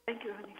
Thank you, honey.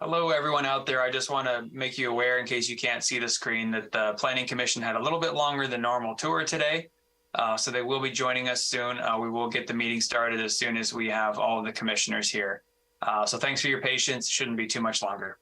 Hello, everyone out there. I just want to make you aware, in case you can't see the screen, that the Planning Commission had a little bit longer than normal tour today. So they will be joining us soon. We will get the meeting started as soon as we have all of the commissioners here. So thanks for your patience. Shouldn't be too much longer.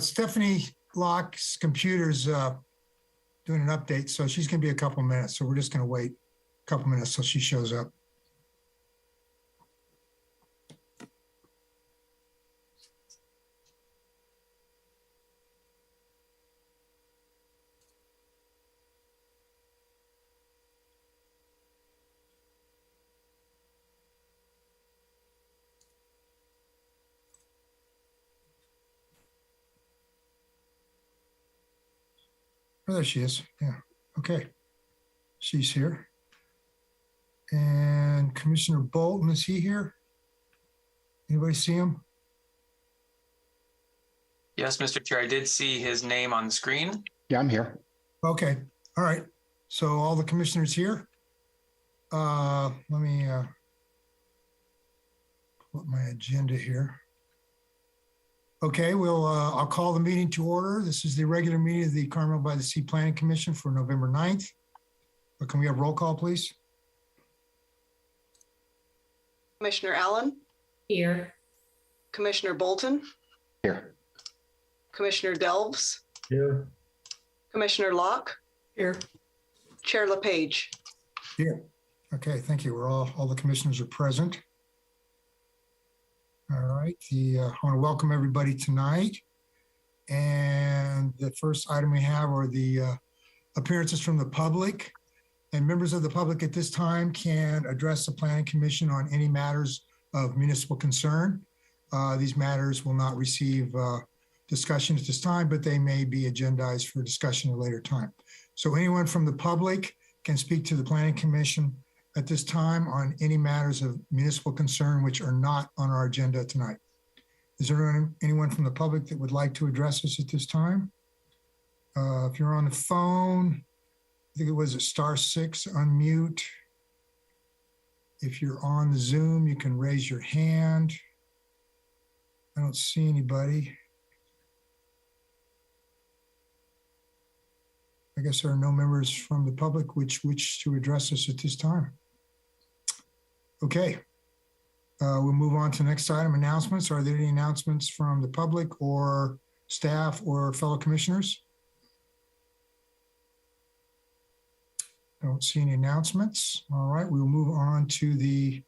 Stephanie Locke's computer's doing an update, so she's going to be a couple minutes. So we're just going to wait a couple minutes till she shows up. Oh, there she is. Yeah. Okay. She's here. And Commissioner Bolton, is he here? Anybody see him? Yes, Mr. Chair, I did see his name on the screen. Yeah, I'm here. Okay. All right. So all the commissioners here. Let me put my agenda here. Okay, I'll call the meeting to order. This is the regular meeting of the Carmel-by-the-Sea Planning Commission for November 9th. Can we have roll call, please? Commissioner Allen? Here. Commissioner Bolton? Here. Commissioner Delves? Here. Commissioner Locke? Here. Chair LePage? Here. Okay, thank you. All the commissioners are present. All right, I want to welcome everybody tonight. And the first item we have are the appearances from the public. And members of the public at this time can address the Planning Commission on any matters of municipal concern. These matters will not receive discussion at this time, but they may be agendized for discussion at a later time. So anyone from the public can speak to the Planning Commission at this time on any matters of municipal concern which are not on our agenda tonight. Is there anyone from the public that would like to address us at this time? If you're on the phone, I think it was a *6, unmute. If you're on the Zoom, you can raise your hand. I don't see anybody. I guess there are no members from the public which wish to address us at this time. Okay, we'll move on to the next item, announcements. Are there any announcements from the public or staff or fellow commissioners? Don't see any announcements. All right, we will move on to the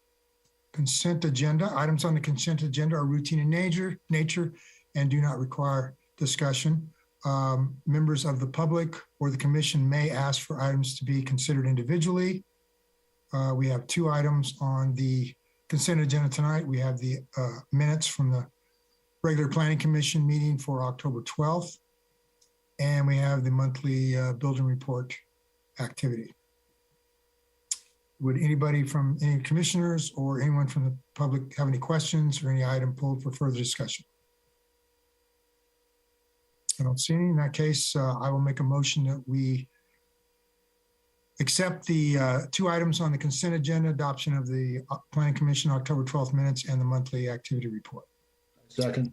consent agenda. Items on the consent agenda are routine in nature and do not require discussion. Members of the public or the commission may ask for items to be considered individually. We have two items on the consent agenda tonight. We have the minutes from the regular planning commission meeting for October 12th. And we have the monthly building report activity. Would anybody from any commissioners or anyone from the public have any questions or any item pulled for further discussion? I don't see any. In that case, I will make a motion that we accept the two items on the consent agenda, adoption of the Planning Commission October 12th minutes and the monthly activity report. Second.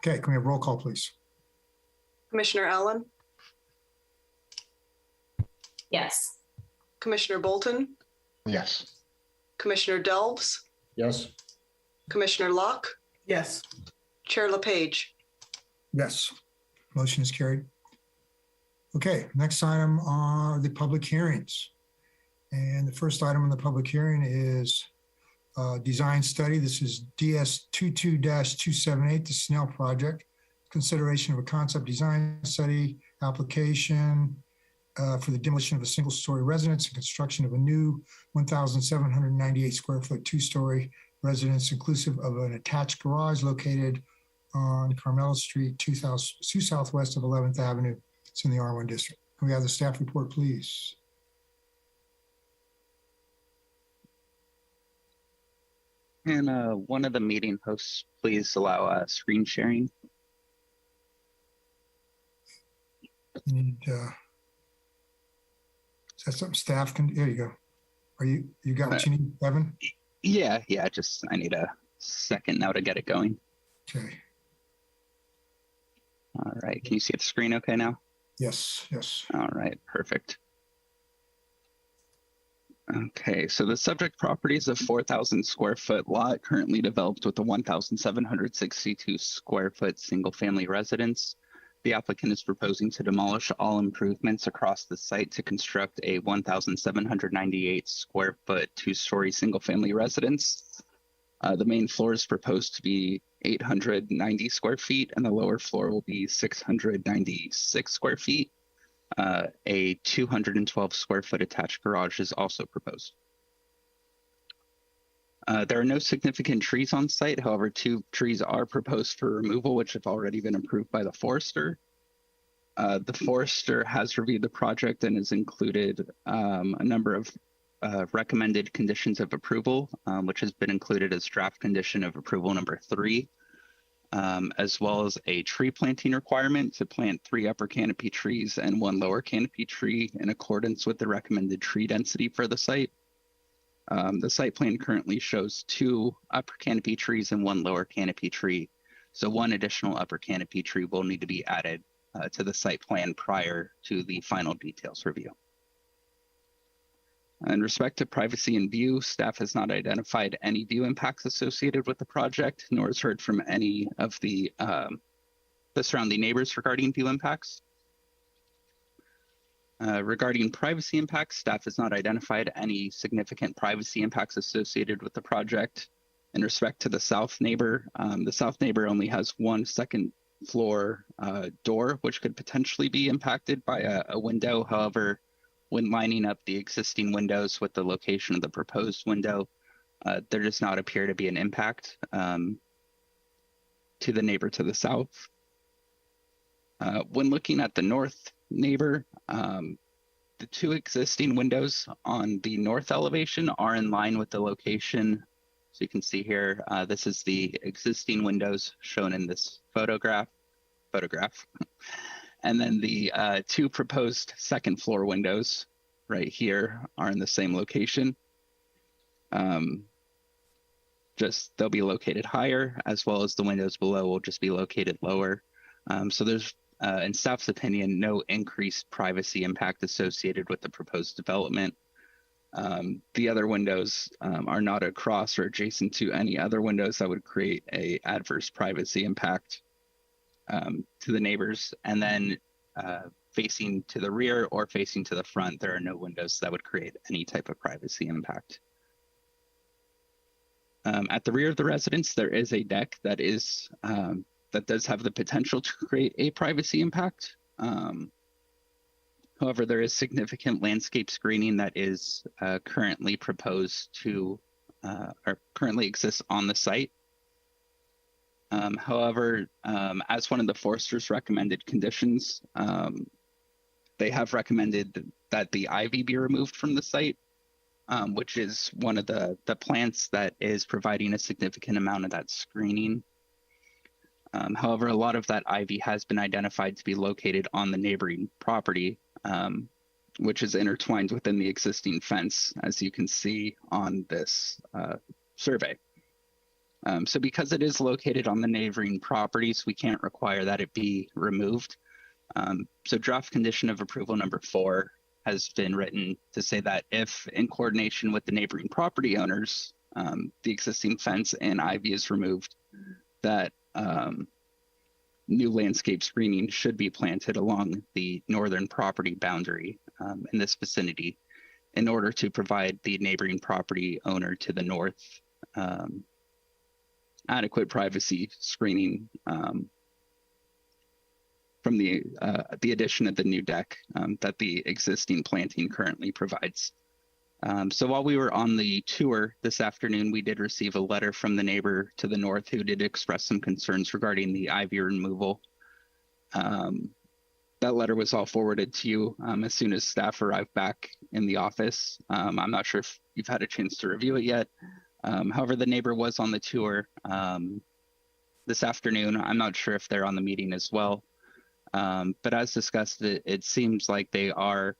Okay, can we have roll call, please? Commissioner Allen, Yes. Commissioner Bolton, Yes. Commissioner Delves, Yes. Commissioner Locke, Yes. Chair LePage. Yes, motion is carried. Okay, next item are the public hearings. And the first item on the public hearing is design study. This is DS 22-278, the Snell project. Consideration of a concept design study application for the demolition of a single-story residence and construction of a new 1,798 square foot two-story residence inclusive of an attached garage located on Carmel Street, 2 southwest of 11th Avenue. It's in the R1 district. Can we have the staff report, please? And one of the meeting hosts, please allow screen sharing. Need, is that something staff can, there you go. You got what you need, Evan? Yeah, just I need a second now to get it going. Okay, All right, can you see the screen okay now? yes. All right, perfect. Okay, so the subject property is a 4,000 square foot lot currently developed with a 1,762 square foot single family residence. The applicant is proposing to demolish all improvements across the site to construct a 1,798 square foot two-story single-family residence. The main floor is proposed to be 890 square feet, and the lower floor will be 696 square feet. A 212 square foot attached garage is also proposed. There are no significant trees on site. However, 2 trees are proposed for removal, which have already been approved by the forester. The forester has reviewed the project and has included a number of recommended conditions of approval, which has been included as draft condition of approval number 3, as well as a tree planting requirement to plant 3 upper canopy trees and 1 lower canopy tree in accordance with the recommended tree density for the site. The site plan currently shows 2 upper canopy trees and 1 lower canopy tree. So 1 additional upper canopy tree will need to be added to the site plan prior to the final details review. In respect to privacy and view, staff has not identified any view impacts associated with the project, nor has heard from any of the surrounding neighbors regarding view impacts. Regarding privacy impacts, staff has not identified any significant privacy impacts associated with the project. In respect to the south neighbor only has 1 second floor door, which could potentially be impacted by a window. However, when lining up the existing windows with the location of the proposed window, there does not appear to be an impact to the neighbor to the south. When looking at the north neighbor, the 2 existing windows on the north elevation are in line with the location. So you can see here, this is the existing windows shown in this photograph. And then the 2 proposed second floor windows right here are in the same location. Just they'll be located higher, as well as the windows below will just be located lower. So there's, in staff's opinion, no increased privacy impact associated with the proposed development. The other windows are not across or adjacent to any other windows that would create a adverse privacy impact to the neighbors. And then facing to the rear or facing to the front, there are no windows that would create any type of privacy impact. At the rear of the residence, there is a deck that is that does have the potential to create a privacy impact. However, there is significant landscape screening that is currently proposed to or currently exists on the site. However, as one of the foresters recommended conditions, they have recommended that the ivy be removed from the site, which is one of the plants that is providing a significant amount of that screening. However, a lot of that ivy has been identified to be located on the neighboring property, which is intertwined within the existing fence, as you can see on this survey. So because it is located on the neighboring properties, we can't require that it be removed. So draft condition of approval number 4 has been written to say that if in coordination with the neighboring property owners, the existing fence and ivy is removed, that new landscape screening should be planted along the northern property boundary in this vicinity in order to provide the neighboring property owner to the north adequate privacy screening from the addition of the new deck that the existing planting currently provides. So while we were on the tour this afternoon, we did receive a letter from the neighbor to the north who did express some concerns regarding the ivy removal. That letter was all forwarded to you as soon as staff arrived back in the office. I'm not sure if you've had a chance to review it yet. However, the neighbor was on the tour this afternoon. I'm not sure if they're on the meeting as well. But as discussed, it seems like they are,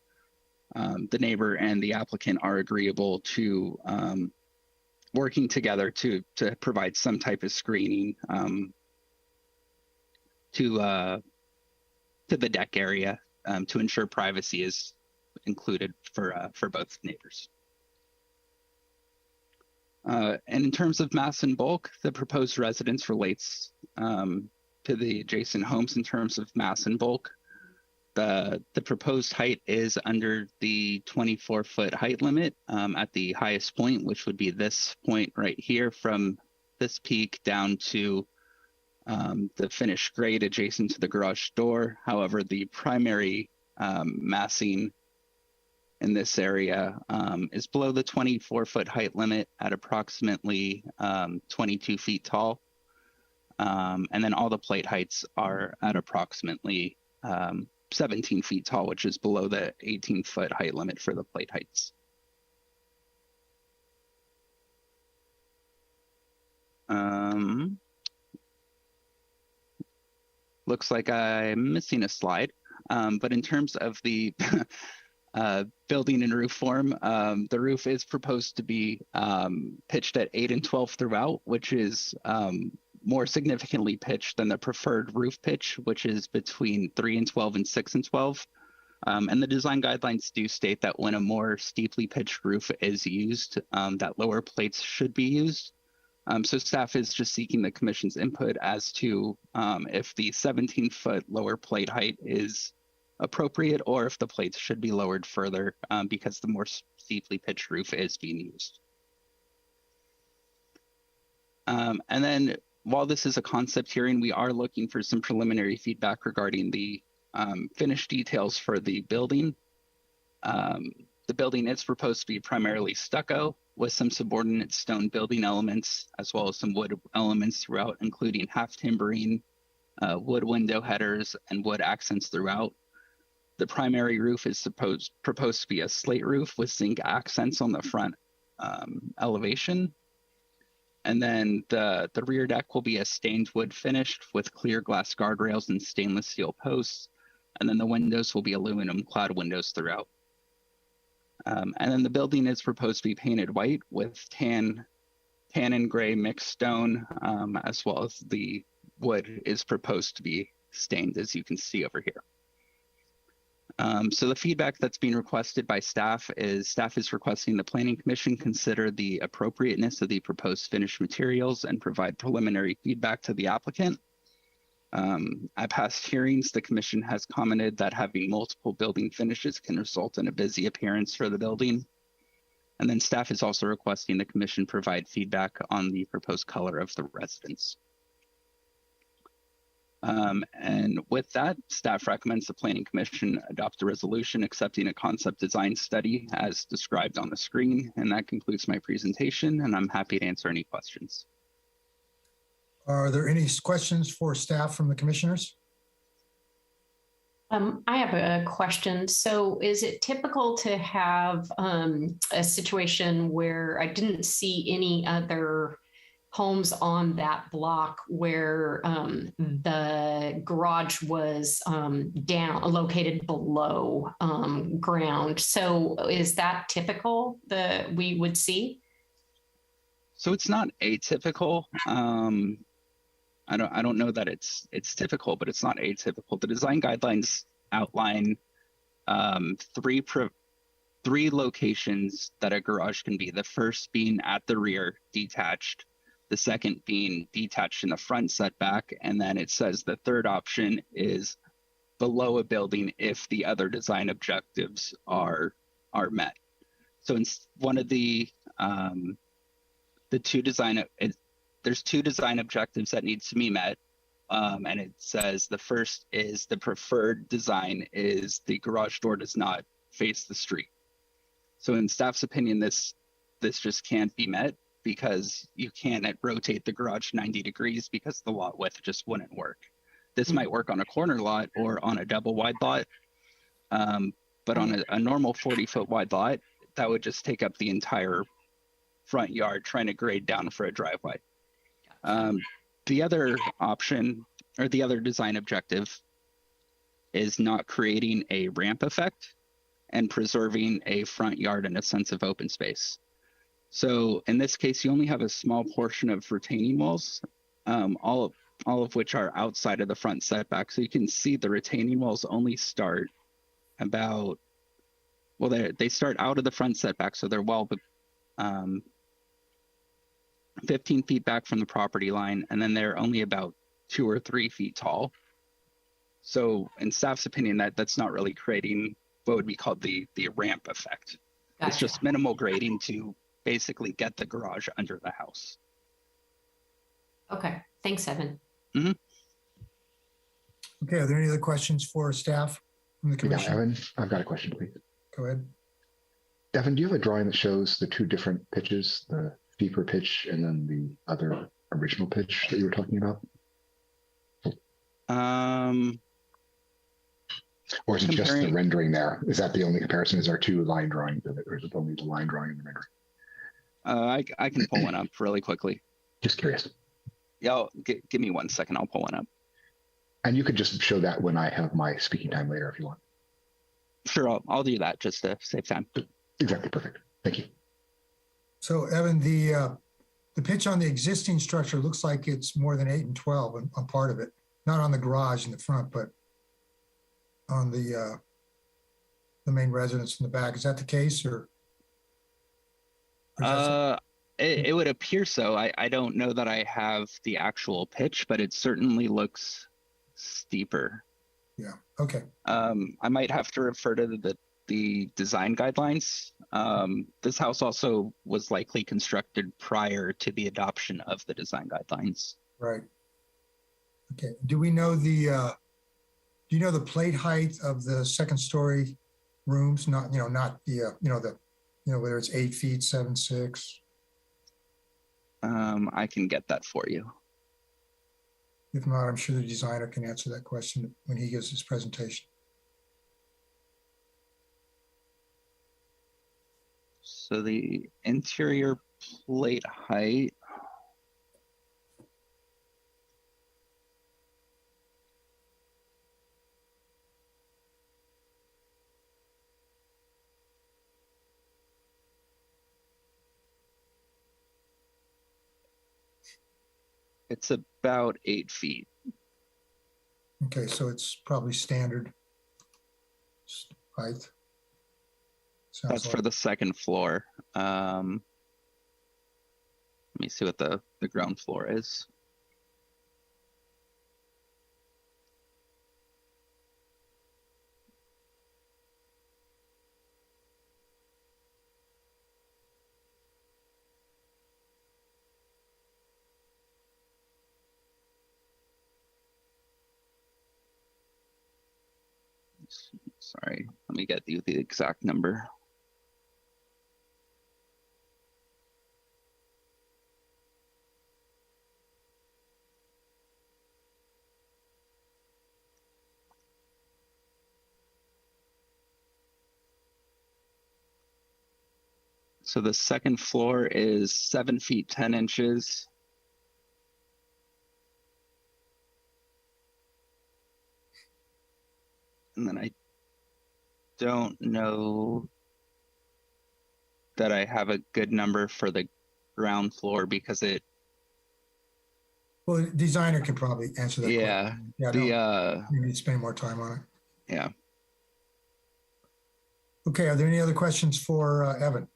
the neighbor and the applicant are agreeable to working together to provide some type of screening to the deck area to ensure privacy is included for both neighbors. And in terms of mass and bulk, the proposed residence relates to the adjacent homes in terms of mass and bulk. The proposed height is under the 24-foot height limit at the highest point, which would be this point right here from this peak down to the finished grade adjacent to the garage door. However, the primary massing in this area is below the 24-foot height limit at approximately 22 feet tall. And then all the plate heights are at approximately 17 feet tall, which is below the 18-foot height limit for the plate heights. Looks like I'm missing a slide, but in terms of the building and roof form, the roof is proposed to be pitched at 8 and 12 throughout, which is more significantly pitched than the preferred roof pitch, which is between 3 and 12 and 6 and 12. And the design guidelines do state that when a more steeply pitched roof is used, that lower plates should be used. So staff is just seeking the commission's input as to if the 17-foot lower plate height is appropriate or if the plates should be lowered further because the more steeply pitched roof is being used. And then while this is a concept hearing, we are looking for some preliminary feedback regarding the finished details for the building. The building is proposed to be primarily stucco with some subordinate stone building elements, as well as some wood elements throughout, including half timbering, wood window headers, and wood accents throughout. The primary roof is proposed to be a slate roof with zinc accents on the front elevation. And then the rear deck will be a stained wood finished with clear glass guardrails and stainless steel posts. And then the windows will be aluminum clad windows throughout. And then the building is proposed to be painted white with tan and gray mixed stone, as well as the wood is proposed to be stained, as you can see over here. So the feedback that's being requested by staff is requesting the Planning Commission consider the appropriateness of the proposed finished materials and provide preliminary feedback to the applicant. At past hearings, the commission has commented that having multiple building finishes can result in a busy appearance for the building. And then staff is also requesting the commission provide feedback on the proposed color of the residence. And with that, staff recommends the Planning Commission adopt a resolution accepting a concept design study as described on the screen. And that concludes my presentation, and I'm happy to answer any questions. Are there any questions for staff from the commissioners? I have a question. So is it typical to have a situation where I didn't see any other homes on that block where the garage was located below ground? So is that typical that we would see? So it's not atypical. I don't know that it's typical, but it's not atypical. The design guidelines outline three locations that a garage can be. The first being at the rear, detached. The second being detached in the front setback, and then it says the third option is below a building if the other design objectives are met. So in one of the two design there's two design objectives that needs to be met. And it says the first is the preferred design is the garage door does not face the street. So in staff's opinion, this just can't be met because you can't rotate the garage 90 degrees because the lot width just wouldn't work. This might work on a corner lot or on a double wide lot. But on a normal 40-foot wide lot, that would just take up the entire front yard trying to grade down for a driveway. The other option or the other design objective is not creating a ramp effect and preserving a front yard and a sense of open space. So in this case, you only have a small portion of retaining walls, all of which are outside of the front setback. So you can see the retaining walls only start about, well, they start out of the front setback. So they're well 15 feet back from the property line, and then they're only about 2 or 3 feet tall. So in staff's opinion, that's not really creating what would be called the ramp effect. Gotcha. It's just minimal grading to basically get the garage under the house. Okay, thanks, Evan. Okay, are there any other questions for staff from the Yeah, commission? Evan, I've got a question, please. Go ahead. Evan, do you have a drawing that shows the two different pitches, the steeper pitch and then the other original pitch that you were talking about? Or is it just the rendering there? Is that the only comparison? Is there two line drawings of it, or is it only the line drawing and the rendering? I can pull one up really quickly. Just curious. Yeah, give me 1 second. I'll pull one up. And you could just show that when I have my speaking time later if you want. Sure, I'll do that just to save time. Exactly, perfect. Thank you. So Evan, the pitch on the existing structure looks like it's more than 8 and 12 on part of it, not on the garage in the front, but on the main residence in the back. Is that the case, or is that It would appear so. I don't know that I have the actual pitch, but it certainly looks steeper. yeah, okay. I might have to refer to the design guidelines. This house also was likely constructed prior to the adoption of the design guidelines. Right. Okay. Do we know the plate height of the second story rooms? Not whether it's 8 feet, 7, 6. I can get that for you. If not, I'm sure the designer can answer that question when he gives his presentation. So the interior plate height. It's about 8 feet. Okay, so it's probably standard height. That's for the second floor. Let me see what the ground floor is. Sorry, let me get you the exact number. So the second floor is 7 feet 10 inches. And then I don't know that I have a good number for the ground floor because it, Well, the designer could probably answer that question. yeah, Yeah, the, we need to spend more time on it. yeah. Okay, are there any other questions for Evan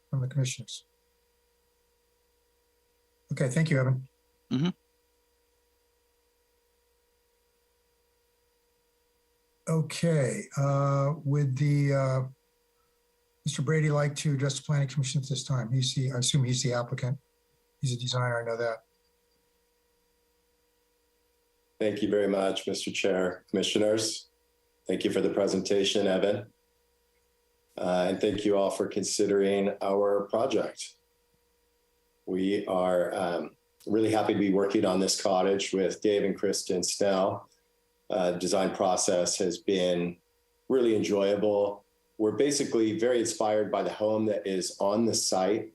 from the commissioners? Okay, thank you, Evan. Mhm. Okay, would the Mr. Brady like to address the planning commission at this time? I assume he's the applicant. He's a designer, I know that. Thank you very much, Mr. Chair, Commissioners. Thank you for the presentation, Evan. And thank you all for considering our project. We are really happy to be working on this cottage with Dave and Kristen Snell. Design process has been really enjoyable. We're basically very inspired by the home that is on the site.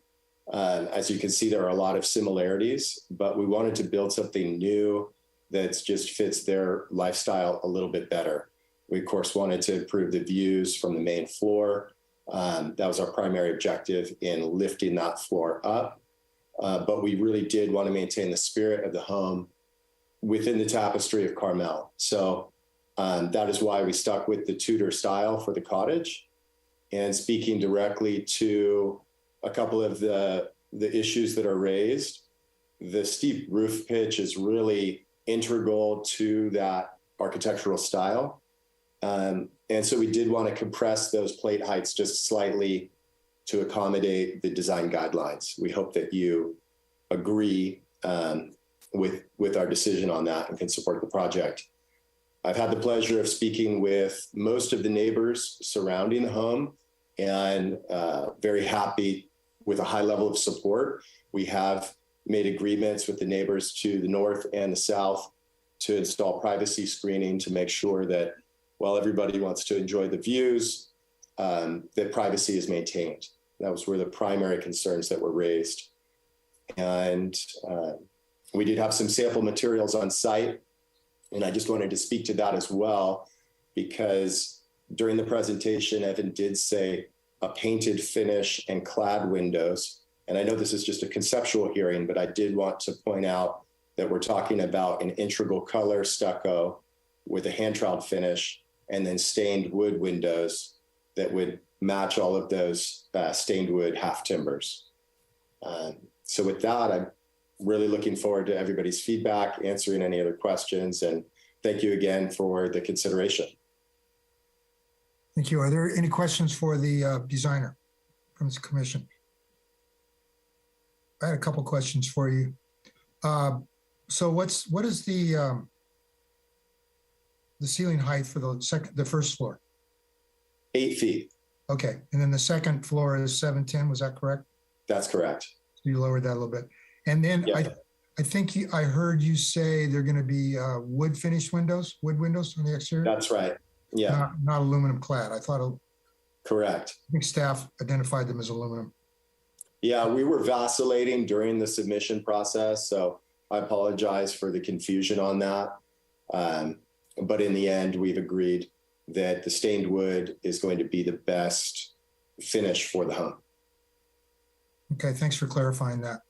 As you can see, there are a lot of similarities, but we wanted to build something new that just fits their lifestyle a little bit better. We, of course, wanted to improve the views from the main floor. That was our primary objective in lifting that floor up. But we really did want to maintain the spirit of the home within the tapestry of Carmel. So that is why we stuck with the Tudor style for the cottage. And speaking directly to a couple of the issues that are raised, the steep roof pitch is really integral to that architectural style. And so we did want to compress those plate heights just slightly to accommodate the design guidelines. We hope that you agree with our decision on that and can support the project. I've had the pleasure of speaking with most of the neighbors surrounding the home and very happy with a high level of support. We have made agreements with the neighbors to the north and the south to install privacy screening to make sure that while everybody wants to enjoy the views, that privacy is maintained. That was where the primary concerns that were raised. And we did have some sample materials on site, and I just wanted to speak to that as well, because during the presentation, Evan did say a painted finish and clad windows. And I know this is just a conceptual hearing, but I did want to point out that we're talking about an integral color stucco with a hand troweled finish and then stained wood windows that would match all of those stained wood half timbers. So with that, I'm really looking forward to everybody's feedback, answering any other questions, and thank you again for the consideration. Thank you. Are there any questions for the designer from the commission? I had a couple questions for you. So what is the ceiling height for the first floor? 8 feet. Okay, and then the second floor is 710. Was that correct? That's correct. So you lowered that a little bit, and then Yeah. I think I heard you say they're going to be wood windows on the exterior. That's right. Yeah. Not aluminum clad. Correct. I think staff identified them as aluminum. Yeah, we were vacillating during the submission process, so I apologize for the confusion on that. But in the end, we've agreed that the stained wood is going to be the best finish for the home. Okay, thanks for clarifying that.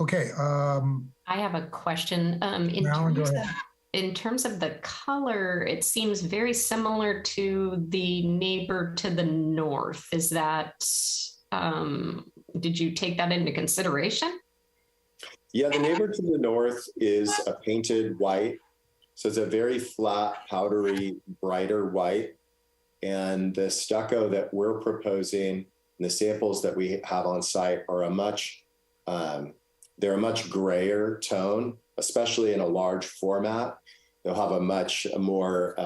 Okay. I have a question. Marilyn, go ahead. In terms of the color, it seems very similar to the neighbor to the north. Is that, did you take that into consideration? Yeah, the neighbor to the north is a painted white. So it's a very flat, powdery, brighter white. And the stucco that we're proposing, and the samples that we have on site are they're a much grayer tone, especially in a large format. They'll have a much more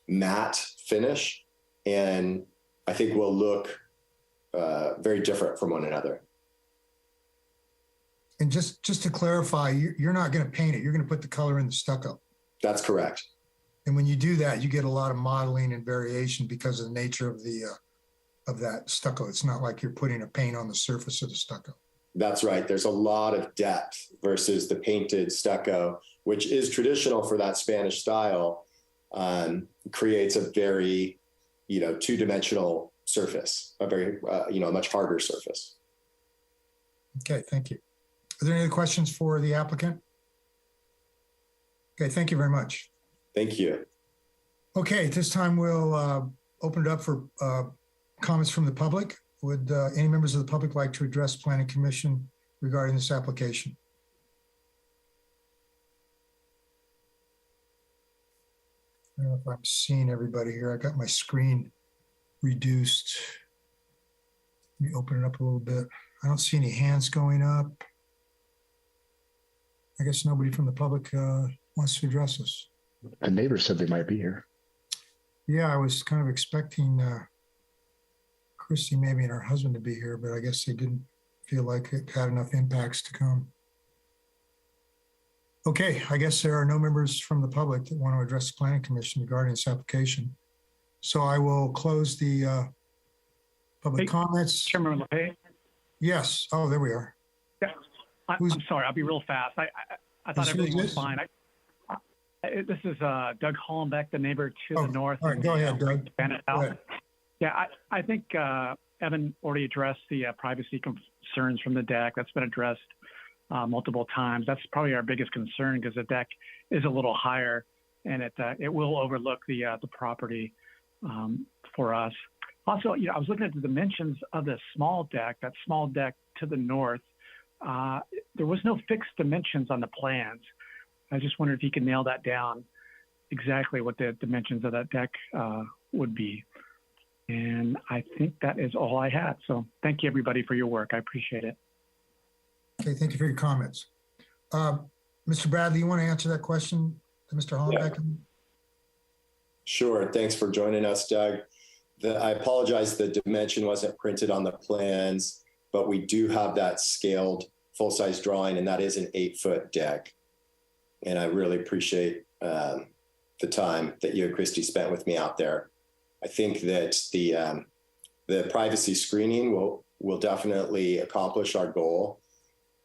matte finish, and I think will look very different from one another. And just to clarify, you're not going to paint it. You're going to put the color in the stucco. That's correct. And when you do that, you get a lot of modeling and variation because of the nature of the of that stucco. It's not like you're putting a paint on the surface of the stucco. That's right. There's a lot of depth versus the painted stucco, which is traditional for that Spanish style. Creates a very, two-dimensional surface, a very, a much harder surface. Okay, thank you. Are there any other questions for the applicant? Okay, thank you very much. Thank you. Okay, at this time we'll open it up for comments from the public. Would any members of the public like to address Planning Commission regarding this application? I don't know if I'm seeing everybody here. I got my screen reduced. Let me open it up a little bit. I don't see any hands going up. I guess nobody from the public wants to address us. A neighbor said they might be here. Yeah, I was kind of expecting Christy maybe and her husband to be here, but I guess they didn't feel like it had enough impacts to come. Okay, I guess there are no members from the public that want to address the Planning Commission regarding this application. So I will close the public comments. Chairman LePage? Yes. Oh, there we are. Yeah. I'm sorry. I'll be real fast. I thought everything was fine. This is Doug Hollenbeck, the neighbor to the north. All right, go ahead, Doug. Go ahead. Yeah, I think Evan already addressed the privacy concerns from the deck. That's been addressed multiple times. That's probably our biggest concern because the deck is a little higher, and it will overlook the property for us. Also, I was looking at the dimensions of the small deck. That small deck to the north. There was no fixed dimensions on the plans. I just wondered if you could nail that down, exactly what the dimensions of that deck would be. And I think that is all I had. So thank you, everybody, for your work. I appreciate it. Okay, thank you for your comments. Mr. Bradley, you want to answer that question to Mr. Hollenbeck? Yeah. Sure. Thanks for joining us, Doug. I apologize the dimension wasn't printed on the plans, but we do have that scaled full-size drawing, and that is an 8-foot deck. And I really appreciate the time that you and Christy spent with me out there. I think that the privacy screening will definitely accomplish our goal.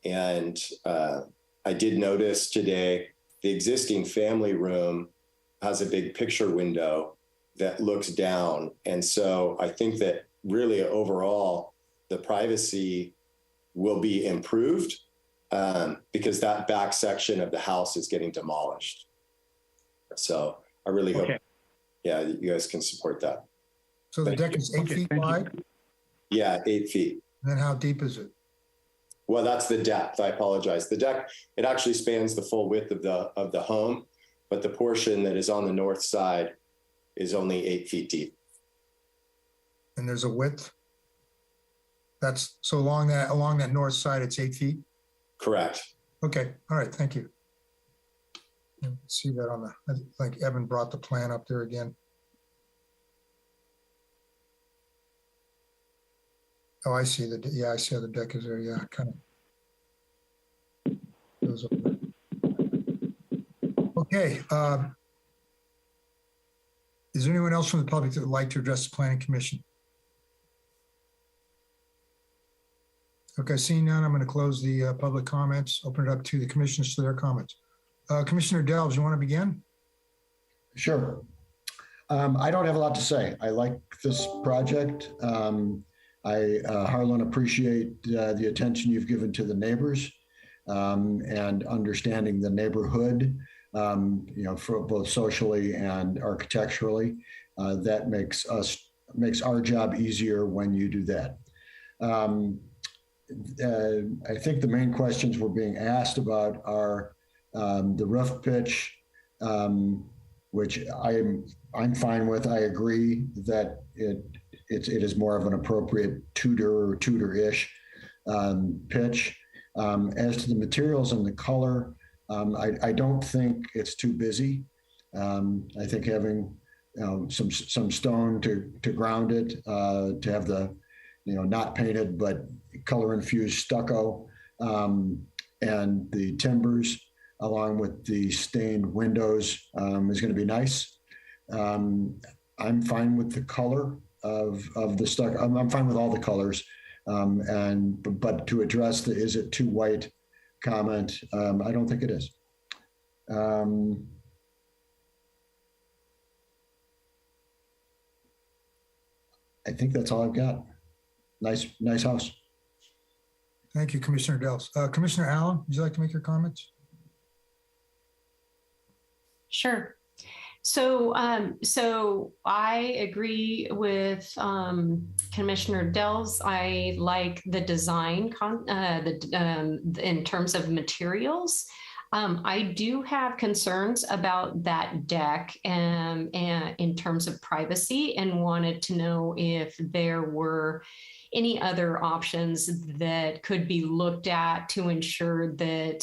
And I did notice today the existing family room has a big picture window that looks down. And so I think that really overall, the privacy will be improved because that back section of the house is getting demolished. So I really hope, you guys can support that. So the deck is 8 feet wide? Yeah, 8 feet. And then how deep is it? Well, that's the depth. I apologize. The deck, it actually spans the full width of the home, but the portion that is on the north side is only 8 feet deep. And there's a width? That's so along that north side, it's 8 feet? Correct. Okay. All right. Thank you. See that on I think Evan brought the plan up there again. Oh, I see I see how the deck is there. Yeah, kind of goes over there. Okay. Is there anyone else from the public that would like to address the Planning Commission? Okay, seeing none, I'm going to close the public comments, open it up to the commissioners for their comments. Commissioner Delves, you want to begin? Sure. I don't have a lot to say. I like this project. Harlan, appreciate the attention you've given to the neighbors and understanding the neighborhood, for both socially and architecturally. That makes our job easier when you do that. I think the main questions we're being asked about are the roof pitch, which I'm fine with. I agree that it is more of an appropriate Tudor-ish pitch. As to the materials and the color, I don't think it's too busy. I think having some stone to ground it, to have the, not painted, but color infused stucco, and the timbers along with the stained windows is going to be nice. I'm fine with the color of the stucco. I'm fine with all the colors. But to address the is it too white comment, I don't think it is. I think that's all I've got. Nice house. Thank you, Commissioner Dells. Commissioner Allen, would you like to make your comments? Sure. So I agree with Commissioner Dells. I like the design in terms of materials. I do have concerns about that deck and in terms of privacy, and wanted to know if there were any other options that could be looked at to ensure that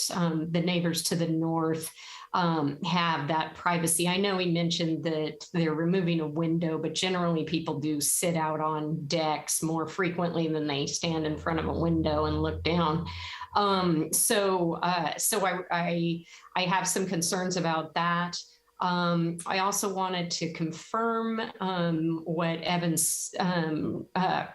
the neighbors to the north have that privacy. I know he mentioned that they're removing a window, but generally people do sit out on decks more frequently than they stand in front of a window and look down. So I have some concerns about that. I also wanted to confirm what Evans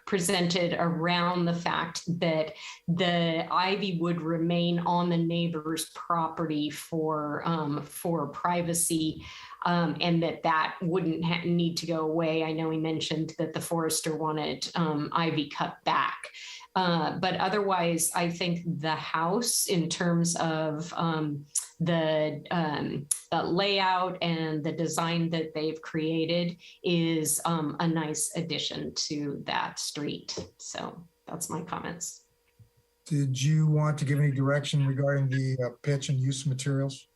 presented around the fact that the ivy would remain on the neighbor's property for privacy, and that wouldn't need to go away. I know he mentioned that the forester wanted ivy cut back. But otherwise, I think the house, in terms of the layout and the design that they've created, is a nice addition to that street. So that's my comments. Did you want to give any direction regarding the pitch and use of materials?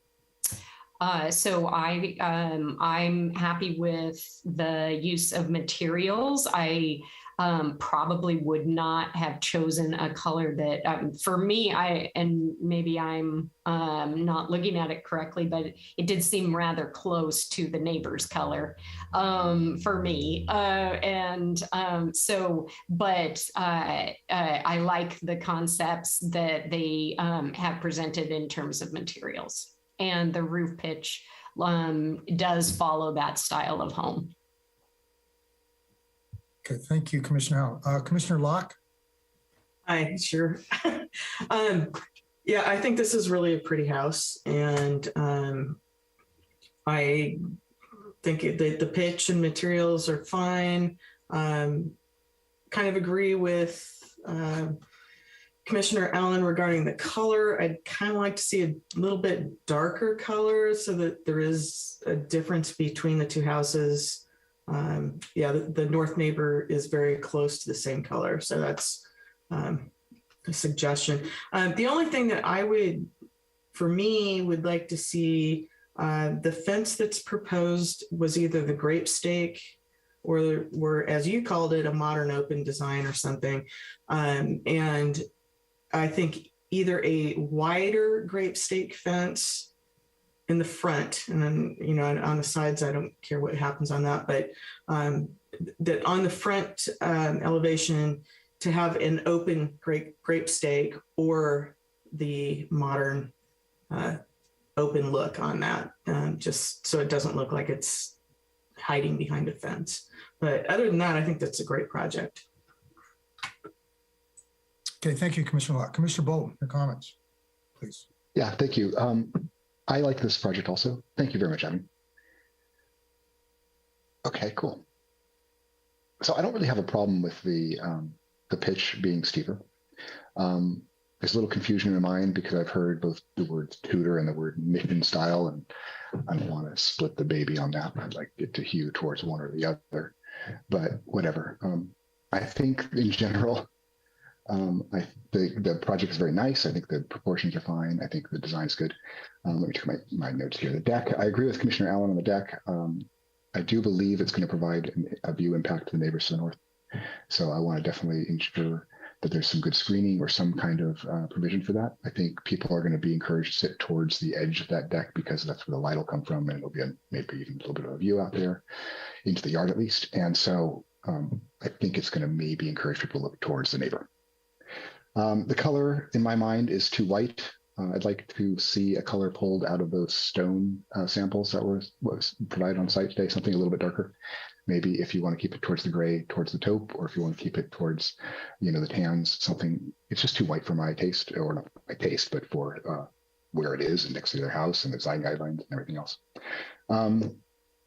So I'm happy with the use of materials. I probably would not have chosen a color that, for me, and maybe I'm not looking at it correctly, but it did seem rather close to the neighbor's color for me. But I like the concepts that they have presented in terms of materials. And the roof pitch does follow that style of home. Okay, thank you, Commissioner Allen. Commissioner Locke? Hi, sure. Yeah, I think this is really a pretty house, and I think the pitch and materials are fine. Kind of agree with Commissioner Allen regarding the color. I'd kind of like to see a little bit darker color so that there is a difference between the two houses. Yeah, the north neighbor is very close to the same color. So that's a suggestion. The only thing that I would like to see, the fence that's proposed was either the grape stake or as you called it, a modern open design or something. And I think either a wider grape stake fence in the front, and then, on the sides, I don't care what happens on that, but that on the front elevation to have an open grape stake or the modern open look on that, just so it doesn't look like it's hiding behind a fence. But other than that, I think that's a great project. Okay, thank you, Commissioner Locke. Commissioner Bolton, your comments, please. Yeah, thank you. I like this project also. Thank you very much, Evan. Okay, cool. So I don't really have a problem with the pitch being steeper. There's a little confusion in my mind because I've heard both the word Tudor and the word mission style, and I don't want to split the baby on that. I'd like it to hew towards one or the other, but whatever. I think in general, the project is very nice. I think the proportions are fine. I think the design is good. Let me check my notes here. The deck, I agree with Commissioner Allen on the deck. I do believe it's going to provide a view impact to the neighbors to the north. So I want to definitely ensure that there's some good screening or some kind of provision for that. I think people are going to be encouraged to sit towards the edge of that deck because that's where the light will come from, and it'll be maybe even a little bit of a view out there into the yard at least. And so I think it's going to maybe encourage people to look towards the neighbor. The color in my mind is too white. I'd like to see a color pulled out of those stone samples that was provided on site today, something a little bit darker. Maybe if you want to keep it towards the gray, towards the taupe, or if you want to keep it towards, the tans, something, it's just too white for my taste, or not my taste, but for where it is and next to their house and the design guidelines and everything else.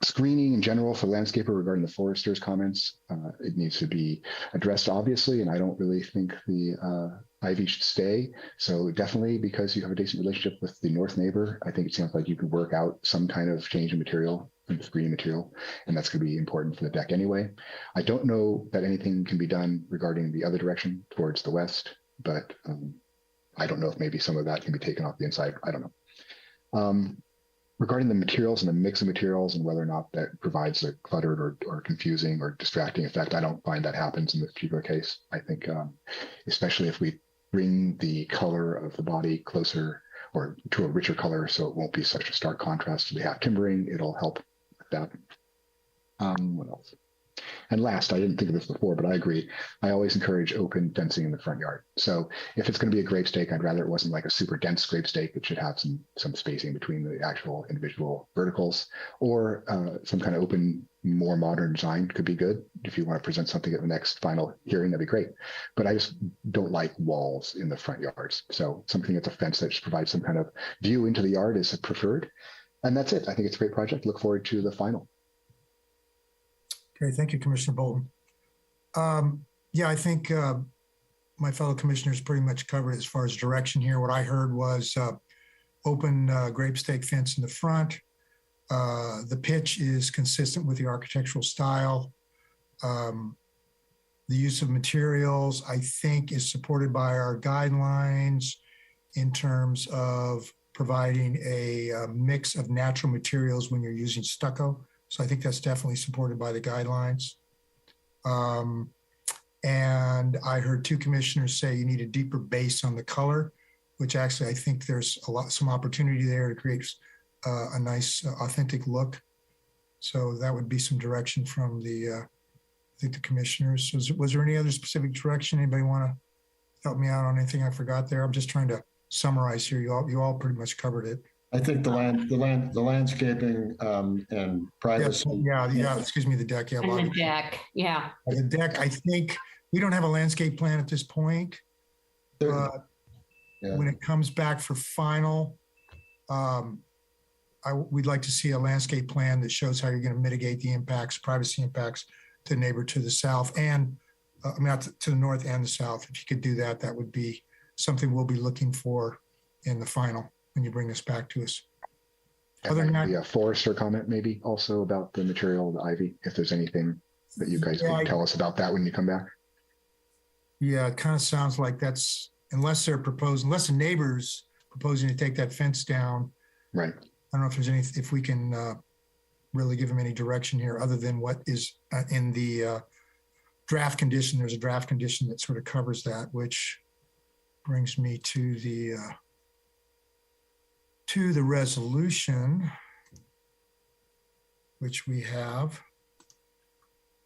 Screening in general for landscaper regarding the forester's comments, it needs to be addressed, obviously, and I don't really think the ivy should stay. So definitely, because you have a decent relationship with the north neighbor, I think it sounds like you could work out some kind of change in material, screening material, and that's going to be important for the deck anyway. I don't know that anything can be done regarding the other direction towards the west, but I don't know if maybe some of that can be taken off the inside. I don't know. Regarding the materials and the mix of materials and whether or not that provides a cluttered or confusing or distracting effect, I don't find that happens in this particular case. I think, especially if we bring the color of the body closer or to a richer color, so it won't be such a stark contrast to the half timbering, it'll help with that. What else? And last, I didn't think of this before, but I agree. I always encourage open fencing in the front yard. So if it's going to be a grape stake, I'd rather it wasn't like a super dense grape stake. It should have some spacing between the actual individual verticals, or some kind of open, more modern design could be good. If you want to present something at the next final hearing, that'd be great. But I just don't like walls in the front yards. So something that's a fence that just provides some kind of view into the yard is preferred. And that's it. I think it's a great project. Look forward to the final. Okay, thank you, Commissioner Bolton. Yeah, I think my fellow commissioners pretty much covered as far as direction here. What I heard was open grape stake fence in the front. The pitch is consistent with the architectural style. The use of materials, I think, is supported by our guidelines in terms of providing a mix of natural materials when you're using stucco. So I think that's definitely supported by the guidelines. And I heard two commissioners say you need a deeper base on the color, which actually I think there's some opportunity there to create a nice authentic look. So that would be some direction from I think the commissioners. Was there any other specific direction? Anybody want to help me out on anything I forgot there? I'm just trying to summarize here. You all pretty much covered it. I think the landscaping and privacy. Yeah. Excuse me, the deck. Yeah, and the deck. Yeah. The deck. I think we don't have a landscape plan at this point. When it comes back for final, we'd like to see a landscape plan that shows how you're going to mitigate the impacts, privacy impacts to the neighbor to the south and to the north and the south. If you could do that, that would be something we'll be looking for in the final when you bring this back to us. Other than that, a forester comment maybe also about the material of the ivy, if there's anything that you guys can tell us about that when you come back. Yeah, it kind of sounds like that's, unless the neighbor's proposing to take that fence down. Right. I don't know if there's if we can really give them any direction here other than what is in the draft condition. There's a draft condition that sort of covers that, which brings me to the resolution, which we have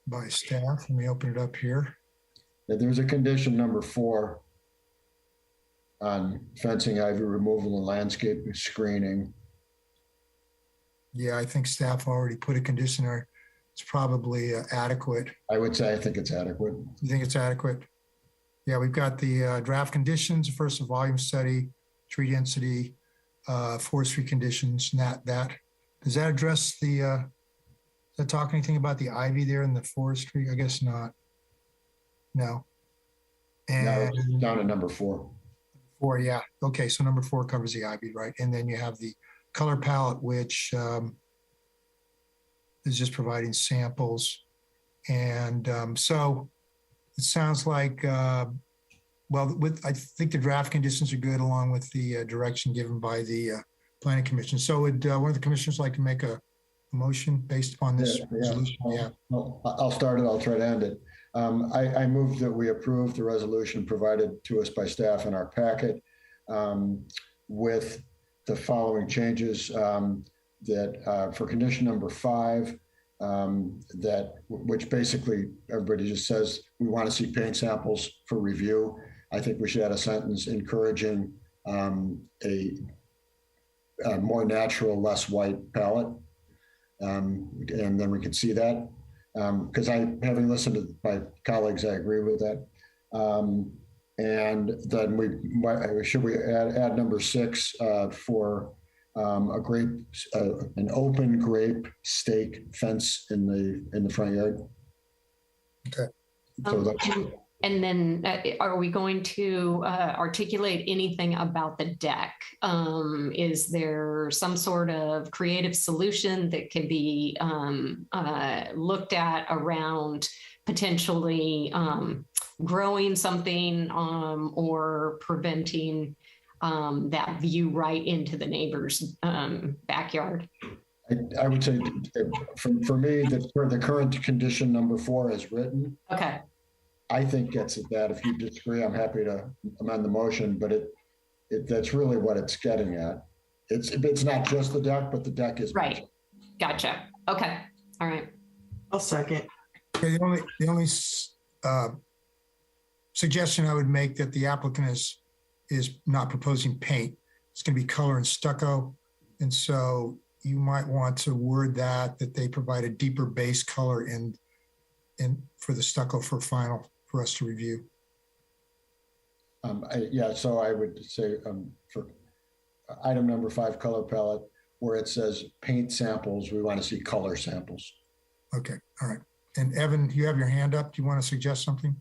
by staff. Let me open it up here. Yeah, there's a condition number 4 on fencing, ivy removal, and landscape screening. Yeah, I think staff already put a condition there. It's probably adequate. I would say I think it's adequate. You think it's adequate? Yeah, we've got the draft conditions, first a volume study, tree density, forestry conditions, that. Does that address does that talk anything about the ivy there in the forestry? I guess not. No. And no, it's down to number 4. 4, yeah. Okay, so number 4 covers the ivy, right? And then you have the color palette, which is just providing samples. And so it sounds like, I think the draft conditions are good along with the direction given by the Planning Commission. So would one of the commissioners like to make a motion based upon this resolution? Yeah. I'll start it. I'll try to end it. I move that we approve the resolution provided to us by staff in our packet with the following changes that for condition number 5, which basically everybody just says we want to see paint samples for review. I think we should add a sentence encouraging a more natural, less white palette. And then we can see that. Because having listened to my colleagues, I agree with that. And then should we add number 6 for an open grape stake fence in the front yard? Okay. So and then are we going to articulate anything about the deck? Is there some sort of creative solution that can be looked at around potentially growing something or preventing that view right into the neighbor's backyard? I would say for me, the current condition number 4 is written. Okay. I think gets at that. If you disagree, I'm happy to amend the motion, but that's really what it's getting at. It's not just the deck, but the deck is right. Gotcha. Okay. All right. I'll second. Okay, the only suggestion I would make that the applicant is not proposing paint. It's going to be color and stucco, and so you might want to word that they provide a deeper base color in for the stucco for us to review. So I would say for item number 5, color palette, where it says paint samples, we want to see color samples. Okay, all right. And Evan, you have your hand up. Do you want to suggest something?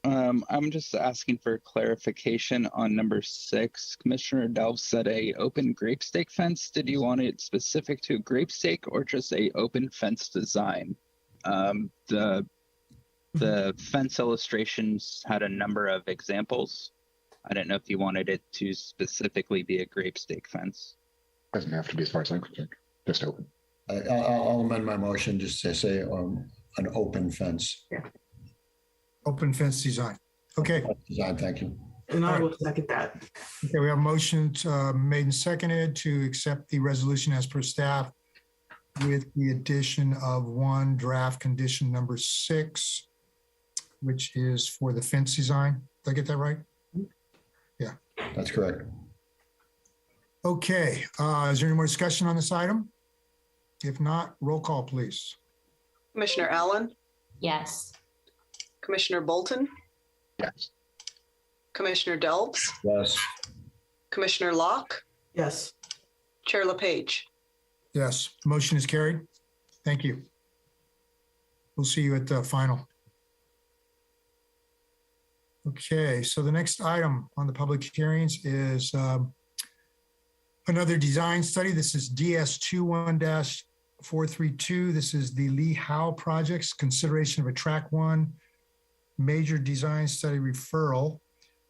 I'm just asking for clarification on number 6. Commissioner Delves said a open grape stake fence. Did you want it specific to grape stake or just a open fence design? The fence illustrations had a number of examples. I didn't know if you wanted it to specifically be a grape stake fence. Doesn't have to be, as far as I'm concerned, just open. I'll amend my motion just to say an open fence. Yeah. Open fence design. Okay. Design, thank you. And I will second that. Okay, we have motions made and seconded to accept the resolution as per staff with the addition of one draft condition number 6, which is for the fence design. Did I get that right? Yeah. That's correct. Okay, is there any more discussion on this item? If not, roll call, please. Commissioner Allen, Yes. Commissioner Bolton, Yes. Commissioner Delbs, Yes. Commissioner Locke, Yes. Chair LePage. Yes, motion is carried. Thank you. We'll see you at the final. Okay, so the next item on the public hearings is another design study. This is DS21-432. This is the Lee Howe projects, consideration of a track 1 major design study referral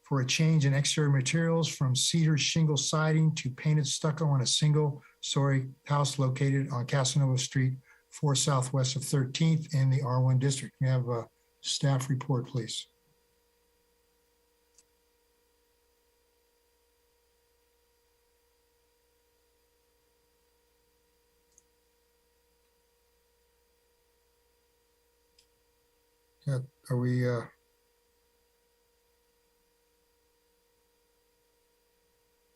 for a change in exterior materials from cedar shingle siding to painted stucco on a single-story house located on Casanova Street, 4 southwest of 13th in the R1 district. We have a staff report, please. Yeah, are we,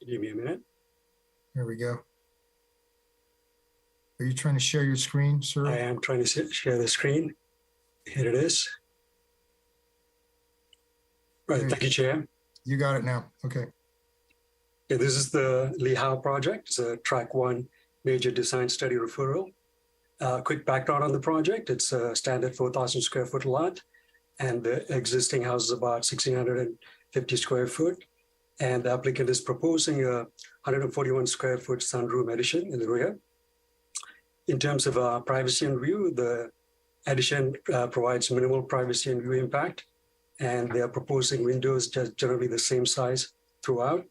Give me a minute. there we go. Are you trying to share your screen, sir? I am trying to share the screen. Here it is. Right, thank you, Chair. You got it now. Okay. Yeah, this is the Lee Howe project. It's a track 1 major design study referral. Quick background on the project. It's a standard 4,000 square foot lot, and the existing house is about 1,650 square foot. And the applicant is proposing a 141 square foot sunroom addition in the rear. In terms of privacy and view, the addition provides minimal privacy and view impact, and they are proposing windows just generally the same size throughout.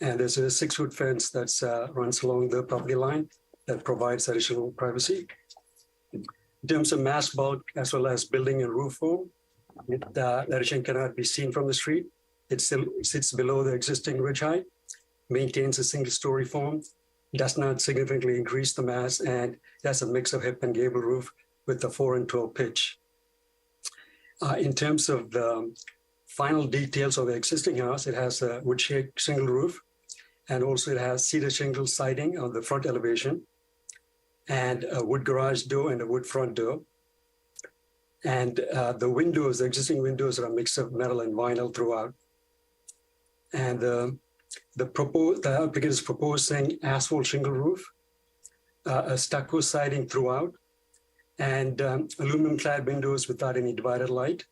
And there's a 6-foot fence that runs along the property line that provides additional privacy. In terms of mass bulk, as well as building and roof form, the addition cannot be seen from the street. It still sits below the existing ridge height, maintains a single-story form, does not significantly increase the mass, and has a mix of hip and gable roof with a 4 and 12 pitch. In terms of the final details of the existing house, it has a wood shake shingle roof, and also it has cedar shingle siding on the front elevation, and a wood garage door and a wood front door. And the windows, the existing windows, are a mix of metal and vinyl throughout. And the applicant is proposing asphalt shingle roof, a stucco siding throughout, and aluminum clad windows without any divided light.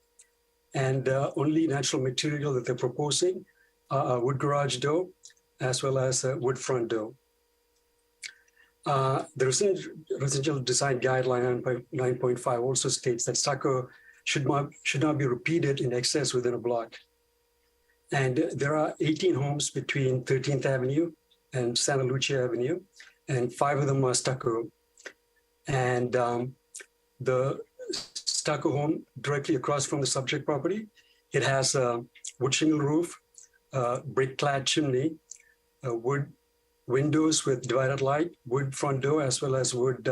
And only natural material that they're proposing are a wood garage door, as well as a wood front door. The residential design guideline 9.5 also states that stucco should not be repeated in excess within a block. And there are 18 homes between 13th Avenue and Santa Lucia Avenue, and 5 of them are stucco. And the stucco home directly across from the subject property, it has a wood shingle roof, brick-clad chimney, wood windows with divided light, wood front door, as well as wood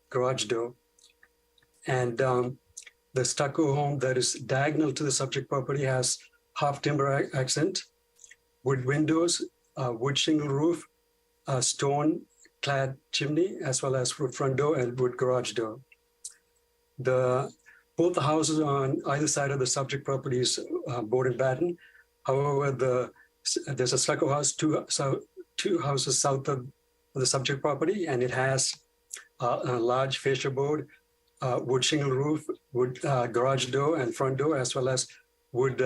garage door. And the stucco home that is diagonal to the subject property has half timber accent, wood windows, wood shingle roof, stone clad chimney, as well as wood front door and wood garage door. Both the houses on either side of the subject property is board and batten. However, there's a stucco house, two houses south of the subject property, and it has a large fascia board, wood shingle roof, wood garage door and front door, as well as wood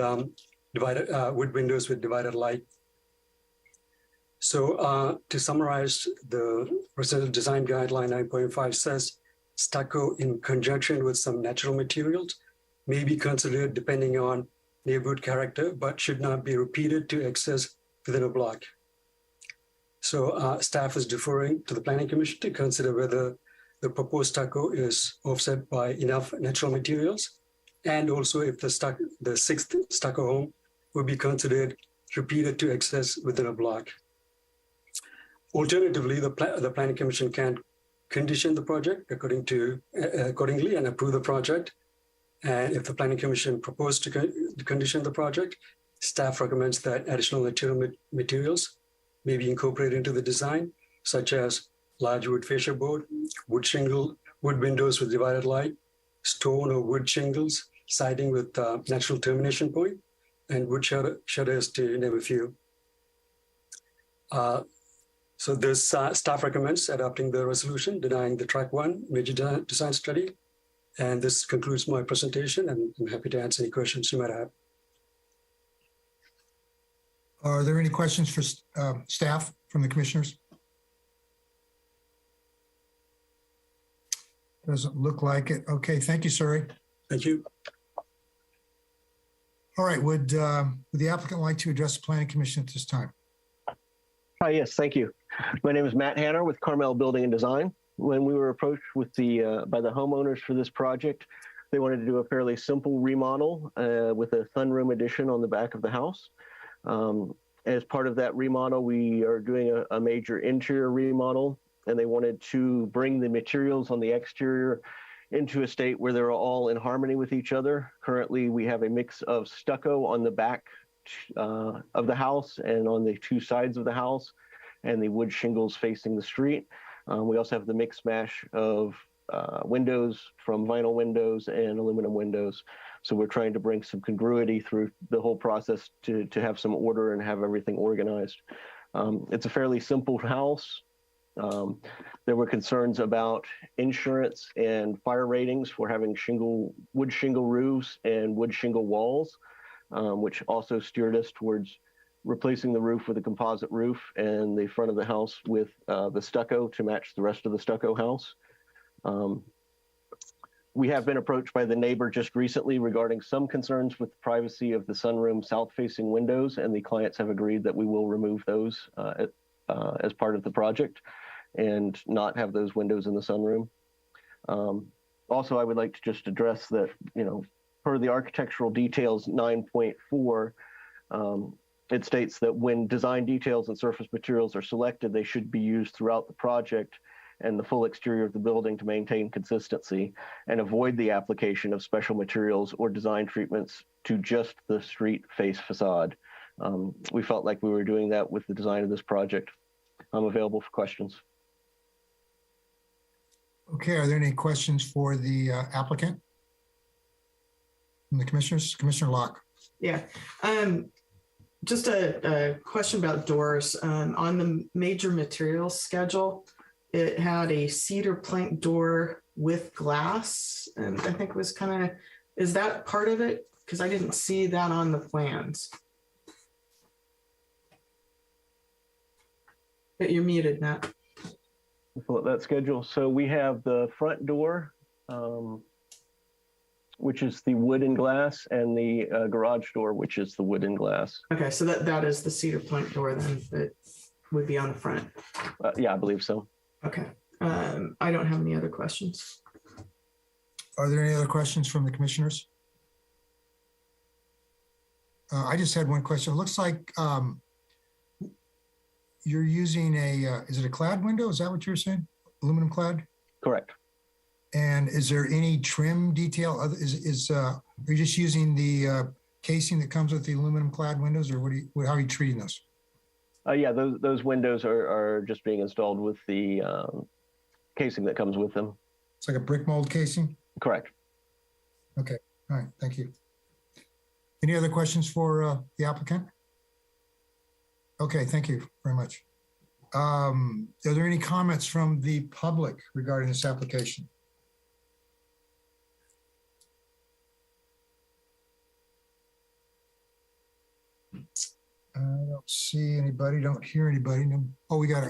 wood windows with divided light. So to summarize, the residential design guideline 9.5 says stucco in conjunction with some natural materials may be considered depending on neighborhood character, but should not be repeated to excess within a block. So staff is deferring to the Planning Commission to consider whether the proposed stucco is offset by enough natural materials, and also if the sixth stucco home would be considered repeated to excess within a block. Alternatively, the Planning Commission can condition the project accordingly and approve the project. And if the Planning Commission proposed to condition the project, staff recommends that additional materials may be incorporated into the design, such as large wood fascia board, wood shingle, wood windows with divided light, stone or wood shingles, siding with natural termination point, and wood shutters, to name a few. So this staff recommends adopting the resolution denying the track 1 major design study. And this concludes my presentation, and I'm happy to answer any questions you might have. Are there any questions for staff from the commissioners? Doesn't look like it. Okay, thank you, Suri. Thank you. All right, would the applicant like to address the Planning Commission at this time? Hi, yes, thank you. My name is Matt Hanner with Carmel Building and Design. When we were approached with by the homeowners for this project, they wanted to do a fairly simple remodel with a sunroom addition on the back of the house. As part of that remodel, we are doing a major interior remodel, and they wanted to bring the materials on the exterior into a state where they're all in harmony with each other. Currently, we have a mix of stucco on the back of the house and on the 2 sides of the house, and the wood shingles facing the street. We also have the mix mash of windows from vinyl windows and aluminum windows. So we're trying to bring some congruity through the whole process to have some order and have everything organized. It's a fairly simple house. There were concerns about insurance and fire ratings for having wood shingle roofs and wood shingle walls, which also steered us towards replacing the roof with a composite roof and the front of the house with the stucco to match the rest of the stucco house. We have been approached by the neighbor just recently regarding some concerns with the privacy of the sunroom south-facing windows, and the clients have agreed that we will remove those as part of the project and not have those windows in the sunroom. Also, I would like to just address that, per the architectural details 9.4, it states that when design details and surface materials are selected, they should be used throughout the project and the full exterior of the building to maintain consistency and avoid the application of special materials or design treatments to just the street face facade. We felt like we were doing that with the design of this project. I'm available for questions. Okay, are there any questions for the applicant? From the commissioners? Commissioner Locke. Yeah. Just a question about doors. On the major materials schedule, it had a cedar plank door with glass, and I think it was kind of, is that part of it? Because I didn't see that on the plans. But you're muted, Matt. Pull up that schedule. So we have the front door, which is the wood and glass, and the garage door, which is the wood and glass. Okay, so that is the cedar plank door then that would be on the front. Yeah, I believe so. Okay. I don't have any other questions. Are there any other questions from the commissioners? I just had one question. It looks like you're using is it a clad window? Is that what you're saying? Aluminum clad? Correct. And is there any trim detail? Are you just using the casing that comes with the aluminum clad windows, or how are you treating those? Yeah, those windows are just being installed with the casing that comes with them. It's like a brick mold casing? Correct. Okay, all right, thank you. Any other questions for the applicant? Okay, thank you very much. Are there any comments from the public regarding this application? I don't see anybody, don't hear anybody. No. Oh, we got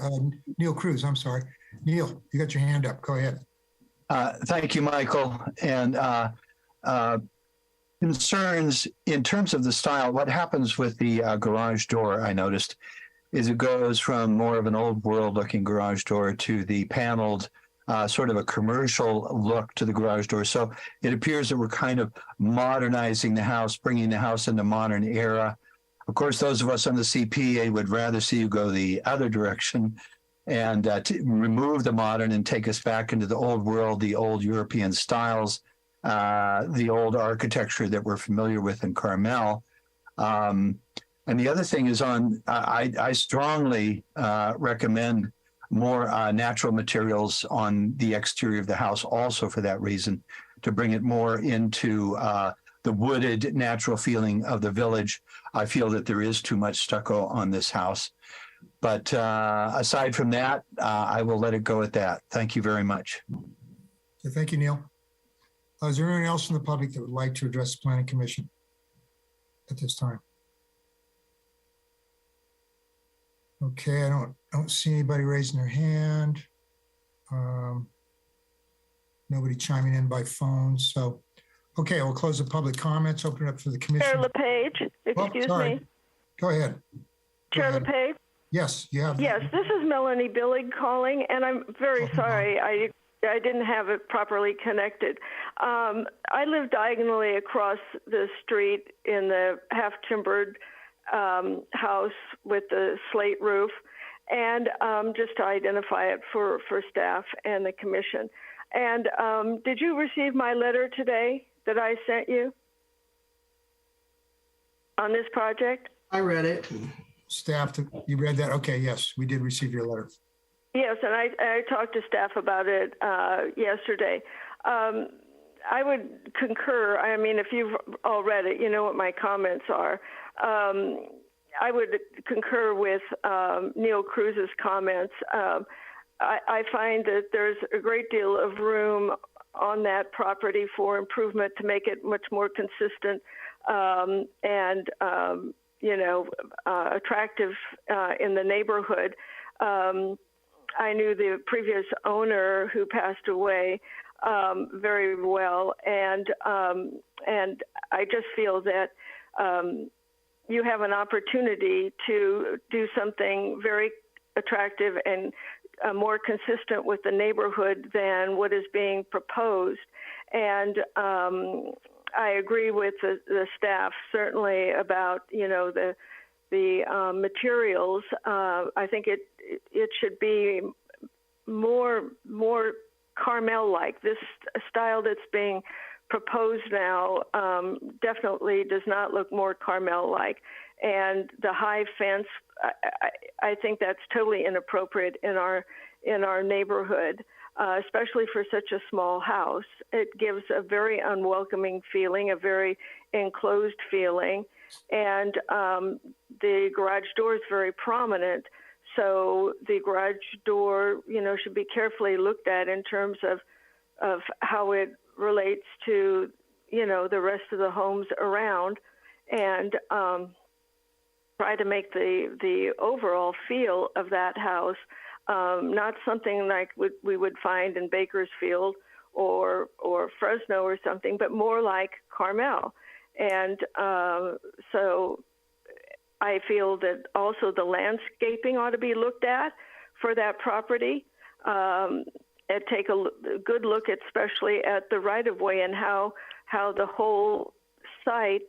Neil Cruz, I'm sorry. Neil, you got your hand up, go ahead. Thank you, Michael. And concerns in terms of the style, what happens with the garage door, I noticed, is it goes from more of an old world looking garage door to the paneled, sort of a commercial look to the garage door. So it appears that we're kind of modernizing the house, bringing the house into modern era. Of course, those of us on the CPA would rather see you go the other direction and to remove the modern and take us back into the old world, the old European styles, the old architecture that we're familiar with in Carmel. And the other thing is I strongly recommend more natural materials on the exterior of the house also for that reason, to bring it more into the wooded natural feeling of the village. I feel that there is too much stucco on this house. But aside from that, I will let it go at that. Thank you very much. Okay, thank you, Neil. Is there anyone else from the public that would like to address the Planning Commission at this time? Okay, I don't see anybody raising their hand. Nobody chiming in by phone. So, okay, we'll close the public comments, open it up for the commission. Chair LePage, excuse me. Go ahead. Chair LePage? Yes, you have. Yes, this is Melanie Billig calling, and I'm very sorry. I didn't have it properly connected. I live diagonally across the street in the half-timbered house with the slate roof, and just to identify it for staff and the commission. And did you receive my letter today that I sent you on this project? I read it. Staff, you read that? Okay, yes, we did receive your letter. Yes, and I talked to staff about it yesterday. I would concur. I mean, if you've all read it, you know what my comments are. I would concur with Neil Cruz's comments. I find that there's a great deal of room on that property for improvement to make it much more consistent and attractive in the neighborhood. I knew the previous owner who passed away very well, and I just feel that you have an opportunity to do something very attractive and more consistent with the neighborhood than what is being proposed. And I agree with the staff certainly about, you know, the materials. I think it should be more Carmel-like. This style that's being proposed now definitely does not look more Carmel-like. And the high fence, I think that's totally inappropriate in our neighborhood, especially for such a small house. It gives a very unwelcoming feeling, a very enclosed feeling, and the garage door is very prominent. So the garage door, you know, should be carefully looked at in terms of how it relates to, you know, the rest of the homes around, and try to make the overall feel of that house not something like we would find in Bakersfield or Fresno or something, but more like Carmel. And so I feel that also the landscaping ought to be looked at for that property, and take a good look, especially at the right-of-way and how the whole site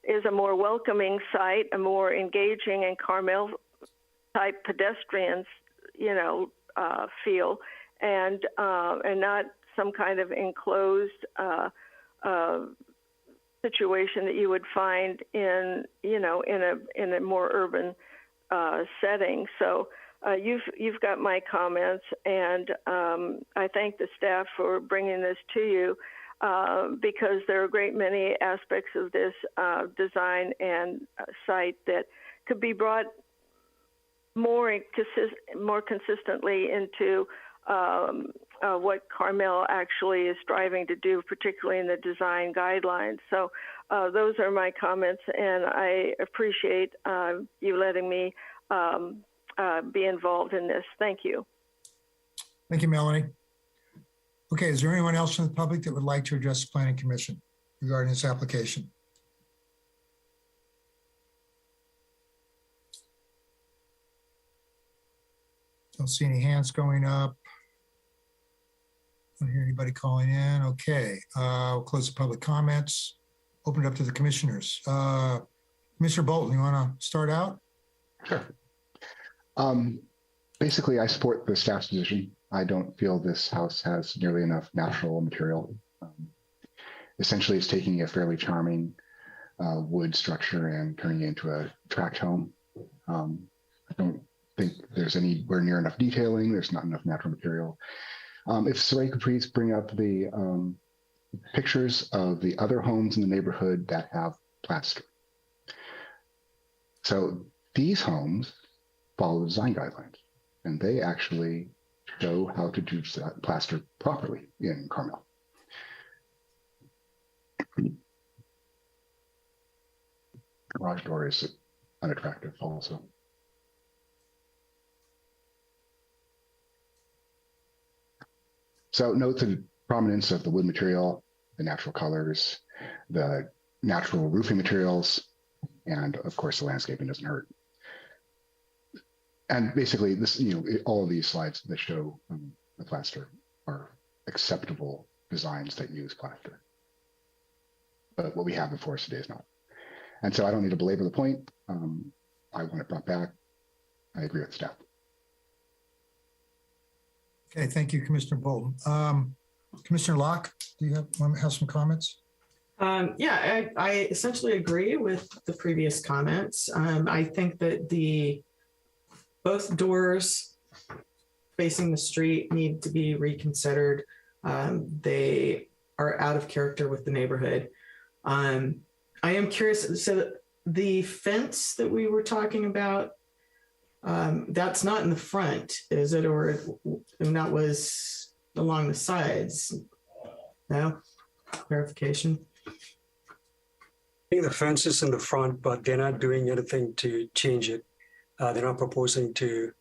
is a more welcoming site, a more engaging and Carmel-type pedestrians, you know, feel, and not some kind of enclosed situation that you would find in, you know, in a more urban setting. So you've got my comments, and I thank the staff for bringing this to you, because there are a great many aspects of this design and site that could be brought more consistently into what Carmel actually is striving to do, particularly in the design guidelines. So those are my comments, and I appreciate you letting me be involved in this. Thank you. Thank you, Melanie. Okay, is there anyone else from the public that would like to address the Planning Commission regarding this application? Don't see any hands going up. Don't hear anybody calling in. Okay, we'll close the public comments. Open it up to the commissioners. Commissioner Bolton, you want to start out? Sure. Basically, I support the staff's position. I don't feel this house has nearly enough natural material. Essentially, it's taking a fairly charming wood structure and turning it into a tract home. I don't think there's anywhere near enough detailing. There's not enough natural material. If Saray could please bring up the pictures of the other homes in the neighborhood that have plaster. So these homes follow the design guidelines, and they actually show how to do plaster properly in Carmel. Garage door is unattractive also. So note the prominence of the wood material, the natural colors, the natural roofing materials, and of course the landscaping doesn't hurt. And basically this, you know, all of these slides that show the plaster are acceptable designs that use plaster. But what we have before us today is not. And so I don't need to belabor the point. I want it brought back. I agree with staff. Okay, thank you, Commissioner Bolton. Commissioner Locke, do you have some comments? Yeah, I essentially agree with the previous comments. I think that both doors facing the street need to be reconsidered. They are out of character with the neighborhood. I am curious, so the fence that we were talking about, that's not in the front, is it? Or that was along the sides? No? Clarification? I think the fence is in the front, but they're not doing anything to change it. They're not proposing to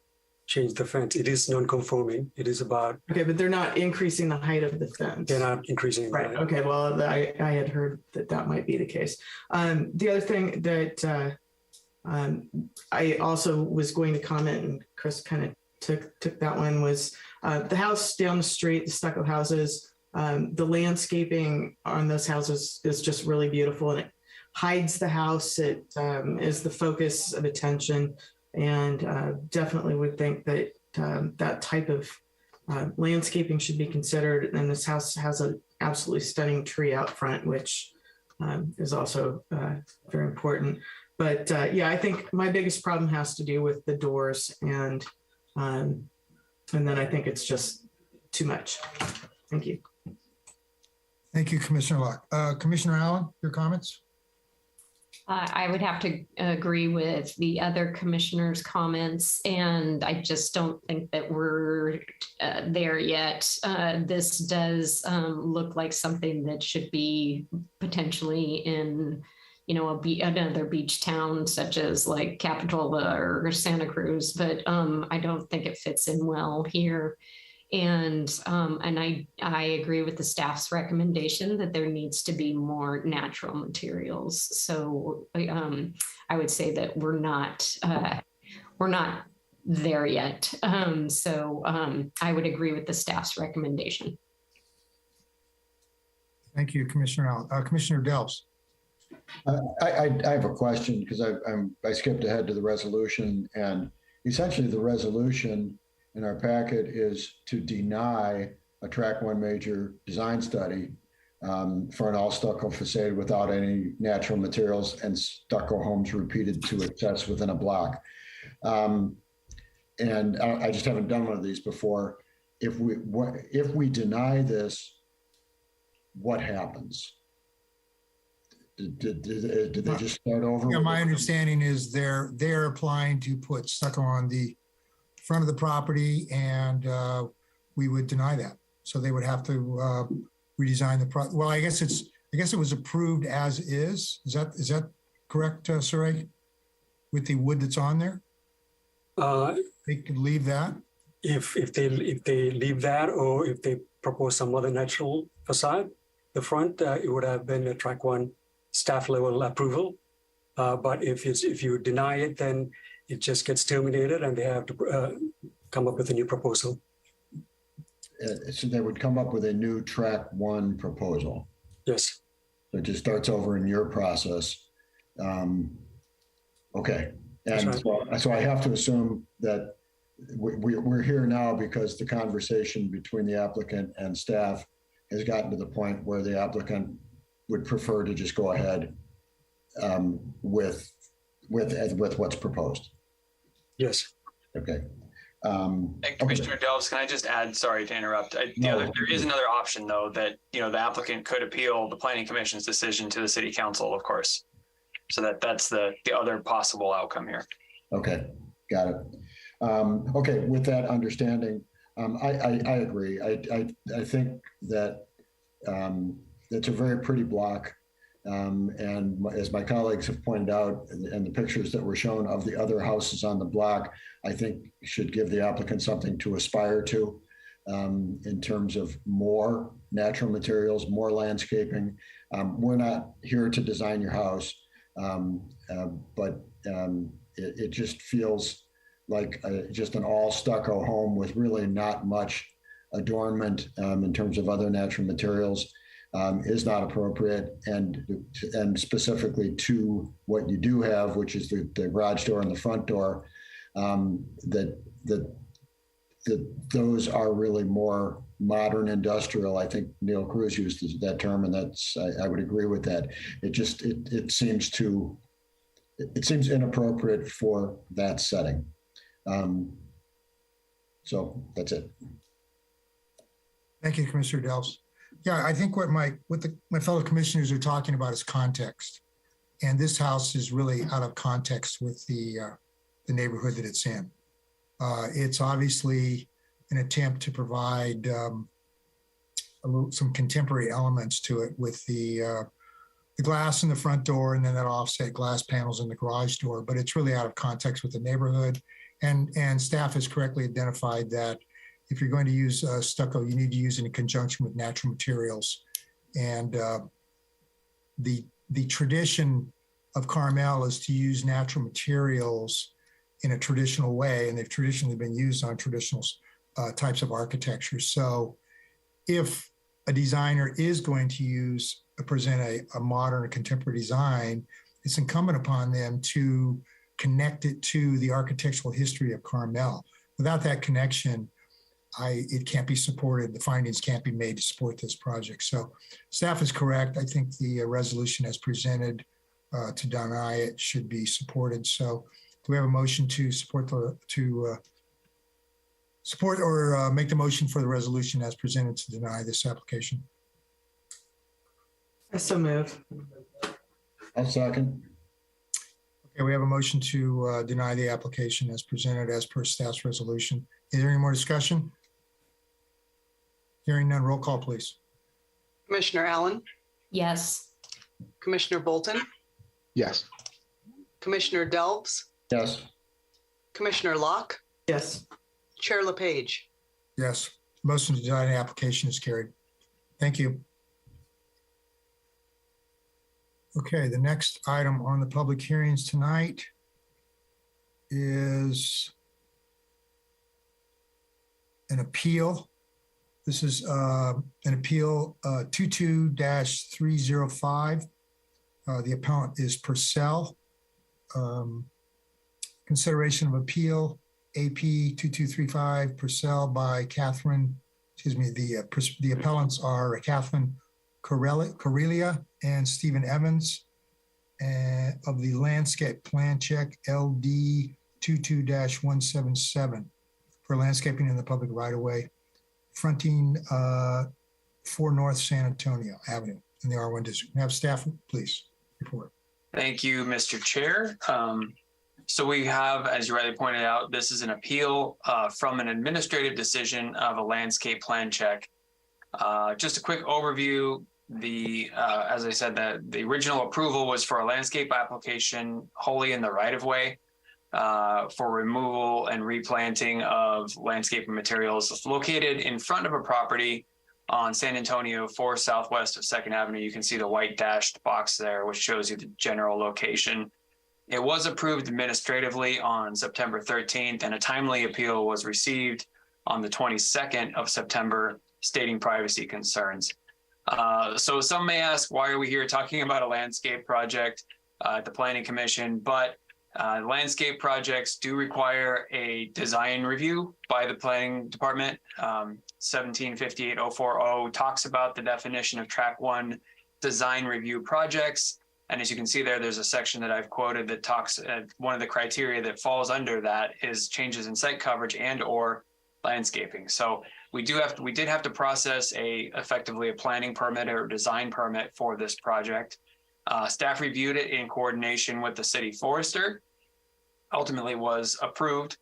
change the fence. It is non-conforming. It is about... Okay, but they're not increasing the height of the fence. They're not increasing right. The height. Okay, well, I had heard that might be the case. The other thing that I also was going to comment, and Chris kind of took that one was the house down the street, the stucco houses. The landscaping on those houses is just really beautiful, and it hides the house. It is the focus of attention, and definitely would think that that type of landscaping should be considered. And this house has an absolutely stunning tree out front, which is also very important. But yeah, I think my biggest problem has to do with the doors, and then I think it's just too much. Thank you. Thank you, Commissioner Locke. Commissioner Allen, your comments? I would have to agree with the other commissioners' comments, and I just don't think that we're there yet. This does look like something that should be potentially in, another beach town such as like Capitola or Santa Cruz, but I don't think it fits in well here. And I agree with the staff's recommendation that there needs to be more natural materials. So I would say that we're not there yet. So I would agree with the staff's recommendation. Thank you, Commissioner Allen. Commissioner Delps. I have a question because I skipped ahead to the resolution, and essentially the resolution in our packet is to deny a track 1 major design study for an all stucco facade without any natural materials and stucco homes repeated to excess within a block. And I just haven't done one of these before. If we deny this, what happens? Did they just start over? Yeah, my understanding is they're applying to put stucco on the front of the property, and we would deny that. So they would have to redesign the well, I guess it was approved as is. Is that correct, Saray? With the wood that's on there? They could leave that. If they leave that, or if they propose some other natural facade, the front, it would have been a track 1 staff level approval. But if you deny it, then it just gets terminated, and they have to come up with a new proposal. So they would come up with a new track 1 proposal. Yes. So it just starts over in your process. Okay. And right. So I have to assume that we're here now because the conversation between the applicant and staff has gotten to the point where the applicant would prefer to just go ahead with what's proposed. Yes. Okay. And Commissioner Delves, can I just add, sorry to interrupt. There is another option though, that, the applicant could appeal the Planning Commission's decision to the City Council, of course. So that's the other possible outcome here. Okay, got it. Okay, with that understanding, I agree. I think that it's a very pretty block. And as my colleagues have pointed out, and the pictures that were shown of the other houses on the block, I think should give the applicant something to aspire to in terms of more natural materials, more landscaping. We're not here to design your house, but it just feels like just an all stucco home with really not much adornment in terms of other natural materials. Is not appropriate, and specifically to what you do have, which is the garage door and the front door, that those are really more modern industrial. I think Neil Cruz used that term, and I would agree with that. It seems inappropriate for that setting. So that's it. Thank you, Commissioner Delves. Yeah, I think what my fellow commissioners are talking about is context, and this house is really out of context with the neighborhood that it's in. It's obviously an attempt to provide some contemporary elements to it with the glass in the front door, and then that offset glass panels in the garage door. But it's really out of context with the neighborhood, and staff has correctly identified that if you're going to use stucco, you need to use it in conjunction with natural materials. And the tradition of Carmel is to use natural materials in a traditional way, and they've traditionally been used on traditional types of architecture. So if a designer is going to present a modern contemporary design, it's incumbent upon them to connect it to the architectural history of Carmel. Without that connection, it can't be supported. The findings can't be made to support this project. So staff is correct. I think the resolution as presented to deny it should be supported. So do we have a motion to support support or make the motion for the resolution as presented to deny this application? I so move. I'll second. Okay, we have a motion to deny the application as presented as per staff's resolution. Is there any more discussion? Hearing none, roll call, please. Commissioner Allen, Yes. Commissioner Bolton, Yes. Commissioner Delbs, Yes. Commissioner Locke, Yes. Chair LePage. Yes, motion to deny the application is carried. Thank you. Okay, the next item on the public hearings tonight is an appeal. This is an appeal 22-305. The appellant is Purcell. Consideration of appeal AP 2235 Purcell by Catherine, the appellants are Catherine Correlia and Stephen Evans of the landscape plan check LD 22-177 for landscaping in the public right-of-way fronting 4 North San Antonio Avenue in the R1 district. Have staff, please report. Thank you, Mr. Chair. So we have, as you rightly pointed out, this is an appeal from an administrative decision of a landscape plan check. Just a quick overview. As I said, the original approval was for a landscape application wholly in the right-of-way for removal and replanting of landscaping materials located in front of a property on San Antonio 4 southwest of 2nd Avenue. You can see the white dashed box there, which shows you the general location. It was approved administratively on September 13th, and a timely appeal was received on the 22nd of September, stating privacy concerns. So some may ask, why are we here talking about a landscape project at the Planning Commission? But landscape projects do require a design review by the Planning Department. 1758-040 talks about the definition of Track 1 design review projects. And as you can see there, there's a section that I've quoted that talks, one of the criteria that falls under that is changes in site coverage and or landscaping. So we did have to process effectively a planning permit or design permit for this project. Staff reviewed it in coordination with the city forester, ultimately was approved.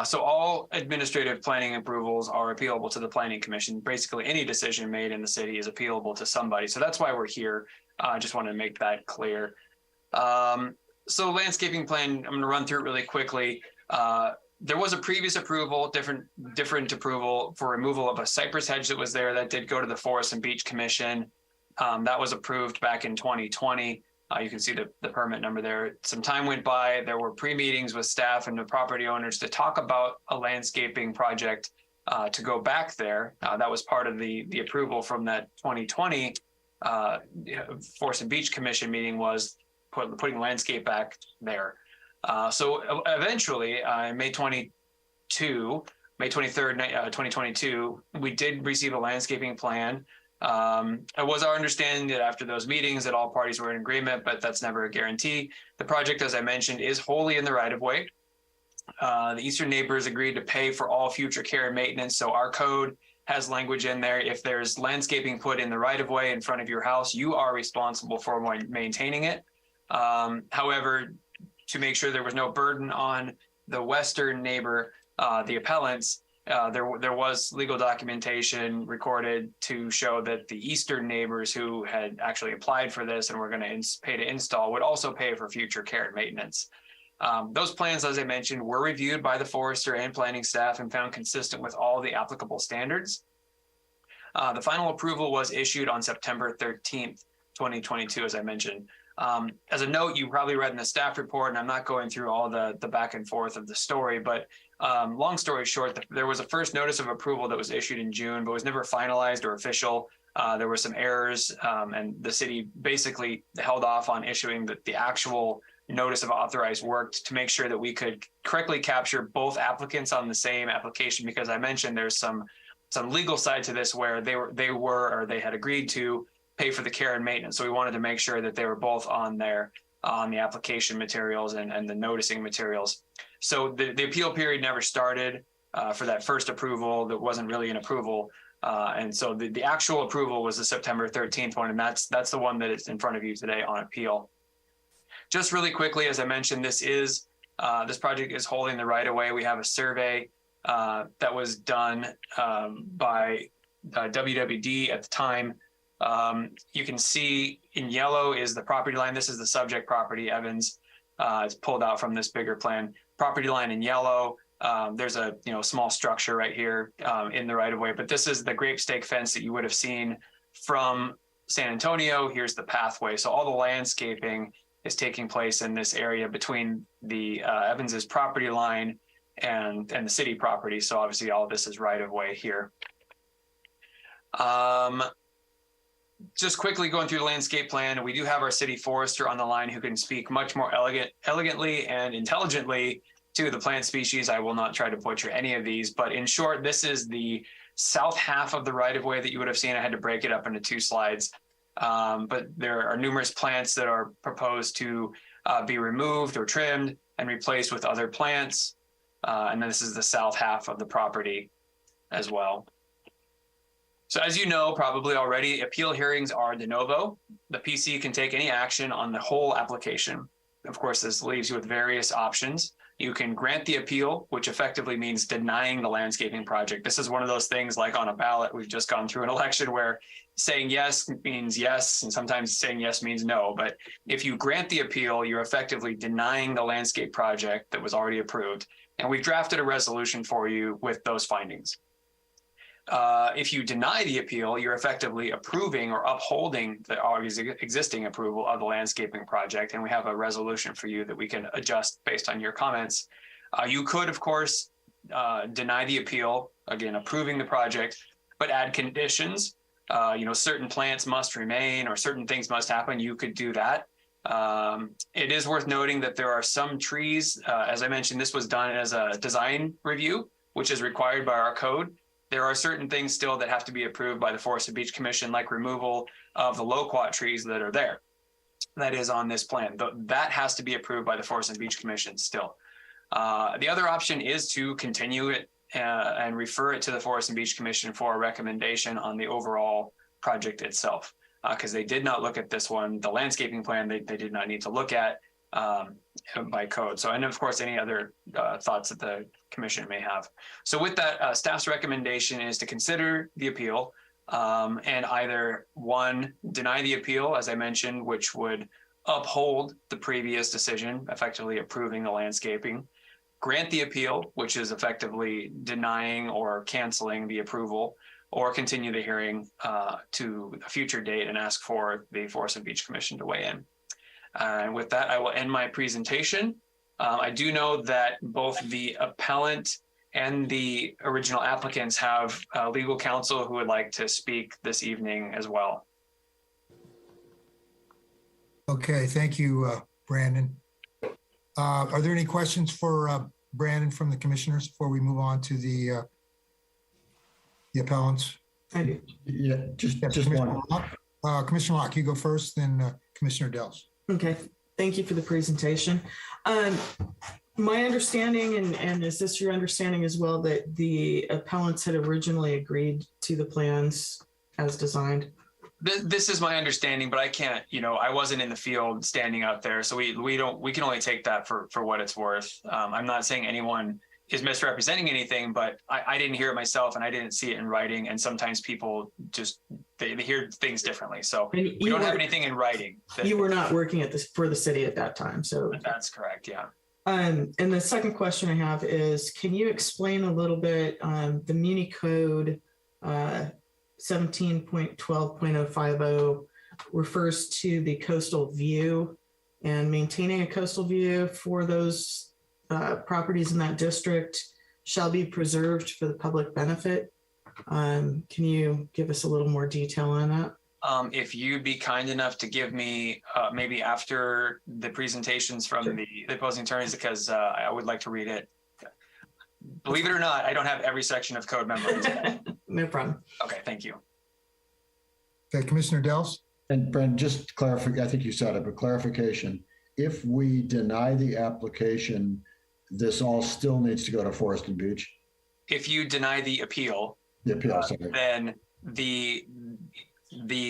So all administrative planning approvals are appealable to the Planning Commission. Basically, any decision made in the city is appealable to somebody. So that's why we're here. I just want to make that clear. So landscaping plan, I'm going to run through it really quickly. There was a previous approval, different approval for removal of a cypress hedge that was there that did go to the Forest and Beach Commission. That was approved back in 2020. You can see the permit number there. Some time went by. There were pre-meetings with staff and the property owners to talk about a landscaping project to go back there. That was part of the approval from that 2020 Forest and Beach Commission meeting, was putting landscape back there. So eventually, May 23rd, 2022, we did receive a landscaping plan. It was our understanding that after those meetings that all parties were in agreement, but that's never a guarantee. The project, as I mentioned, is wholly in the right-of-way. The eastern neighbors agreed to pay for all future care and maintenance. So our code has language in there. If there's landscaping put in the right-of-way in front of your house, you are responsible for maintaining it. However, to make sure there was no burden on the western neighbor, the appellants, there was legal documentation recorded to show that the eastern neighbors who had actually applied for this and were going to pay to install would also pay for future care and maintenance. Those plans, as I mentioned, were reviewed by the forester and planning staff and found consistent with all the applicable standards. The final approval was issued on September 13th, 2022, as I mentioned. As a note, you probably read in the staff report, and I'm not going through all the back and forth of the story, but long story short, there was a first notice of approval that was issued in June, but was never finalized or official. There were some errors, and the city basically held off on issuing the actual notice of authorized work to make sure that we could correctly capture both applicants on the same application, because I mentioned there's some legal side to this where they had agreed to pay for the care and maintenance. So we wanted to make sure that they were both on there on the application materials and the noticing materials. So the appeal period never started for that first approval. That wasn't really an approval. And so the actual approval was the September 13th one, and that's the one that is in front of you today on appeal. Just really quickly, as I mentioned, this project is holding the right of way. We have a survey that was done by WWD at the time. You can see in yellow is the property line. This is the subject property, Evans. It's pulled out from this bigger plan. Property line in yellow. There's a small structure right here in the right of way, but this is the grape stake fence that you would have seen from San Antonio. Here's the pathway. So all the landscaping is taking place in this area between the Evans's property line and the city property. So obviously all of this is right of way here. Just quickly going through the landscape plan, we do have our city forester on the line who can speak much more elegantly and intelligently to the plant species. I will not try to butcher any of these, but in short, this is the south half of the right-of-way that you would have seen. I had to break it up into 2 slides, but there are numerous plants that are proposed to be removed or trimmed and replaced with other plants. And then this is the south half of the property as well. So as you know, probably already, appeal hearings are de novo. The PC can take any action on the whole application. Of course, this leaves you with various options. You can grant the appeal, which effectively means denying the landscaping project. This is one of those things like on a ballot. We've just gone through an election where saying yes means yes, and sometimes saying yes means no. But if you grant the appeal, you're effectively denying the landscape project that was already approved. And we've drafted a resolution for you with those findings. If you deny the appeal, you're effectively approving or upholding the already existing approval of the landscaping project. And we have a resolution for you that we can adjust based on your comments. You could, of course, deny the appeal, again, approving the project, but add conditions. Certain plants must remain or certain things must happen. You could do that. It is worth noting that there are some trees, as I mentioned, this was done as a design review, which is required by our code. There are certain things still that have to be approved by the Forest and Beach Commission, like removal of the loquat trees that are there. That is on this plan. That has to be approved by the Forest and Beach Commission still. The other option is to continue it and refer it to the Forest and Beach Commission for a recommendation on the overall project itself, because they did not look at this one. The landscaping plan, they did not need to look at by code. So, and of course, any other thoughts that the commission may have. So with that, staff's recommendation is to consider the appeal and either one, deny the appeal, as I mentioned, which would uphold the previous decision, effectively approving the landscaping, grant the appeal, which is effectively denying or canceling the approval, or continue the hearing to a future date and ask for the Forest and Beach Commission to weigh in. And with that, I will end my presentation. I do know that both the appellant and the original applicants have legal counsel who would like to speak this evening as well. Okay, thank you, Brandon. Are there any questions for Brandon from the commissioners before we move on to the appellants? I do. Yeah, just Commissioner one. Locke. Commissioner Locke, you go first, then Commissioner Dells. Okay, thank you for the presentation. My understanding, and is this your understanding as well, that the appellants had originally agreed to the plans as designed? This is my understanding, but I can't, I wasn't in the field standing out there. So we can only take that for what it's worth. I'm not saying anyone is misrepresenting anything, but I didn't hear it myself and I didn't see it in writing. And sometimes people just, they hear things differently. So we don't have anything in writing. You were not working for the city at that time. So that's correct. Yeah. And the second question I have is, can you explain a little bit the Muni Code 17.12.050 refers to the coastal view and maintaining a coastal view for those properties in that district shall be preserved for the public benefit. Can you give us a little more detail on that? If you'd be kind enough to give me maybe after the presentations from Sure. the opposing attorneys, because I would like to read it. Believe it or not, I don't have every section of code memorized. No problem. Okay, thank you. Okay, Commissioner Dels? And Brent, just clarify, I think you said it, but clarification. If we deny the application, this all still needs to go to Forest and Beach? If you deny the appeal, then the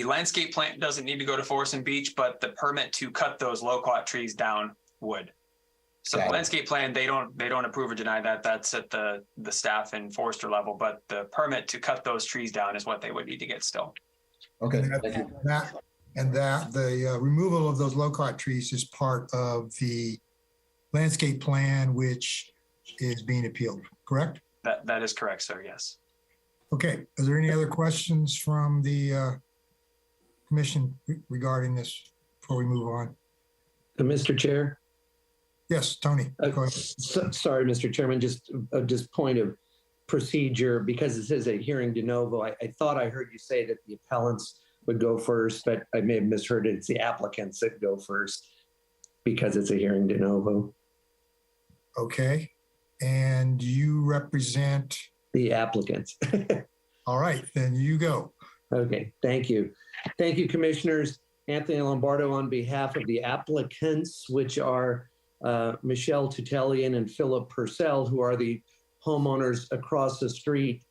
landscape plan doesn't need to go to Forest and Beach, but the permit to cut those loquat trees down would. So the landscape plan, they don't approve or deny that. That's at the staff and forester level, but the permit to cut those trees down is what they would need to get still. Okay, thank you. The removal of those loquat trees is part of the landscape plan, which is being appealed, correct? That is correct, sir, yes. Okay, is there any other questions from the commission regarding this before we move on? Mr. Chair? Yes, Tony, go ahead. Sorry, Mr. Chairman, just point of procedure, because this is a hearing de novo. I thought I heard you say that the appellants would go first, but I may have misheard it. It's the applicants that go first because it's a hearing de novo. Okay, and you represent? The applicants. All right, then you go. Okay, thank you. Thank you, commissioners. Anthony Lombardo on behalf of the applicants, which are Michelle Tutelian and Philip Purcell, who are the homeowners across the street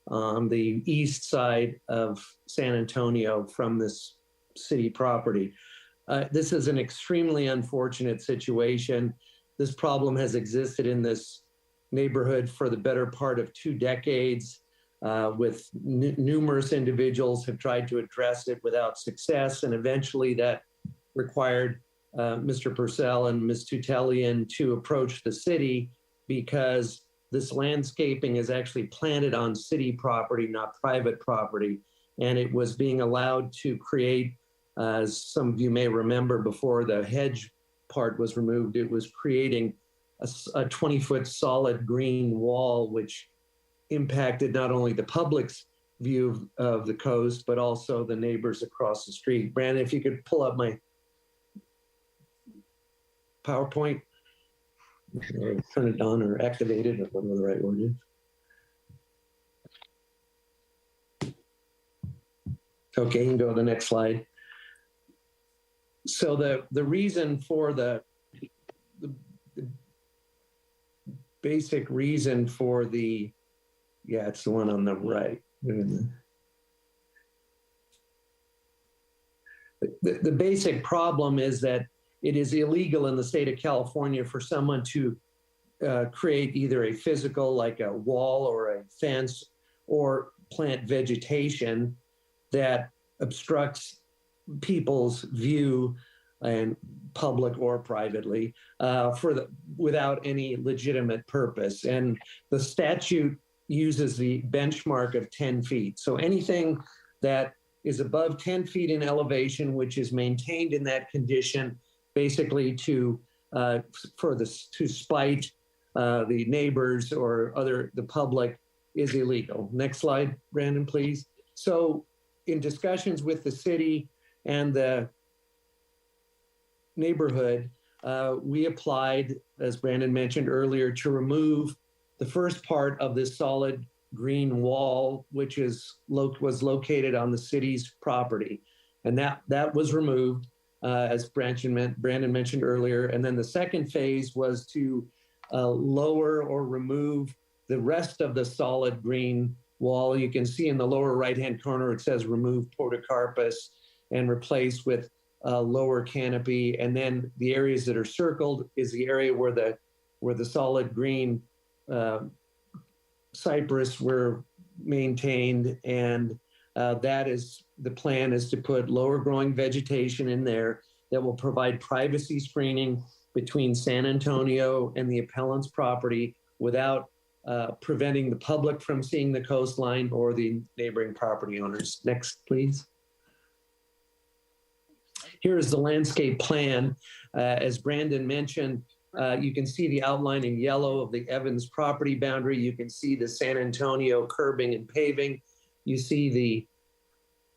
on the east side of San Antonio from this city property. This is an extremely unfortunate situation. This problem has existed in this neighborhood for the better part of 2 decades, with numerous individuals have tried to address it without success, and eventually that required Mr. Purcell and Ms. Tutelian to approach the city, because this landscaping is actually planted on city property, not private property. And it was being allowed to create, as some of you may remember, before the hedge part was removed, it was creating a 20-foot solid green wall, which impacted not only the public's view of the coast, but also the neighbors across the street. Brandon, if you could pull up my PowerPoint, or turn it on or activate it, or whatever the right word is. Okay, you can go to the next slide. So the reason for the basic reason for the, yeah, it's the one on the right. The basic problem is that it is illegal in the state of California for someone to create either a physical, like a wall or a fence, or plant vegetation that obstructs people's view, and public or privately, without any legitimate purpose. And the statute uses the benchmark of 10 feet. So anything that is above 10 feet in elevation, which is maintained in that condition, basically to spite the neighbors or the public, is illegal. Next slide, Brandon, please. So in discussions with the city and the neighborhood, we applied, as Brandon mentioned earlier, to remove the first part of this solid green wall, which was located on the city's property. And that was removed, as Brandon mentioned earlier. And then the second phase was to lower or remove the rest of the solid green wall. You can see in the lower right-hand corner, it says remove podocarpus and replace with lower canopy. And then the areas that are circled is the area where the solid green cypress were maintained. And the plan is to put lower growing vegetation in there that will provide privacy screening between San Antonio and the appellant's property without preventing the public from seeing the coastline or the neighboring property owners. Next, please. Here is the landscape plan. As Brandon mentioned, you can see the outline in yellow of the Evans property boundary. You can see the San Antonio curbing and paving. You see the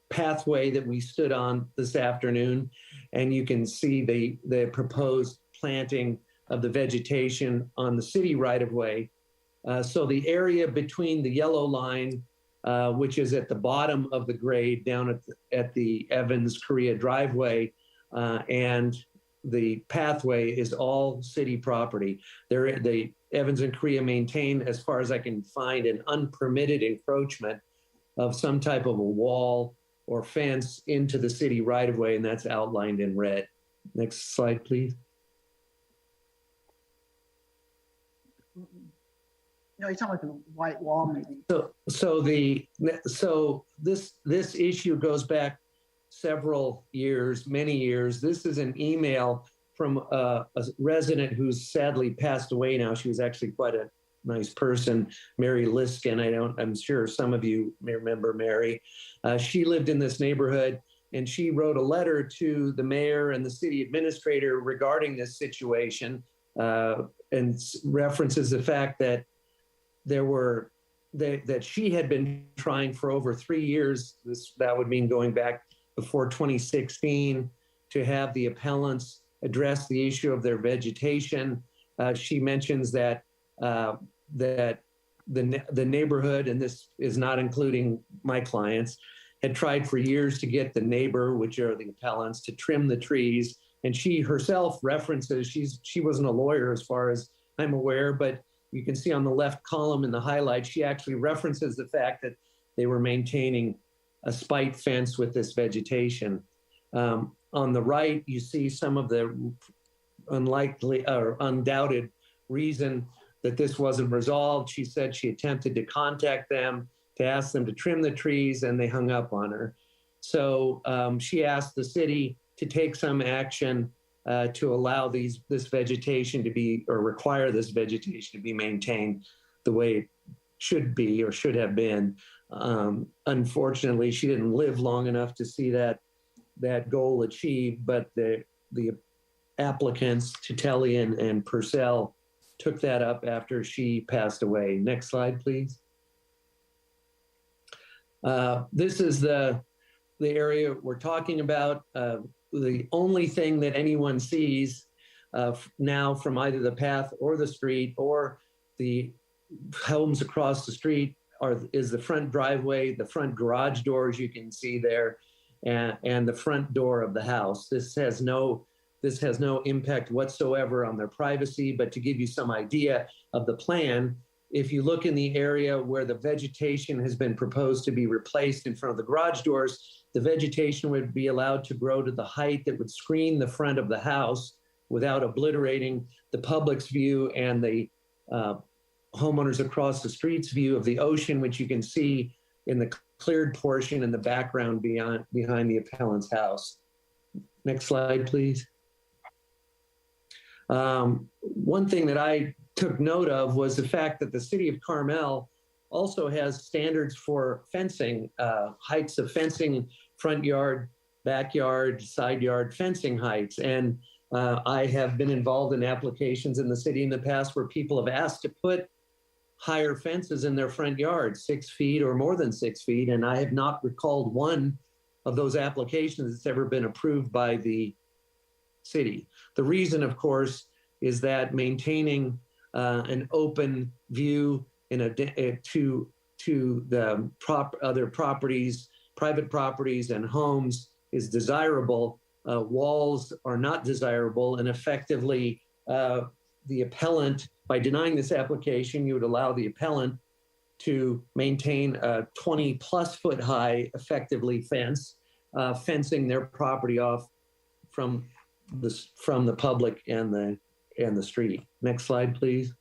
pathway that we stood on this afternoon, and you can see the proposed planting of the vegetation on the city right-of-way. So the area between the yellow line, which is at the bottom of the grade down at the Evans Korea driveway, and the pathway is all city property. The Evans and Korea maintain, as far as I can find, an unpermitted encroachment of some type of a wall or fence into the city right-of-way, and that's outlined in red. Next slide, please. No, you're talking about the white wall, maybe. So this issue goes back several years, many years. This is an email from a resident who's sadly passed away now. She was actually quite a nice person, Mary Liskin. I'm sure some of you may remember Mary. She lived in this neighborhood, and she wrote a letter to the mayor and the city administrator regarding this situation, and references the fact that that she had been trying for over 3 years. That would mean going back before 2016, to have the appellants address the issue of their vegetation. She mentions that the neighborhood, and this is not including my clients, had tried for years to get the neighbor, which are the appellants, to trim the trees. And she herself references, she wasn't a lawyer as far as I'm aware, but you can see on the left column in the highlight, she actually references the fact that they were maintaining a spite fence with this vegetation. On the right, you see some of the unlikely or undoubted reason that this wasn't resolved. She said she attempted to contact them to ask them to trim the trees, and they hung up on her. So she asked the city to take some action to allow this vegetation to be, or require this vegetation to be maintained the way it should be or should have been. Unfortunately, she didn't live long enough to see that goal achieved, but the applicants, Tutelian and Purcell, took that up after she passed away. Next slide, please. This is the area we're talking about. The only thing that anyone sees now from either the path or the street or the homes across the street is the front driveway, the front garage doors you can see there, and the front door of the house. This has no impact whatsoever on their privacy, but to give you some idea of the plan, if you look in the area where the vegetation has been proposed to be replaced in front of the garage doors, the vegetation would be allowed to grow to the height that would screen the front of the house without obliterating the public's view and the homeowners across the street's view of the ocean, which you can see in the cleared portion in the background behind the appellant's house. Next slide, please. One thing that I took note of was the fact that the city of Carmel also has standards for fencing, heights of fencing, front yard, backyard, side yard fencing heights. And I have been involved in applications in the city in the past where people have asked to put higher fences in their front yard, 6 feet or more than 6 feet. And I have not recalled one of those applications that's ever been approved by the city. The reason, of course, is that maintaining an open view to the other properties, private properties and homes is desirable. Walls are not desirable, and effectively the appellant, by denying this application, you would allow the appellant to maintain a 20+ foot high, effectively fencing their property off from the public and the street. Next slide, please.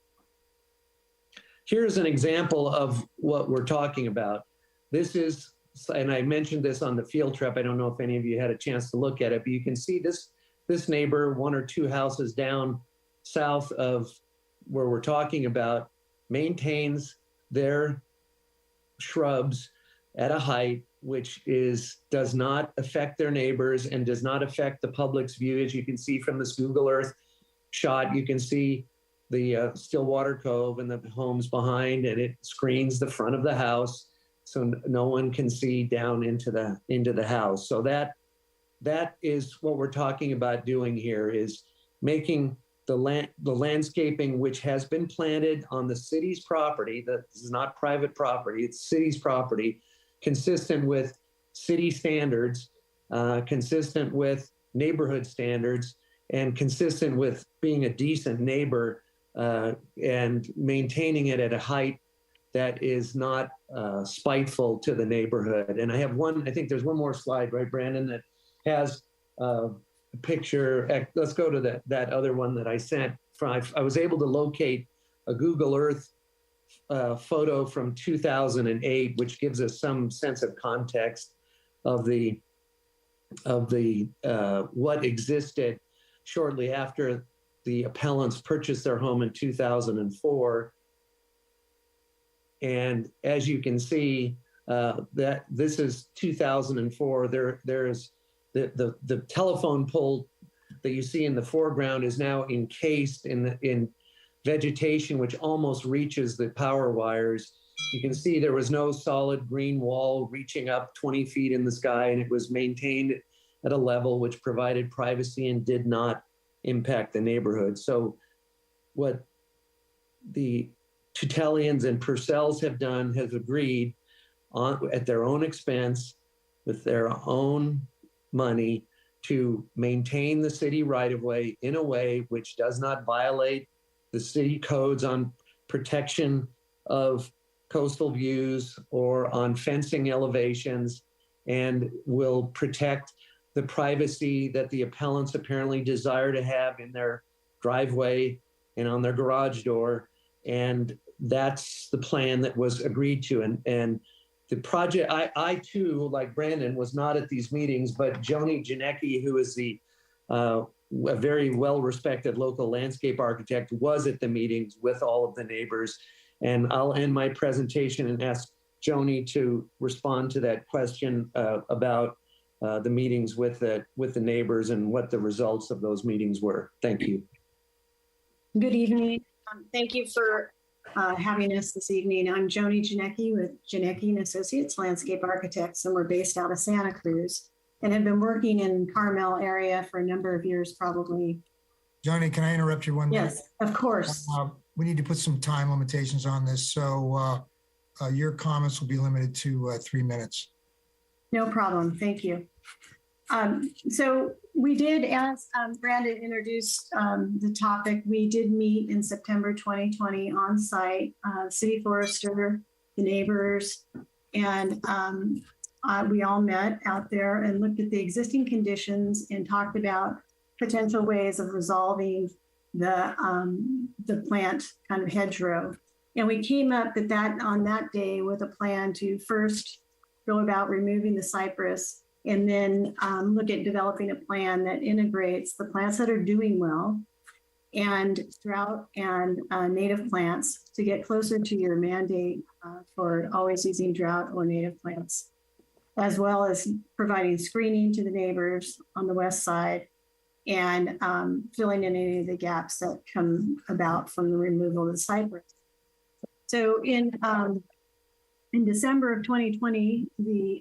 Here's an example of what we're talking about. This is, and I mentioned this on the field trip. I don't know if any of you had a chance to look at it, but you can see this neighbor, 1 or 2 houses down south of where we're talking about, maintains their shrubs at a height which does not affect their neighbors and does not affect the public's view. As you can see from this Google Earth shot, you can see the Stillwater Cove and the homes behind, and it screens the front of the house, so no one can see down into the house. So that is what we're talking about doing here, is making the landscaping, which has been planted on the city's property, this is not private property, it's city's property, consistent with city standards, consistent with neighborhood standards, and consistent with being a decent neighbor and maintaining it at a height that is not spiteful to the neighborhood. And I think there's one more slide, right, Brandon, that has a picture. Let's go to that other one that I sent. I was able to locate a Google Earth photo from 2008, which gives us some sense of context of what existed shortly after the appellants purchased their home in 2004. And as you can see, that this is 2004. There's the telephone pole that you see in the foreground is now encased in vegetation, which almost reaches the power wires. You can see there was no solid green wall reaching up 20 feet in the sky, and it was maintained at a level which provided privacy and did not impact the neighborhood. So what the Tutelians and Purcells have done has agreed at their own expense with their own money to maintain the city right-of-way in a way which does not violate the city codes on protection of coastal views or on fencing elevations, and will protect the privacy that the appellants apparently desire to have in their driveway and on their garage door. And that's the plan that was agreed to. And the project, I too, like Brandon, was not at these meetings, but Joni Janecki, who is a very well-respected local landscape architect, was at the meetings with all of the neighbors. And I'll end my presentation and ask Joni to respond to that question about the meetings with the neighbors and what the results of those meetings were. Thank you. Good evening. Thank you for having us this evening. I'm Joni Janecki with Janecki & Associates Landscape Architects, and we're based out of Santa Cruz and have been working in Carmel area for a number of years, probably. Joni, can I interrupt you 1 minute? Yes, of course. We need to put some time limitations on this, so your comments will be limited to 3 minutes. No problem. Thank you. So we did, as Brandon introduced the topic, we did meet in September 2020 on site, city forester, the neighbors, and we all met out there and looked at the existing conditions and talked about potential ways of resolving the plant kind of hedgerow. And we came up on that day with a plan to first go about removing the cypress, and then look at developing a plan that integrates the plants that are doing well and drought and native plants to get closer to your mandate for always using drought or native plants, as well as providing screening to the neighbors on the west side and filling in any of the gaps that come about from the removal of the cypress. So in December of 2020, the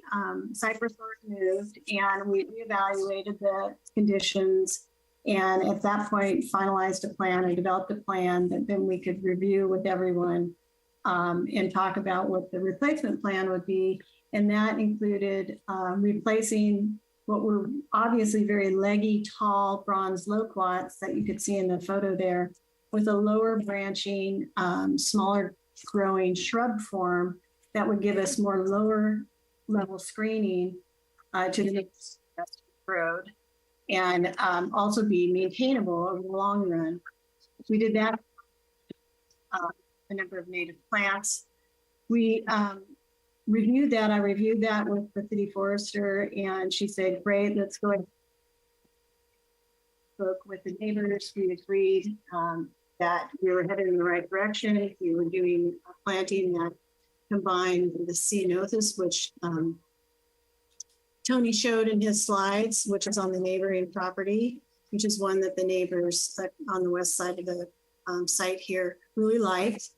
cypress was removed, and we reevaluated the conditions, and at that point finalized a plan and developed a plan that then we could review with everyone and talk about what the replacement plan would be. And that included replacing what were obviously very leggy, tall bronze loquats that you could see in the photo there with a lower branching, smaller growing shrub form that would give us more lower level screening to the next road and also be maintainable over the long run. We did that, a number of native plants. We reviewed that. I reviewed that with the city forester, and she said, great, let's go ahead. Spoke with the neighbors. We agreed that we were headed in the right direction. We were doing planting that combined with the ceanothus, which Tony showed in his slides, which is on the neighboring property, which is one that the neighbors on the west side of the site here really liked,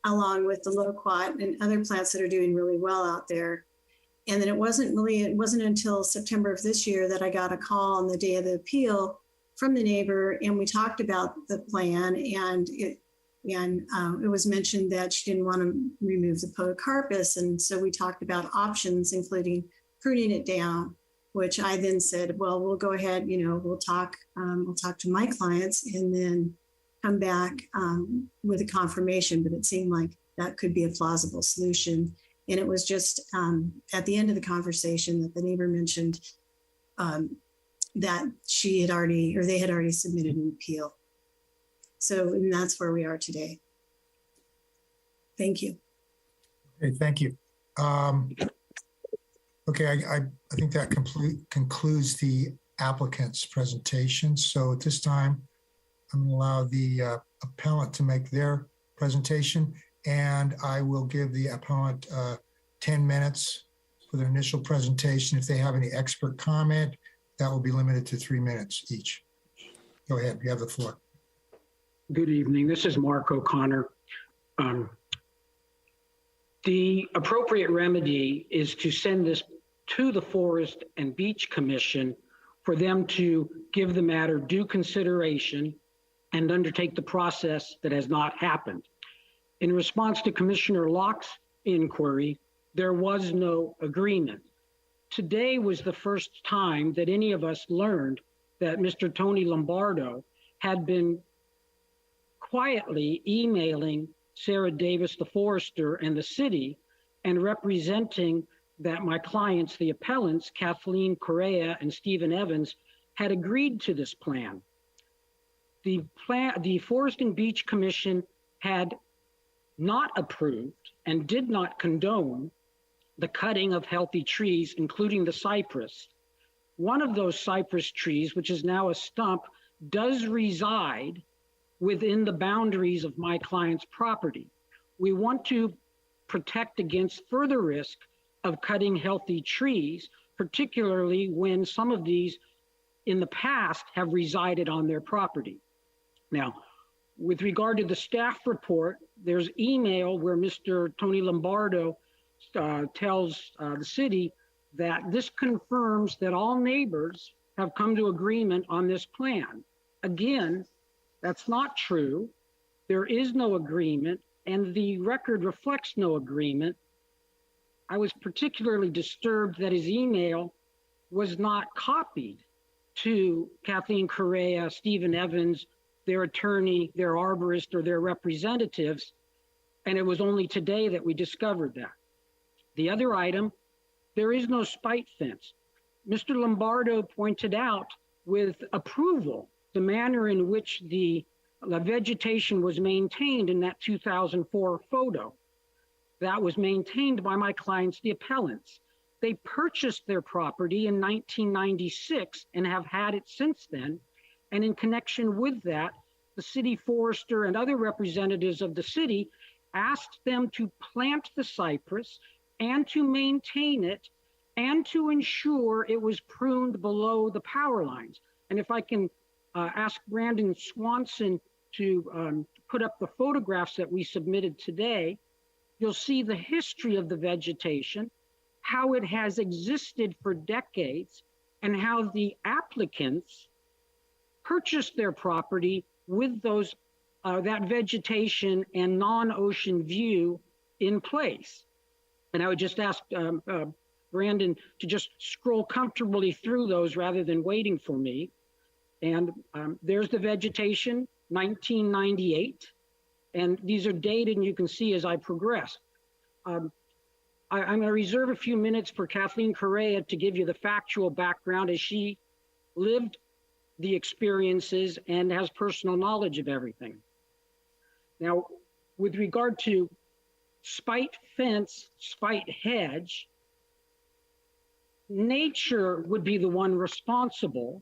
along with the loquat and other plants that are doing really well out there. And then it wasn't until September of this year that I got a call on the day of the appeal from the neighbor, and we talked about the plan, and it was mentioned that she didn't want to remove the podocarpus. And so we talked about options, including pruning it down, which I then said, well, we'll go ahead, we'll talk to my clients and then come back with a confirmation. But it seemed like that could be a plausible solution. And it was just at the end of the conversation that the neighbor mentioned that they had already submitted an appeal. So, and that's where we are today. Thank you. Okay, thank you. Okay, I think that concludes the applicant's presentation. So at this time, I'm going to allow the appellant to make their presentation, and I will give the appellant 10 minutes for their initial presentation. If they have any expert comment, that will be limited to 3 minutes each. Go ahead, you have the floor. Good evening. This is Mark O'Connor. The appropriate remedy is to send this to the Forest and Beach Commission for them to give the matter due consideration and undertake the process that has not happened. In response to Commissioner Locke's inquiry, there was no agreement. Today was the first time that any of us learned that Mr. Tony Lombardo had been quietly emailing Sarah Davis, the forester, and the city, and representing that my clients, the appellants, Kathleen Correa and Stephen Evans, had agreed to this plan. The Forest and Beach Commission had not approved and did not condone the cutting of healthy trees, including the cypress. One of those cypress trees, which is now a stump, does reside within the boundaries of my client's property. We want to protect against further risk of cutting healthy trees, particularly when some of these in the past have resided on their property. Now, with regard to the staff report, there's email where Mr. Tony Lombardo tells the city that this confirms that all neighbors have come to agreement on this plan. Again, that's not true. There is no agreement, and the record reflects no agreement. I was particularly disturbed that his email was not copied to Kathleen Correa, Stephen Evans, their attorney, their arborist, or their representatives, and it was only today that we discovered that. The other item, there is no spite fence. Mr. Lombardo pointed out with approval the manner in which the vegetation was maintained in that 2004 photo. That was maintained by my clients, the appellants. They purchased their property in 1996 and have had it since then. And in connection with that, the city forester and other representatives of the city asked them to plant the cypress and to maintain it and to ensure it was pruned below the power lines. And if I can ask Brandon Swanson to put up the photographs that we submitted today, you'll see the history of the vegetation, how it has existed for decades, and how the applicants purchased their property with those that vegetation and non-ocean view in place. And I would just ask Brandon to just scroll comfortably through those rather than waiting for me. And there's the vegetation, 1998. And these are dated, and you can see as I progress. I'm going to reserve a few minutes for Kathleen Correa to give you the factual background as she lived the experiences and has personal knowledge of everything. Now, with regard to spite fence, spite hedge, nature would be the one responsible,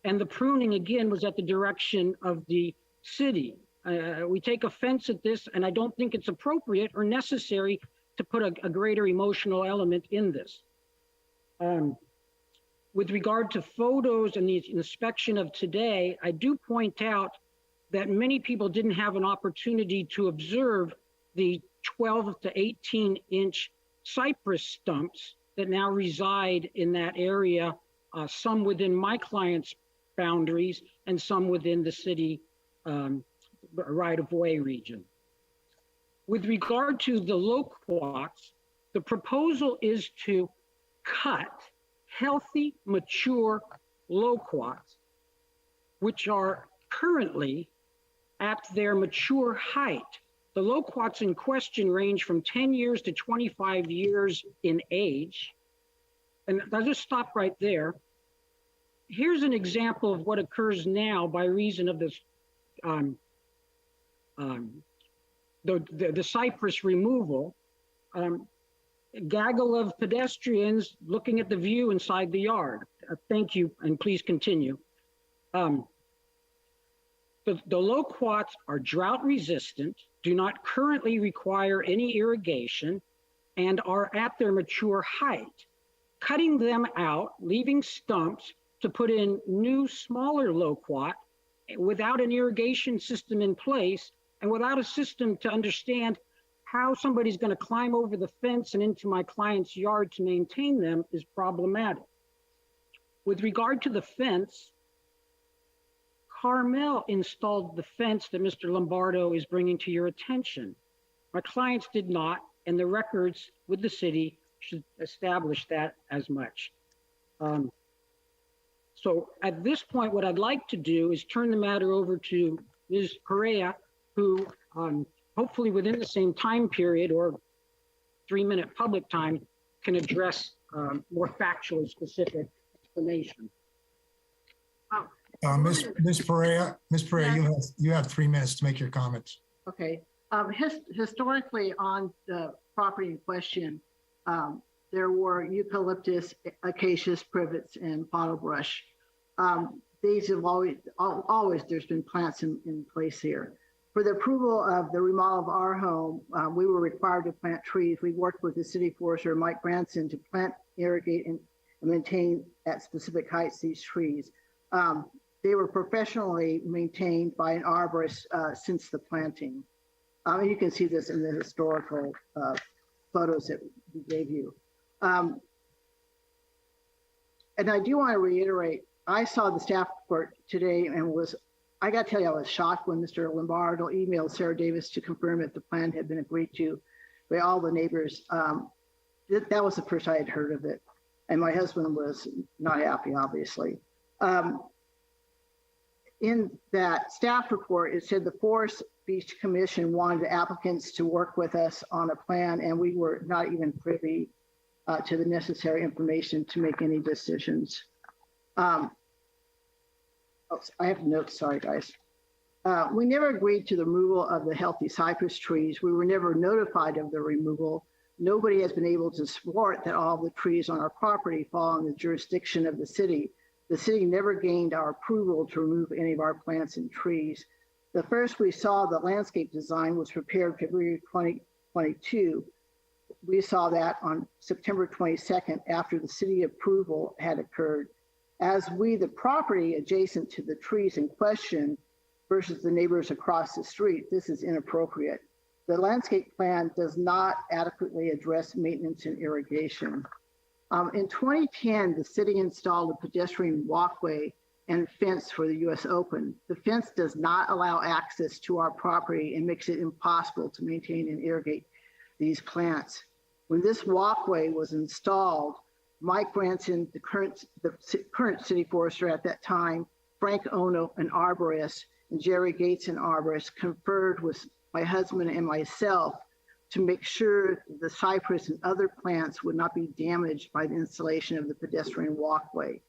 and the pruning again was at the direction of the city. We take offense at this, and I don't think it's appropriate or necessary to put a greater emotional element in this. With regard to photos and the inspection of today, I do point out that many people didn't have an opportunity to observe the 12 to 18-inch cypress stumps that now reside in that area, some within my client's boundaries and some within the city right-of-way region. With regard to the loquats, the proposal is to cut healthy, mature loquats, which are currently at their mature height. The loquats in question range from 10 years to 25 years in age. And I'll just stop right there. Here's an example of what occurs now by reason of this the cypress removal. Gaggle of pedestrians looking at the view inside the yard. Thank you, and please continue. The loquats are drought resistant, do not currently require any irrigation, and are at their mature height. Cutting them out, leaving stumps to put in new, smaller loquat without an irrigation system in place and without a system to understand how somebody's going to climb over the fence and into my client's yard to maintain them is problematic. With regard to the fence, Carmel installed the fence that Mr. Lombardo is bringing to your attention. My clients did not, and the records with the city should establish that as much. So at this point, what I'd like to do is turn the matter over to Ms. Perea, who hopefully within the same time period or 3-minute public time can address more factually specific information. Ms. Perea, you have 3 minutes to make your comments. Okay. Historically on the property in question, there were eucalyptus, acacias, privets, and bottle brush. These have always there's been plants in place here. For the approval of the remodel of our home, we were required to plant trees. We worked with the city forester, Mike Branson, to plant, irrigate, and maintain at specific heights these trees. They were professionally maintained by an arborist since the planting. You can see this in the historical photos that we gave you. And I do want to reiterate, I saw the staff report today and I got to tell you, I was shocked when Mr. Lombardo emailed Sarah Davis to confirm that the plan had been agreed to by all the neighbors. That was the first I had heard of it. And my husband was not happy, obviously. In that staff report, it said the Forest Beach Commission wanted the applicants to work with us on a plan, and we were not even privy to the necessary information to make any decisions. I have notes, sorry guys. We never agreed to the removal of the healthy cypress trees. We were never notified of the removal. Nobody has been able to support that all the trees on our property fall in the jurisdiction of the city. The city never gained our approval to remove any of our plants and trees. The first we saw the landscape design was prepared February 2022. We saw that on September 22nd after the city approval had occurred. As we, the property adjacent to the trees in question versus the neighbors across the street, this is inappropriate. The landscape plan does not adequately address maintenance and irrigation. In 2010, the city installed a pedestrian walkway and fence for the US Open. The fence does not allow access to our property and makes it impossible to maintain and irrigate these plants. When this walkway was installed, Mike Branson, the current city forester at that time, Frank Ono, an arborist, and Jerry Gates, an arborist, conferred with my husband and myself to make sure the cypress and other plants would not be damaged by the installation of the pedestrian walkway.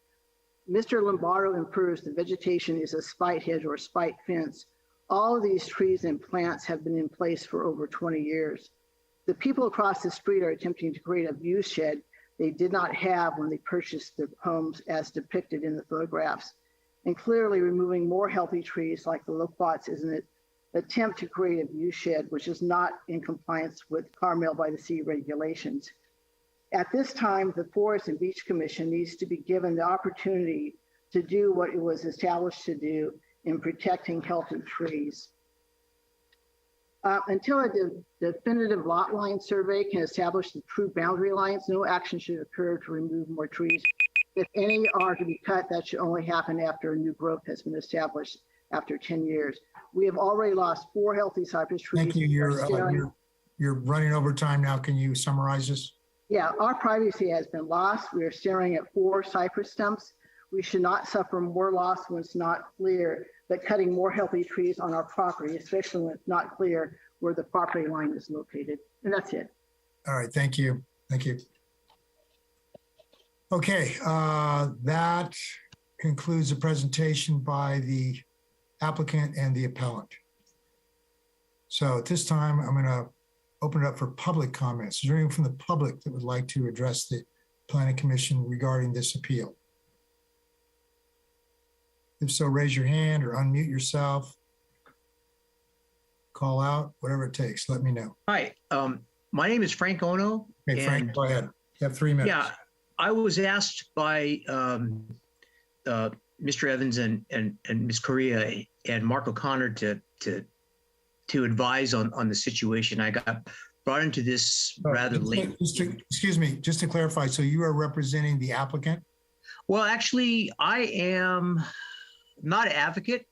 Mr. Lombardo infers the vegetation is a spite hedge or spite fence. All of these trees and plants have been in place for over 20 years. The people across the street are attempting to create a view shed they did not have when they purchased their homes as depicted in the photographs. And clearly removing more healthy trees like the loquats is an attempt to create a view shed, which is not in compliance with Carmel-by-the-Sea regulations. At this time, the Forest and Beach Commission needs to be given the opportunity to do what it was established to do in protecting healthy trees. Until a definitive lot line survey can establish the true boundary lines, no action should occur to remove more trees. If any are to be cut, that should only happen after a new growth has been established after 10 years. We have already lost 4 healthy cypress trees. Thank you. You're running over time now. Can you summarize this? Yeah, our privacy has been lost. We are staring at 4 cypress stumps. We should not suffer more loss when it's not clear that cutting more healthy trees on our property, especially when it's not clear where the property line is located. And that's it. All right, thank you. Thank you. Okay, that concludes the presentation by the applicant and the appellant. So at this time, I'm going to open it up for public comments. Is there anyone from the public that would like to address the Planning Commission regarding this appeal? If so, raise your hand or unmute yourself. Call out, whatever it takes. Let me know. Hi, my name is Frank Ono. Hey, Frank, go ahead. You have 3 minutes. Yeah, I was asked by Mr. Evans and Ms. Correa and Mark O'Connor to advise on the situation. I got brought into this rather late. Excuse me, just to clarify, so you are representing the applicant? Well, actually, I am not an advocate,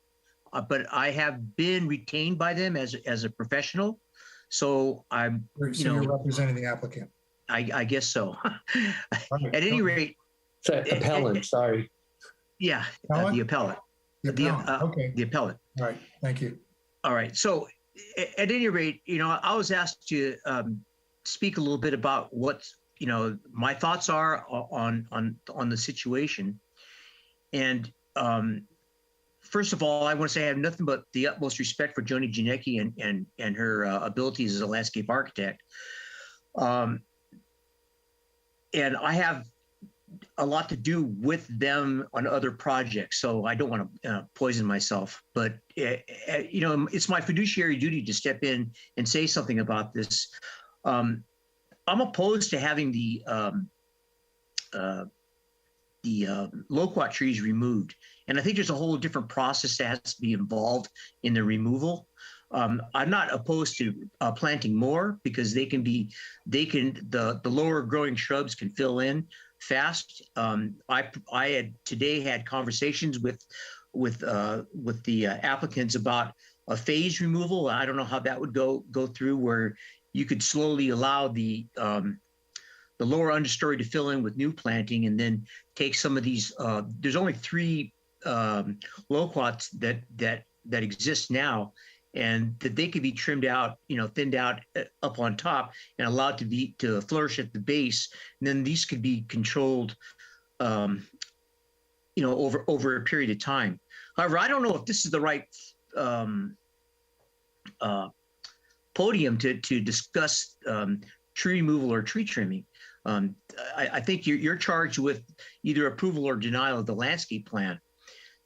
but I have been retained by them as a professional. So I'm, you're representing the applicant. I guess so. At any rate. Appellant, sorry. Yeah, appellant? The appellant. Okay. The appellant. All right, thank you. All right, so at any rate, I was asked to speak a little bit about what, my thoughts are on the situation. And first of all, I want to say I have nothing but the utmost respect for Joni Janicki and her abilities as a landscape architect. And I have a lot to do with them on other projects, so I don't want to poison myself. But it's my fiduciary duty to step in and say something about this. I'm opposed to having the loquat trees removed, and I think there's a whole different process that has to be involved in the removal. I'm not opposed to planting more because the lower growing shrubs can fill in fast. I had today had conversations with the applicants about a phase removal. I don't know how that would go through, where you could slowly allow the lower understory to fill in with new planting, and then take some of these. There's only 3 loquats that exist now, and that they could be trimmed out, thinned out up on top and allowed to flourish at the base. And then these could be controlled, over a period of time. However, I don't know if this is the right podium to discuss tree removal or tree trimming. I think you're charged with either approval or denial of the landscape plan.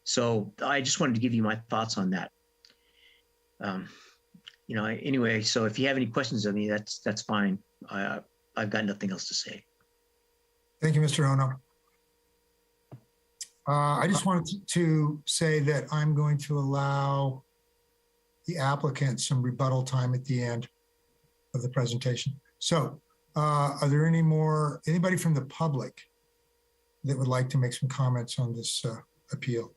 So I just wanted to give you my thoughts on that. Anyway, so if you have any questions of me, that's fine. I've got nothing else to say. Thank you, Mr. Ono. I just wanted to say that I'm going to allow the applicant some rebuttal time at the end of the presentation. So are there anybody from the public that would like to make some comments on this appeal?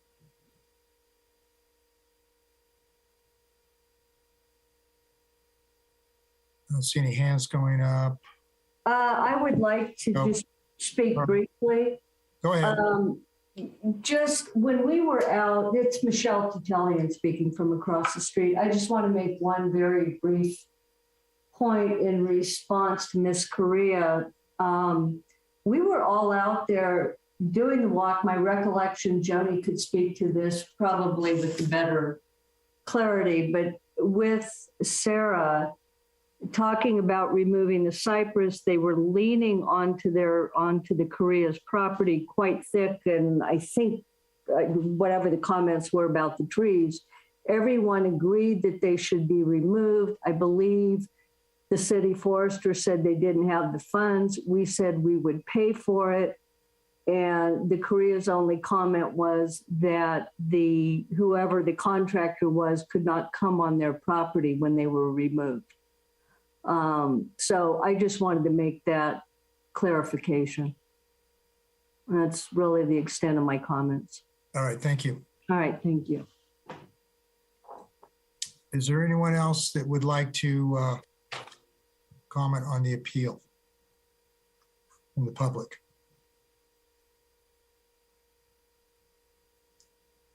I don't see any hands going up. I would like to just speak briefly. Go ahead. Just when we were out, it's Michelle Tutelian speaking from across the street. I just want to make one very brief point in response to Ms. Correa. We were all out there doing the walk. My recollection, Joni could speak to this probably with the better clarity, but with Sarah, talking about removing the cypress, they were leaning onto the Correa's property quite thick, and I think whatever the comments were about the trees, everyone agreed that they should be removed. I believe The city forester said they didn't have the funds. We said we would pay for it. And the Korea's only comment was that whoever the contractor was could not come on their property when they were removed. So I just wanted to make that clarification. That's really the extent of my comments. All right, thank you. All right, thank you. Is there anyone else that would like to comment on the appeal from the public?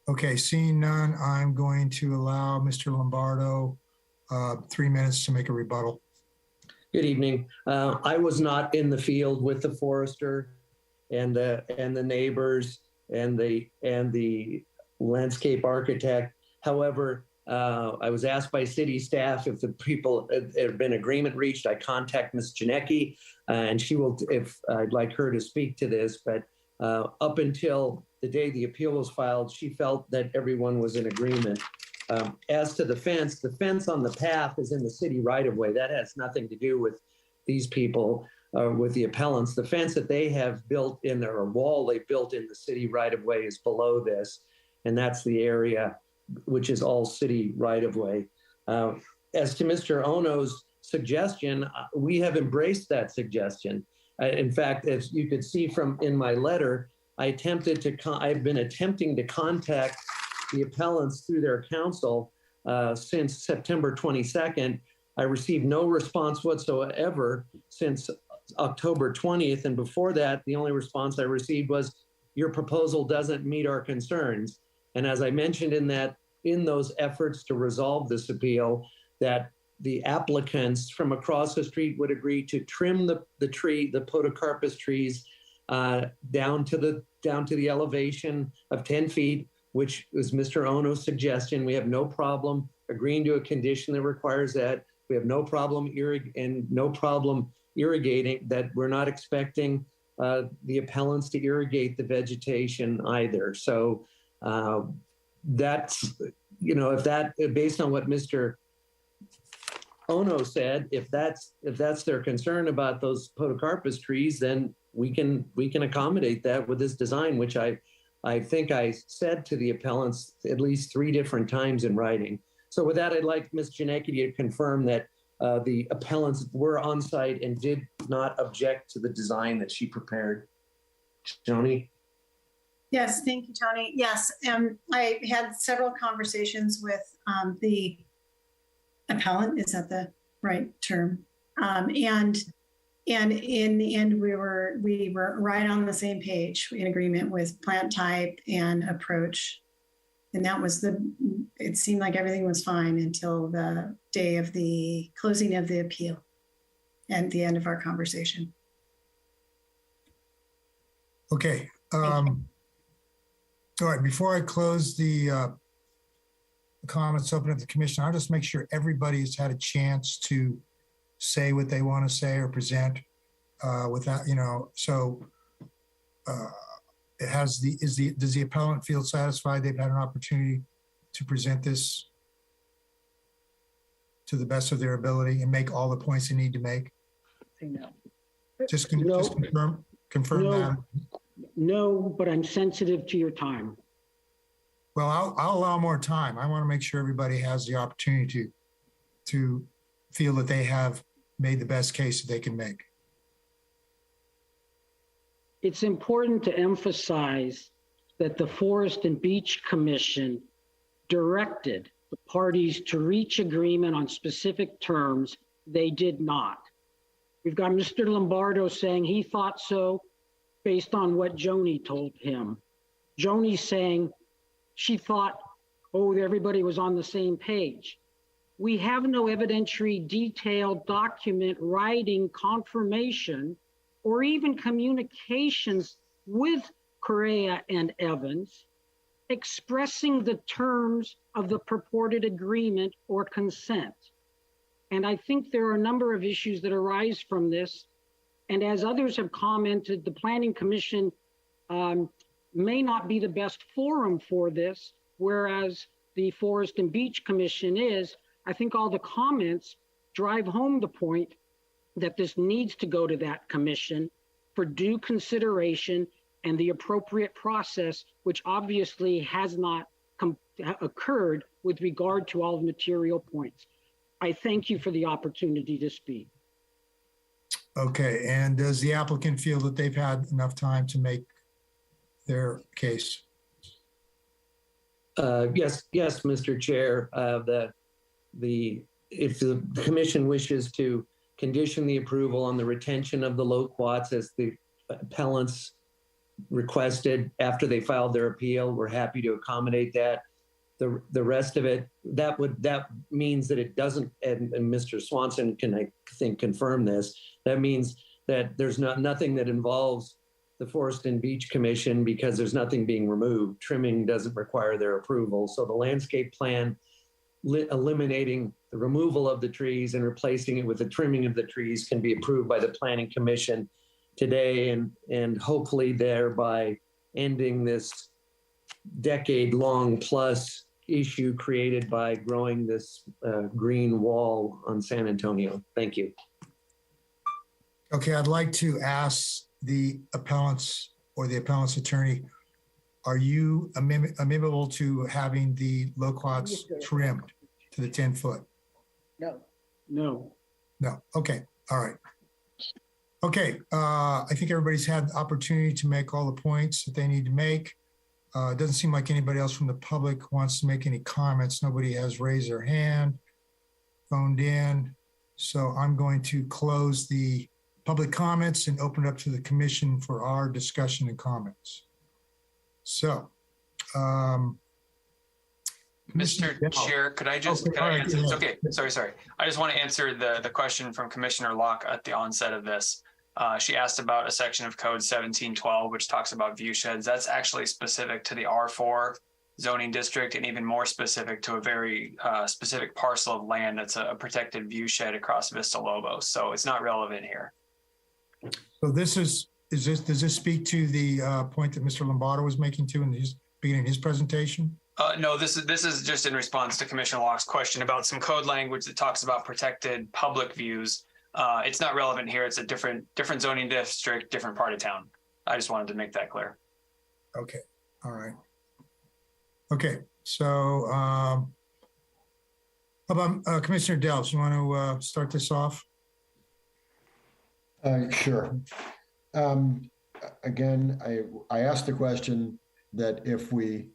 Okay, seeing none, I'm going to allow Mr. Lombardo 3 minutes to make a rebuttal. Good evening. I was not in the field with the forester and the neighbors and the landscape architect. However, I was asked by city staff if the people had been agreement reached. I contact Ms. Janicki, and she will, if I'd like her to speak to this, but up until the day the appeal was filed, she felt that everyone was in agreement. As to the fence on the path is in the city right of way. That has nothing to do with these people, with the appellants. The fence that they have built in their wall they built in the city right of way is below this. And that's the area which is all city right of way. As to Mr. Ono's suggestion, we have embraced that suggestion. In fact, as you could see from in my letter, I've been attempting to contact the appellants through their counsel since September 22nd. I received no response whatsoever since October 20th. And before that, the only response I received was, your proposal doesn't meet our concerns. And as I mentioned in those efforts to resolve this appeal, that the applicants from across the street would agree to trim the podocarpus trees down to the elevation of 10 feet, which was Mr. Ono's suggestion. We have no problem agreeing to a condition that requires that. We have no problem irrigating that. We're not expecting the appellants to irrigate the vegetation either. So that's, if that, based on what Mr. Ono said, if that's their concern about those podocarpus trees, then we can accommodate that with this design, which I think I said to the appellants at least 3 different times in writing. So with that, I'd like Ms. Janicki to confirm that the appellants were on site and did not object to the design that she prepared. Joni? Yes, thank you, Tony. Yes, I had several conversations with the appellant, is that the right term? And in the end, we were right on the same page in agreement with plant type and approach. And that was it seemed like everything was fine until the day of the closing of the appeal and the end of our conversation. Okay. All right, before I close the comments open up the commission, I'll just make sure everybody's had a chance to say what they want to say or present without, so does the appellant feel satisfied they've had an opportunity to present this to the best of their ability and make all the points they need to make? No. Just confirm that. No, but I'm sensitive to your time. Well, I'll allow more time. I want to make sure everybody has the opportunity to feel that they have made the best case that they can make. It's important to emphasize that the Forest and Beach Commission directed the parties to reach agreement on specific terms. They did not. We've got Mr. Lombardo saying he thought so based on what Joni told him. Joni saying she thought, everybody was on the same page. We have no evidentiary detailed document writing confirmation or even communications with Correa and Evans expressing the terms of the purported agreement or consent. And I think there are a number of issues that arise from this. And as others have commented, the Planning Commission may not be the best forum for this, whereas the Forest and Beach Commission is. I think all the comments drive home the point that this needs to go to that commission for due consideration and the appropriate process, which obviously has not occurred with regard to all the material points. I thank you for the opportunity to speak. Okay, and does the applicant feel that they've had enough time to make their case? Yes, Mr. Chair. If the commission wishes to condition the approval on the retention of the loquats as the appellants requested after they filed their appeal, we're happy to accommodate that. The rest of it, that means that it doesn't, and Mr. Swanson can, I think, confirm this. That means that there's nothing that involves the Forest and Beach Commission because there's nothing being removed. Trimming doesn't require their approval. So the landscape plan eliminating the removal of the trees and replacing it with the trimming of the trees can be approved by the Planning Commission today, and hopefully thereby ending this decade-long plus issue created by growing this green wall on San Antonio. Thank you. Okay, I'd like to ask the appellants or the appellant's attorney, are you amenable to having the loquats trimmed to the 10 foot? No. No. No, okay, all right. Okay, I think everybody's had the opportunity to make all the points that they need to make. It doesn't seem like anybody else from the public wants to make any comments. Nobody has raised their hand, phoned in. So I'm going to close the public comments and open it up to the commission for our discussion and comments. So, Mr. Chair, could I just, okay, answer? Okay, sorry. I just want to answer the question from Commissioner Locke at the onset of this. She asked about a section of code 1712, which talks about view sheds. That's actually specific to the R4 zoning district and even more specific to a very specific parcel of land that's a protected view shed across Vista Lobos. So it's not relevant here. So does this speak to the point that Mr. Lombardo was making too in his beginning of his presentation? No, this is just in response to Commissioner Locke's question about some code language that talks about protected public views. It's not relevant here. It's a different zoning district, different part of town. I just wanted to make that clear. Okay, all right. Okay, so how about Commissioner Delps, you want to start this off? Sure. Again, I asked the question that if we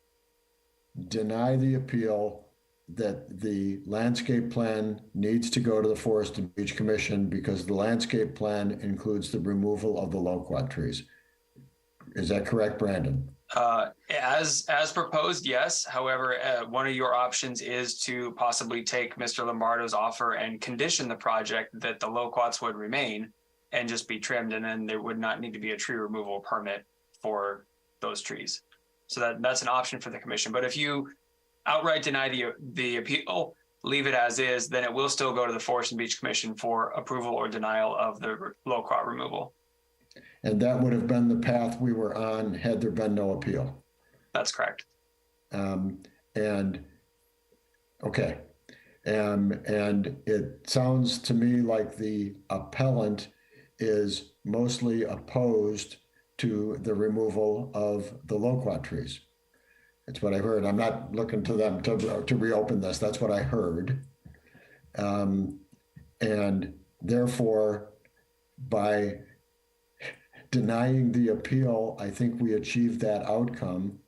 deny the appeal, that the landscape plan needs to go to the Forest and Beach Commission because the landscape plan includes the removal of the loquat trees. Is that correct, Brandon? As proposed, yes. However, one of your options is to possibly take Mr. Lombardo's offer and condition the project that the loquats would remain and just be trimmed, and then there would not need to be a tree removal permit for those trees. So that's an option for the commission. But if you outright deny the appeal, leave it as is, then it will still go to the Forest and Beach Commission for approval or denial of the loquat removal. And that would have been the path we were on had there been no appeal. That's correct. And it sounds to me like the appellant is mostly opposed to the removal of the loquat trees. That's what I heard. I'm not looking to them to reopen this. That's what I heard. And therefore, by denying the appeal, I think we achieved that outcome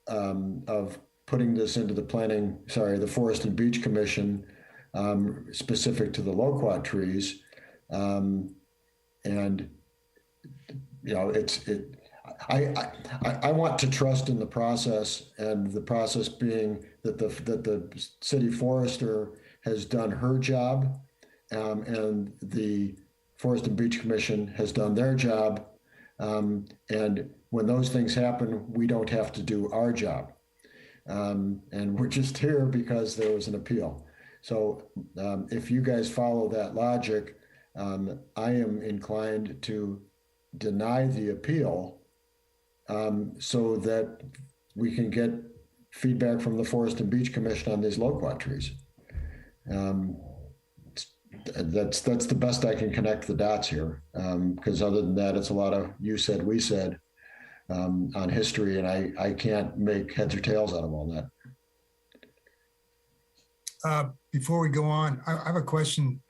of putting this into the Forest and Beach Commission, specific to the loquat trees. And you know, I want to trust in the process, and the process being that the city forester has done her job, and the Forest and Beach Commission has done their job. And when those things happen, we don't have to do our job. And we're just here because there was an appeal. So if you guys follow that logic, I am inclined to deny the appeal so that we can get feedback from the Forest and Beach Commission on these loquat trees. that's the best I can connect the dots here. Because other than that, it's a lot of you said, we said on history, and I can't make heads or tails out of all that. Before we go on, I have a question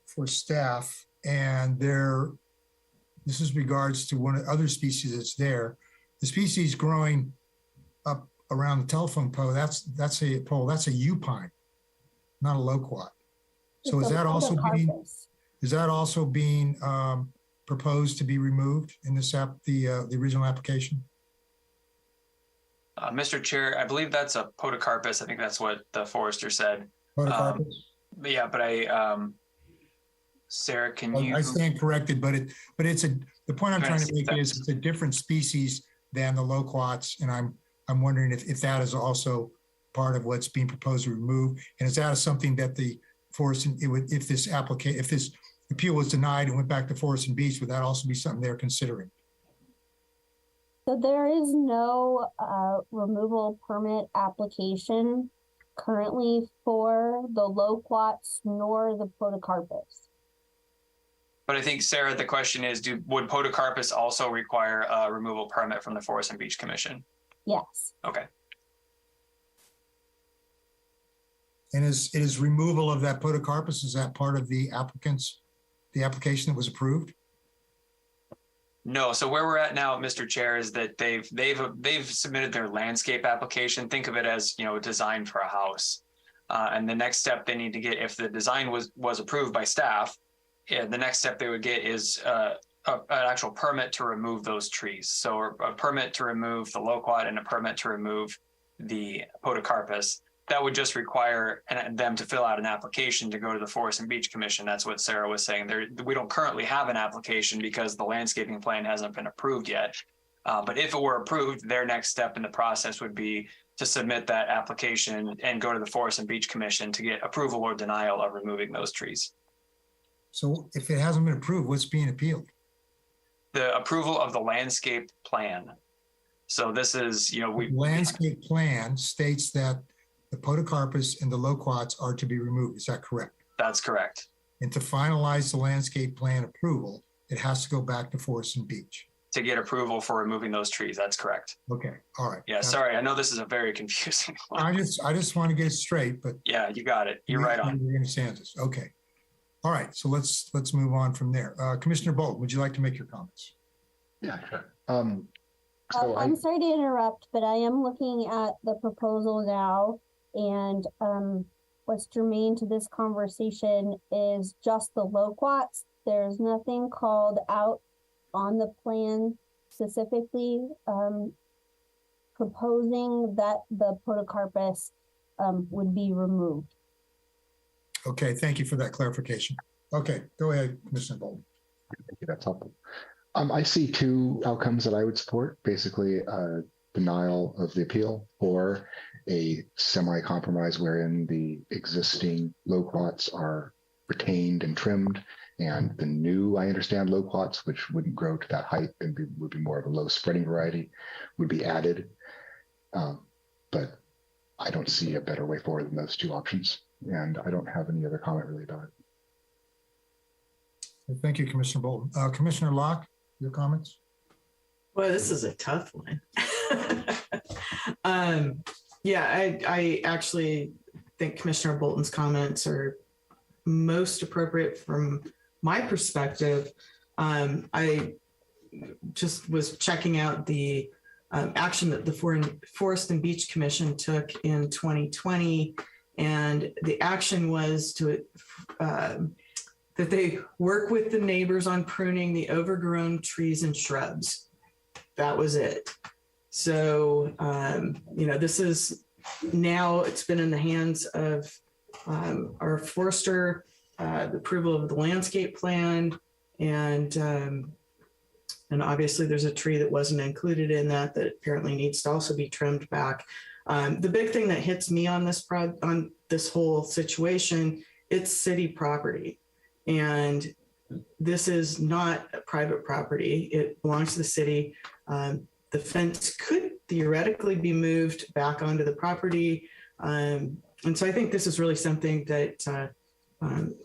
for staff, and this is regards to one of the other species that's there. The species growing up around the telephone pole, that's a pole, that's a yew pine, not a loquat. So is that also being proposed to be removed in this the original application? Mr. Chair, I believe that's a podocarpus. I think that's what the forester said. Podocarpus? But Sarah, can you? I stand corrected, but the point I'm trying to make is it's a different species than the loquats, and I'm wondering if that is also part of what's being proposed to remove, and is that something that the forest, if this appeal was denied and went back to Forest and Beach, would that also be something they're considering? So there is no removal permit application currently for the loquats nor the podocarpus. But I think, Sarah, the question is, would podocarpus also require a removal permit from the Forest and Beach Commission? Yes. Okay. And is removal of that podocarpus, is that part of the application that was approved? No. So where we're at now, Mr. Chair, is that they've submitted their landscape application. Think of it as, design for a house. And the next step they need to get, if the design was approved by staff, the next step they would get is an actual permit to remove those trees. So a permit to remove the loquat and a permit to remove the podocarpus. That would just require them to fill out an application to go to the Forest and Beach Commission. That's what Sarah was saying. We don't currently have an application because the landscaping plan hasn't been approved yet. But if it were approved, their next step in the process would be to submit that application and go to the Forest and Beach Commission to get approval or denial of removing those trees. So if it hasn't been approved, what's being appealed? The approval of the landscape plan. So this is, the landscape plan states that the podocarpus and the loquats are to be removed. Is that correct? That's correct. And to finalize the landscape plan approval, it has to go back to Forest and Beach. To get approval for removing those trees. That's correct. Okay. All right. Yeah. Sorry. I know this is a very confusing one. I just want to get it straight, but yeah, you got it. You're right on. You understand this. Okay. All right. So let's move on from there. Commissioner Bolton, would you like to make your comments? Yeah, sure. I'm sorry to interrupt, but I am looking at the proposal now, and what's germane to this conversation is just the loquats. There's nothing called out on the plan specifically proposing that the podocarpus would be removed. Okay, thank you for that clarification. Okay, go ahead, Commissioner Bolton. Thank you, that's helpful. I see two outcomes that I would support, basically a denial of the appeal or a semi-compromise wherein the existing loquats are retained and trimmed, and the new, I understand, loquats, which wouldn't grow to that height and would be more of a low spreading variety, would be added. But I don't see a better way forward than those two options, and I don't have any other comment really about it. Thank you, Commissioner Bolton. Commissioner Locke, your comments? Well, this is a tough one. I actually think Commissioner Bolton's comments are most appropriate from my perspective. I just was checking out the action that the Forest and Beach Commission took in 2020, and the action was to that they work with the neighbors on pruning the overgrown trees and shrubs. That was it. So, this is now, it's been in the hands of our forester, the approval of the landscape plan, and obviously there's a tree that wasn't included in that apparently needs to also be trimmed back. The big thing that hits me on this whole situation, it's city property. And this is not a private property. It belongs to the city. The fence could theoretically be moved back onto the property. And so I think this is really something that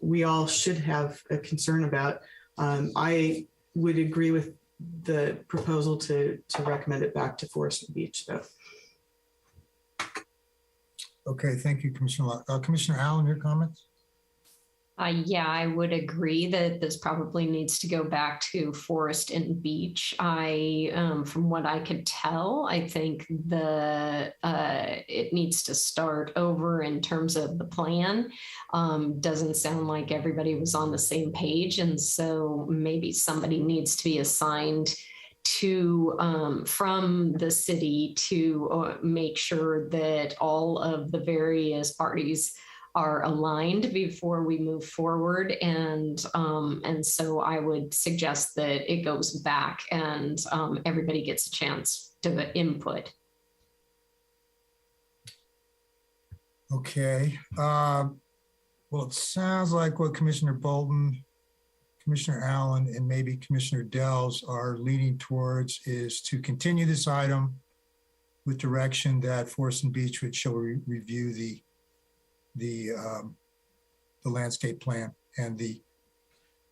we all should have a concern about. I would agree with the proposal to recommend it back to Forest and Beach, though. Okay, thank you, Commissioner Locke. Commissioner Allen, your comments? Yeah, I would agree that this probably needs to go back to Forest and Beach. From what I could tell, I think it needs to start over in terms of the plan. Doesn't sound like everybody was on the same page, and so maybe somebody needs to be assigned to from the city to make sure that all of the various parties are aligned before we move forward. And so I would suggest that it goes back and everybody gets a chance to input. Okay. Well, it sounds like what Commissioner Bolton, Commissioner Allen, and maybe Commissioner Dells are leaning towards is to continue this item with direction that Forest and Beach shall review the landscape plan and the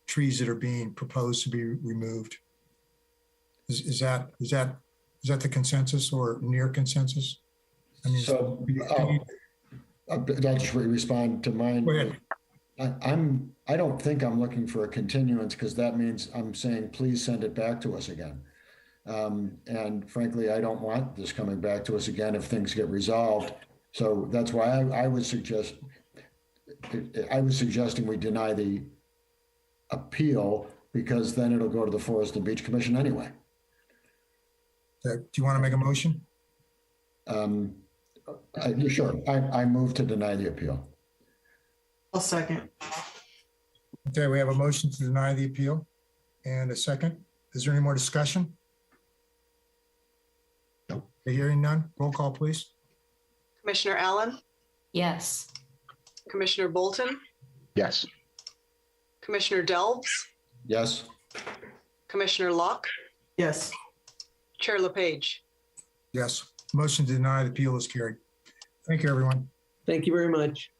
trees that are being proposed to be removed. Is that the consensus or near consensus? I mean, so I'll just respond to mine. Go ahead. I don't think I'm looking for a continuance, because that means I'm saying, please send it back to us again. And frankly, I don't want this coming back to us again if things get resolved. So that's why I was suggesting we deny the appeal, because then it'll go to the Forest and Beach Commission anyway. Do you want to make a motion? Sure. I move to deny the appeal. I'll second. Okay, we have a motion to deny the appeal and a second. Is there any more discussion? No. Hearing none. Roll call, please. Commissioner Allen, Yes. Commissioner Bolton, Yes. Commissioner Delbs, Yes. Commissioner Locke, Yes. Chair LePage. Yes. Motion to deny the appeal is carried. Thank you, everyone. Thank you very much.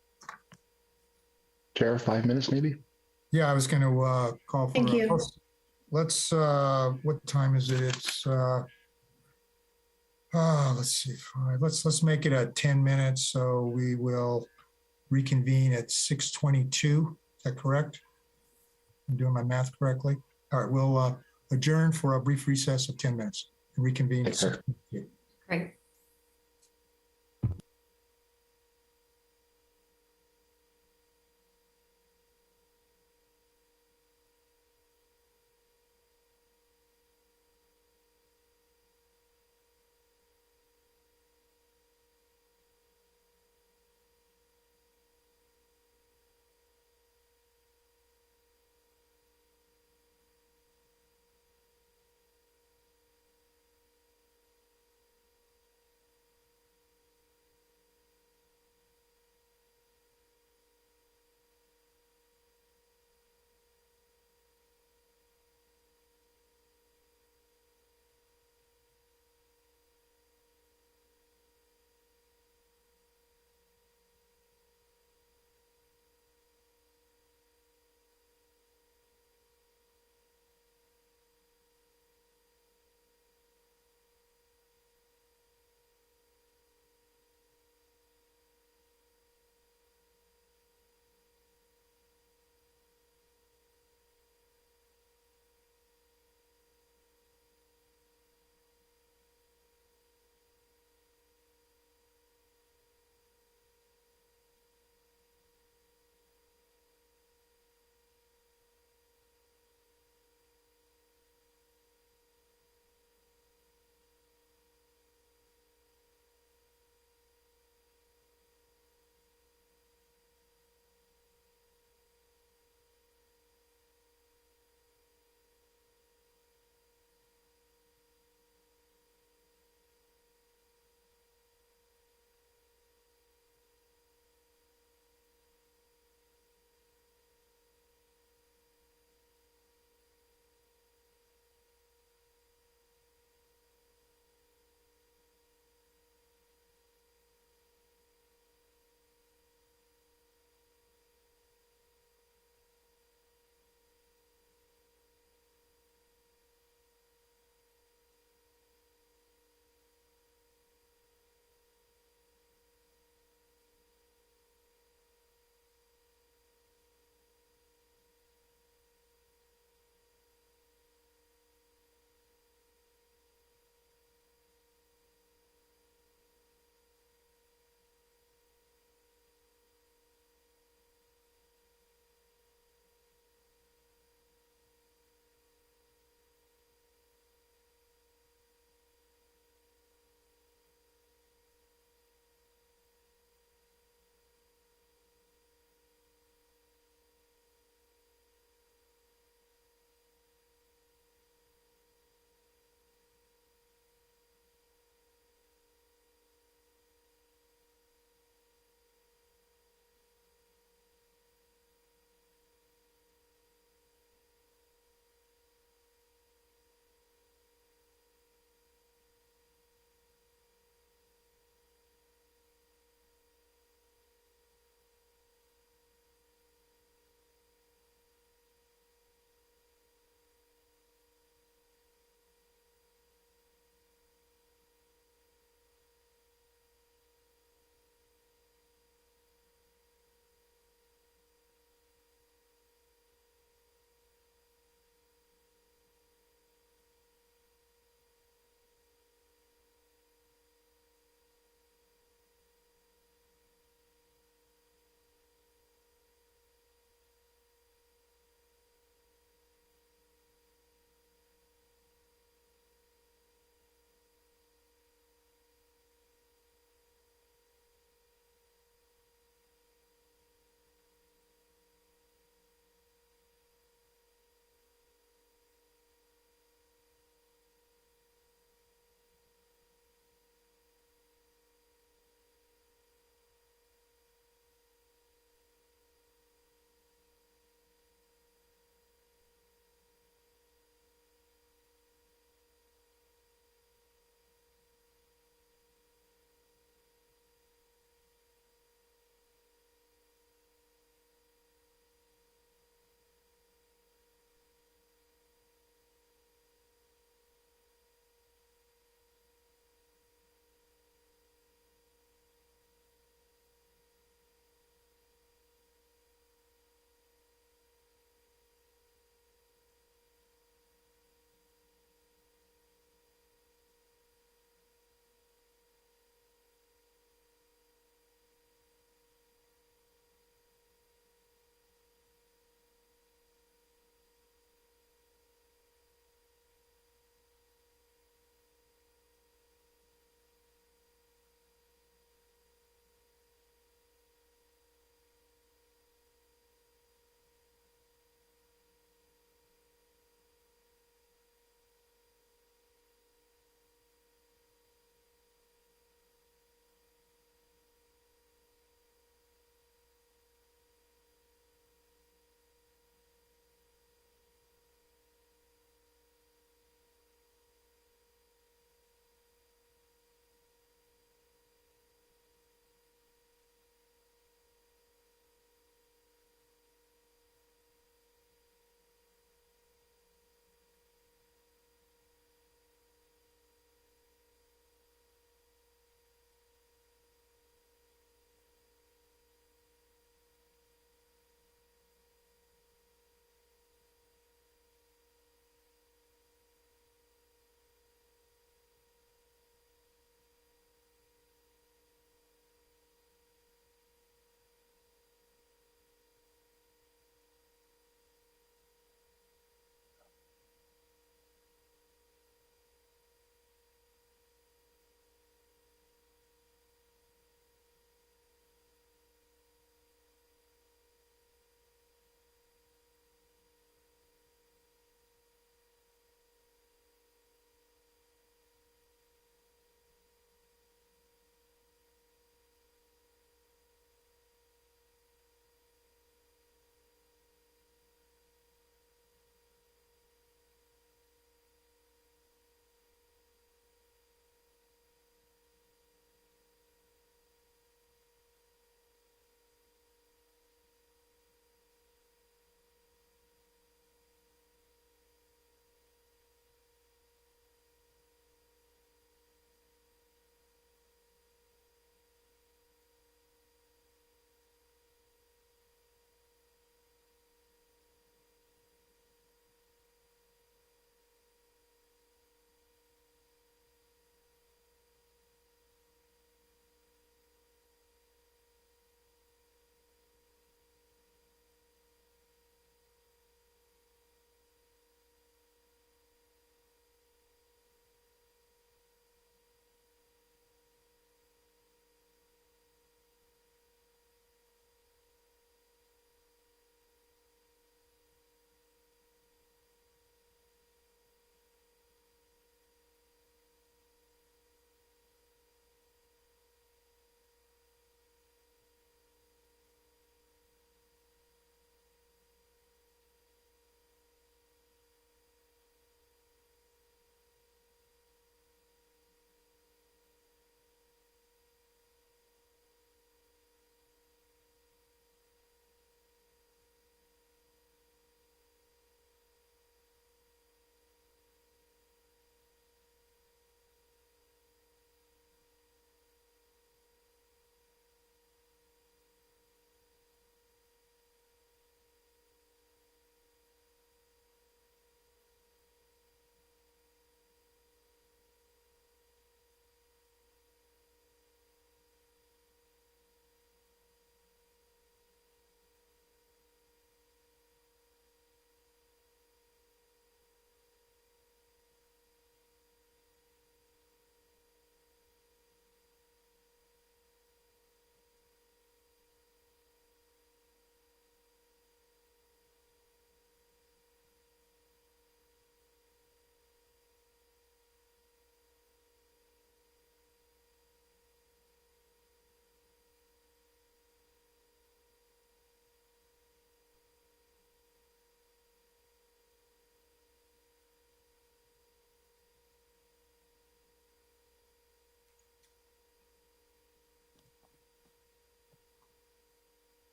Chair, 5 minutes maybe? Yeah, I was going to call for. Thank you. Let's, what time is it? It's, let's see, 5. Let's make it at 10 minutes. So we will reconvene at 6:22. Is that correct? I'm doing my math correctly. All right, we'll adjourn for a brief recess of 10 minutes and reconvene at 6:22. Great.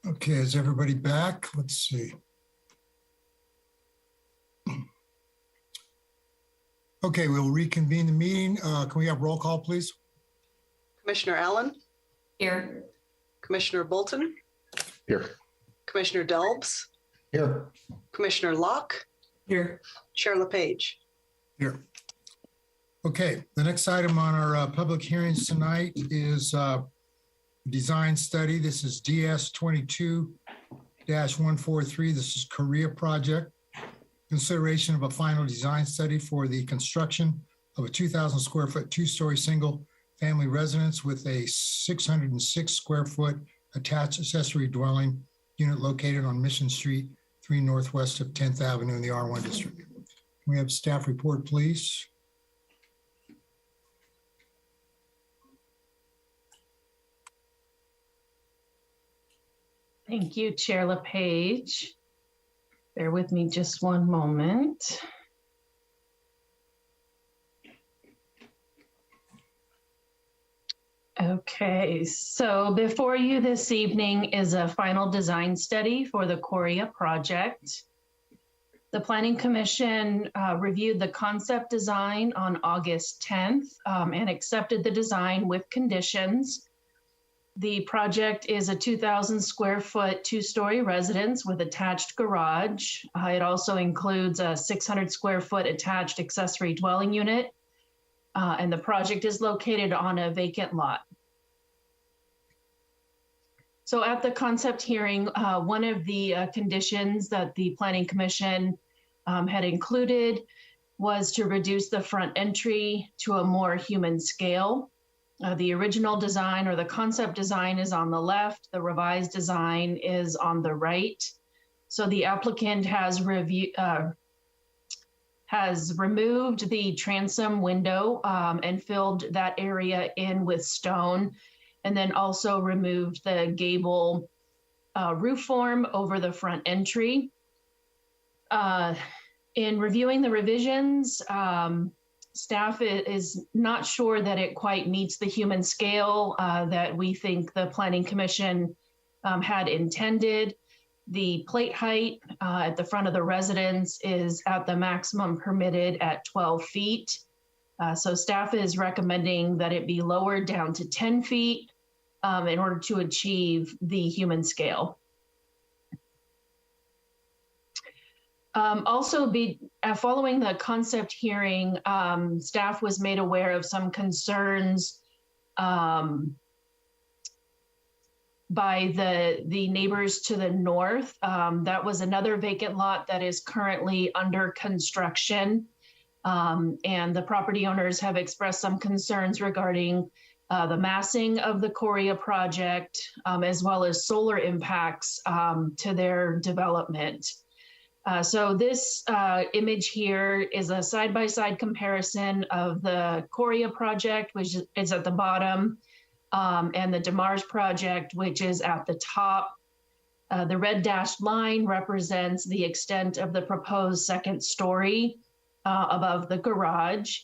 Okay, is everybody back? Let's see. Okay, we'll reconvene the meeting. Can we have roll call, please? Commissioner Allen, Here. Commissioner Bolton, Here. Commissioner Delbs, Here. Commissioner Locke, Here. Chair LePage. Here. Okay, the next item on our public hearings tonight is design study. This is DS 22-143. This is Korea project. Consideration of a final design study for the construction of a 2,000 square foot, two-story single family residence with a 606 square foot attached accessory dwelling unit located on Mission Street, 3 northwest of 10th Avenue in the R1 district. Can we have staff report, please? Thank you, Chair LePage. Bear with me just one moment. Okay, so before you this evening is a final design study for the Korea project. The Planning Commission reviewed the concept design on August 10th and accepted the design with conditions. The project is a 2,000 square foot, two-story residence with attached garage. It also includes a 600 square foot attached accessory dwelling unit. And the project is located on a vacant lot. So at the concept hearing, one of the conditions that the Planning Commission had included was to reduce the front entry to a more human scale. The original design or the concept design is on the left, the revised design is on the right. So the applicant has removed the transom window and filled that area in with stone, and then also removed the gable roof form over the front entry. In reviewing the revisions, staff is not sure that it quite meets the human scale that we think the Planning Commission had intended. The plate height at the front of the residence is at the maximum permitted at 12 feet. So staff is recommending that it be lowered down to 10 feet in order to achieve the human scale. Following the concept hearing, staff was made aware of some concerns by the neighbors to the north. That was another vacant lot that is currently under construction. And the property owners have expressed some concerns regarding the massing of the Korea project, as well as solar impacts to their development. So this image here is a side-by-side comparison of the Korea project, which is at the bottom, and the DeMars project, which is at the top. The red dashed line represents the extent of the proposed second story above the garage.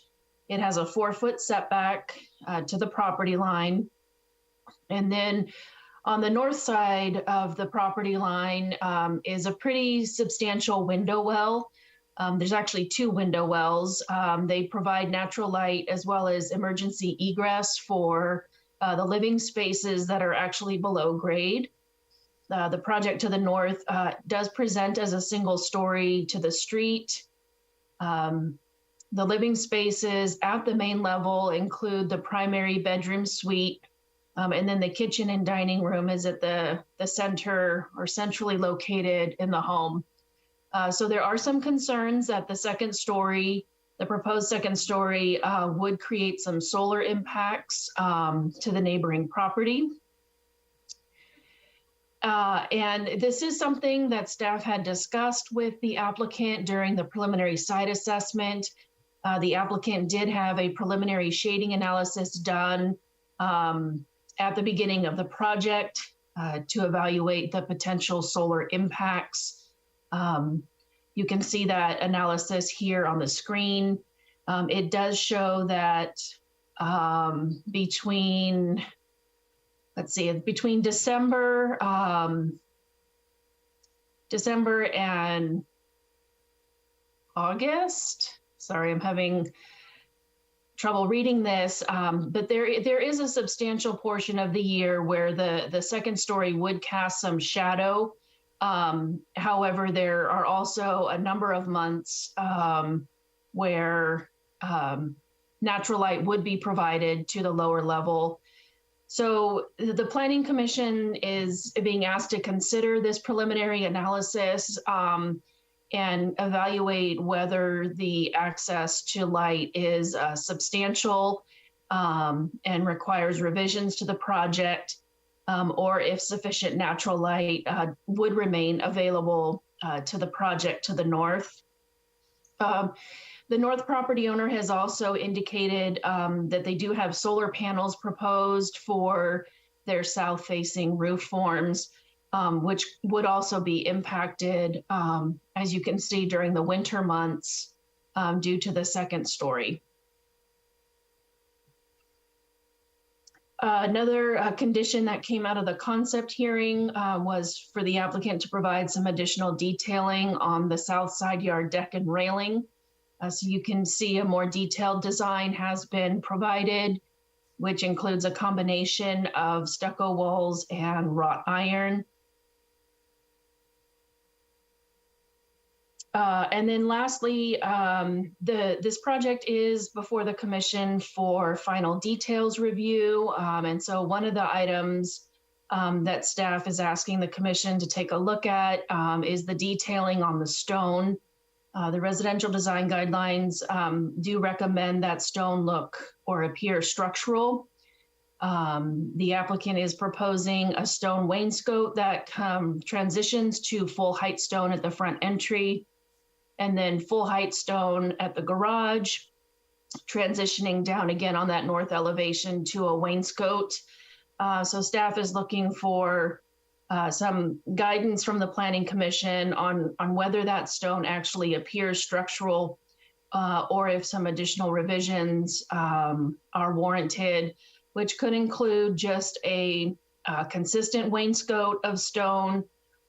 It has a 4-foot setback to the property line. And then on the north side of the property line is a pretty substantial window well. There's actually 2 window wells. They provide natural light as well as emergency egress for the living spaces that are actually below grade. The project to the north does present as a single story to the street. The living spaces at the main level include the primary bedroom suite, and then the kitchen and dining room is at the center or centrally located in the home. So there are some concerns that the second story, the proposed second story would create some solar impacts to the neighboring property. And this is something that staff had discussed with the applicant during the preliminary site assessment. The applicant did have a preliminary shading analysis done at the beginning of the project to evaluate the potential solar impacts. You can see that analysis here on the screen. It does show that between December December and August. Sorry, I'm having trouble reading this, but there is a substantial portion of the year where the second story would cast some shadow. However, there are also a number of months where natural light would be provided to the lower level. So the Planning Commission is being asked to consider this preliminary analysis and evaluate whether the access to light is substantial and requires revisions to the project, or if sufficient natural light would remain available to the project to the north. The north property owner has also indicated that they do have solar panels proposed for their south-facing roof forms, which would also be impacted, as you can see, during the winter months due to the second story. Another condition that came out of the concept hearing was for the applicant to provide some additional detailing on the south side yard deck and railing. So you can see a more detailed design has been provided, which includes a combination of stucco walls and wrought iron. And then lastly, this project is before the commission for final details review. And so one of the items that staff is asking the commission to take a look at is the detailing on the stone. The residential design guidelines do recommend that stone look or appear structural. The applicant is proposing a stone wainscot that transitions to full height stone at the front entry, and then full height stone at the garage, transitioning down again on that north elevation to a wainscot. So staff is looking for some guidance from the Planning Commission on whether that stone actually appears structural or if some additional revisions are warranted, which could include just a consistent wainscot of stone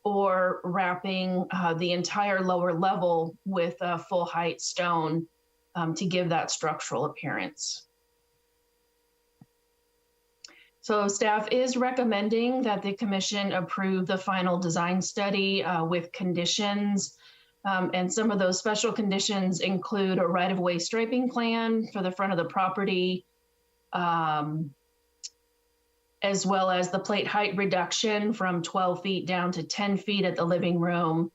or wrapping the entire lower level with a full height stone to give that structural appearance. So staff is recommending that the commission approve the final design study with conditions. And some of those special conditions include a right-of-way striping plan for the front of the property, as well as the plate height reduction from 12 feet down to 10 feet at the living room.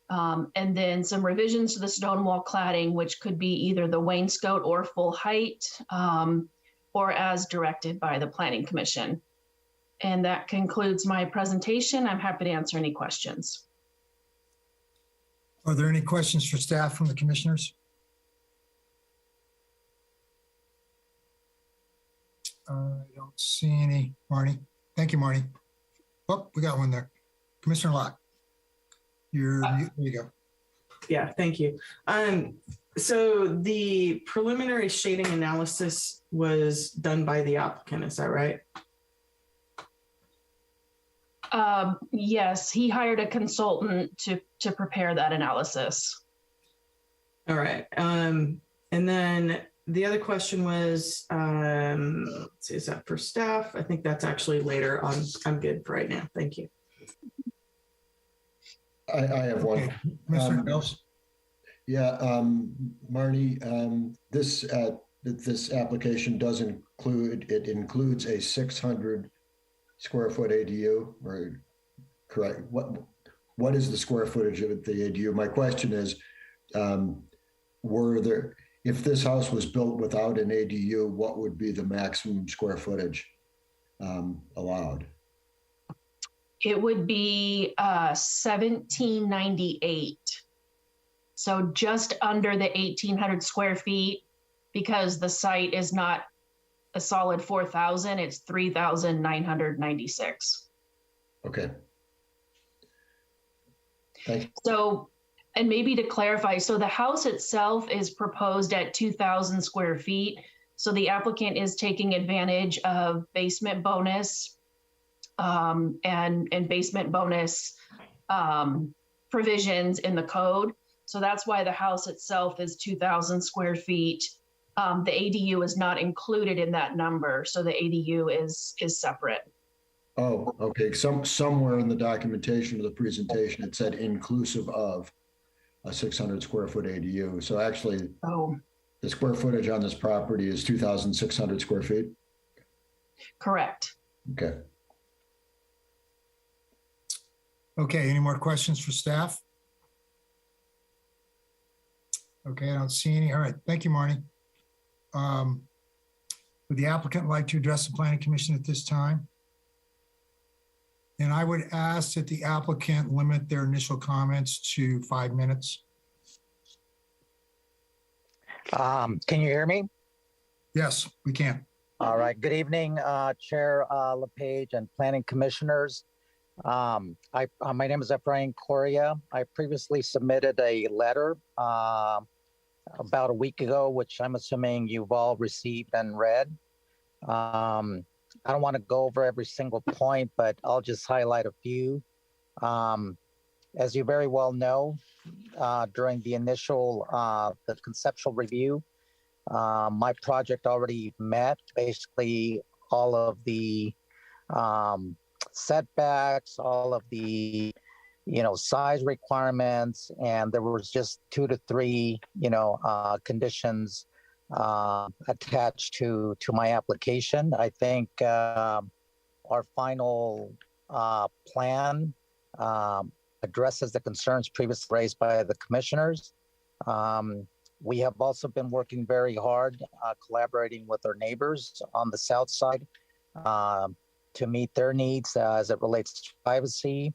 And then some revisions to the stone wall cladding, which could be either the wainscot or full height, or as directed by the Planning Commission. And that concludes my presentation. I'm happy to answer any questions. Are there any questions for staff from the commissioners? I don't see any. Marnie. Thank you, Marnie. Oh, we got one there. Commissioner Locke. There you go. Yeah, thank you. So the preliminary shading analysis was done by the applicant, is that right? Yes, he hired a consultant to prepare that analysis. All right. And then the other question was, let's see, is that for staff? I think that's actually later on. I'm good for right now. Thank you. I have one. Mr. Mills. Yeah, Marnie, this application does includes a 600 square foot ADU, or correct? What is the square footage of the ADU? My question is, if this house was built without an ADU, what would be the maximum square footage allowed? It would be 1798. So just under the 1,800 square feet, because the site is not a solid 4,000, it's 3,996. Okay. Thank you. So, and maybe to clarify, so the house itself is proposed at 2,000 square feet. So the applicant is taking advantage of basement bonus and basement bonus provisions in the code. So that's why the house itself is 2,000 square feet. The ADU is not included in that number. So the ADU is separate. Oh, okay. Somewhere in the documentation of the presentation, it said inclusive of a 600 square foot ADU. So actually, the square footage on this property is 2,600 square feet? Correct. Okay. Okay, any more questions for staff? Okay, I don't see any. All right, thank you, Marnie. Would the applicant like to address the planning commission at this time? And I would ask that the applicant limit their initial comments to 5 minutes. Can you hear me? Yes, we can. All right. Good evening, Chair LePage and planning commissioners. My name is Efrain Correa. I previously submitted a letter about a week ago, which I'm assuming you've all received and read. I don't want to go over every single point, but I'll just highlight a few. As you very well know, during the initial, the conceptual review, my project already met basically all of the setbacks, all of the, size requirements, and there was just 2 to 3, conditions attached to my application. I think our final plan addresses the concerns previously raised by the commissioners. We have also been working very hard, collaborating with our neighbors on the south side to meet their needs as it relates to privacy.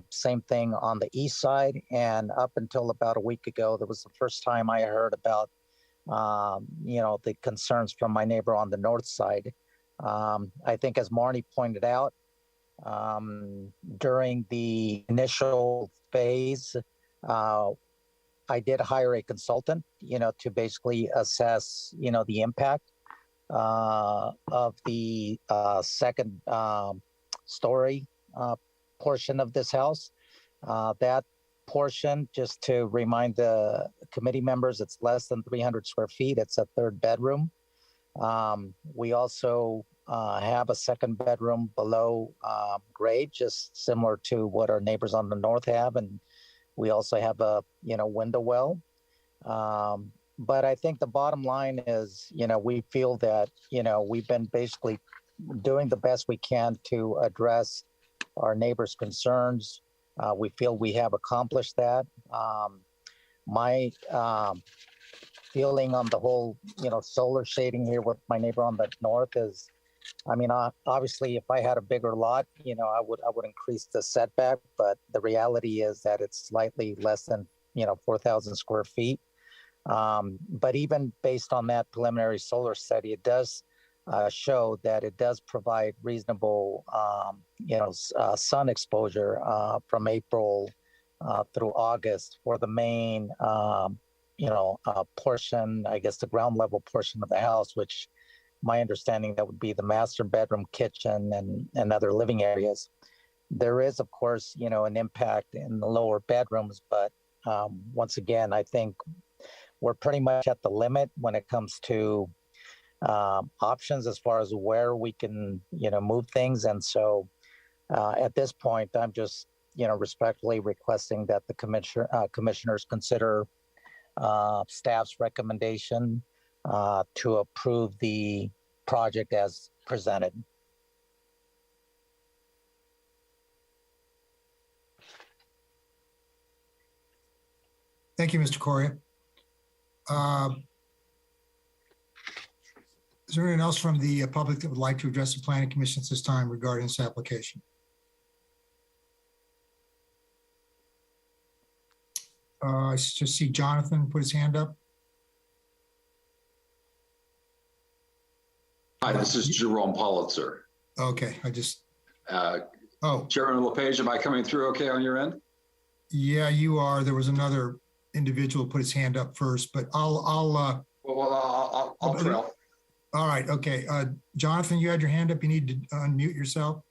Same thing on the east side. And up until about a week ago, that was the first time I heard about, the concerns from my neighbor on the north side. I think as Marnie pointed out, during the initial phase, I did hire a consultant, to basically assess, the impact of the second story portion of this house. That portion, just to remind the committee members, it's less than 300 square feet. It's a third bedroom. We also have a second bedroom below grade, just similar to what our neighbors on the north have. And we also have a, window well. But I think the bottom line is, we feel that, we've been basically doing the best we can to address our neighbors' concerns. We feel we have accomplished that. My feeling on the whole, solar shading here with my neighbor on the north is, obviously, if I had a bigger lot, I would increase the setback. But the reality is that it's slightly less than 4,000 square feet. But even based on that preliminary solar study, it does show that it does provide reasonable, sun exposure from April through August for the main, portion, I guess the ground level portion of the house, which my understanding that would be the master bedroom, kitchen, and other living areas. There is, of course, an impact in the lower bedrooms, but once again, I think we're pretty much at the limit when it comes to options as far as where we can, move things. And so at this point, I'm just, respectfully requesting that the commissioners consider staff's recommendation to approve the project as presented. Thank you, Mr. Correa. Is there anyone else from the public that would like to address the planning commission at this time regarding this application? I just see Jonathan put his hand up. Hi, this is Jerome Politzer. Okay, I just. Chairman LePage, am I coming through okay on your end? Yeah, you are. There was another individual put his hand up first, but I'll trail. All right. Okay. Jonathan, you had your hand up. You need to unmute yourself.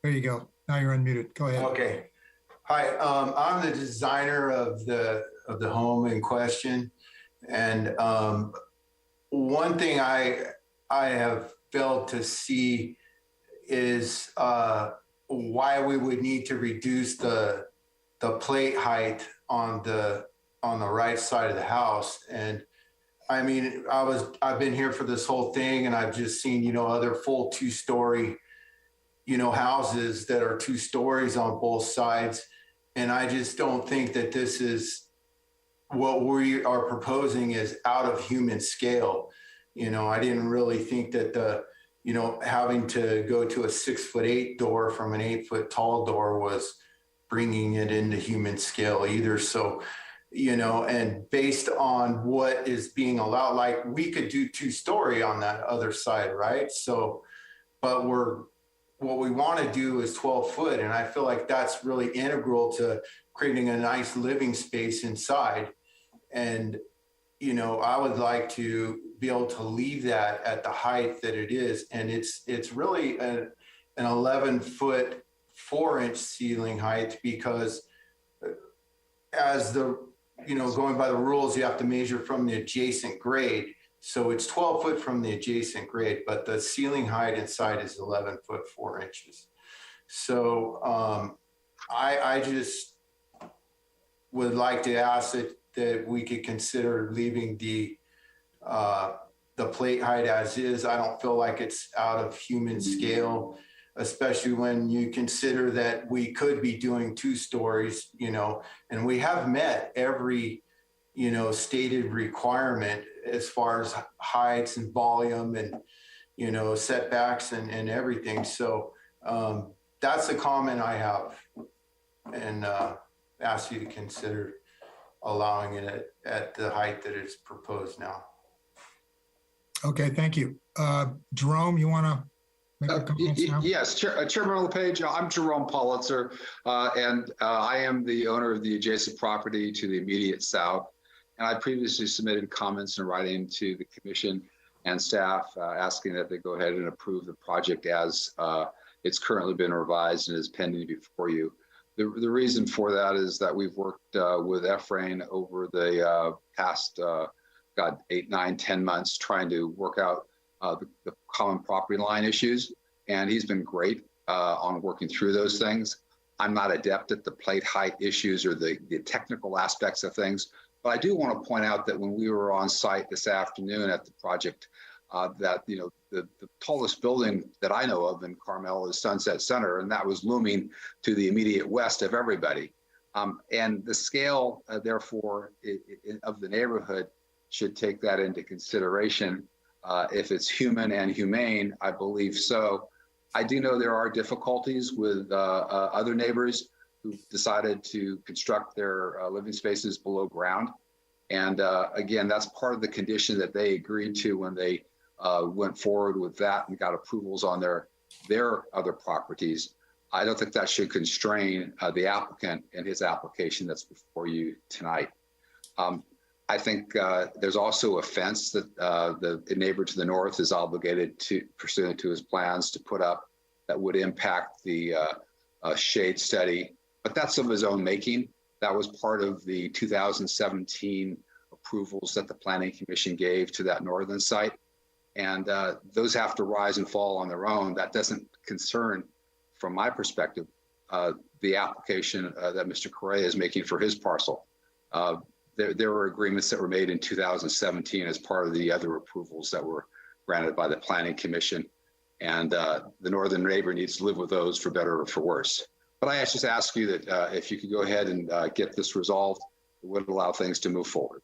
There you go. Now you're unmuted. Go ahead. Okay. Hi, I'm the designer of the home in question, and one thing I have failed to see is why we would need to reduce the plate height on the right side of the house. And I mean, I've been here for this whole thing, and I've just seen, other full 2-story, houses that are 2 stories on both sides. And I just don't think that this is what we are proposing is out of human scale. I didn't really think that having to go to a 6'8" door from an 8-foot tall door was bringing it into human scale either. So, and based on what is being allowed, like we could do 2-story on that other side, right? So, but what we want to do is 12 foot. And I feel like that's really integral to creating a nice living space inside. And, I would like to be able to leave that at the height that it is. And it's really an 11-foot 4-inch ceiling height, because as going by the rules, you have to measure from the adjacent grade. So it's 12 foot from the adjacent grade, but the ceiling height inside is 11 foot 4 inches. So I just would like to ask that we could consider leaving the plate height as is. I don't feel like it's out of human scale, especially when you consider that we could be doing 2 stories, and we have met every, stated requirement as far as heights and volume and, setbacks and everything. So that's a comment I have, and ask you to consider allowing it at the height that is proposed now. Okay, thank you. Jerome, you want to make a comment now? Yes, Chairman LePage, I'm Jerome Politzer, and I am the owner of the adjacent property to the immediate south. And I previously submitted comments in writing to the commission and staff asking that they go ahead and approve the project as it's currently been revised and is pending before you. The reason for that is that we've worked with Efrain over the past 8, 9, 10 months trying to work out the common property line issues, and he's been great on working through those things. I'm not adept at the plate height issues or the technical aspects of things, but I do want to point out that when we were on site this afternoon at the project, that the tallest building that I know of in Carmel is Sunset Center, and that was looming to the immediate west of everybody. And the scale, therefore, of the neighborhood should take that into consideration. If it's human and humane, I believe so. I do know there are difficulties with other neighbors who decided to construct their living spaces below ground. And again, that's part of the condition that they agreed to when they went forward with that and got approvals on their other properties. I don't think that should constrain the applicant in his application that's before you tonight. I think there's also a fence that the neighbor to the north is obligated to, pursuant to his plans, to put up that would impact the shade study, but that's of his own making. That was part of the 2017 approvals that the Planning Commission gave to that northern site. And those have to rise and fall on their own. That doesn't concern, from my perspective, the application that Mr. Correa is making for his parcel. There were agreements that were made in 2017 as part of the other approvals that were granted by the Planning Commission. And the northern neighbor needs to live with those for better or for worse. But I just ask you that if you could go ahead and get this resolved, it would allow things to move forward.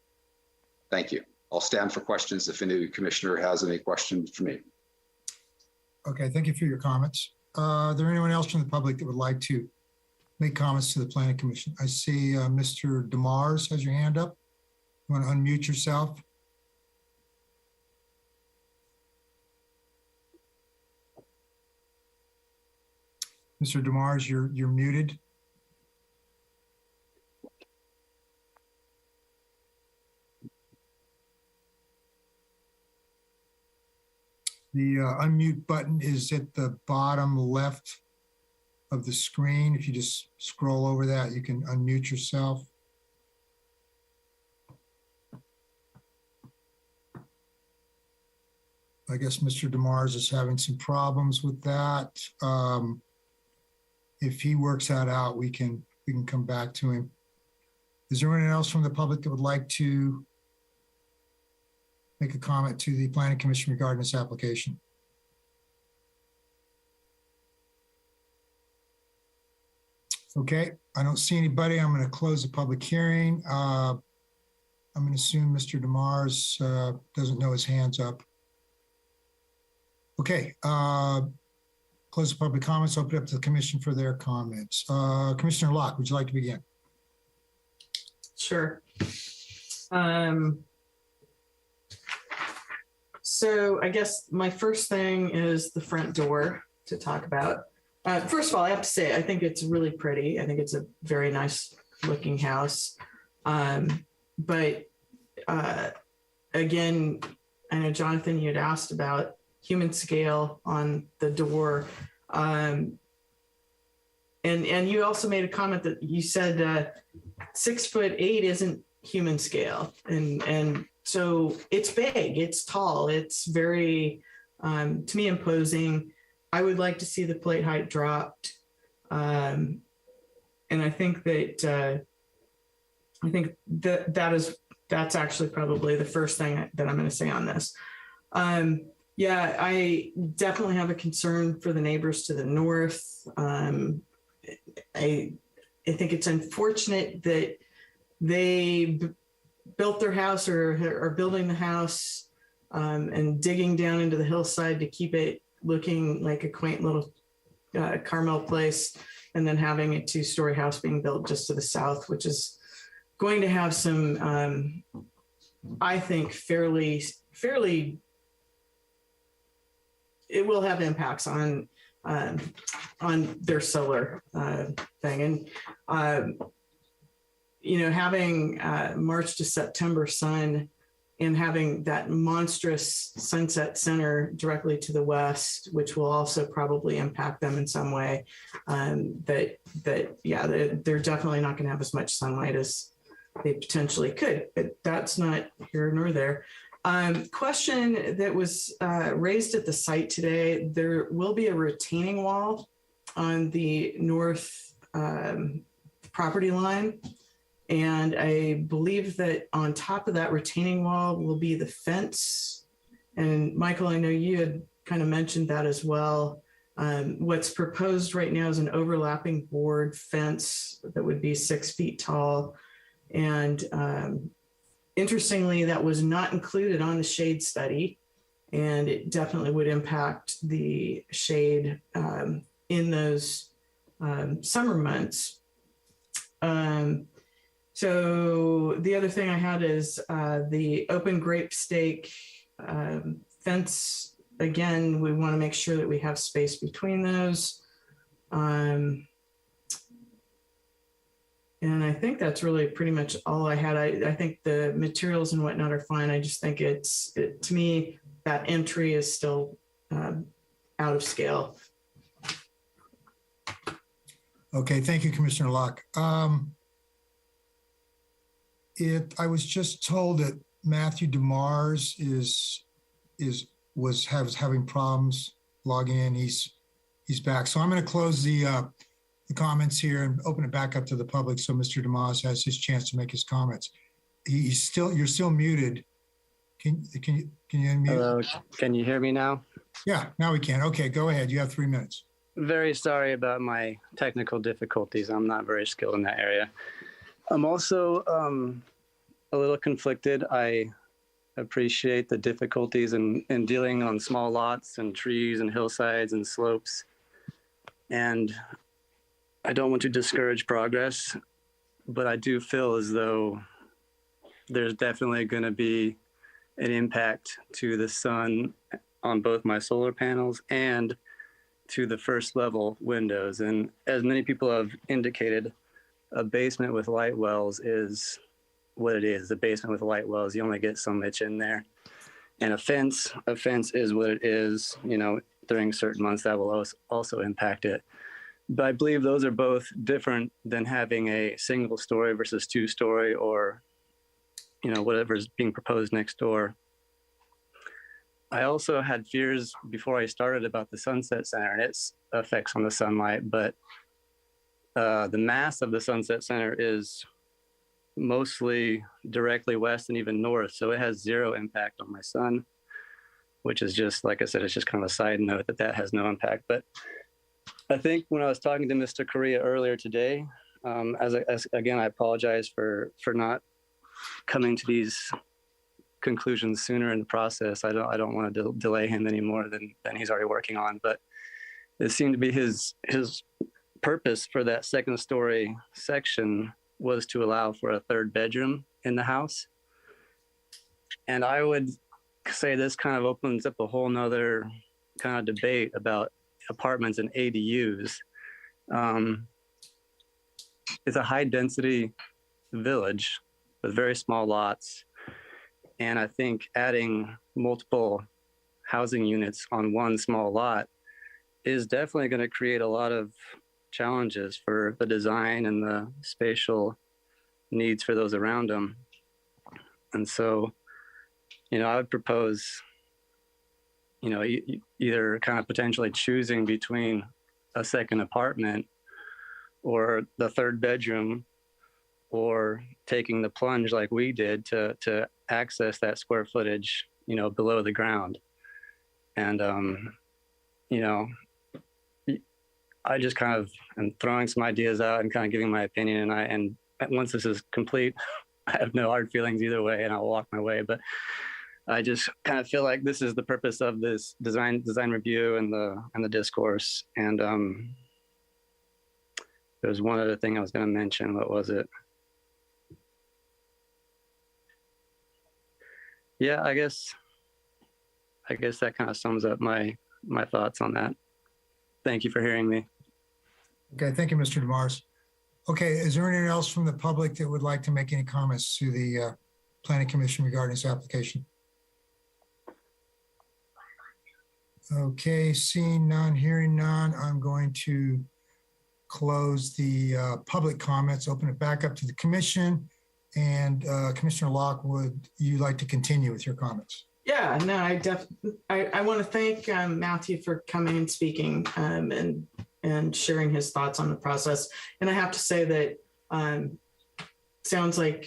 Thank you. I'll stand for questions if any commissioner has any questions for me. Okay, thank you for your comments. Is there anyone else from the public that would like to make comments to the Planning Commission? I see Mr. DeMars has your hand up. You want to unmute yourself? Mr. DeMars, you're muted. The unmute button is at the bottom left of the screen. If you just scroll over that, you can unmute yourself. I guess Mr. DeMars is having some problems with that. If he works that out, we can come back to him. Is there anyone else from the public that would like to make a comment to the Planning Commission regarding this application? Okay, I don't see anybody. I'm going to close the public hearing. I'm going to assume Mr. DeMars doesn't know his hand's up. Okay, close the public comments, open up to the commission for their comments. Commissioner Locke, would you like to begin? Sure. So I guess my first thing is the front door to talk about. First of all, I have to say, I think it's really pretty. I think it's a very nice looking house. But again, I know, Jonathan, you had asked about human scale on the door. And you also made a comment that you said 6'8" isn't human scale. And so it's big, it's tall, it's very, to me, imposing. I would like to see the plate height dropped. And I think that, that's actually probably the first thing that I'm going to say on this. Yeah, I definitely have a concern for the neighbors to the north. I think it's unfortunate that they built their house or are building the house and digging down into the hillside to keep it looking like a quaint little Carmel place, and then having a 2-story house being built just to the south, which is going to have some, I think, fairly, it will have impacts on their solar thing. And, having March to September sun and having that monstrous sunset center directly to the west, which will also probably impact them in some way, they're definitely not going to have as much sunlight as they potentially could, but that's not here nor there. Question that was raised at the site today: there will be a retaining wall on the north property line. And I believe that on top of that retaining wall will be the fence. And Michael, I know you had kind of mentioned that as well. What's proposed right now is an overlapping board fence that would be 6 feet tall. And interestingly, that was not included on the shade study, and it definitely would impact the shade in those summer months. So the other thing I had is the open grape stake fence. Again, we want to make sure that we have space between those. And I think that's really pretty much all I had. I think the materials and whatnot are fine. I just think to me, that entry is still out of scale. Okay, thank you, Commissioner Locke. I was just told that Matthew DeMars was having problems logging in. He's back. So I'm going to close the comments here and open it back up to the public so Mr. DeMars has his chance to make his comments. You're still muted. Can you unmute? Hello, can you hear me now? Yeah, now we can. Okay, go ahead. You have 3 minutes. Very sorry about my technical difficulties. I'm not very skilled in that area. I'm also a little conflicted. I appreciate the difficulties in dealing on small lots and trees and hillsides and slopes. And I don't want to discourage progress, but I do feel as though there's definitely going to be an impact to the sun on both my solar panels and to the first level windows. And as many people have indicated, a basement with light wells is what it is. A basement with light wells, you only get so much in there. And a fence is what it is. During certain months that will also impact it. But I believe those are both different than having a single story versus 2-story, or, whatever's being proposed next door. I also had fears before I started about the Sunset Center and its effects on the sunlight, but the mass of the Sunset Center is mostly directly west and even north, so it has zero impact on my son, which is just, like I said, it's just kind of a side note that has no impact. But I think when I was talking to Mr. Correa earlier today, again, I apologize for not coming to these conclusions sooner in the process. I don't want to delay him any more than he's already working on, but it seemed to be his purpose for that 2nd-story section was to allow for a 3rd bedroom in the house. And I would say this kind of opens up a whole nother kind of debate about apartments and ADUs. It's a high density village with very small lots. And I think adding multiple housing units on one small lot is definitely going to create a lot of challenges for the design and the spatial needs for those around them. And so, I would propose, either kind of potentially choosing between a 2nd apartment or the 3rd bedroom, or taking the plunge like we did to access that square footage, below the ground. And, I just kind of am throwing some ideas out and kind of giving my opinion. And once this is complete, I have no hard feelings either way, and I'll walk my way. But I just kind of feel like this is the purpose of this design review and the discourse. And there's one other thing I was going to mention. What was it? Yeah, I guess that kind of sums up my thoughts on that. Thank you for hearing me. Okay, thank you, Mr. DeMars. Okay, is there anyone else from the public that would like to make any comments to the Planning Commission regarding this application? Okay, seeing none, hearing none, I'm going to close the public comments, open it back up to the commission. And Commissioner Locke, would you like to continue with your comments? Yeah, no, I want to thank Matthew for coming and speaking and sharing his thoughts on the process. And I have to say that sounds like,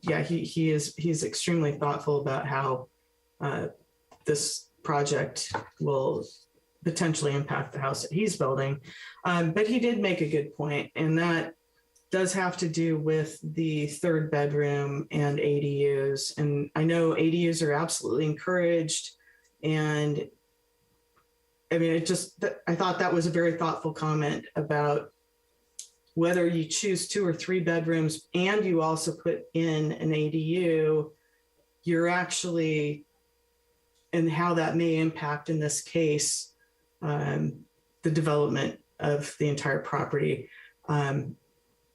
he's extremely thoughtful about how this project will potentially impact the house that he's building. But he did make a good point, and that does have to do with the 3rd bedroom and ADUs. And I know ADUs are absolutely encouraged. And I mean, I thought that was a very thoughtful comment about whether you choose 2 or 3 bedrooms and you also put in an ADU, you're actually, and how that may impact in this case, the development of the entire property.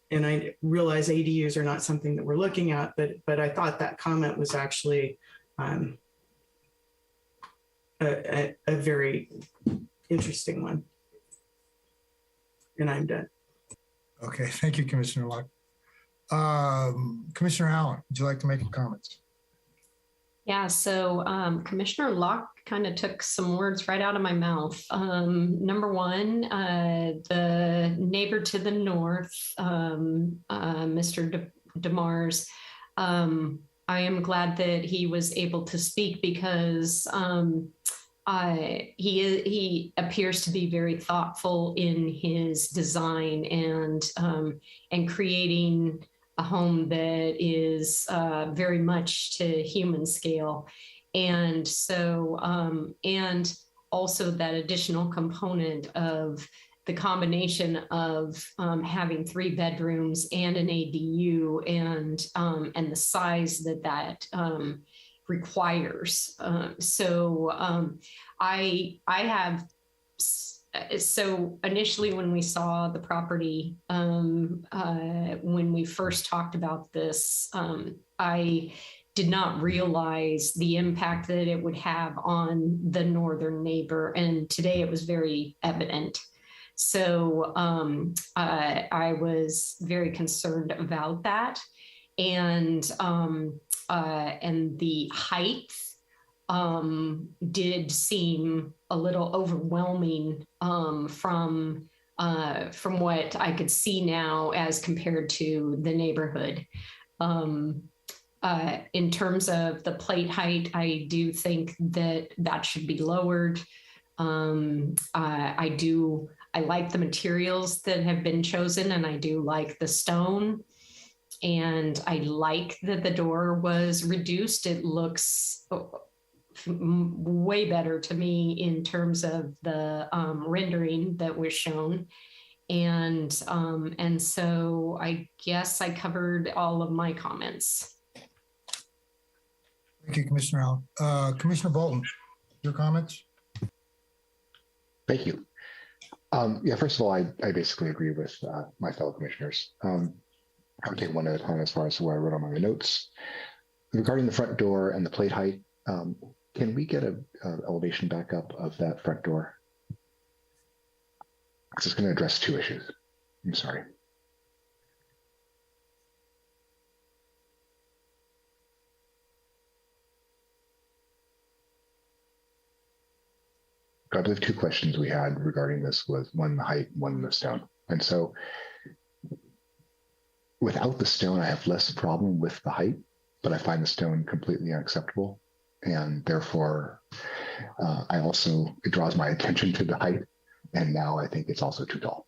And I realize ADUs are not something that we're looking at, but I thought that comment was actually a very interesting one. And I'm done. Okay, thank you, Commissioner Locke. Commissioner Allen, would you like to make any comments? Yeah, so Commissioner Locke kind of took some words right out of my mouth. Number one, the neighbor to the north, Mr. DeMars, I am glad that he was able to speak because he appears to be very thoughtful in his design and creating a home that is very much to human scale. And so, and also that additional component of the combination of having 3 bedrooms and an ADU and the size that requires. So initially when we saw the property, when we first talked about this, I did not realize the impact that it would have on the northern neighbor. And today it was very evident. So I was very concerned about that. And the height did seem a little overwhelming from what I could see now as compared to the neighborhood. In terms of the plate height, I do think that should be lowered. I like the materials that have been chosen, and I do like the stone. And I like that the door was reduced. It looks way better to me in terms of the rendering that was shown. And so I guess I covered all of my comments. Thank you, Commissioner Allen. Commissioner Bolton, your comments? Thank you. Yeah, first of all, I basically agree with my fellow commissioners. I would take one at a time as far as what I wrote on my notes. Regarding the front door and the plate height, can we get an elevation back up of that front door? Because it's going to address two issues. I'm sorry. I believe two questions we had regarding this was one, the height, one, the stone. And so without the stone, I have less problem with the height, but I find the stone completely unacceptable. And therefore, it draws my attention to the height. And now I think it's also too tall.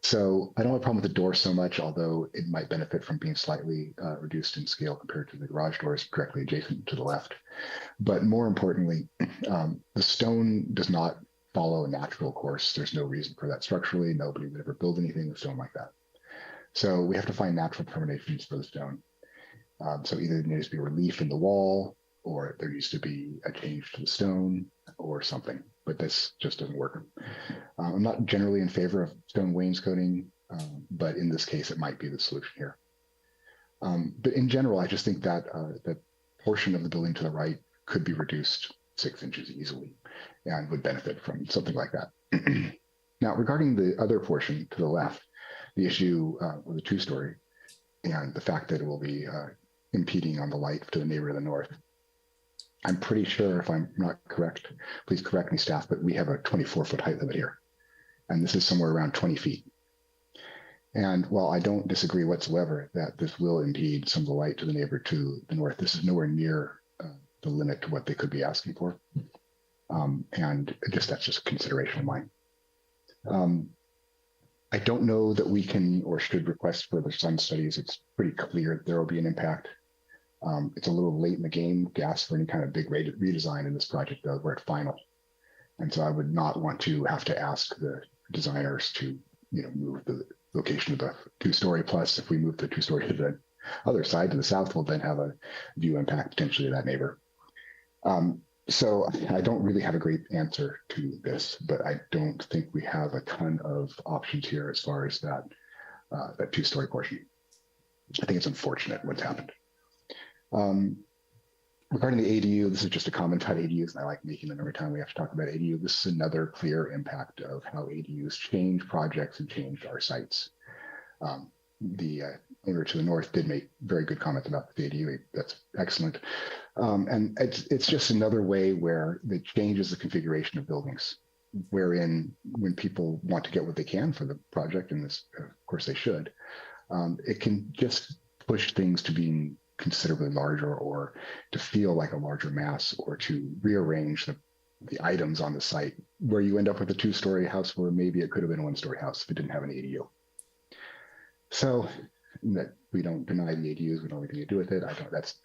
So I don't have a problem with the door so much, although it might benefit from being slightly reduced in scale compared to the garage doors directly adjacent to the left. But more importantly, the stone does not follow a natural course. There's no reason for that structurally. Nobody would ever build anything with stone like that. So we have to find natural terminations for the stone. So either there needs to be a relief in the wall, or there needs to be a change to the stone or something, but this just doesn't work. I'm not generally in favor of stone wainscoting, but in this case, it might be the solution here. But in general, I just think that that portion of the building to the right could be reduced 6 inches easily and would benefit from something like that. Now, regarding the other portion to the left, the issue with the two-story and the fact that it will be impeding on the light to the neighbor to the north. I'm pretty sure, if I'm not correct, please correct me, staff, but we have a 24-foot height limit here. And this is somewhere around 20 feet. And while I don't disagree whatsoever that this will impede some of the light to the neighbor to the north, this is nowhere near the limit to what they could be asking for. And that's just a consideration of mine. I don't know that we can or should request further sun studies. It's pretty clear that there will be an impact. It's a little late in the game to ask for any kind of big redesign in this project, though. We're at final. And so I would not want to have to ask the designers to, move the location of the two-story. Plus, if we move the two-story to the other side, to the south, we'll then have a view impact potentially to that neighbor. So I don't really have a great answer to this, but I don't think we have a ton of options here as far as that two-story portion. I think it's unfortunate what's happened. Regarding the ADU, this is just a comment about ADUs, and I like making them every time we have to talk about ADU. This is another clear impact of how ADUs change projects and change our sites. The owner to the north did make very good comments about the ADU. That's excellent. And it's just another way where it changes the configuration of buildings, wherein when people want to get what they can for the project, and this, of course they should, it can just push things to being considerably larger, or to feel like a larger mass, or to rearrange the items on the site, where you end up with a two-story house where maybe it could have been a one-story house if it didn't have an ADU. So that we don't deny the ADUs, we don't have anything to do with it.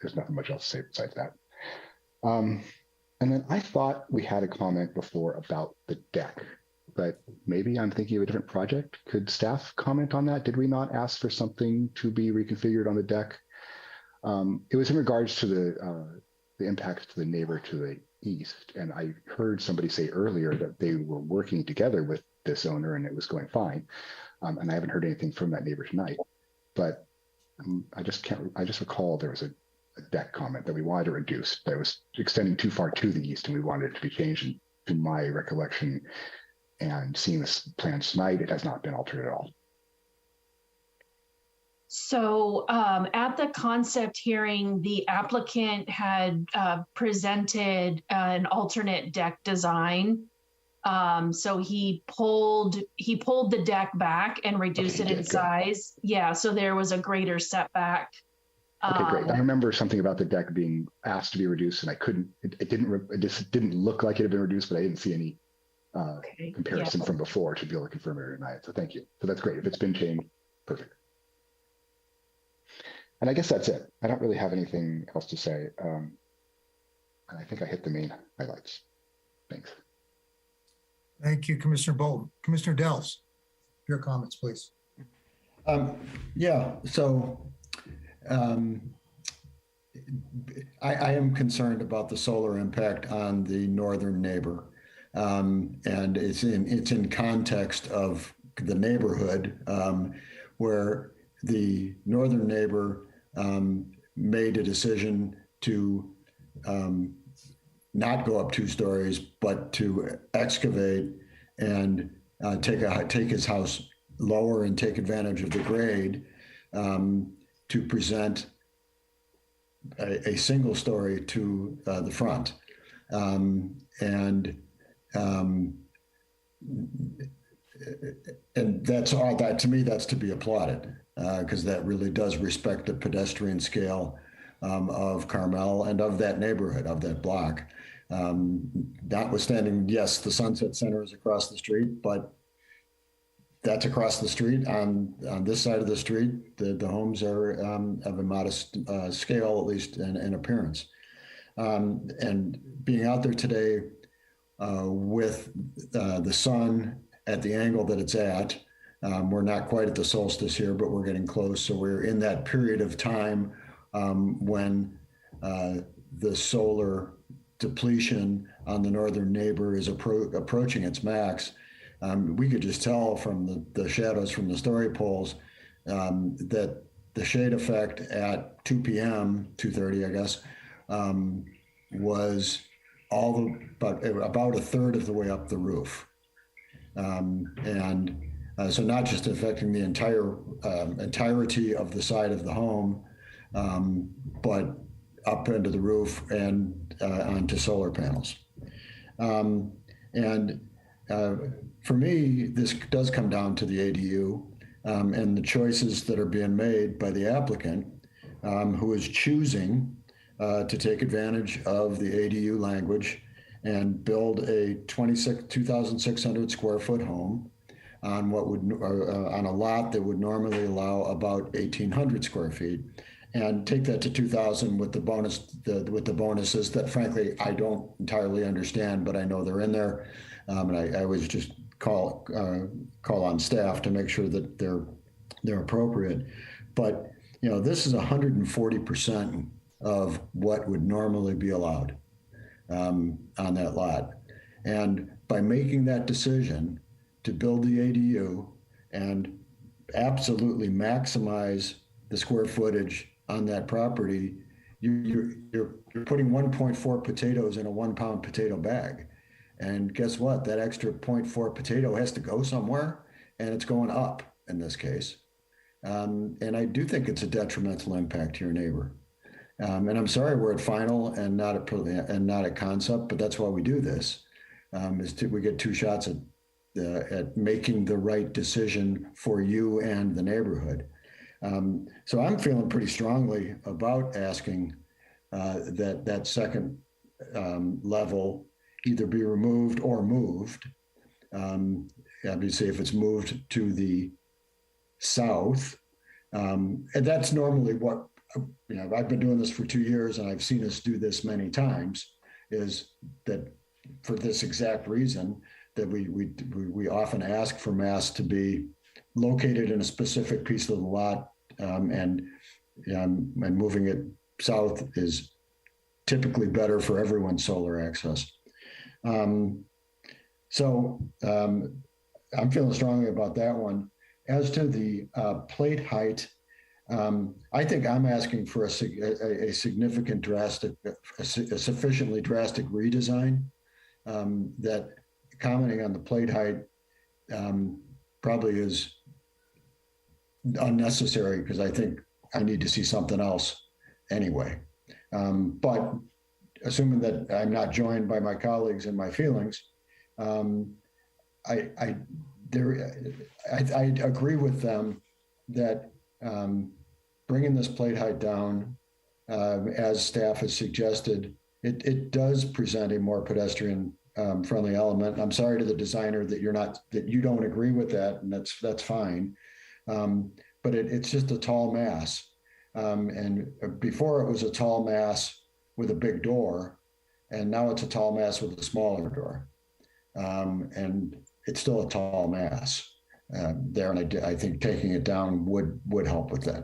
There's nothing much else to say besides that. And then I thought we had a comment before about the deck, but maybe I'm thinking of a different project. Could staff comment on that? Did we not ask for something to be reconfigured on the deck? It was in regards to the impact to the neighbor to the east. And I heard somebody say earlier that they were working together with this owner and it was going fine. And I haven't heard anything from that neighbor tonight. But I just recall there was a deck comment that we wanted to reduce, that was extending too far to the east and we wanted it to be changed. And to my recollection, And seeing this plan tonight, it has not been altered at all. So at the concept hearing, the applicant had presented an alternate deck design. So he pulled the deck back and reduced it in size. Yeah, so there was a greater setback. Okay, great. I remember something about the deck being asked to be reduced, and I couldn't. It just didn't look like it had been reduced, but I didn't see any comparison from before to be able to confirm it or deny it. So thank you. So that's great. If it's been changed, perfect. And I guess that's it. I don't really have anything else to say. And I think I hit the main highlights. Thanks. Thank you, Commissioner Bolton. Commissioner Dells, your comments, please. Yeah, so I am concerned about the solar impact on the northern neighbor. And it's in context of the neighborhood where the northern neighbor made a decision to not go up 2 stories, but to excavate and take his house lower and take advantage of the grade to present a single story to the front. And that's all that, to me, that's to be applauded because that really does respect the pedestrian scale of Carmel and of that neighborhood, of that block. Notwithstanding, yes, the Sunset Center is across the street, but that's across the street. On this side of the street, the homes are of a modest scale, at least in appearance. And being out there today with the sun at the angle that it's at, we're not quite at the solstice here, but we're getting close. So we're in that period of time when the solar depletion on the northern neighbor is approaching its max. We could just tell from the shadows from the story poles that the shade effect at 2 p.m., 2:30, I guess, was about a third of the way up the roof. So not just affecting the entirety of the side of the home, but up into the roof and onto solar panels. For me, this does come down to the ADU and the choices that are being made by the applicant, who is choosing to take advantage of the ADU language and build a 2,600 square foot home on on a lot that would normally allow about 1,800 square feet, and take that to 2,000 with the bonuses that, frankly, I don't entirely understand, but I know they're in there, and I always just call on staff to make sure that they're appropriate. But this is 140% of what would normally be allowed on that lot, and by making that decision to build the ADU and absolutely maximize the square footage on that property, you're putting 1.4 potatoes in a 1 pound potato bag. And guess what? That extra 0.4 potato has to go somewhere, and it's going up in this case. And I do think it's a detrimental impact to your neighbor. And I'm sorry we're at final and not at concept, but that's why we do this. We get 2 shots at making the right decision for you and the neighborhood. So I'm feeling pretty strongly about asking that second level either be removed or moved. Obviously, if it's moved to the south, and that's normally what, I've been doing this for 2 years and I've seen us do this many times, is that for this exact reason, that we often ask for mass to be located in a specific piece of the lot, and moving it south is typically better for everyone's solar access. So I'm feeling strongly about that one. As to the plate height, I think I'm asking for a sufficiently drastic redesign that commenting on the plate height probably is unnecessary because I think I need to see something else anyway. But assuming that I'm not joined by my colleagues in my feelings, I agree with them that bringing this plate height down, as staff has suggested, it does present a more pedestrian friendly element. I'm sorry to the designer that you don't agree with that, and that's fine. But it's just a tall mass. And before it was a tall mass with a big door, and now it's a tall mass with a smaller door. And it's still a tall mass there. And I think taking it down would help with that.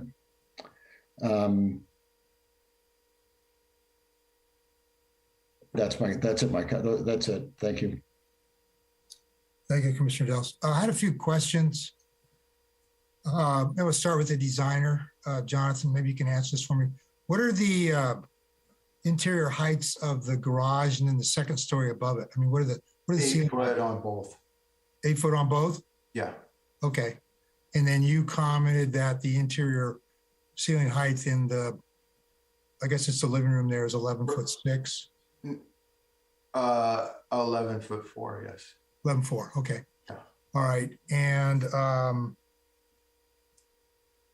That's it. Thank you. Thank you, Commissioner Dels. I had a few questions. I will start with the designer. Jonathan, maybe you can answer this for me. What are the interior heights of the garage and then the second story above it? I mean, what are the 8 foot on both. 8 foot on both? Yeah. Okay. And then you commented that the interior ceiling height in the, I guess it's the living room there, is 11'6". 11'4", yes. 11'4", okay. Yeah. All right. And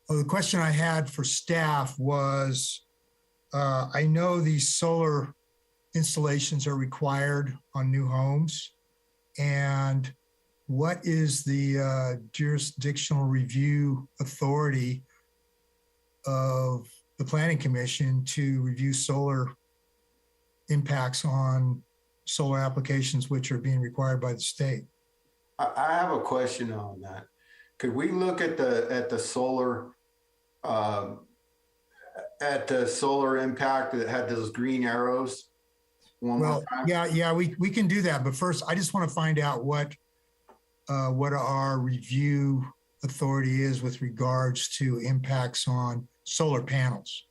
the question I had for staff was, I know these solar installations are required on new homes. And what is the jurisdictional review authority of the Planning Commission to review solar impacts on solar applications which are being required by the state? I have a question on that. Could we look at the solar impact that had those green arrows one more time? Yeah, we can do that. But first, I just want to find out what our review authority is with regards to impacts on solar panels.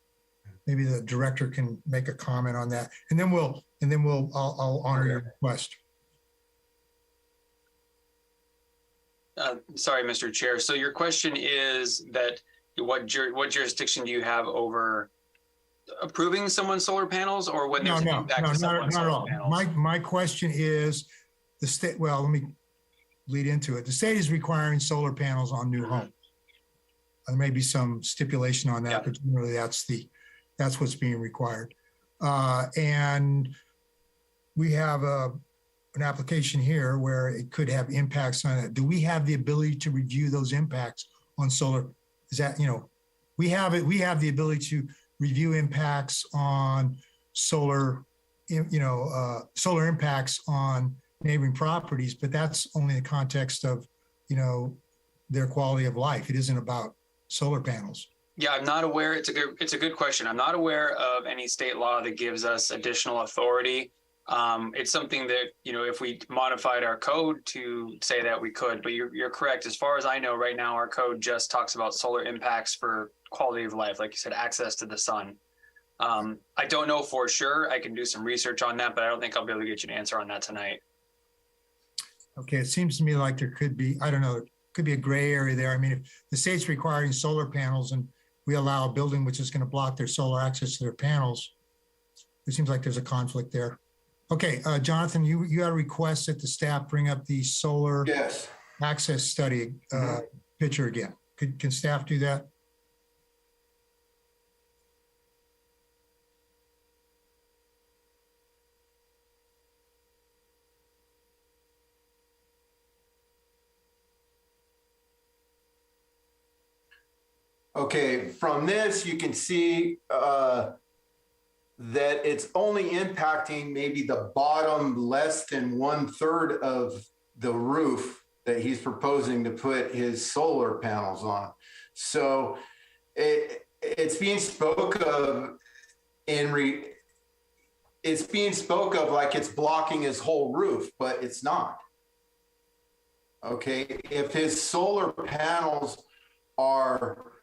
Maybe the director can make a comment on that, and then I'll honor your request. Sorry, Mr. Chair. So your question is that what jurisdiction do you have over approving someone's solar panels, or when there's an impact to someone's solar panels? My question is the state. Well, let me lead into it. The state is requiring solar panels on new homes. There may be some stipulation on that, but generally that's what's being required. And we have an application here where it could have impacts on it. Do we have the ability to review those impacts on solar? Is that, we have the ability to review impacts on solar, solar impacts on neighboring properties, but that's only in the context of, their quality of life. It isn't about solar panels. Yeah, I'm not aware. It's a good question. I'm not aware of any state law that gives us additional authority. It's something that, if we modified our code to say that we could, but you're correct. As far as I know right now, our code just talks about solar impacts for quality of life. Like you said, access to the sun. I don't know for sure. I can do some research on that, but I don't think I'll be able to get you an answer on that tonight. Okay. It seems to me like there could be, I don't know, could be a gray area there. I mean, if the state's requiring solar panels and we allow a building which is going to block their solar access to their panels, it seems like there's a conflict there. Okay, Jonathan, you had a request that the staff bring up the solar access study picture again. Can staff do that? Okay, from this, you can see that it's only impacting maybe the bottom less than 1/3 of the roof that he's proposing to put his solar panels on. So it's being spoke of like it's blocking his whole roof, but it's not. Okay, if his solar panels are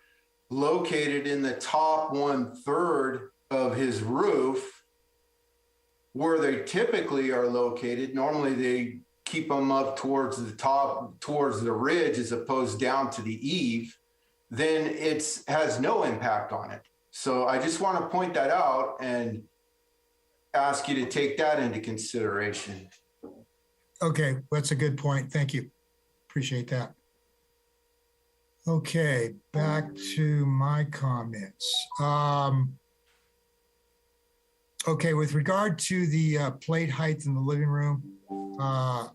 located in the top 1/3 of his roof, where they typically are located, normally keep them up towards the top, towards the ridge, as opposed down to the eave, then it has no impact on it. So I just want to point that out and ask you to take that into consideration. Okay, that's a good point. Thank you. Appreciate that. Okay, back to my comments. Okay, with regard to the plate height in the living room, I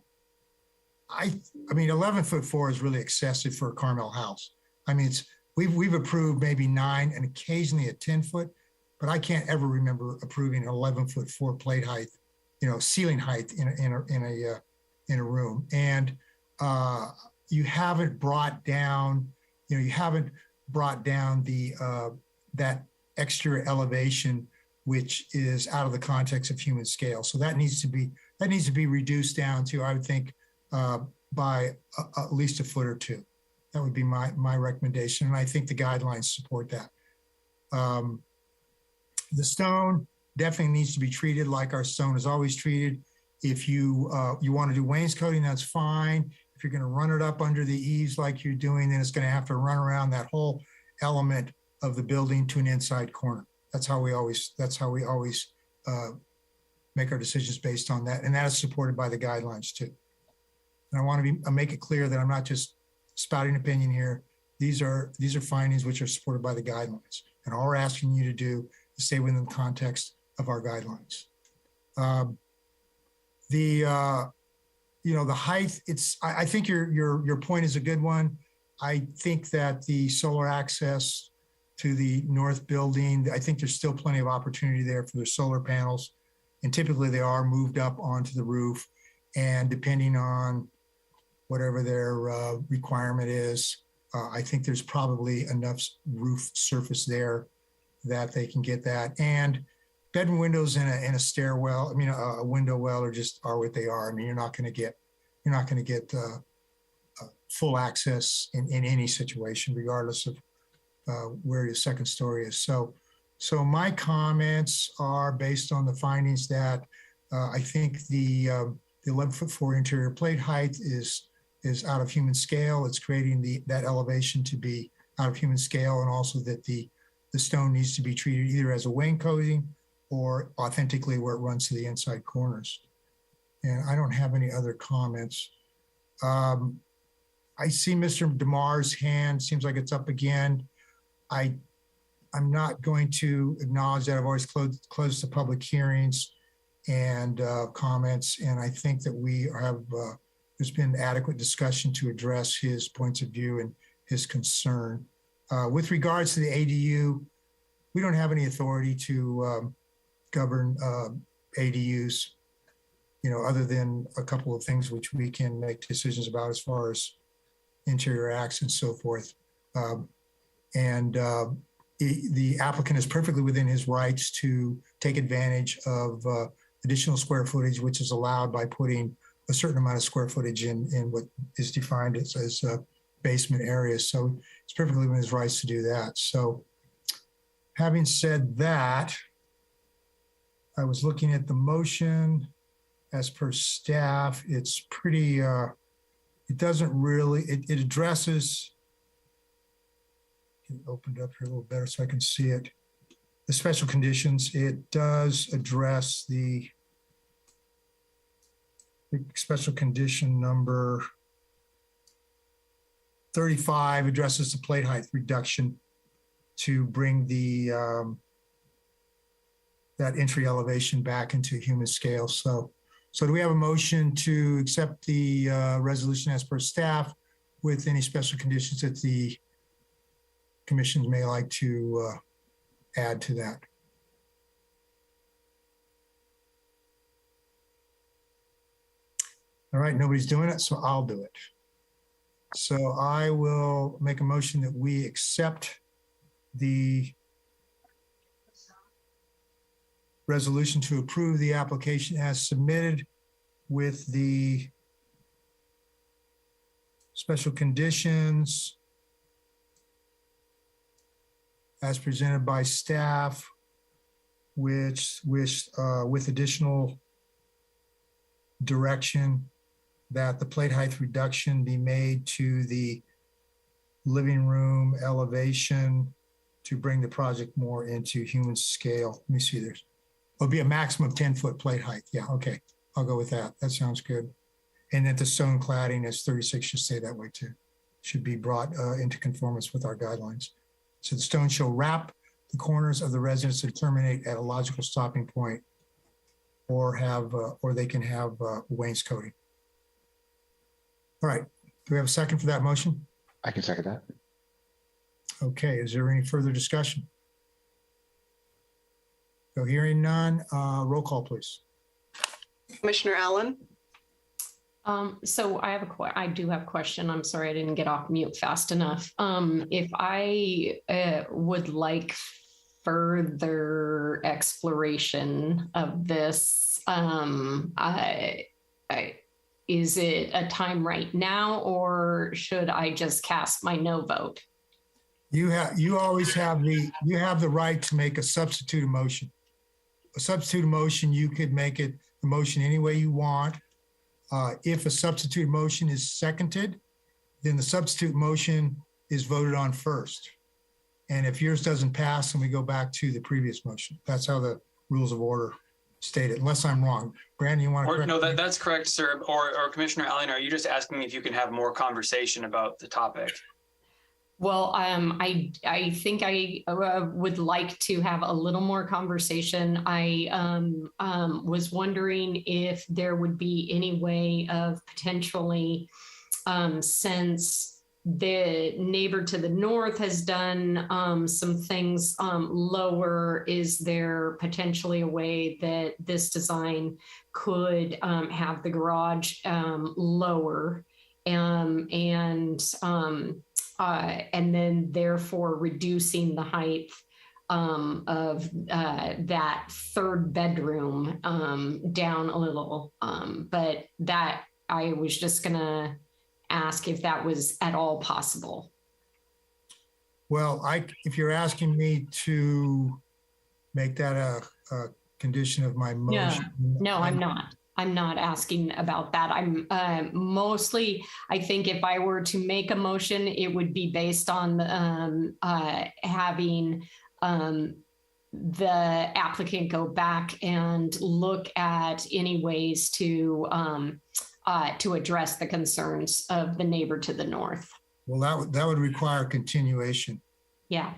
mean, 11'4" is really excessive for a Carmel house. I mean, we've approved maybe 9 and occasionally a 10-foot, but I can't ever remember approving an 11'4" plate height, ceiling height in a room. And you haven't brought down, the that extra elevation, which is out of the context of human scale. So that needs to be reduced down to, I would think, by at least a foot or 2. That would be my recommendation, and I think the guidelines support that. The stone definitely needs to be treated like our stone is always treated. If you want to do wainscoting, that's fine. If you're going to run it up under the eaves like you're doing, then it's going to have to run around that whole element of the building to an inside corner. That's how we always make our decisions based on that, and that is supported by the guidelines too. And I want to make it clear that I'm not just spouting opinion here. These are findings which are supported by the guidelines, and all we're asking you to do is stay within the context of our guidelines. The height. I think your point is a good one. I think that the solar access to the north building, I think there's still plenty of opportunity there for the solar panels, and typically they are moved up onto the roof, and depending on whatever their requirement is, I think there's probably enough roof surface there that they can get that. And bedroom windows in a stairwell, a window well, are what they are. I mean, you're not going to get full access in any situation, regardless of where your second story is. So my comments are based on the findings that I think the 11'4" interior plate height is out of human scale. It's creating that elevation to be out of human scale, and also that the stone needs to be treated either as a wainscoting or authentically where it runs to the inside corners. And I don't have any other comments. I see Mr. DeMar's hand, seems like it's up again. I'm not going to acknowledge that. I've always closed the public hearings and comments, and I think that there's been adequate discussion to address his points of view and his concern. With regards to the ADU, we don't have any authority to govern ADUs, other than a couple of things which we can make decisions about as far as interior acts and so forth. The applicant is perfectly within his rights to take advantage of additional square footage, which is allowed by putting a certain amount of square footage in what is defined as basement areas. So it's perfectly within his rights to do that. So having said that, I was looking at the motion as per staff. It's pretty, it doesn't really, it addresses, can open it up here a little better so I can see it. The special conditions, it does address the special condition number 35 addresses the plate height reduction to bring the that entry elevation back into human scale. So do we have a motion to accept the resolution as per staff with any special conditions that the commissions may like to add to that? All right, nobody's doing it, so I'll do it. So I will make a motion that we accept the resolution to approve the application as submitted with the special conditions as presented by staff, which with additional direction that the plate height reduction be made to the living room elevation to bring the project more into human scale. Let me see, it'll be a maximum of 10-foot plate height. Yeah, okay, I'll go with that. That sounds good. And that the stone cladding is 36 should stay that way too. Should be brought into conformance with our guidelines. So the stone shall wrap the corners of the residence and terminate at a logical stopping point, or they can have wainscoting. All right, do we have a second for that motion? I can second that. Okay, is there any further discussion? So hearing none, roll call, please. Commissioner Allen? So I do have a question. I'm sorry I didn't get off mute fast enough. If I would like further exploration of this, is it a time right now, or should I just cast my no vote? You always have the right to make a substitute motion. A substitute motion, you could make it the motion any way you want. If a substitute motion is seconded, then the substitute motion is voted on first. And if yours doesn't pass, then we go back to the previous motion. That's how the rules of order state it, unless I'm wrong. Brandon, you want to correct No, me? that's correct, sir. Or Commissioner Allen, are you just asking if you can have more conversation about the topic? Well, I think I would like to have a little more conversation. I was wondering if there would be any way of potentially, since the neighbor to the north has done some things lower, is there potentially a way that this design could have the garage lower and then therefore reducing the height of that third bedroom down a little. But that I was just gonna ask if that was at all possible. Well, if you're asking me to make that a condition of my motion. No, I'm not. I'm not asking about that. I'm mostly, I think if I were to make a motion, it would be based on having the applicant go back and look at any ways to address the concerns of the neighbor to the north. Well, that would require continuation. Yeah.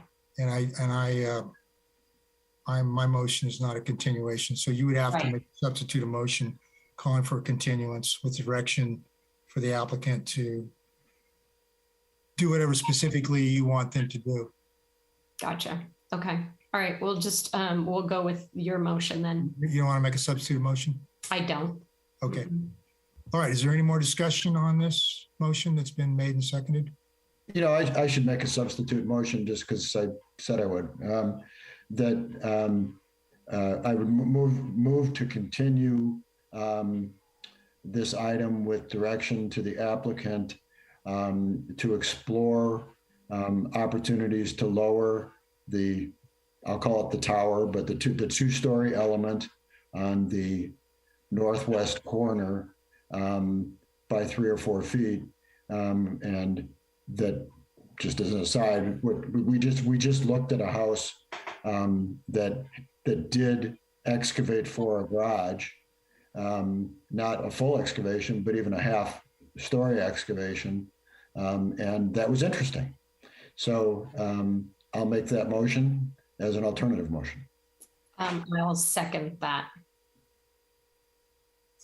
My motion is not a continuation. So you would have to substitute a motion calling for a continuance with direction for the applicant to do whatever specifically you want them to do. Gotcha. Okay. All right. We'll just, we'll go with your motion then. You don't want to make a substitute motion? I don't. Okay. All right. Is there any more discussion on this motion that's been made and seconded? You know, I should make a substitute motion just because I said I would. I would move to continue this item with direction to the applicant to explore opportunities to lower I'll call it the tower, but the two-story element on the northwest corner by 3 or 4 feet. And that, just as an aside, we just looked at a house that did excavate for a garage, not a full excavation, but even a half-story excavation, and that was interesting. So I'll make that motion as an alternative motion. I'll second that.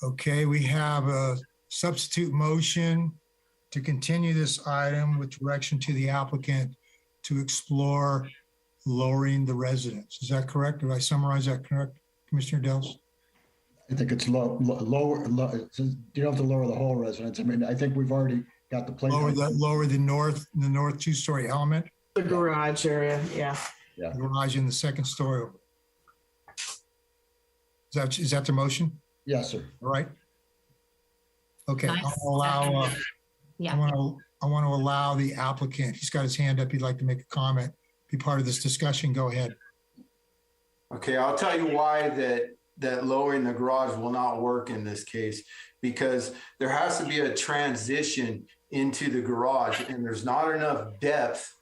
Okay, we have a substitute motion to continue this item with direction to the applicant to explore lowering the residence. Is that correct? Did I summarize that correct, Commissioner Dells? I think it's lower. You don't have to lower the whole residence. I mean, I think we've already got the plate. Lower the north 2-story element. The garage area, yeah. Yeah. The garage in the second story. Is that the motion? Yes, sir. All right. Okay. Nice. I want to allow the applicant. He's got his hand up. He'd like to make a comment. Be part of this discussion. Go ahead. Okay, I'll tell you why that lowering the garage will not work in this case. because there has to be a transition into the garage, and there's not enough depth.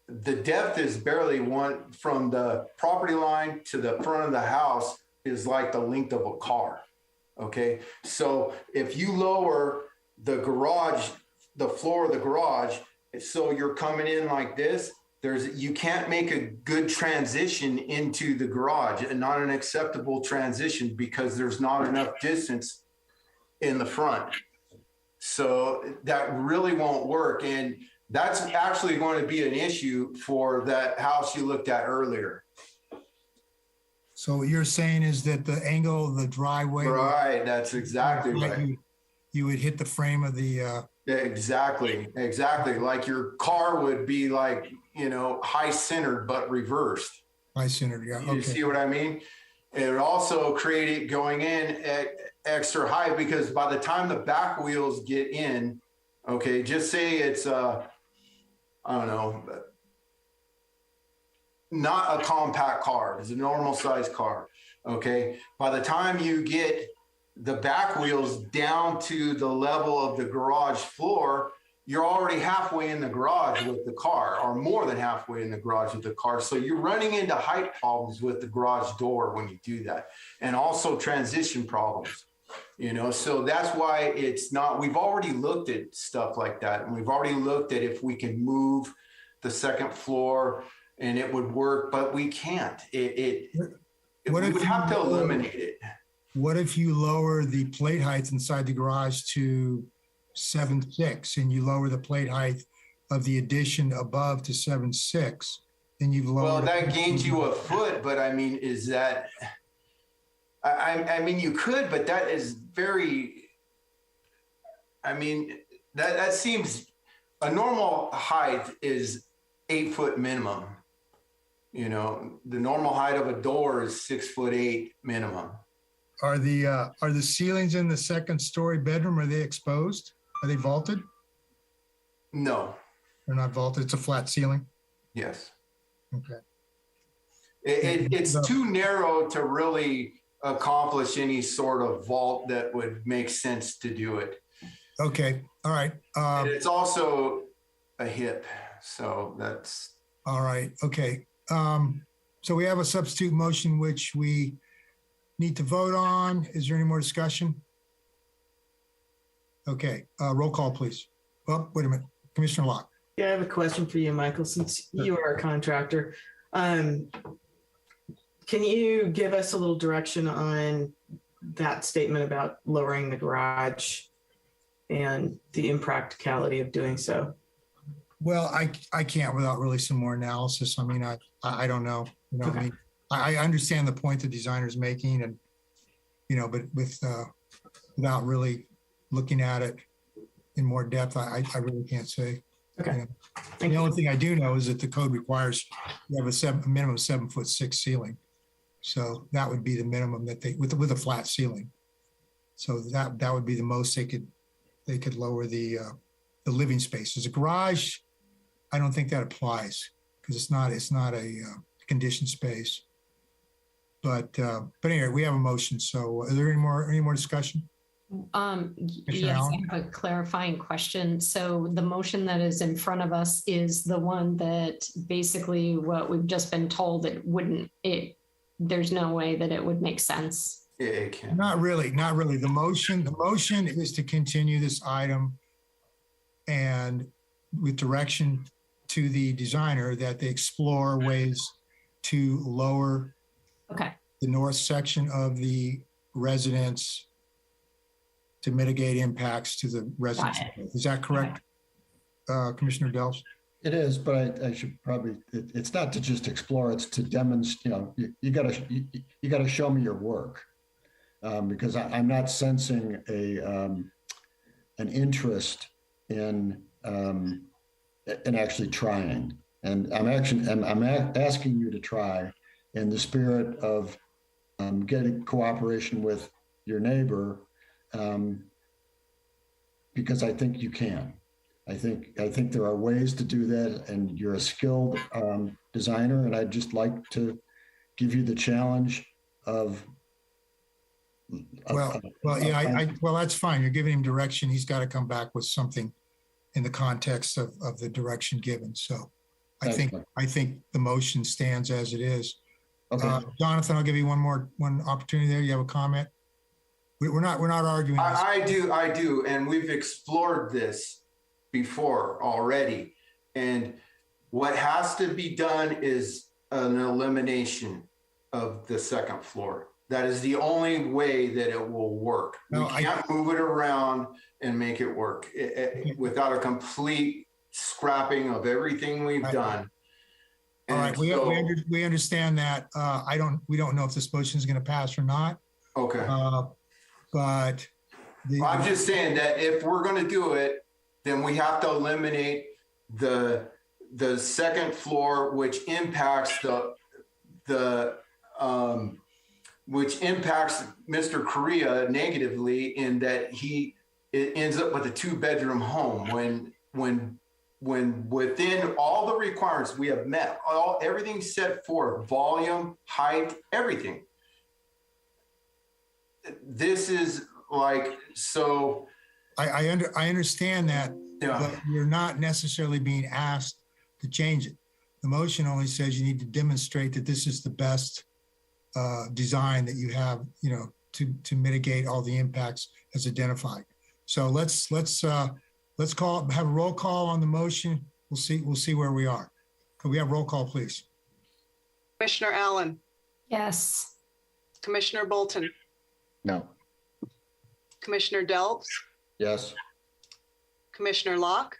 The depth is barely one from the property line to the front of the house is like the length of a car. Okay. So if you lower the garage, the floor of the garage, so you're coming in like this, you can't make a good transition into the garage, and not an acceptable transition, because there's not enough distance in the front. So that really won't work. And that's actually going to be an issue for that house you looked at earlier. So what you're saying is that the angle of the driveway. Right, that's exactly right. You would hit the frame of the. Exactly. Like your car would be like, high centered, but reversed. High centered, yeah. Okay. You see what I mean? It would also create it going in at extra high, because by the time the back wheels get in, okay, just say it's I don't know, not a compact car, it's a normal size car. Okay. By the time you get the back wheels down to the level of the garage floor, you're already halfway in the garage with the car, or more than halfway in the garage with the car. So you're running into height problems with the garage door when you do that, and also transition problems. So that's why it's not, we've already looked at stuff like that. And we've already looked at if we can move the second floor and it would work, but we can't. We would have to eliminate it. What if you lower the plate height inside the garage to 7.6, and you lower the plate height of the addition above to 7.6? Then you've lowered. Well, that gains you a foot, but I mean, is that, I mean, you could, but that is very, I mean, that seems, a normal height is 8 foot minimum. The normal height of a door is 6'8" minimum. Are the ceilings in the second story bedroom, are they exposed? Are they vaulted? No. They're not vaulted. It's a flat ceiling? Yes. Okay. It's too narrow to really accomplish any sort of vault that would make sense to do it. Okay. All right. And it's also a hip. So that's. All right. Okay. So we have a substitute motion, which we need to vote on. Is there any more discussion? Okay. Roll call, please. Oh, wait a minute. Commissioner Locke. Yeah, I have a question for you, Michael, since you are a contractor. Can you give us a little direction on that statement about lowering the garage and the impracticality of doing so? Well, I can't without really some more analysis. I mean, I don't know. Okay. I mean, I understand the point the designer's making, and but without really looking at it in more depth, I really can't say. Okay. The only thing I do know is that the code requires you have a minimum 7'6" ceiling. So that would be the minimum that they with a flat ceiling. So that would be the most they could lower the living spaces. A garage, I don't think that applies, because it's not a conditioned space. But anyway, we have a motion. So are there any more discussion? Yes, I have a clarifying question. So the motion that is in front of us is the one that basically what we've just been told, there's no way that it would make sense. It can't. Not really. The motion is to continue this item, and with direction to the designer that they explore ways to lower the north section of the residence to mitigate impacts to the residents. Is that correct, Commissioner Dels? It is, but I should probably, it's not to just explore, it's to demonstrate, you gotta show me your work. Because I'm not sensing an interest in actually trying. And I'm asking you to try in the spirit of getting cooperation with your neighbor, because I think you can. I think there are ways to do that, and you're a skilled designer, and I'd just like to give you the challenge of Well, yeah, well, that's fine. You're giving him direction. He's got to come back with something in the context of the direction given. So I think the motion stands as it is. Okay. Jonathan, I'll give you one opportunity there. You have a comment? We're not arguing. I do. And we've explored this before already. And what has to be done is an elimination of the second floor. That is the only way that it will work. We can't move it around and make it work without a complete scrapping of everything we've done. All right, we understand that. We don't know if this motion is going to pass or not. Okay. But I'm just saying that if we're going to do it, then we have to eliminate the second floor, which impacts which impacts Mr. Correa negatively in that it ends up with a 2-bedroom home when within all the requirements we have met, everything set forth, volume, height, everything. This is like, so. I understand that, but you're not necessarily being asked to change it. The motion only says you need to demonstrate that this is the best design that you have, to mitigate all the impacts as identified. So let's have a roll call on the motion. We'll see where we are. Could we have roll call, please? Commissioner Allen. Yes. Commissioner Bolton. No. Commissioner Delps. Yes. Commissioner Locke.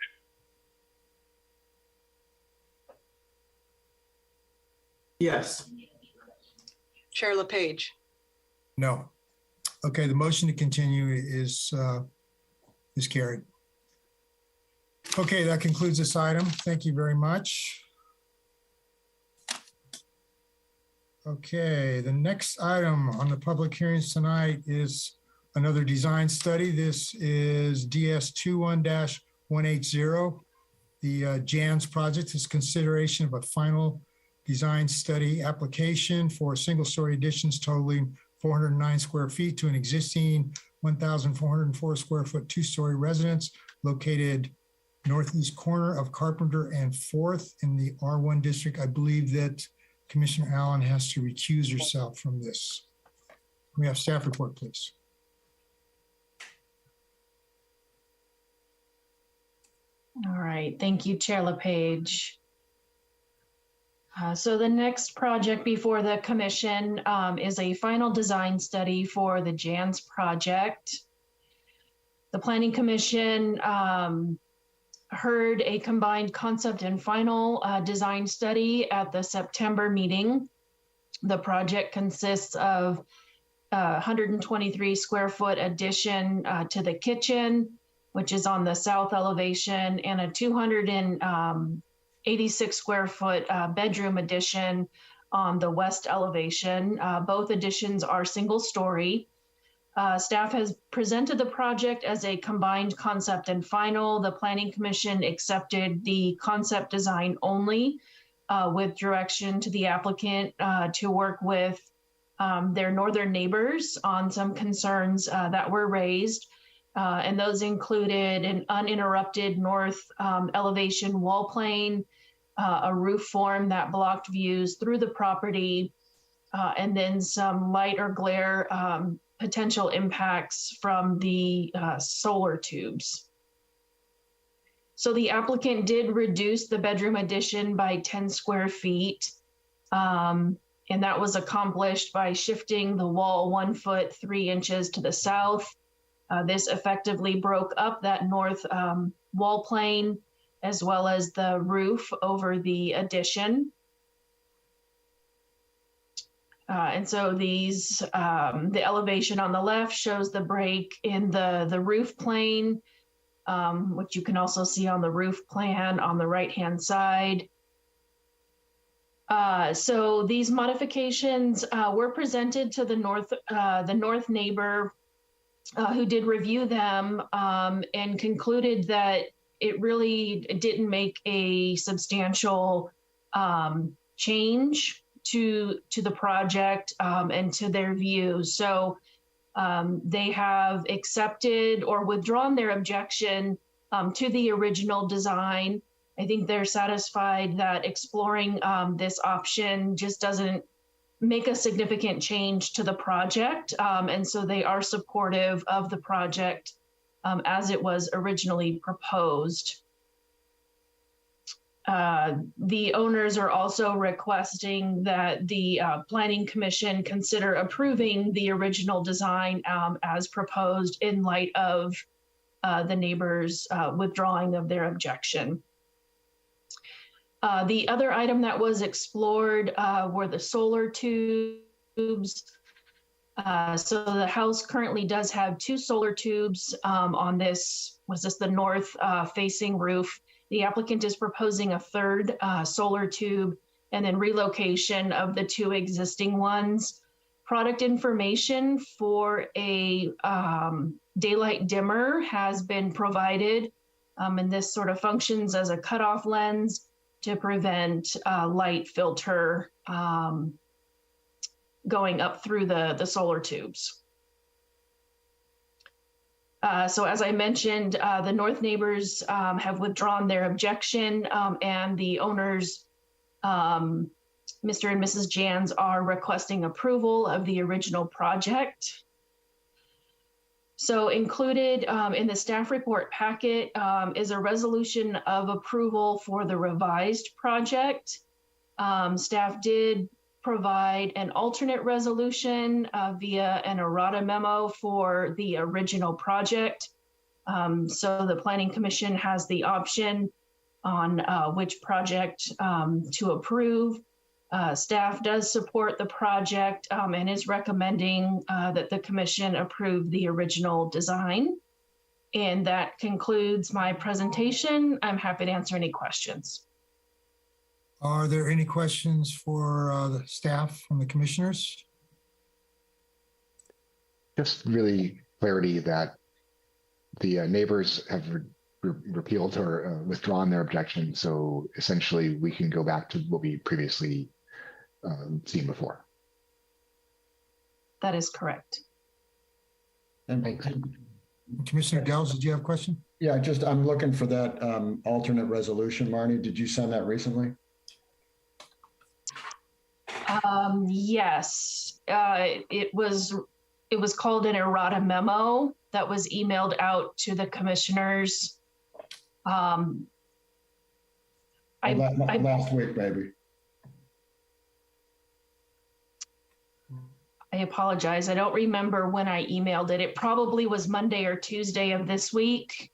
Yes. Chair LePage. No. Okay, the motion to continue is carried. Okay, that concludes this item. Thank you very much. Okay, the next item on the public hearings tonight is another design study. This is DS 21-180. The JANS project is consideration of a final design study application for single-story additions totaling 409 square feet to an existing 1,404 square foot 2-story residence located northeast corner of Carpenter and 4th in the R1 district. I believe that Commissioner Allen has to recuse herself from this. We have staff report, please. All right, thank you, Chair LePage. So the next project before the commission is a final design study for the JANS project. The Planning Commission heard a combined concept and final design study at the September meeting. The project consists of 123 square foot addition to the kitchen, which is on the south elevation, and a 286 square foot bedroom addition on the west elevation. Both additions are single story. Staff has presented the project as a combined concept and final. The Planning Commission accepted the concept design only with direction to the applicant to work with their northern neighbors on some concerns that were raised. And those included an uninterrupted north elevation wall plane, a roof form that blocked views through the property, and then some light or glare potential impacts from the solar tubes. So the applicant did reduce the bedroom addition by 10 square feet. And that was accomplished by shifting the wall 1 foot 3 inches to the south. This effectively broke up that north wall plane as well as the roof over the addition. And so these, the elevation on the left shows the break in the roof plane, which you can also see on the roof plan on the right-hand side. So these modifications were presented to the north neighbor who did review them and concluded that it really didn't make a substantial change to the project and to their view. So They have accepted or withdrawn their objection to the original design. I think they're satisfied that exploring this option just doesn't make a significant change to the project. And so they are supportive of the project as it was originally proposed. The owners are also requesting that the Planning Commission consider approving the original design as proposed in light of the neighbors' withdrawing of their objection. The other item that was explored were the solar tubes. So the house currently does have 2 solar tubes on this, the north facing roof. The applicant is proposing a 3rd solar tube and then relocation of the 2 existing ones. Product information for a daylight dimmer has been provided, and this sort of functions as a cutoff lens to prevent light filter going up through the solar tubes. So as I mentioned, the north neighbors have withdrawn their objection, and the owners, Mr. and Mrs. Jans, are requesting approval of the original project. So included in the staff report packet is a resolution of approval for the revised project. Staff did provide an alternate resolution via an errata memo for the original project. So the Planning Commission has the option on which project to approve. Staff does support the project and is recommending that the Commission approve the original design. And that concludes my presentation. I'm happy to answer any questions. Are there any questions for the staff from the commissioners? Just really clarity that the neighbors have repealed or withdrawn their objection. So essentially we can go back to what we previously seen before. That is correct. And Commissioner Dells, did you have a question? Yeah, I'm looking for that alternate resolution. Marnie, did you send that recently? Yes, it was called an errata memo that was emailed out to the commissioners. Last week, maybe. I apologize. I don't remember when I emailed it. It probably was Monday or Tuesday of this week.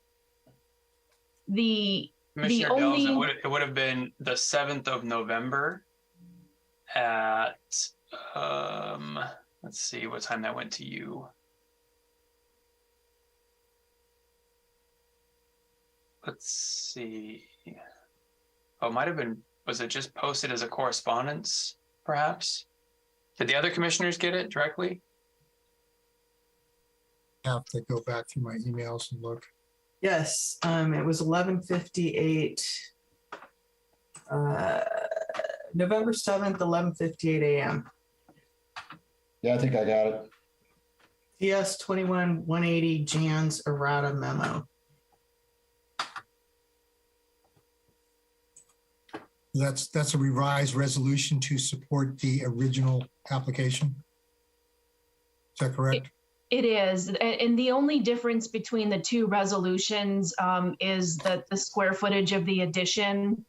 Commissioner Dells, it would have been the 7th of November at, let's see what time that went to you. Let's see. Oh, it might have been, was it just posted as a correspondence, perhaps? Did the other commissioners get it directly? I have to go back through my emails and look. Yes, it was 11:58, November 7th, 11:58 a.m. Yeah, I think I got it. TS 21-180 Jan's errata memo. That's a revised resolution to support the original application. Is that correct? It is. And the only difference between the 2 resolutions is that the square footage of the addition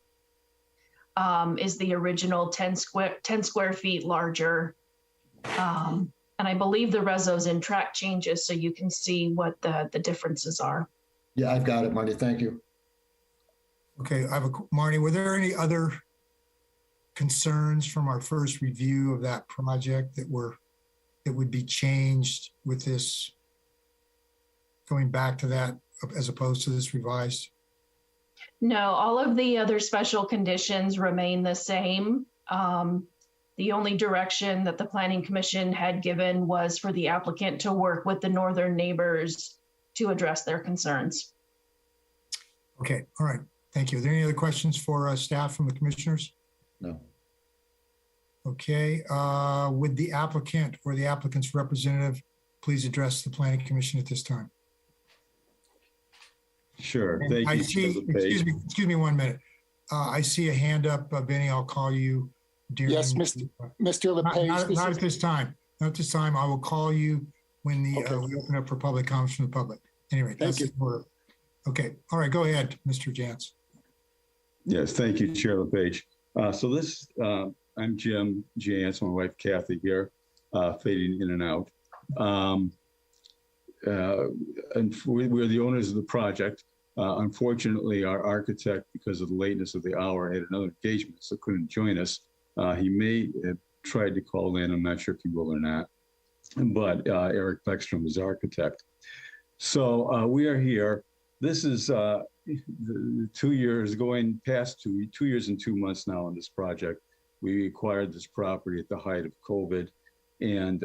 is the original 10 square feet larger. And I believe the reso's in track changes so you can see what the differences are. Yeah, I've got it, Marty. Thank you. Okay, Marty, were there any other concerns from our first review of that project that would be changed with this, going back to that as opposed to this revised? No, all of the other special conditions remain the same. The only direction that the Planning Commission had given was for the applicant to work with the northern neighbors to address their concerns. Okay, all right. Thank you. Are there any other questions for staff from the commissioners? No. Okay, would the applicant or the applicant's representative please address the Planning Commission at this time. Sure. And Thank I you. see, excuse me 1 minute. I see a hand up, Benny. I'll call you during. Yes, Mr. LePage. Not at this time. Not at this time. I will call you when we open up for public comments from the public. Anyway, that's the order. Okay. All right. Go ahead, Mr. Jantz. Yes. Thank you, Chair LePage. So this, I'm Jim Jantz, my wife Kathy here, fading in and out. And we're the owners of the project. Unfortunately, our architect, because of the lateness of the hour, had another engagement, so couldn't join us. He may have tried to call in. I'm not sure if he will or not. But Eric Beckstrom is architect. So we are here. This is 2 years, going past 2 years and 2 months now on this project. We acquired this property at the height of COVID. And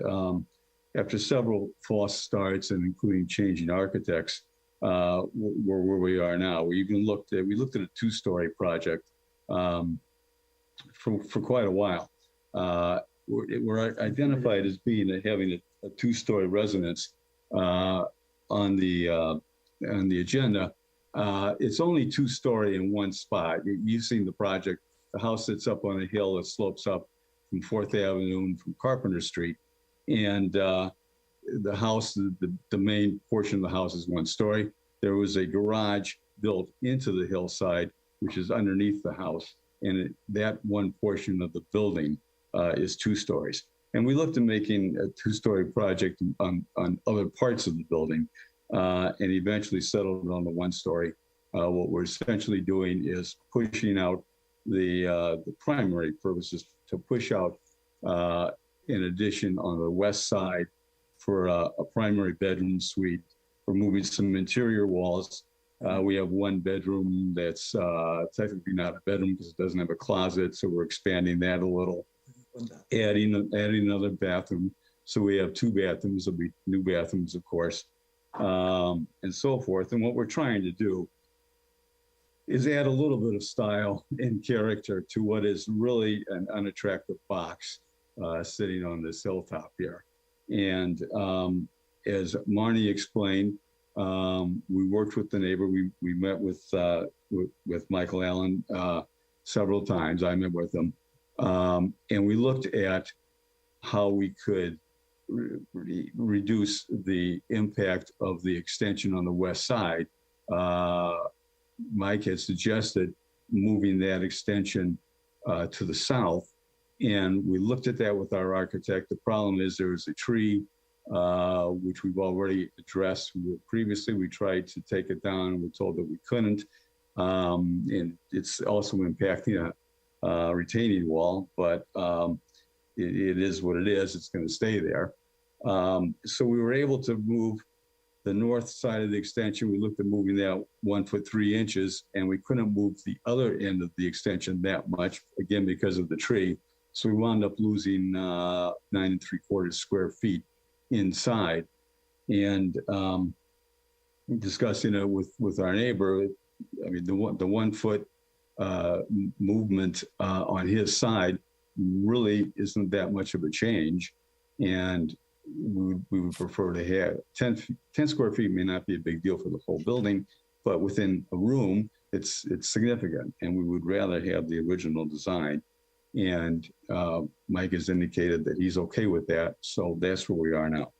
after several false starts and including changing architects, we're where we are now. We even looked at a 2-story project for quite a while. We're identified as having a 2-story residence on the agenda. It's only 2-story in one spot. You've seen the project. The house sits up on a hill that slopes up from 4th Avenue and from Carpenter Street. And the house, the main portion of the house is 1 story. There was a garage built into the hillside, which is underneath the house. And that one portion of the building is 2 stories. And we looked at making a 2-story project on other parts of the building and eventually settled on the 1 story. What we're essentially doing is pushing out the primary purposes to push out an addition on the west side for a primary bedroom suite. We're moving some interior walls. We have 1 bedroom that's technically not a bedroom because it doesn't have a closet, so we're expanding that a little, adding another bathroom. So we have 2 bathrooms. There'll be new bathrooms, of course, and so forth. And what we're trying to do is add a little bit of style and character to what is really an unattractive box sitting on this hilltop here. And as Marnie explained, we worked with the neighbor. We met with Michael Allen several times. I met with him. And we looked at how we could reduce the impact of the extension on the west side. Mike had suggested moving that extension to the south. And we looked at that with our architect. The problem is there was a tree, which we've already addressed. Previously, we tried to take it down and we're told that we couldn't. And it's also impacting a retaining wall, but it is what it is. It's going to stay there. So we were able to move the north side of the extension. We looked at moving that 1 foot 3 inches, and we couldn't move the other end of the extension that much, again, because of the tree. So we wound up losing 9 3/4 square feet inside. And discussing it with our neighbor, I mean, the 1 foot movement on his side really isn't that much of a change. And we would prefer to have 10 square feet may not be a big deal for the whole building, but within a room, it's significant. And we would rather have the original design. And Mike has indicated that he's okay with that. So that's where we are now.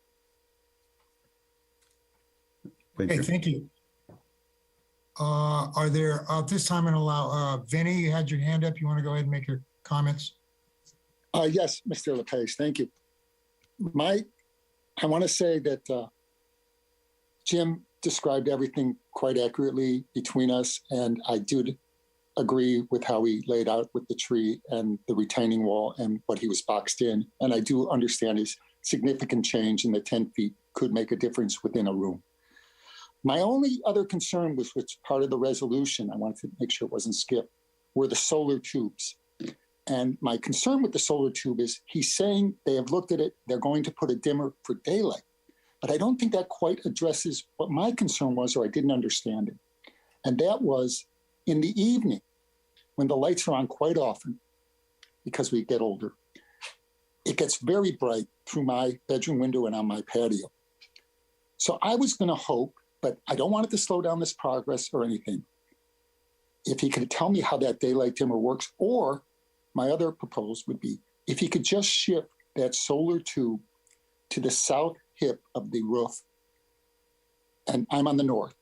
Thank you. Thank you. Are there, at this time, and allow, Vinny, you had your hand up. You want to go ahead and make your comments? Yes, Mr. LePage, thank you. I want to say that Jim described everything quite accurately between us, and I do agree with how he laid out with the tree and the retaining wall and what he was boxed in. And I do understand his significant change in the 10 feet could make a difference within a room. My only other concern was, which part of the resolution, I wanted to make sure it wasn't skipped, were the solar tubes. And my concern with the solar tube is he's saying they have looked at it, they're going to put a dimmer for daylight. But I don't think that quite addresses what my concern was, or I didn't understand it. And that was in the evening, when the lights are on quite often, because we get older, it gets very bright through my bedroom window and on my patio. So I was going to hope, but I don't want it to slow down this progress or anything. If he could tell me how that daylight dimmer works, or my other proposal would be if he could just shift that solar tube to the south hip of the roof, and I'm on the north,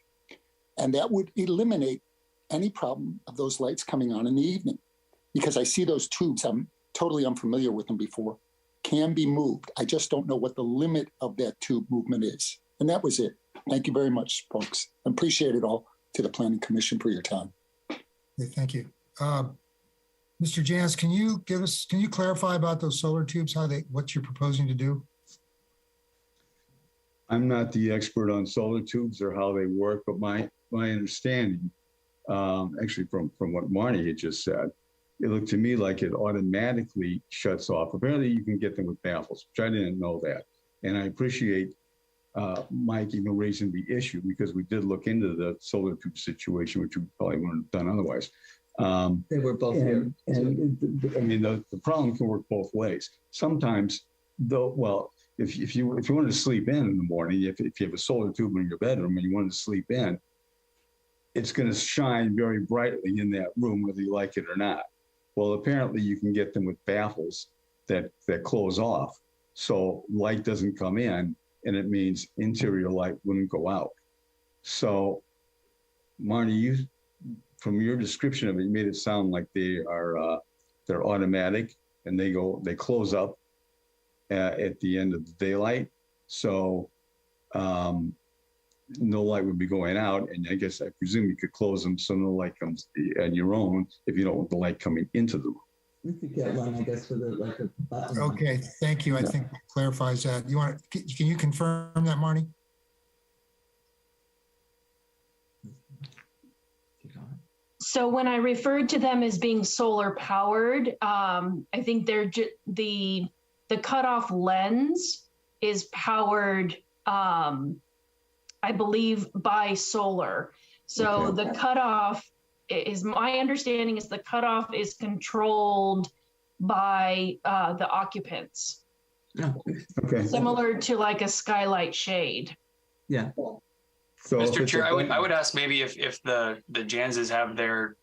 and that would eliminate any problem of those lights coming on in the evening, because I see those tubes, I'm totally unfamiliar with them before, can be moved. I just don't know what the limit of that tube movement is. And that was it. Thank you very much, folks. I appreciate it all to the Planning Commission for your time. Okay, thank you. Mr. Jans, can you clarify about those solar tubes, what you're proposing to do? I'm not the expert on solar tubes or how they work, but my understanding, actually from what Marnie had just said, it looked to me like it automatically shuts off. Apparently you can get them with baffles, which I didn't know that. And I appreciate Mike even raising the issue, because we did look into the solar tube situation, which we probably wouldn't have done otherwise. They were both here. And I mean, the problem can work both ways. Sometimes, though, well, if you wanted to sleep in the morning, if you have a solar tube in your bedroom and you wanted to sleep in, it's going to shine very brightly in that room, whether you like it or not. Well, apparently you can get them with baffles that close off, so light doesn't come in, and it means interior light wouldn't go out. So, Marnie, from your description of it, you made it sound like they're automatic and they close up at the end of the daylight. So no light would be going out, and I presume you could close them so no light comes on your own if you don't want the light coming into the room. We could get one, I guess, with a button. Okay, thank you. I think that clarifies that. Can you confirm that, Marnie? So when I referred to them as being solar powered, I think they're the cutoff lens is powered, I believe, by solar. So Okay. the cutoff is, my understanding is the cutoff is controlled by the occupants. Okay. Similar to like a skylight shade. Yeah. So Mr. Chair, I would ask maybe if the Janses have their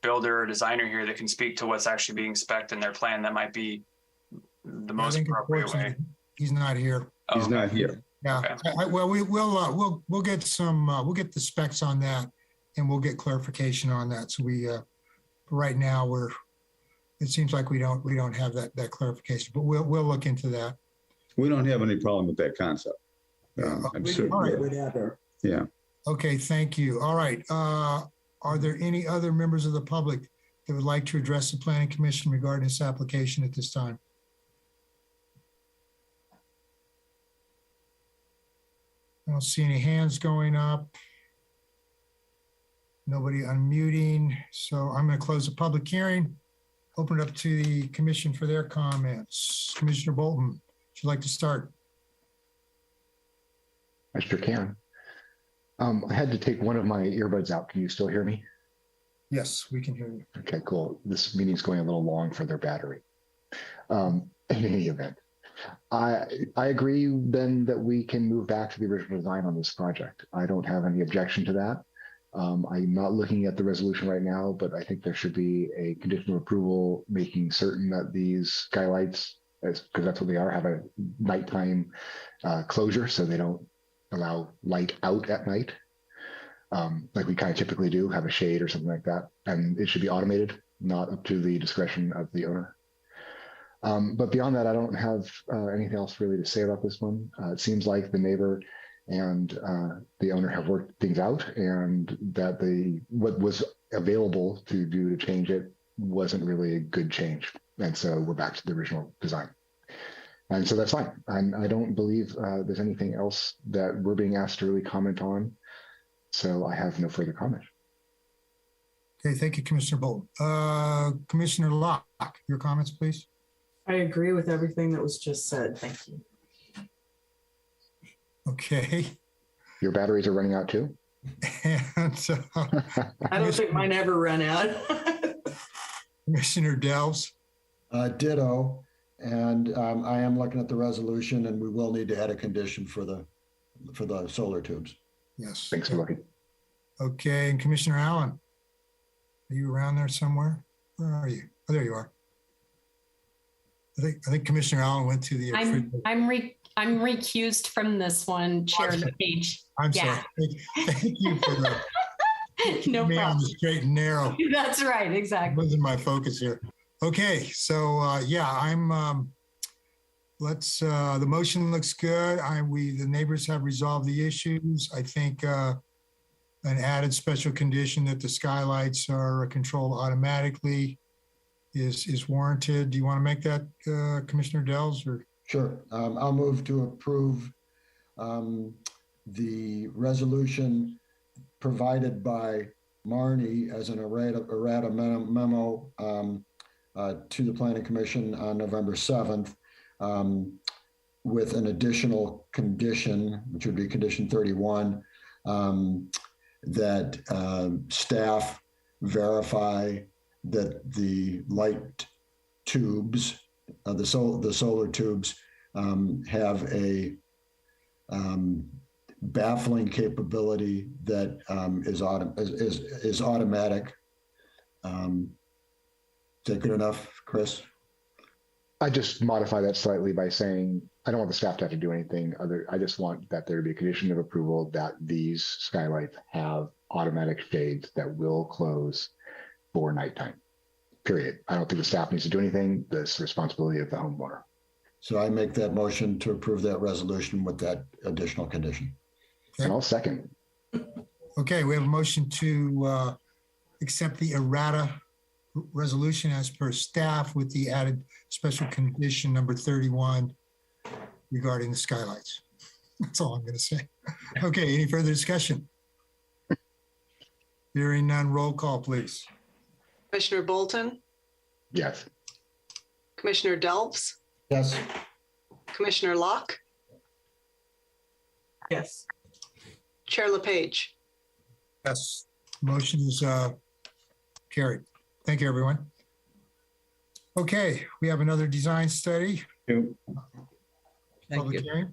builder or designer here that can speak to what's actually being spec'd in their plan, that might be the most appropriate way. He's not here. He's not here. Yeah. Okay. Well, we'll get we'll get the specs on that, and we'll get clarification on that. So right now it seems like we don't have that clarification, but we'll look into that. We don't have any problem with that concept. I'm sure. Whatever. Yeah. Okay, thank you. All right. Are there any other members of the public that would like to address the Planning Commission regarding this application at this time? I don't see any hands going up. Nobody unmuting. So I'm going to close the public hearing. Open it up to the commission for their comments. Commissioner Bolton, would you like to start? I sure can. I had to take one of my earbuds out. Can you still hear me? Yes, we can hear you. Okay, cool. This meeting's going a little long for their battery. In any event, I agree then that we can move back to the original design on this project. I don't have any objection to that. I'm not looking at the resolution right now, but I think there should be a conditional approval making certain that these skylights, because that's what they are, have a nighttime closure, so they don't allow light out at night, like we kind of typically do, have a shade or something like that. And it should be automated, not up to the discretion of the owner. But beyond that, I don't have anything else really to say about this one. It seems like the neighbor and the owner have worked things out, and that what was available to do to change it wasn't really a good change. And so we're back to the original design. And so that's fine. And I don't believe there's anything else that we're being asked to really comment on. So I have no further comment. Okay, thank you, Commissioner Bolton. Commissioner Locke, your comments, please. I agree with everything that was just said. Thank you. Okay. Your batteries are running out too? And so, I don't think mine ever run out. Commissioner Delves. Ditto. And I am looking at the resolution, and we will need to add a condition for the solar tubes. Yes. Thanks for looking. Okay, and Commissioner Allen, are you around there somewhere? Where are you? Oh, there you are. I think Commissioner Allen went to the. I'm recused from this one, Chair LePage. I'm sorry. Thank you for the no me problem. on the straight and narrow. That's right, exactly. Losing my focus here. Okay, so yeah, I'm. Let's. The motion looks good. The neighbors have resolved the issues. I think an added special condition that the skylights are controlled automatically is warranted. Do you want to make that, Commissioner Dells, or? Sure. I'll move to approve the resolution provided by Marnie as an errata memo to the Planning Commission on November 7th with an additional condition, which would be condition 31, that staff verify that the light tubes, the solar tubes, have a baffling capability that is automatic. Is that good enough, Chris? I just modify that slightly by saying, I don't want the staff to have to do anything other. I just want that there to be a condition of approval that these skylights have automatic shades that will close for nighttime, period. I don't think the staff needs to do anything. That's the responsibility of the homeowner. So I make that motion to approve that resolution with that additional condition. Okay. And I'll second. Okay, we have a motion to accept the errata resolution as per staff with the added special condition number 31 regarding the skylights. That's all I'm going to say. Okay, any further discussion? Hearing none, roll call, please. Commissioner Bolton, Yes. Commissioner Delps, Yes. Commissioner Locke, Yes. Chair LePage. Yes, motion is carried. Thank you, everyone. Okay, we have another design study. Thank Public you. hearing.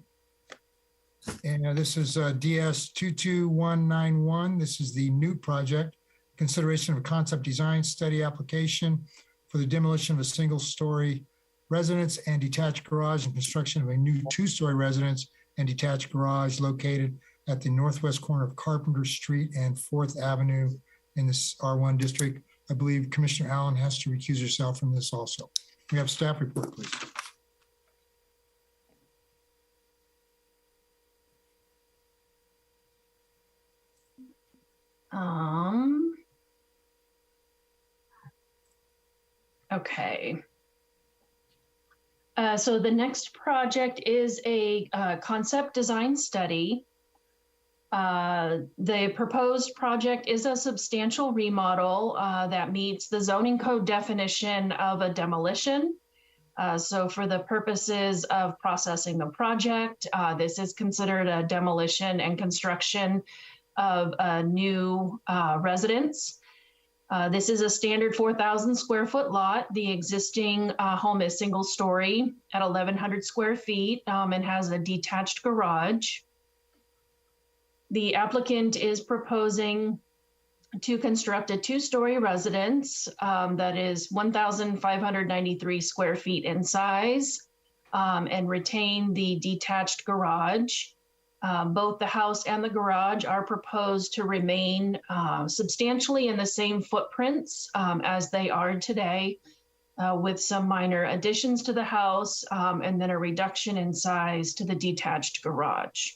And this is DS 22191. This is the new project, consideration of a concept design study application for the demolition of a single-story residence and detached garage and construction of a new two-story residence and detached garage located at the northwest corner of Carpenter Street and 4th Avenue in this R1 district. I believe Commissioner Allen has to recuse herself from this also. We have staff report, please. Okay. So the next project is a concept design study. The proposed project is a substantial remodel that meets the zoning code definition of a demolition. So for the purposes of processing the project, this is considered a demolition and construction of a new residence. This is a standard 4,000 square foot lot. The existing home is single story at 1,100 square feet and has a detached garage. The applicant is proposing to construct a two-story residence that is 1,593 square feet in size and retain the detached garage. Both the house and the garage are proposed to remain substantially in the same footprints as they are today, with some minor additions to the house and then a reduction in size to the detached garage.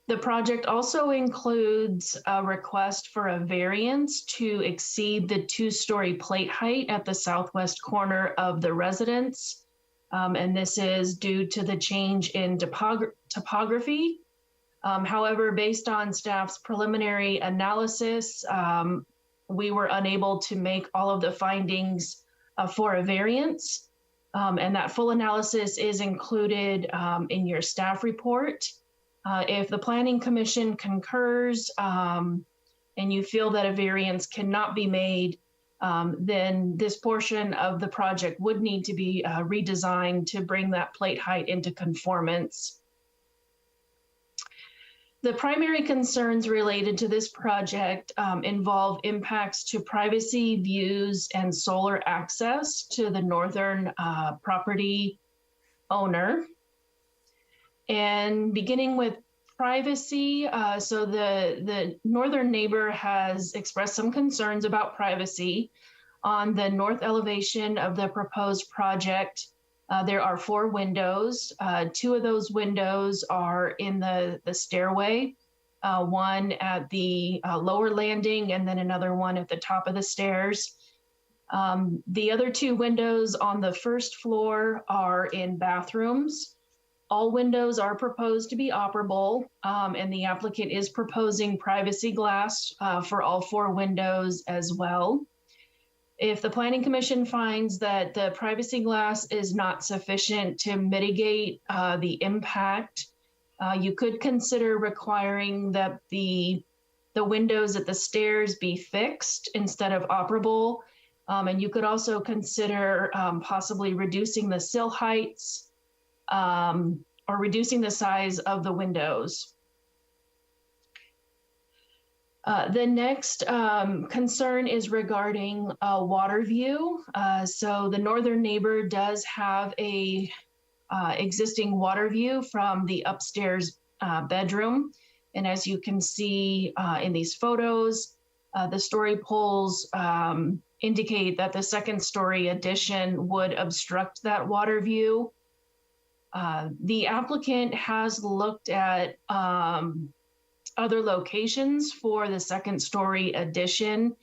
The project also includes a request for a variance to exceed the two-story plate height at the southwest corner of the residence. And this is due to the change in topography. However, based on staff's preliminary analysis, we were unable to make all of the findings for a variance. And that full analysis is included in your staff report. If the Planning Commission concurs and you feel that a variance cannot be made, then this portion of the project would need to be redesigned to bring that plate height into conformance The primary concerns related to this project involve impacts to privacy, views, and solar access to the northern property owner. And beginning with privacy, so the northern neighbor has expressed some concerns about privacy. On the north elevation of the proposed project, there are 4 windows. 2 of those windows are in the stairway, one at the lower landing and then another one at the top of the stairs. The other 2 windows on the first floor are in bathrooms. All windows are proposed to be operable, and the applicant is proposing privacy glass for all 4 windows as well. If the Planning Commission finds that the privacy glass is not sufficient to mitigate the impact, you could consider requiring that the windows at the stairs be fixed instead of operable. And you could also consider possibly reducing the sill heights or reducing the size of the windows. The next concern is regarding water view. So the northern neighbor does have a existing water view from the upstairs bedroom. And as you can see in these photos, the story poles indicate that the 2nd story addition would obstruct that water view. The applicant has looked at other locations for the 2nd story addition.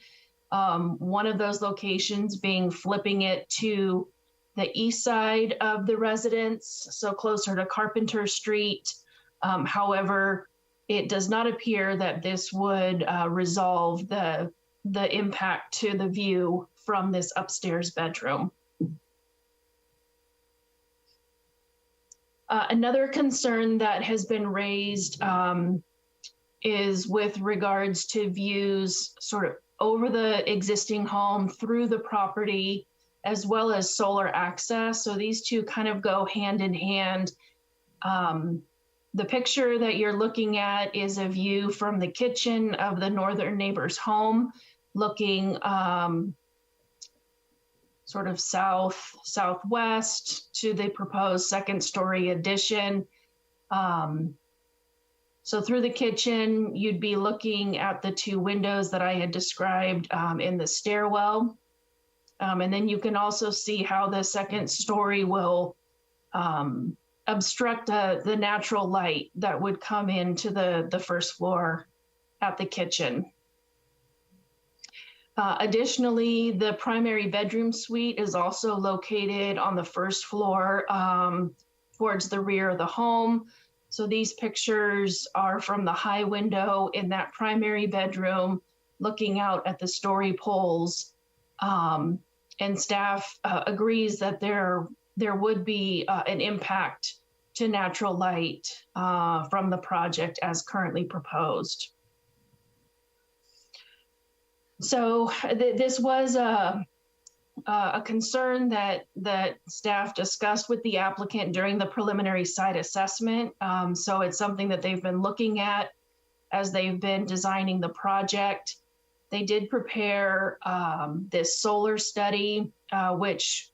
One of those locations being flipping it to the east side of the residence, so closer to Carpenter Street. However, it does not appear that this would resolve the impact to the view from this upstairs bedroom. Another concern that has been raised is with regards to views sort of over the existing home through the property, as well as solar access. So these 2 kind of go hand in hand. The picture that you're looking at is a view from the kitchen of the northern neighbor's home, looking sort of southwest to the proposed 2nd story addition. So through the kitchen, you'd be looking at the 2 windows that I had described in the stairwell. And then you can also see how the 2nd story will obstruct the natural light that would come into the 1st floor at the kitchen. Additionally, the primary bedroom suite is also located on the 1st floor towards the rear of the home. So these pictures are from the high window in that primary bedroom, looking out at the story poles. And staff agrees that there would be an impact to natural light from the project as currently proposed. So this was a concern that staff discussed with the applicant during the preliminary site assessment. So it's something that they've been looking at as they've been designing the project. They did prepare this solar study, which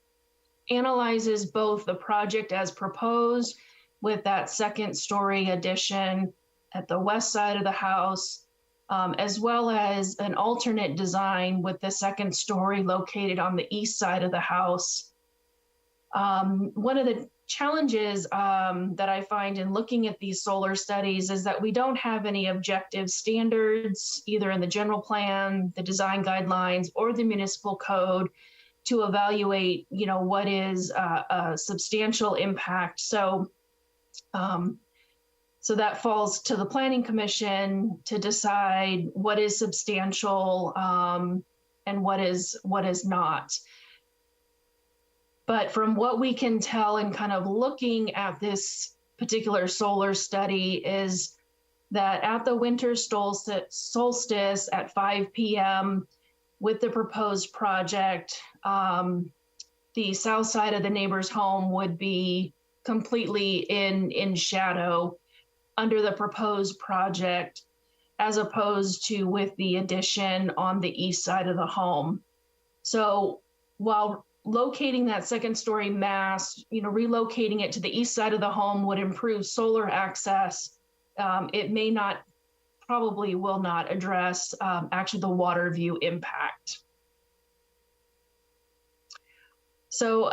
analyzes both the project as proposed with that 2nd story addition at the west side of the house, as well as an alternate design with the 2nd story located on the east side of the house. One of the challenges that I find in looking at these solar studies is that we don't have any objective standards, either in the general plan, the design guidelines, or the municipal code to evaluate, what is a substantial impact. So that falls to the Planning Commission to decide what is substantial and what is not. But from what we can tell and kind of looking at this particular solar study is that at the winter solstice at 5 p.m. with the proposed project, the south side of the neighbor's home would be completely in shadow. under the proposed project, as opposed to with the addition on the east side of the home. So while locating that second story mast, relocating it to the east side of the home would improve solar access, it may not, probably will not address actually the water view impact. So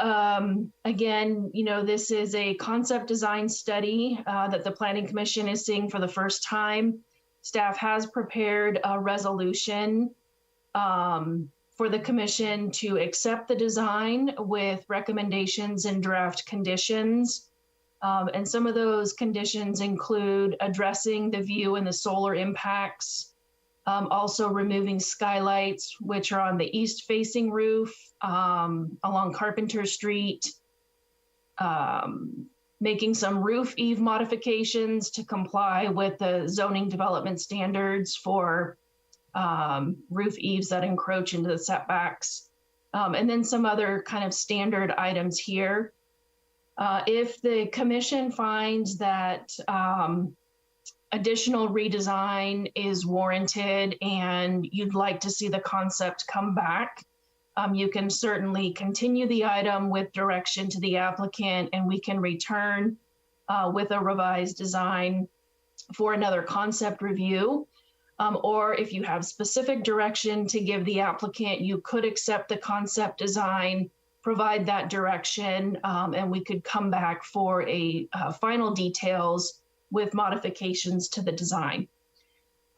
again, this is a concept design study that the Planning Commission is seeing for the first time. Staff has prepared a resolution for the commission to accept the design with recommendations and draft conditions. And some of those conditions include addressing the view and the solar impacts, also removing skylights, which are on the east-facing roof along Carpenter Street, making some roof eave modifications to comply with the zoning development standards for roof eaves that encroach into the setbacks, and then some other kind of standard items here. If the commission finds that additional redesign is warranted and you'd like to see the concept come back, you can certainly continue the item with direction to the applicant, and we can return with a revised design for another concept review. Or if you have specific direction to give the applicant, you could accept the concept design, provide that direction, and we could come back for a final details with modifications to the design.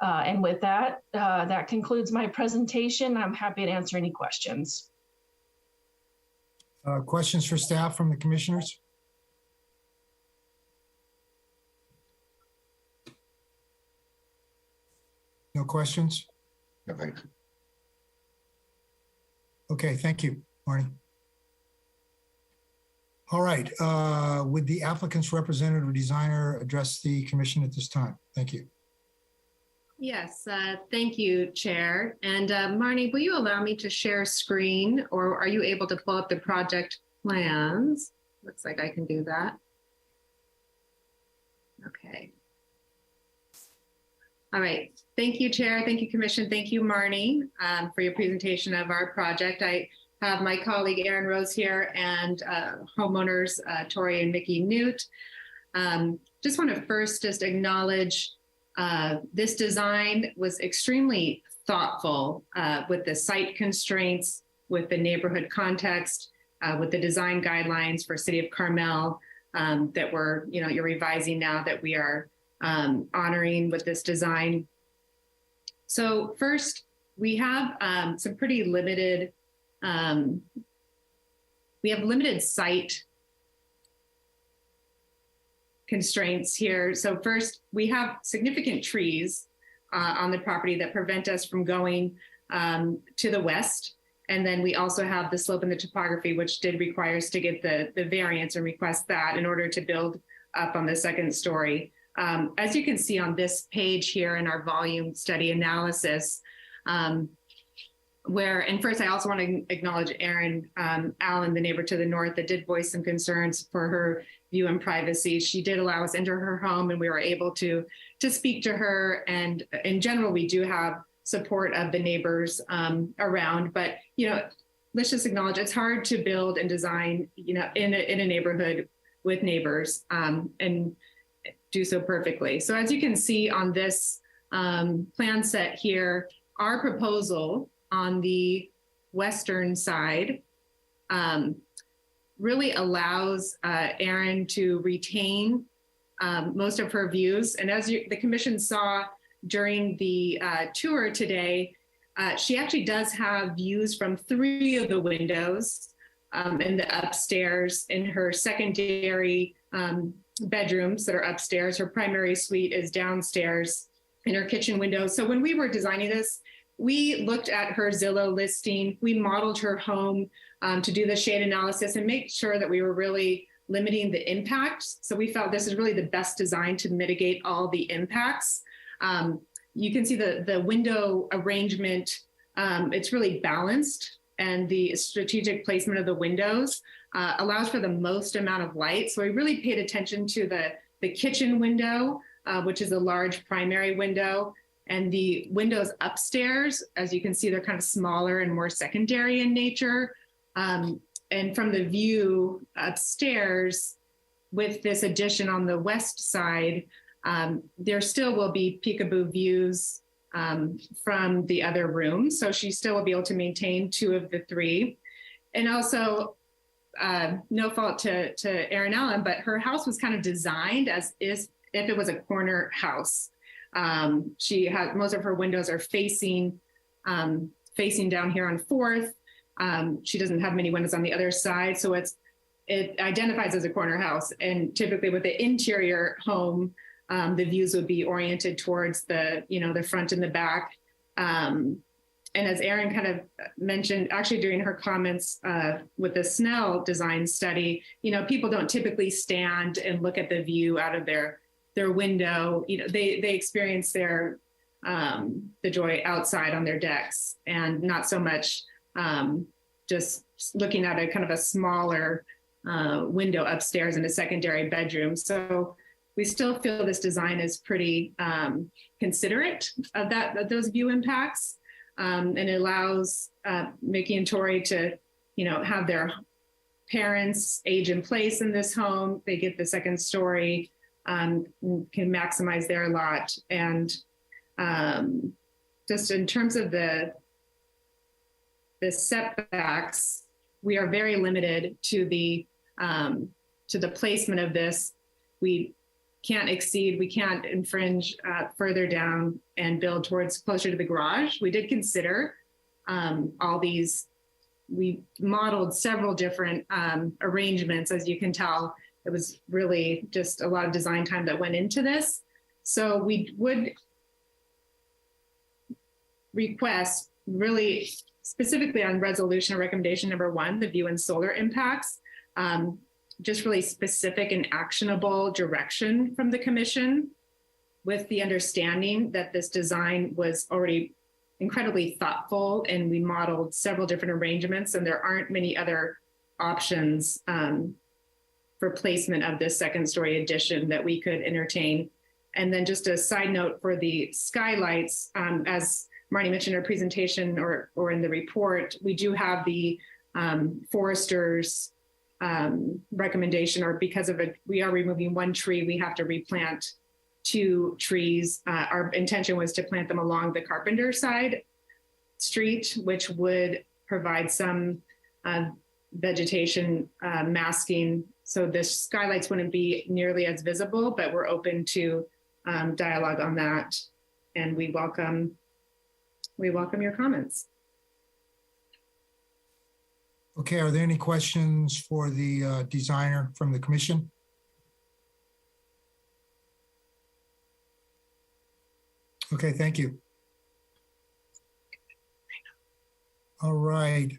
And with that, that concludes my presentation. I'm happy to answer any questions. Questions for staff from the commissioners? No questions? No, thanks. Okay, thank you, Marnie. All right, would the applicant's representative or designer address the commission at this time? Thank you. Yes, thank you, Chair. And Marnie, will you allow me to share screen, or are you able to pull up the project plans? Looks like I can do that. Okay. All right. Thank you, Chair. Thank you, Commission. Thank you, Marnie, for your presentation of our project. I have my colleague Erin Rose here and homeowners Tori and Mickey Newt. Just want to first just acknowledge this design was extremely thoughtful with the site constraints, with the neighborhood context, with the design guidelines for City of Carmel that we're, you're revising now that we are honoring with this design. So first, we have some pretty limited, we have limited site constraints here. So first, we have significant trees on the property that prevent us from going to the west. And then we also have the slope and the topography, which did require us to get the variance and request that in order to build up on the second story. As you can see on this page here in our volume study analysis, and first I also want to acknowledge Erin Allen, the neighbor to the north, that did voice some concerns for her view and privacy. She did allow us into her home and we were able to speak to her. And in general, we do have support of the neighbors around, but, let's just acknowledge it's hard to build and design, in a neighborhood with neighbors and do so perfectly. So as you can see on this plan set here, our proposal on the western side really allows Erin to retain most of her views. And as the commission saw during the tour today, she actually does have views from 3 of the windows in the upstairs in her secondary bedrooms that are upstairs. Her primary suite is downstairs in her kitchen window. So when we were designing this, we looked at her Zillow listing. We modeled her home to do the shade analysis and make sure that we were really limiting the impact. So we felt this is really the best design to mitigate all the impacts. You can see the window arrangement, it's really balanced, and the strategic placement of the windows allows for the most amount of light. So we really paid attention to the kitchen window which is a large primary window. And the windows upstairs, as you can see, they're kind of smaller and more secondary in nature. And from the view upstairs, with this addition on the west side, there still will be peekaboo views from the other rooms. So she still will be able to maintain 2 of the 3. And also, no fault to Erin Allen, but her house was kind of designed as if it was a corner house. She had, most of her windows are facing down here on 4th. She doesn't have many windows on the other side. So it identifies as a corner house. And typically with the interior home, the views would be oriented towards the, the front and the back. And as Erin kind of mentioned, actually during her comments with the Snell design study, people don't typically stand and look at the view out of their window. They experience the joy outside on their decks, and not so much just looking at a kind of a smaller window upstairs in a secondary bedroom. So we still feel this design is pretty considerate of those view impacts. And it allows Mickey and Tori to, have their parents age in place in this home. They get the second story, can maximize their lot. And just in terms of the setbacks, we are very limited to the placement of this. We can't infringe further down and build towards closer to the garage. We did consider all these. We modeled several different arrangements. As you can tell, it was really just a lot of design time that went into this. So we would request, really specifically on resolution or recommendation number 1, the view and solar impacts, just really specific and actionable direction from the commission, with the understanding that this design was already incredibly thoughtful, and we modeled several different arrangements, and there aren't many other options for placement of this second story addition that we could entertain. And then just a side note for the skylights, as Marnie mentioned in her presentation or in the report, we do have the forester's recommendation, or because of we are removing 1 tree, we have to replant 2 trees. Our intention was to plant them along the Carpenter side street, which would provide some vegetation masking, so the skylights wouldn't be nearly as visible, but we're open to dialogue on that. And we welcome your comments. Okay, are there any questions for the designer from the commission? Okay, thank you. All right.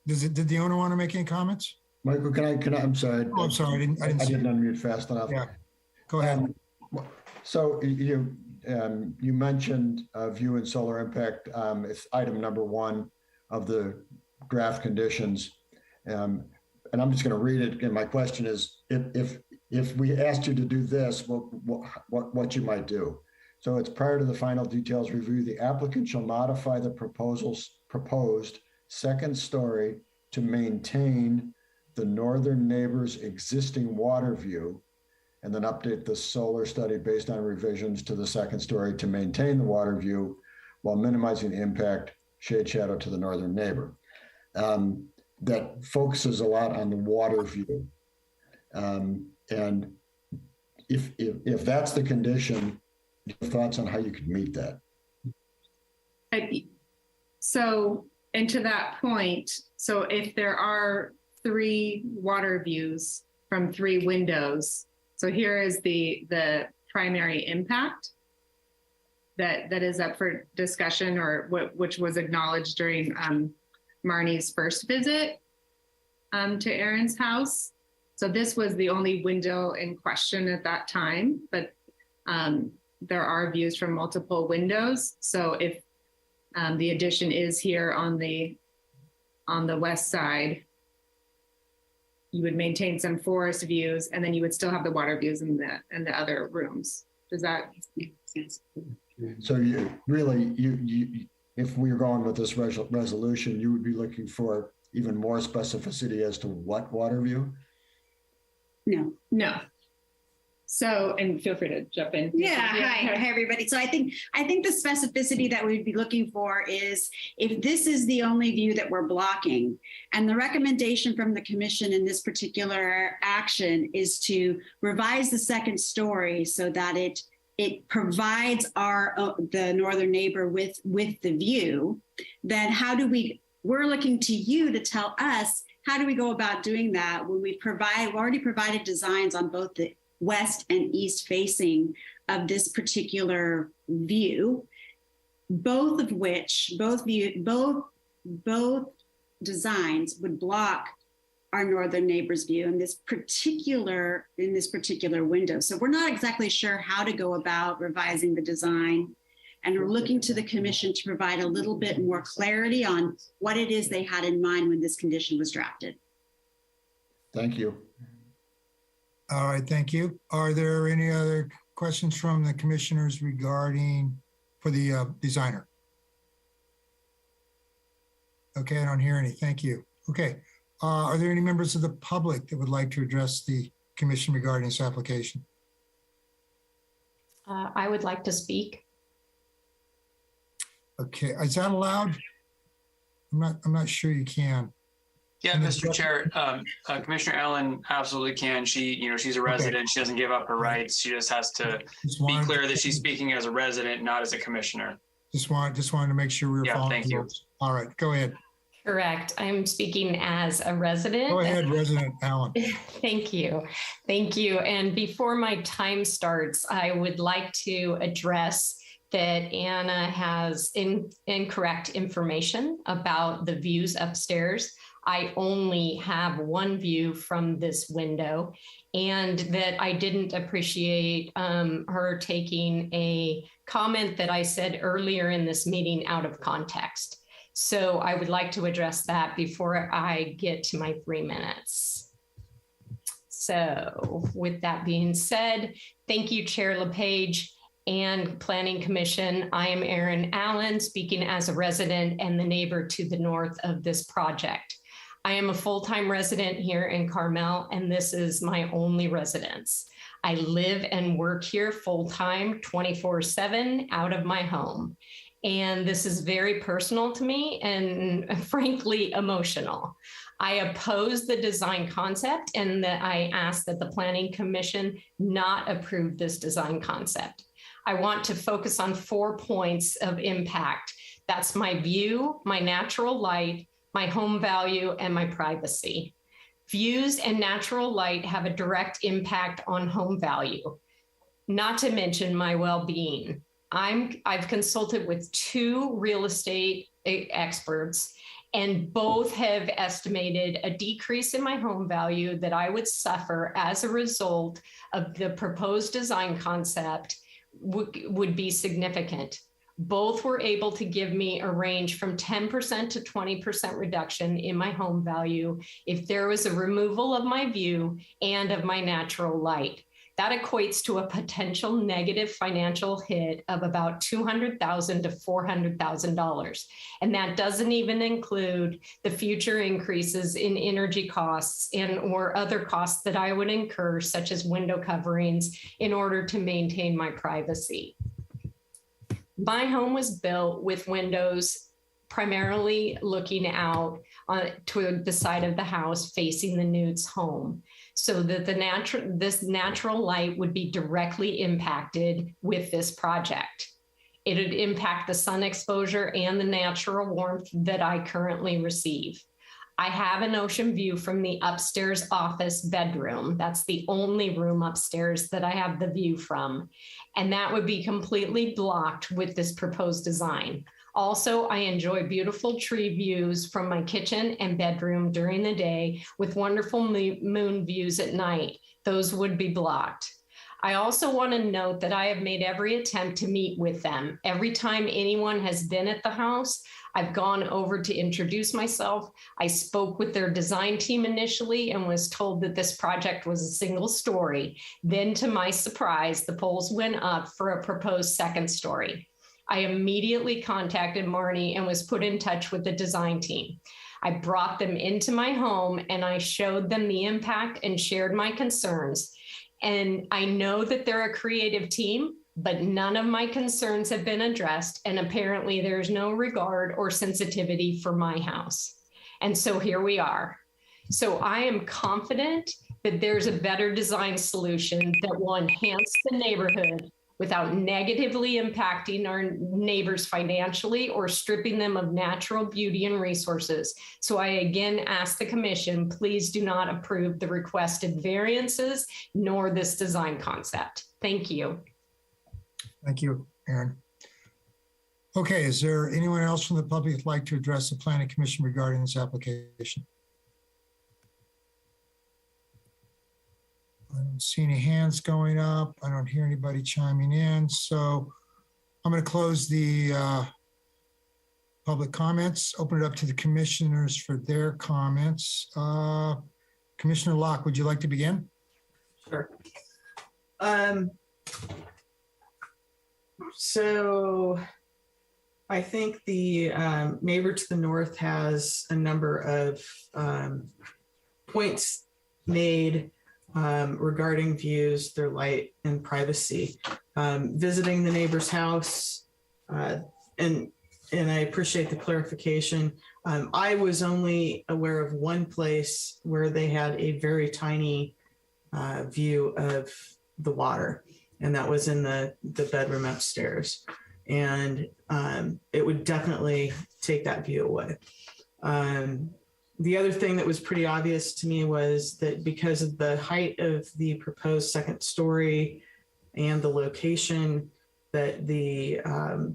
Did the owner want to make any comments? Michael, can I, I'm sorry. Oh, I'm sorry, I didn't see didn't unmute fast enough. Yeah, go ahead. So you mentioned view and solar impact. It's item number 1 of the draft conditions. And I'm just going to read it again. My question is, if we asked you to do this, what you might do. So it's prior to the final details review, the applicant shall modify the proposed second story to maintain the northern neighbor's existing water view, and then update the solar study based on revisions to the second story to maintain the water view while minimizing the impact shade shadow to the northern neighbor. That focuses a lot on the water view. And if that's the condition, your thoughts on how you could meet that? So, and to that point, so if there are 3 water views from 3 windows, so here is the primary impact that is up for discussion, or which was acknowledged during Marnie's first visit to Erin's house. So this was the only window in question at that time, but there are views from multiple windows. So if the addition is here on the west side, you would maintain some forest views, and then you would still have the water views in the other rooms. Does that make sense? So you really, if we were going with this resolution, you would be looking for even more specificity as to what water view? No. So, and feel free to jump in. Yeah, hi everybody. So I think the specificity that we'd be looking for is if this is the only view that we're blocking, and the recommendation from the commission in this particular action is to revise the second story so that it provides the northern neighbor with the view, then we're looking to you to tell us, how do we go about doing that when we've already provided designs on both the west and east facing of this particular view, both designs would block our northern neighbor's view in this particular window. So we're not exactly sure how to go about revising the design, and we're looking to the commission to provide a little bit more clarity on what it is they had in mind when this condition was drafted. Thank you. All right, thank you. Are there any other questions from the commissioners for the designer? Okay, I don't hear any. Thank you. Okay. Are there any members of the public that would like to address the commission regarding this application? I would like to speak. Okay, is that allowed? I'm not sure you can. Yeah, Mr. Chair, Commissioner Ellen absolutely can. She's a resident. Okay. She doesn't give up her rights. She just has to be clear that she's speaking as a resident, not as a commissioner. Just wanted to make sure we were following. Thank you. All right, go ahead. Correct. I'm speaking as a resident. Go ahead, Resident Allen. Thank you. Thank you. And before my time starts, I would like to address that Anna has incorrect information about the views upstairs. I only have one view from this window, and that I didn't appreciate her taking a comment that I said earlier in this meeting out of context. So I would like to address that before I get to my 3 minutes. So with that being said, thank you, Chair LePage and Planning Commission. I am Erin Allen, speaking as a resident and the neighbor to the north of this project. I am a full-time resident here in Carmel, and this is my only residence. I live and work here full-time, 24/7 out of my home. And this is very personal to me and frankly emotional. I oppose the design concept, and that I ask that the Planning Commission not approve this design concept. I want to focus on 4 points of impact. That's my view, my natural light, my home value, and my privacy. Views and natural light have a direct impact on home value, not to mention my well-being. I've consulted with 2 real estate experts, and both have estimated a decrease in my home value that I would suffer as a result of the proposed design concept would be significant. Both were able to give me a range from 10% to 20% reduction in my home value if there was a removal of my view and of my natural light. That equates to a potential negative financial hit of about $200,000 to $400,000. And that doesn't even include the future increases in energy costs or other costs that I would incur, such as window coverings, in order to maintain my privacy. My home was built with windows primarily looking out to the side of the house facing the Newt's home, so that this natural light would be directly impacted with this project. It would impact the sun exposure and the natural warmth that I currently receive. I have an ocean view from the upstairs office bedroom. That's the only room upstairs that I have the view from. And that would be completely blocked with this proposed design. Also, I enjoy beautiful tree views from my kitchen and bedroom during the day with wonderful moon views at night. Those would be blocked. I also want to note that I have made every attempt to meet with them. Every time anyone has been at the house, I've gone over to introduce myself. I spoke with their design team initially and was told that this project was a single story. Then, to my surprise, the poles went up for a proposed second story. I immediately contacted Marnie and was put in touch with the design team. I brought them into my home and I showed them the impact and shared my concerns. And I know that they're a creative team, but none of my concerns have been addressed. And apparently there's no regard or sensitivity for my house. And so here we are. So I am confident that there's a better design solution that will enhance the neighborhood without negatively impacting our neighbors financially or stripping them of natural beauty and resources. So I again ask the commission, please do not approve the requested variances nor this design concept. Thank you. Thank you, Aaron. Okay, is there anyone else from the public who'd like to address the Planning Commission regarding this application? I don't see any hands going up. I don't hear anybody chiming in. So I'm going to close the public comments, open it up to the commissioners for their comments. Commissioner Locke, would you like to begin? Sure. So I think the neighbor to the north has a number of points made regarding views, their light, and privacy. Visiting the neighbor's house, and I appreciate the clarification. I was only aware of one place where they had a very tiny view of the water, and that was in the bedroom upstairs. And it would definitely take that view away. The other thing that was pretty obvious to me was that because of the height of the proposed second story and the location, that the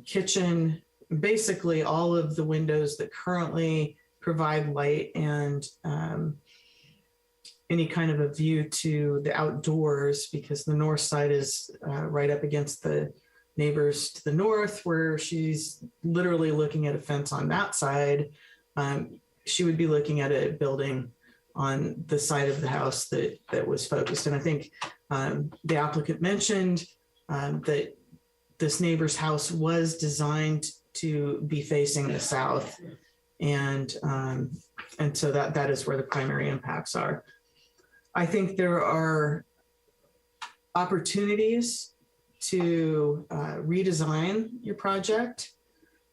kitchen, basically all of the windows that currently provide light and any kind of a view to the outdoors, because the north side is right up against the neighbors to the north, where she's literally looking at a fence on that side. She would be looking at a building on the side of the house that was focused. And I think the applicant mentioned that this neighbor's house was designed to be facing the south. And so that is where the primary impacts are. I think there are opportunities to redesign your project.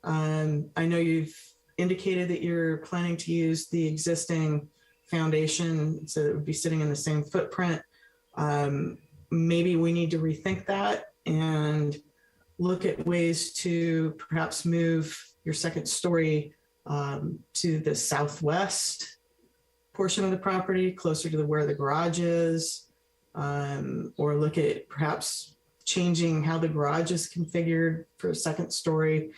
I know you've indicated that you're planning to use the existing foundation, so it would be sitting in the same footprint. Maybe we need to rethink that and look at ways to perhaps move your second story to the southwest portion of the property, closer to where the garage is, or look at perhaps changing how the garage is configured for a second story.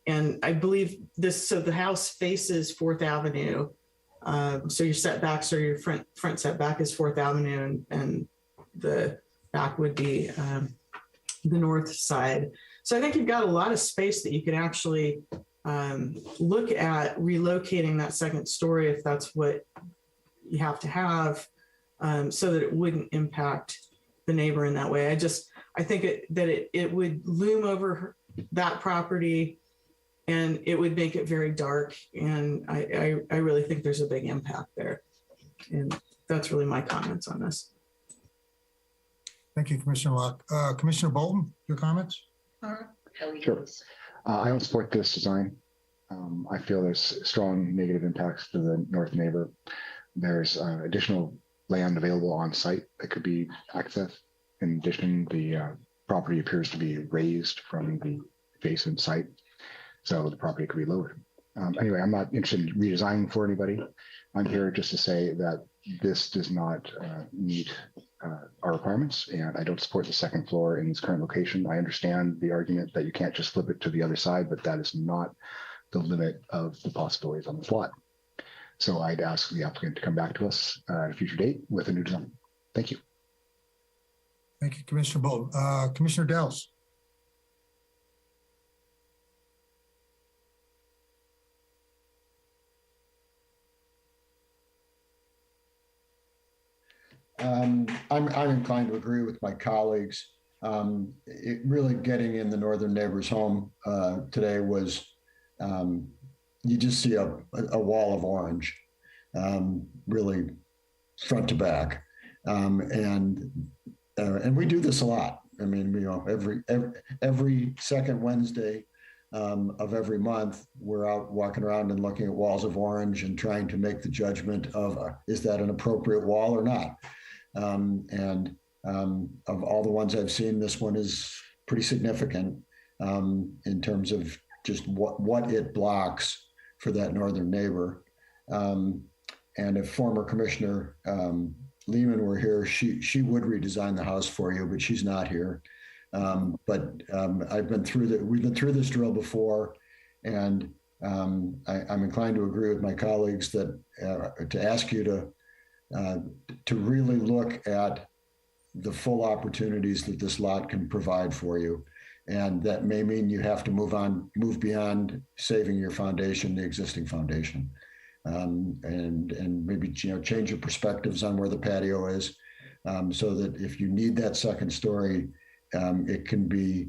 And I believe so the house faces 4th Avenue. So your setbacks, or your front setback is 4th Avenue, and the back would be the north side. So I think you've got a lot of space that you could actually look at relocating that second story if that's what you have to have, so that it wouldn't impact the neighbor in that way. I think it would loom over that property, and it would make it very dark. And I really think there's a big impact there. And that's really my comments on this. Thank you, Commissioner Locke. Commissioner Bolton, your comments? Sure. I don't support this design. I feel there's strong negative impacts to the north neighbor. There's additional land available on site that could be accessed. In addition, the property appears to be raised from the adjacent site, so the property could be lowered. Anyway, I'm not interested in redesigning for anybody. I'm here just to say that this does not meet our requirements, and I don't support the second floor in its current location. I understand the argument that you can't just flip it to the other side, but that is not the limit of the possibilities on this lot. So I'd ask the applicant to come back to us at a future date with a new design. Thank you. Thank you, Commissioner Bolton. Commissioner Dells. I'm inclined to agree with my colleagues. It really getting in the northern neighbor's home today was, you just see a wall of orange, really front to back. And we do this a lot. I mean, you know, every second Wednesday of every month, we're out walking around and looking at walls of orange and trying to make the judgment of, is that an appropriate wall or not? Of all the ones I've seen, this one is pretty significant in terms of just what it blocks for that northern neighbor. And if former Commissioner Lehman were here, she would redesign the house for you, but she's not here. We've been through this drill before, and I'm inclined to agree with my colleagues that to ask you to really look at the full opportunities that this lot can provide for you. And that may mean you have to move beyond saving your foundation, the existing foundation. And maybe, you know, change your perspectives on where the patio is, so that if you need that second story, it can be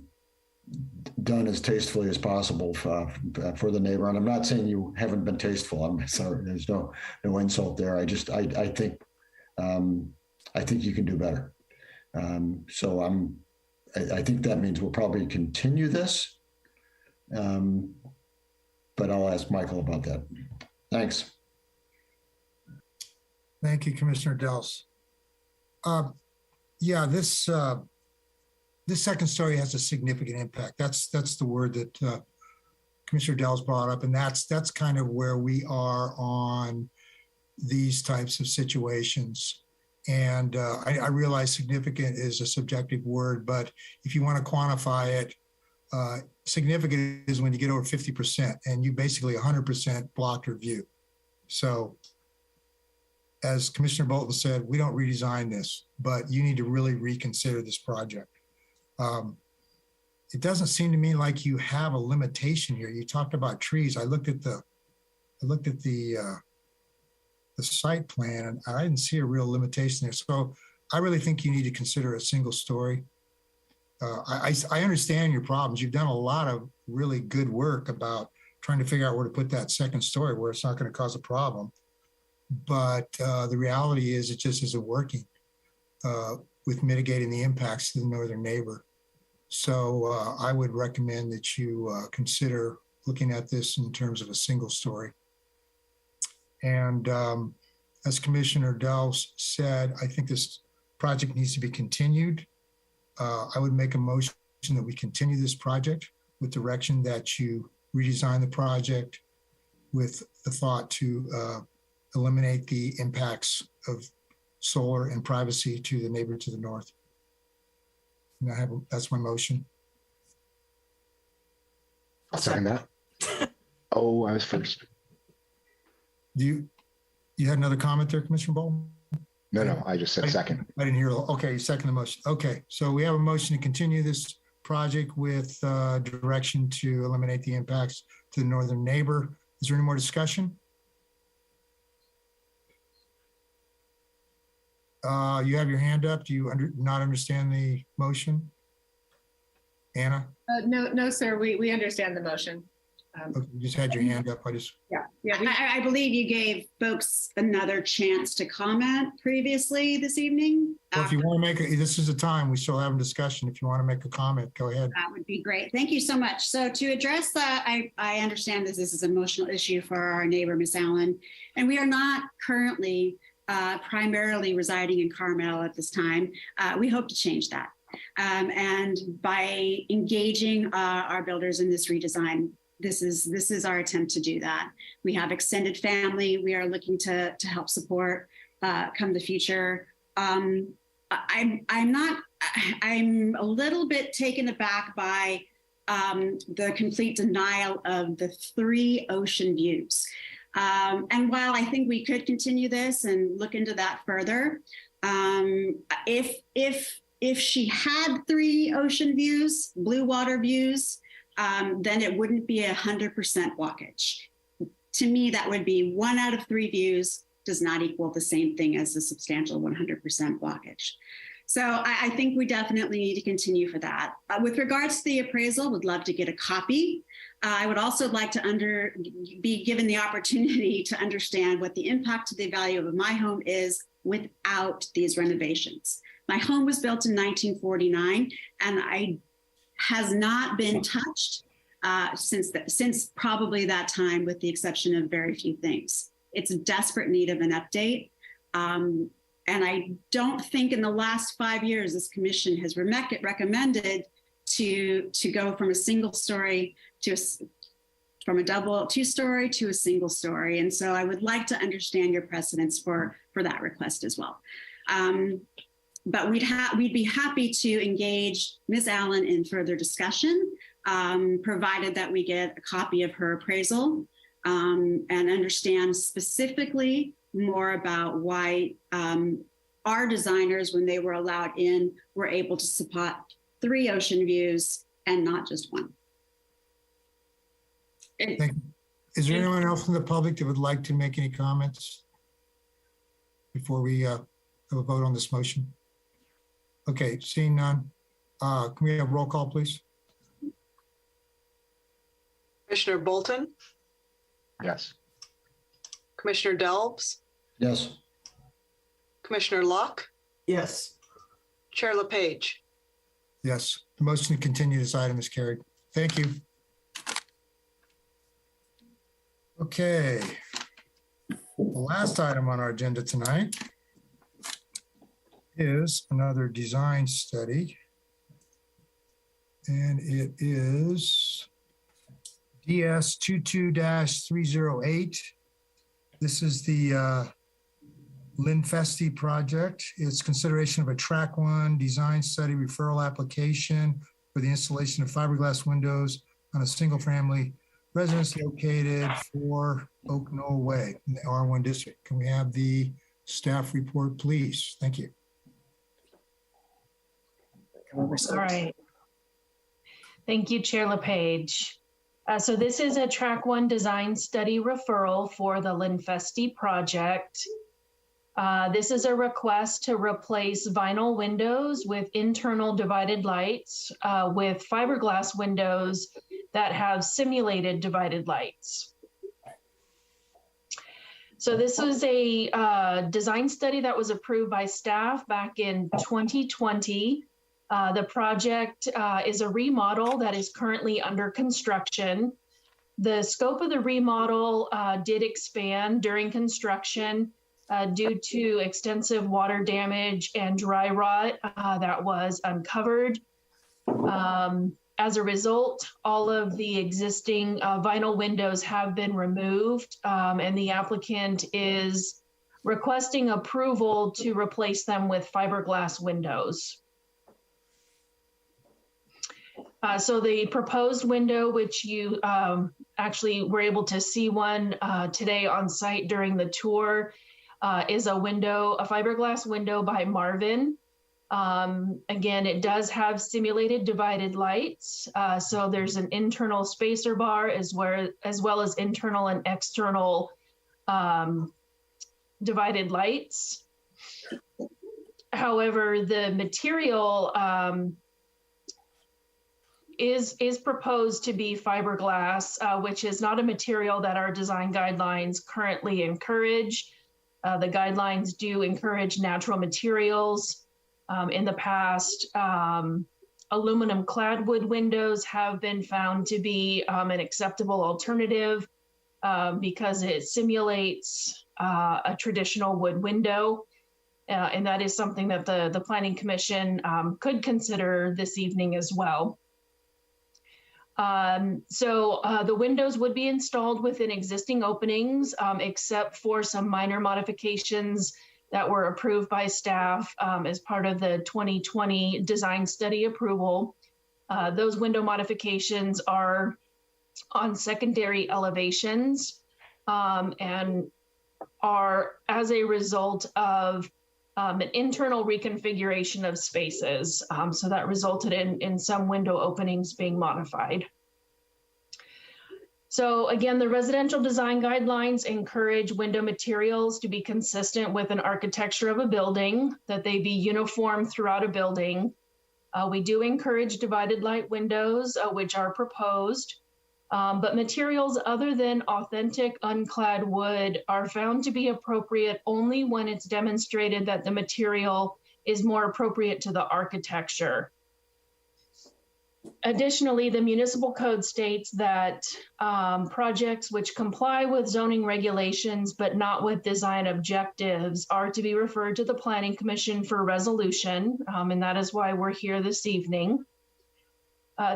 done as tastefully as possible for the neighbor. And I'm not saying you haven't been tasteful. I'm sorry, there's no insult there. I think you can do better. I think that means we'll probably continue this, but I'll ask Michael about that. Thanks. Thank you, Commissioner Dels. Yeah, this second story has a significant impact. That's the word that Commissioner Dels brought up, and that's kind of where we are on these types of situations. And I realize significant is a subjective word, but if you want to quantify it, significant is when you get over 50% and you basically 100% blocked your view. So as Commissioner Bolton said, we don't redesign this, but you need to really reconsider this project. It doesn't seem to me like you have a limitation here. You talked about trees. I looked at the site plan, and I didn't see a real limitation there. So I really think you need to consider a single story. I understand your problems. You've done a lot of really good work about trying to figure out where to put that second story where it's not going to cause a problem. But the reality is it just isn't working with mitigating the impacts to the northern neighbor. So I would recommend that you consider looking at this in terms of a single story. And as Commissioner Dels said, I think this project needs to be continued. I would make a motion that we continue this project with direction that you redesign the project with the thought to eliminate the impacts of solar and privacy to the neighbor to the north. And that's my motion. I'll second that. Oh, I was first. You had another comment there, Commissioner Bolton? No, I just said second. I didn't hear. Okay, you second the motion. Okay, so we have a motion to continue this project with direction to eliminate the impacts to the northern neighbor. Is there any more discussion? You have your hand up. Do you not understand the motion? Anna? No, sir. We understand the motion. Okay, you just had your hand up. Yeah. I believe you gave folks another chance to comment previously this evening. Well, if you want to make this is the time. We still have a discussion. If you want to make a comment, go ahead. That would be great. Thank you so much. So to address that, I understand this is an emotional issue for our neighbor, Miss Allen, and we are not currently primarily residing in Carmel at this time. We hope to change that. And by engaging our builders in this redesign, this is our attempt to do that. We have extended family we are looking to help support come the future. I'm a little bit taken aback by the complete denial of the 3 ocean views. And while I think we could continue this and look into that further, if she had 3 ocean views, blue water views, then it wouldn't be 100% blockage. To me, that would be 1 out of 3 views does not equal the same thing as a substantial 100% blockage. So I think we definitely need to continue for that. With regards to the appraisal, would love to get a copy. I would also like to be given the opportunity to understand what the impact to the value of my home is without these renovations. My home was built in 1949 and has not been touched since probably that time, with the exception of very few things. It's in desperate need of an update. And I don't think in the last 5 years, this commission has recommended to go from a single story from a double 2-story to a single story. And so I would like to understand your precedents for that request as well. But we'd be happy to engage Ms. Allen in further discussion, provided that we get a copy of her appraisal and understand specifically more about why our designers, when they were allowed in, were able to support 3 ocean views and not just 1. Thank you. Is there anyone else in the public that would like to make any comments before we have a vote on this motion? Okay, seeing none. Can we have roll call, please? Commissioner Bolton, Yes. Commissioner Delbs, Yes. Commissioner Locke, Yes. Chair LePage. Yes, the motion to continue this item is carried. Thank you. Okay. The last item on our agenda tonight is another design study. And it is DS 22-308. This is the Lynn Festi project. It's consideration of a track 1 design study referral application for the installation of fiberglass windows on a single family residence located 4 Oak Knoll Way in the R1 district. Can we have the staff report, please? Thank you. All right. Thank you, Chair LePage. So this is a track 1 design study referral for the Lynn Festi project. This is a request to replace vinyl windows with internal divided lights with fiberglass windows that have simulated divided lights. So this is a design study that was approved by staff back in 2020. The project is a remodel that is currently under construction. The scope of the remodel did expand during construction due to extensive water damage and dry rot that was uncovered. As a result, all of the existing vinyl windows have been removed, and the applicant is requesting approval to replace them with fiberglass windows. So the proposed window, which you actually were able to see one today on site during the tour, is a fiberglass window by Marvin. Again, it does have simulated divided lights. So there's an internal spacer bar as well as internal and external divided lights. However, the material is proposed to be fiberglass, which is not a material that our design guidelines currently encourage. The guidelines do encourage natural materials. In the past, aluminum clad wood windows have been found to be an acceptable alternative because it simulates a traditional wood window. And that is something that the Planning Commission could consider this evening as well. So the windows would be installed within existing openings, except for some minor modifications that were approved by staff as part of the 2020 design study approval. Those window modifications are on secondary elevations and are as a result of an internal reconfiguration of spaces. So that resulted in some window openings being modified. So again, the residential design guidelines encourage window materials to be consistent with an architecture of a building, that they be uniform throughout a building. We do encourage divided light windows, which are proposed, but materials other than authentic unclad wood are found to be appropriate only when it's demonstrated that the material is more appropriate to the architecture. Additionally, the municipal code states that projects which comply with zoning regulations but not with design objectives are to be referred to the Planning Commission for resolution, and that is why we're here this evening.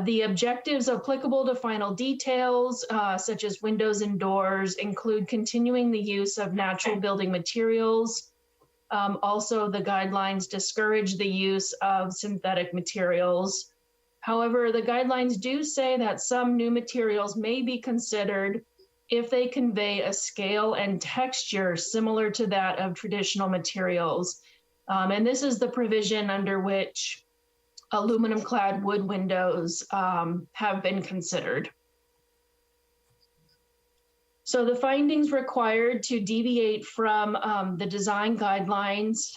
The objectives applicable to final details, such as windows and doors, include continuing the use of natural building materials. Also, the guidelines discourage the use of synthetic materials. However, the guidelines do say that some new materials may be considered if they convey a scale and texture similar to that of traditional materials. And this is the provision under which aluminum clad wood windows have been considered. So the findings required to deviate from the design guidelines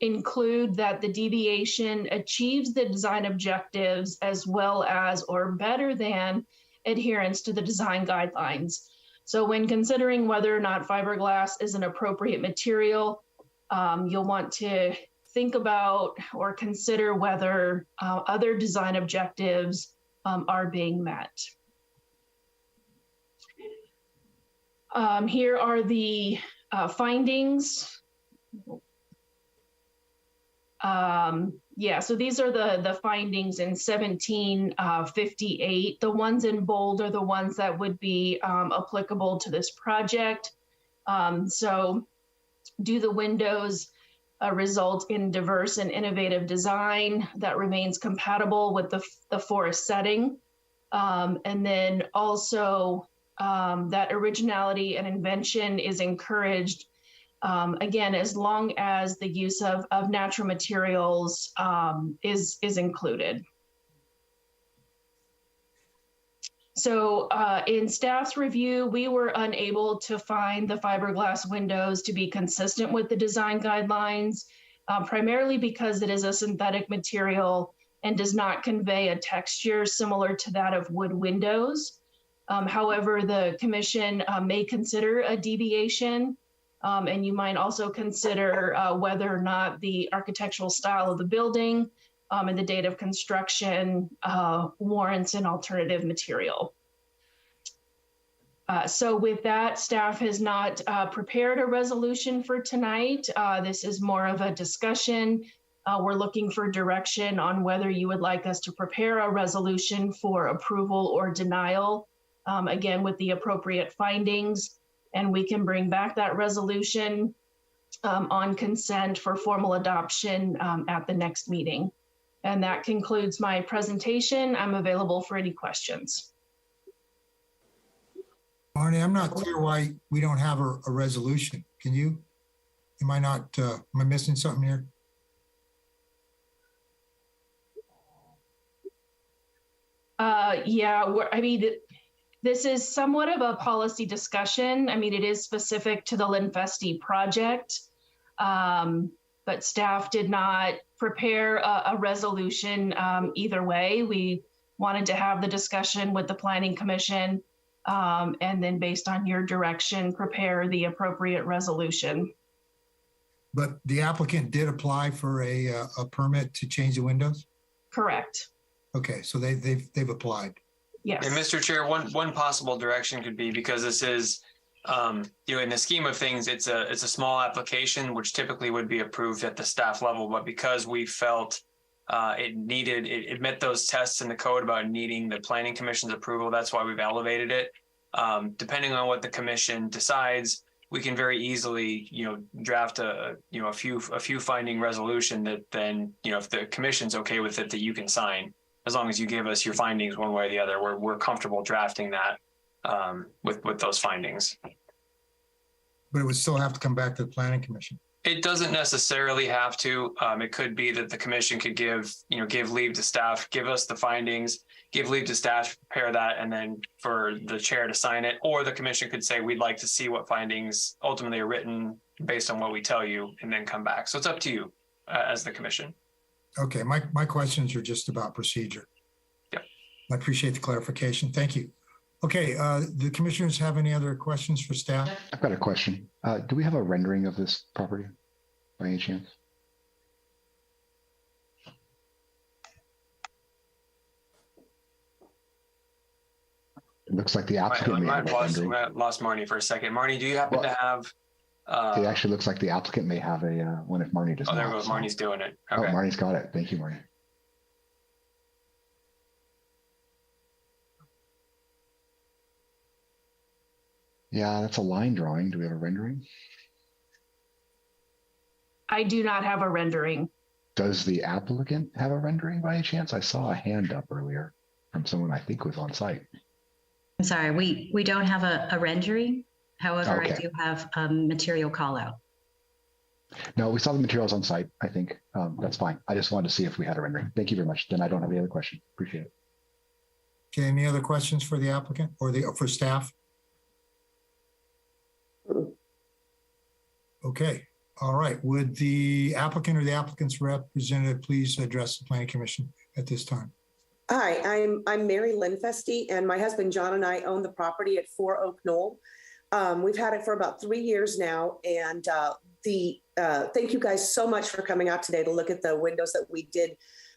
include that the deviation achieves the design objectives as well as or better than adherence to the design guidelines. So when considering whether or not fiberglass is an appropriate material, you'll want to think about or consider whether other design objectives are being met. Here are the findings. So these are the findings in 1758. The ones in bold are the ones that would be applicable to this project. So do the windows result in diverse and innovative design that remains compatible with the forest setting? And then also that originality and invention is encouraged, again, as long as the use of natural materials is included. So in staff's review, we were unable to find the fiberglass windows to be consistent with the design guidelines, primarily because it is a synthetic material and does not convey a texture similar to that of wood windows. However, the commission may consider a deviation, and you might also consider whether or not the architectural style of the building and the date of construction warrants an alternative material. So with that, staff has not prepared a resolution for tonight. This is more of a discussion. We're looking for direction on whether you would like us to prepare a resolution for approval or denial, again, with the appropriate findings, and we can bring back that resolution on consent for formal adoption at the next meeting. And that concludes my presentation. I'm available for any questions. Arnie, I'm not clear why we don't have a resolution. Can you? Am I missing something here? This is somewhat of a policy discussion. I mean, it is specific to the Linfesti project, but staff did not prepare a resolution either way. We wanted to have the discussion with the Planning Commission, and then based on your direction, prepare the appropriate resolution. But the applicant did apply for a permit to change the windows? Correct. Okay, so they've applied. Yes. And Mr. Chair, one possible direction could be, because this is, in the scheme of things, it's a small application, which typically would be approved at the staff level. But because we felt it met those tests in the code about needing the Planning Commission's approval, that's why we've elevated it. Depending on what the commission decides, we can very easily, draft a few finding resolution that then, if the commission's okay with it, that you can sign. As long as you give us your findings one way or the other, we're comfortable drafting that with those findings. But it would still have to come back to the Planning Commission. It doesn't necessarily have to. It could be that the commission could give leave to staff, give us the findings, give leave to staff to prepare that, and then for the chair to sign it. Or the commission could say, we'd like to see what findings ultimately are written based on what we tell you, and then come back. So it's up to you as the commission. Okay, my questions are just about procedure. Yep. I appreciate the clarification. Thank you. Okay, the commissioners have any other questions for staff? I've got a question. Do we have a rendering of this property by any chance? It looks like the applicant may have a rendering. Lost Marnie for a second. Marnie, do you happen to have? It actually looks like the applicant may have a one if Marnie does not. Oh, there goes. Marnie's doing it. Okay. Oh, Marnie's got it. Thank you, Marnie. Yeah, that's a line drawing. Do we have a rendering? I do not have a rendering. Does the applicant have a rendering by any chance? I saw a hand up earlier from someone I think was on site. I'm sorry, we don't have a rendering. However, Okay. I do have a material call out. No, we saw the materials on site, I think. That's fine. I just wanted to see if we had a rendering. Thank you very much. Then I don't have any other questions. Appreciate it. Okay, any other questions for the applicant or for staff? Okay, all right. Would the applicant or the applicant's representative please address the planning commission at this time? Hi, I'm Mary Lynn Feste, and my husband John and I own the property at 4 Oak Knoll. We've had it for about 3 years now, and thank you guys so much for coming out today to look at the windows that we did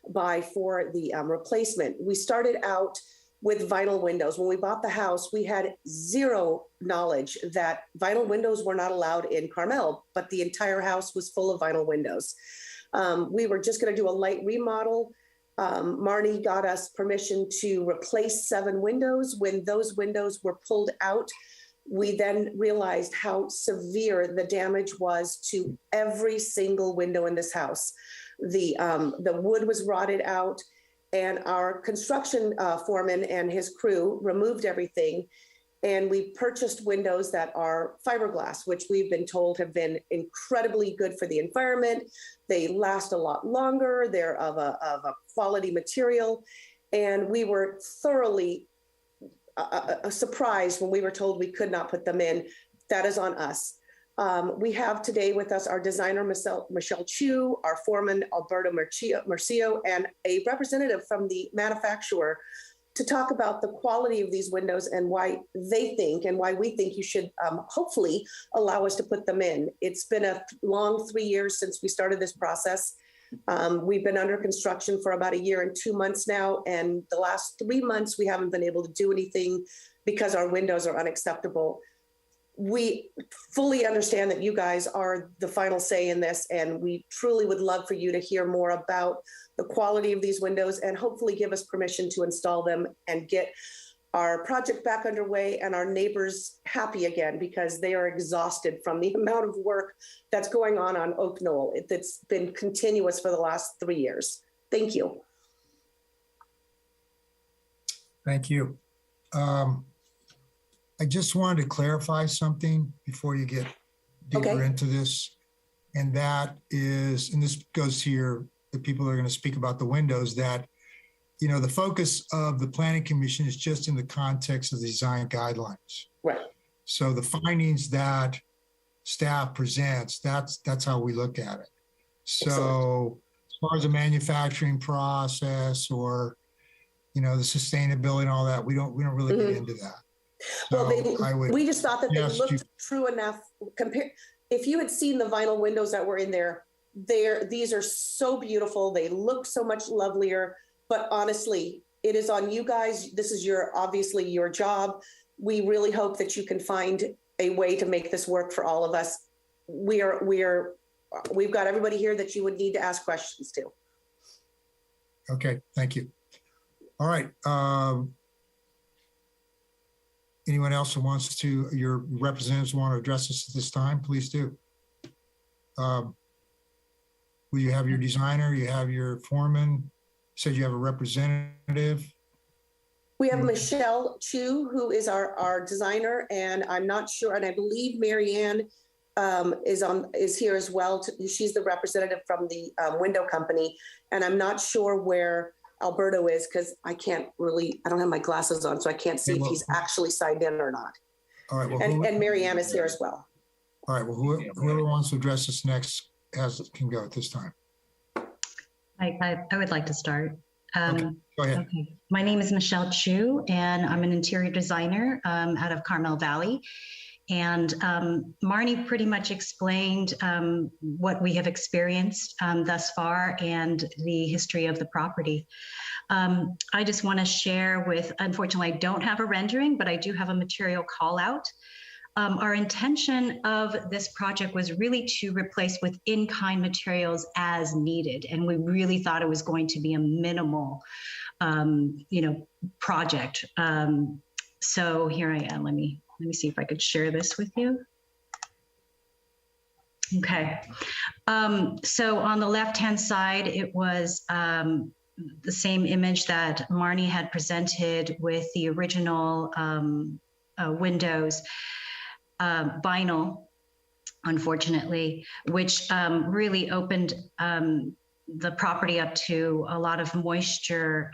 buy for the replacement. We started out with vinyl windows. When we bought the house, we had zero knowledge that vinyl windows were not allowed in Carmel, but the entire house was full of vinyl windows. We were just going to do a light remodel. Marnie got us permission to replace 7 windows. When those windows were pulled out, we then realized how severe the damage was to every single window in this house. The wood was rotted out, and our construction foreman and his crew removed everything. And we purchased windows that are fiberglass, which we've been told have been incredibly good for the environment. They last a lot longer. They're of a quality material. And we were thoroughly surprised when we were told we could not put them in. That is on us. We have today with us our designer, Michelle Chu, our foreman, Alberto Murcio, and a representative from the manufacturer to talk about the quality of these windows and why they think and why we think you should hopefully allow us to put them in. It's been a long 3 years since we started this process. We've been under construction for about 1 year and 2 months now, and the last 3 months we haven't been able to do anything because our windows are unacceptable. We fully understand that you guys are the final say in this, and we truly would love for you to hear more about the quality of these windows and hopefully give us permission to install them and get our project back underway and our neighbors happy again, because they are exhausted from the amount of work that's going on Oak Knoll. It's been continuous for the last 3 years. Thank you. Thank you. I just wanted to clarify something before you get deeper into this. And that is, and this goes to the people that are going to speak about the windows, that, you know, the focus of the planning commission is just in the context of the design guidelines. Right. So the findings that staff presents, that's how we look at it. So excellent. As far as the manufacturing process or, you know, the sustainability and all that, we don't really get into that. Well, so we just thought that they looked true enough. If you had seen the vinyl windows that were in there, these are so beautiful. They look so much lovelier. But honestly, it is on you guys. This is obviously your job. We really hope that you can find a way to make this work for all of us. We've got everybody here that you would need to ask questions to. Okay, thank you. All right. Anyone else who wants to, your representatives want to address us at this time, please do. Will you have your designer, you have your foreman, you said you have a representative? We have Michelle Chu, who is our designer, and I'm not sure, and I believe Marianne is here as well. She's the representative from the window company, and I'm not sure where Alberto is because I don't have my glasses on, so I can't see if he's actually signed in or not. All right. Well, and Mary Ann is here as well. All right. Well, whoever wants to address this next can go at this time. I would like to start. Okay, go ahead. Okay. My name is Michelle Chu, and I'm an interior designer out of Carmel Valley. And Marnie pretty much explained what we have experienced thus far and the history of the property. I just want to share unfortunately, I don't have a rendering, but I do have a material call out. Our intention of this project was really to replace with in-kind materials as needed. And we really thought it was going to be a minimal, project. So here I am. Let me see if I could share this with you. Okay. So on the left-hand side, it was the same image that Marnie had presented with the original windows, vinyl, unfortunately, which really opened the property up to a lot of moisture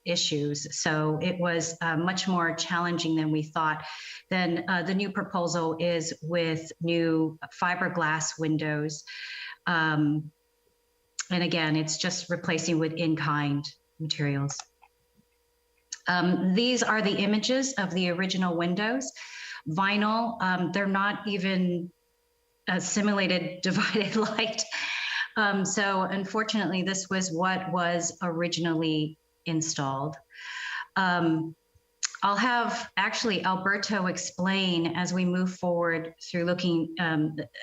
issues. So it was much more challenging than we thought. Then the new proposal is with new fiberglass windows. And again, it's just replacing with in-kind materials. These are the images of the original windows. Vinyl, they're not even simulated divided light. So unfortunately, this was what was originally installed. I'll have actually Alberto explain as we move forward through looking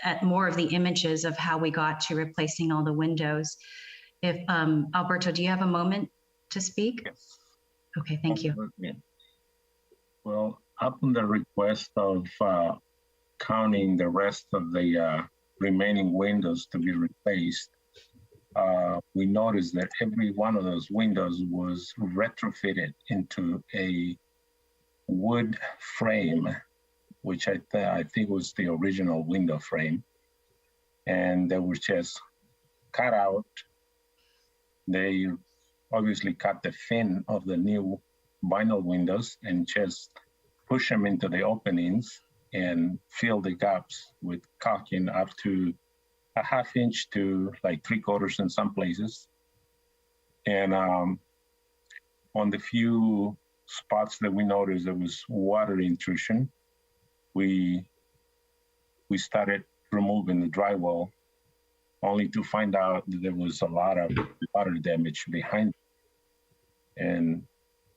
at more of the images of how we got to replacing all the windows. If Alberto, do you have a moment to speak? Yes. Okay, thank you. Well, upon the request of counting the rest of the remaining windows to be replaced, we noticed that every one of those windows was retrofitted into a wood frame, which I think was the original window frame. And they were just cut out. They obviously cut the fin of the new vinyl windows and just push them into the openings and fill the gaps with caulking up to a 1/2 inch to like 3/4 in some places. And on the few spots that we noticed there was water intrusion, we started removing the drywall, only to find out that there was a lot of water damage behind it. And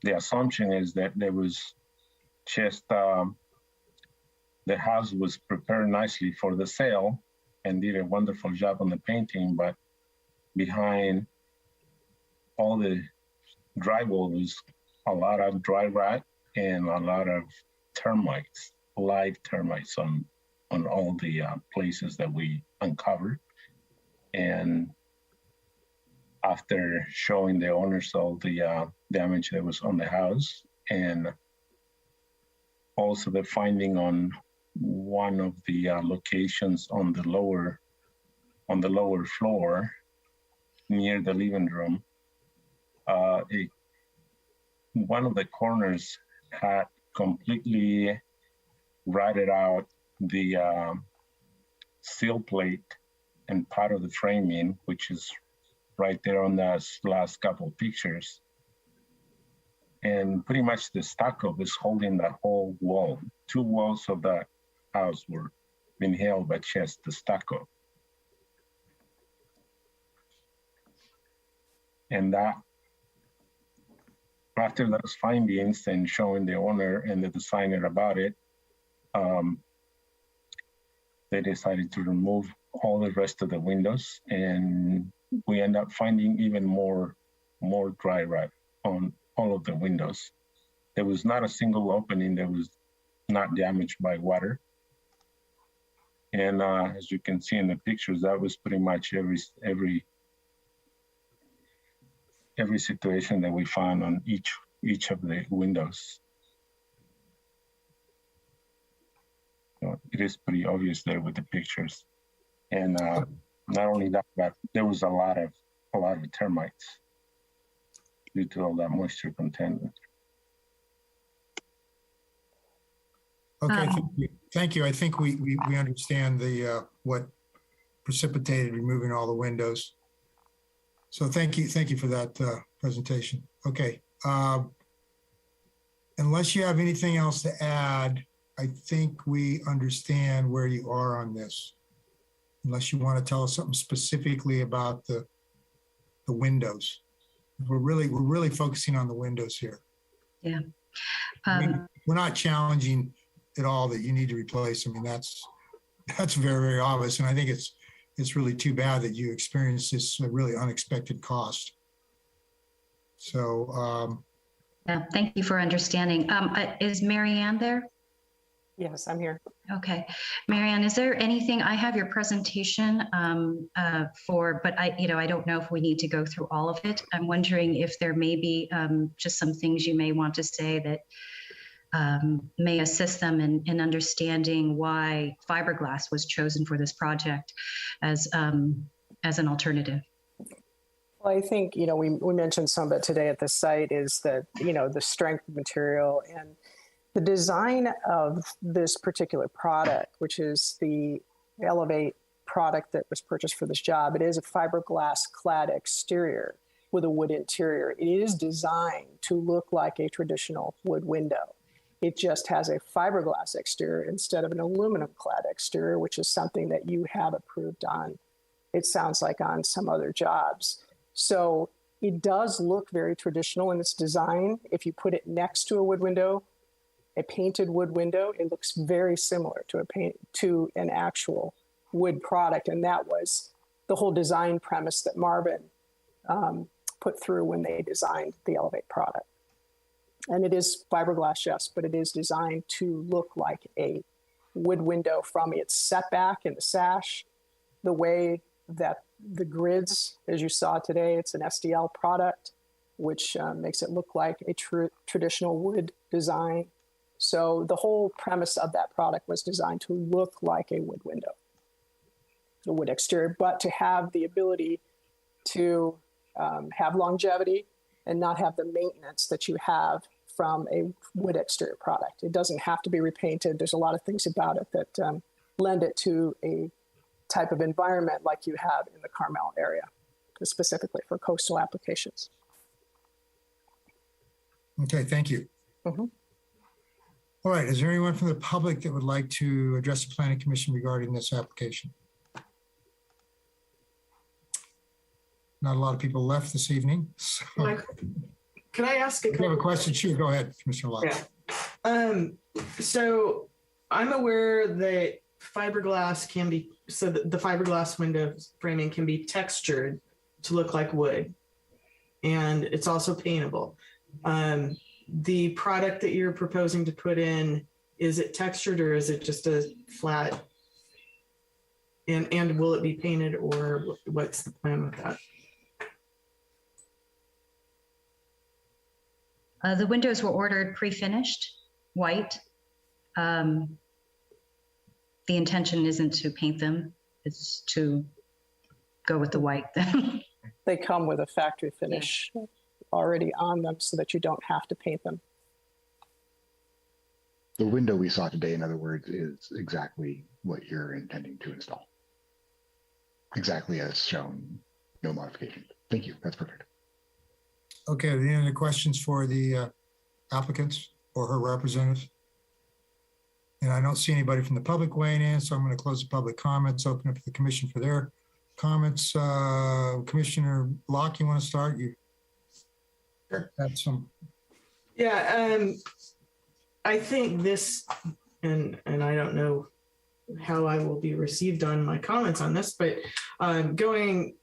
the assumption is that there was just the house was prepared nicely for the sale and did a wonderful job on the painting, but behind all the drywall was a lot of dry rot and a lot of termites, live termites on all the places that we uncovered. And after showing the owners all the damage that was on the house, and also the finding on one of the locations on the lower floor near the living room, one of the corners had completely rotted out the steel plate and part of the framing, which is right there on the last couple of pictures. And pretty much the stucco was holding the whole wall. 2 walls of that house were being held by just the stucco. And that, after those findings and showing the owner and the designer about it, they decided to remove all the rest of the windows, and we end up finding even more dry rot on all of the windows. There was not a single opening that was not damaged by water. And as you can see in the pictures, that was pretty much every situation that we found on each of the windows. So it is pretty obvious there with the pictures. And not only that, but there was a lot of termites due to all that moisture content. Okay, thank you. I think we understand the what precipitated removing all the windows. So thank you for that presentation. Okay, unless you have anything else to add, I think we understand where you are on this. Unless you want to tell us something specifically about the windows. We're really focusing on the windows here. Yeah. We're not challenging at all that you need to replace. I mean, that's very, very obvious. And I think it's really too bad that you experienced this really unexpected cost. So, yeah, thank you for understanding. Is Mary Ann there? Yes, I'm here. Okay, Mary Ann, is there anything, I have your presentation but I don't know if we need to go through all of it. I'm wondering if there may be just some things you may want to say that may assist them in understanding why fiberglass was chosen for this project as an alternative. Well, I think, we mentioned some of it today at the site is that, the strength of material and the design of this particular product, which is the Elevate product that was purchased for this job. It is a fiberglass clad exterior with a wood interior. It is designed to look like a traditional wood window. It just has a fiberglass exterior instead of an aluminum clad exterior, which is something that you have approved on, it sounds like, on some other jobs. So it does look very traditional in its design. If you put it next to a wood window, a painted wood window, it looks very similar to an actual wood product. And that was the whole design premise that Marvin put through when they designed the Elevate product. And it is fiberglass, yes, but it is designed to look like a wood window from its setback and the sash, the way that the grids, as you saw today, it's an SDL product, which makes it look like a traditional wood design. So the whole premise of that product was designed to look like a wood window, a wood exterior, but to have the ability to have longevity and not have the maintenance that you have from a wood exterior product. It doesn't have to be repainted. There's a lot of things about it that lend it to a type of environment like you have in the Carmel area, specifically for coastal applications. Okay, thank you. Mm-hmm. All right, is there anyone from the public that would like to address the Planning Commission regarding this application? Not a lot of people left this evening. So. Could I ask If you have a question? Sure, go ahead, Commissioner Locke. Yeah. So I'm aware that fiberglass can be, so the fiberglass window framing can be textured to look like wood, and it's also paintable. The product that you're proposing to put in, is it textured or is it just a flat? And will it be painted, or what's the plan with that? The windows were ordered pre-finished, white. The intention isn't to paint them, it's to go with the white. They come with a factory finish already on them so that you don't have to paint them. The window we saw today, in other words, is exactly what you're intending to install. Exactly as shown, no modification. Thank you, that's perfect. Okay, are there any other questions for the applicants or her representative? And I don't see anybody from the public weighing in, so I'm going to close the public comments, open up to the commission for their comments. Commissioner Locke, you want to start? You have some. Yeah, I think this, and I don't know how I will be received on my comments on this, but going,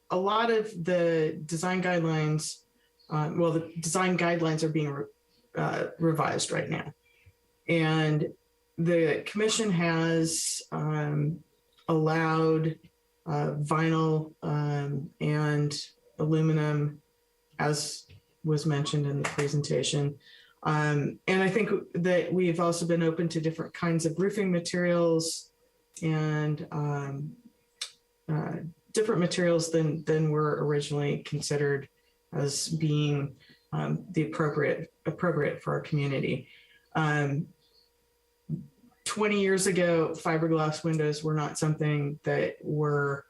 a lot of the design guidelines, the design guidelines are being revised right now. And the commission has allowed vinyl and aluminum, as was mentioned in the presentation. And I think that we've also been open to different kinds of roofing materials and different materials than were originally considered as being the appropriate for our community. 20 years ago, fiberglass windows were not something that were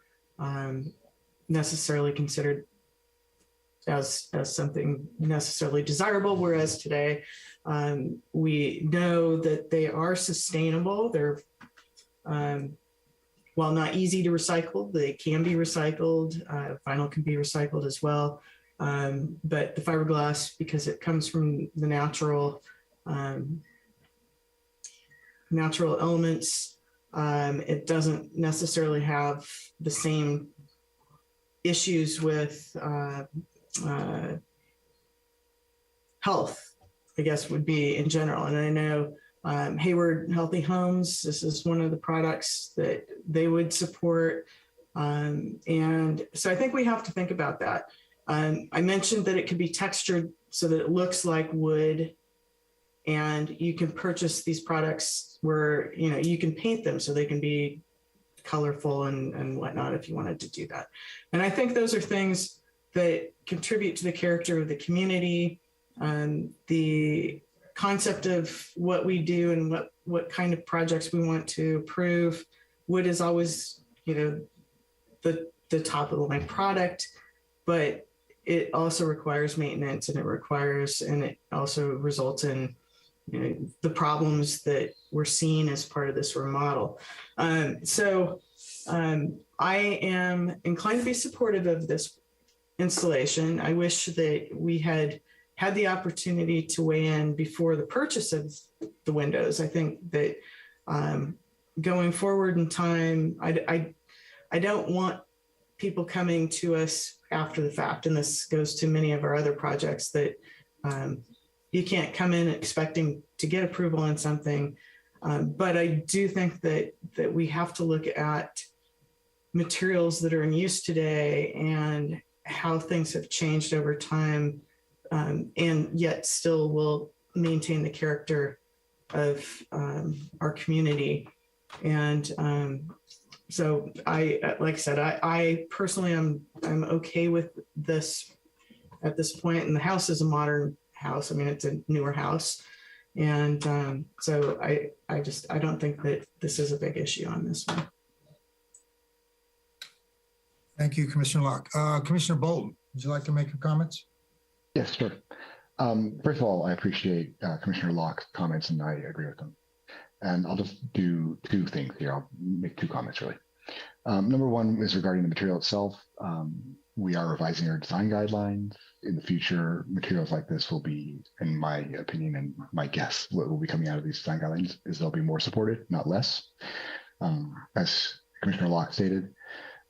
necessarily considered as something necessarily desirable, whereas today we know that they are sustainable. They're while not easy to recycle, they can be recycled. Vinyl can be recycled as well. But the fiberglass, because it comes from the natural elements, it doesn't necessarily have the same issues with health, I guess would be in general. And I know Hayward Healthy Homes, this is one of the products that they would support. And so I think we have to think about that. I mentioned that it could be textured so that it looks like wood, and you can purchase these products where, you know, you can paint them so they can be colorful and whatnot if you wanted to do that. And I think those are things that contribute to the character of the community, the concept of what we do and what kind of projects we want to approve. Wood is always, you know, the top of the line product, but it also requires maintenance, and it also results in, you know, the problems that we're seeing as part of this remodel. So I am inclined to be supportive of this installation. I wish that we had the opportunity to weigh in before the purchase of the windows. I think that going forward in time, I don't want people coming to us after the fact, and this goes to many of our other projects, that you can't come in expecting to get approval on something. But I do think that we have to look at materials that are in use today and how things have changed over time, and yet still will maintain the character of our community. And so like I said, I personally am okay with this at this point. And the house is a modern house. I mean, it's a newer house. And so I don't think that this is a big issue on this one. Thank you, Commissioner Locke. Commissioner Bolton, would you like to make your comments? Yes, sure. First of all, I appreciate Commissioner Locke's comments, and I agree with them. And I'll just do two things here. I'll make two comments, really. Number one is regarding the material itself. We are revising our design guidelines. In the future, materials like this will be, in my opinion and my guess, what will be coming out of these design guidelines is they'll be more supported, not less. As Commissioner Locke stated,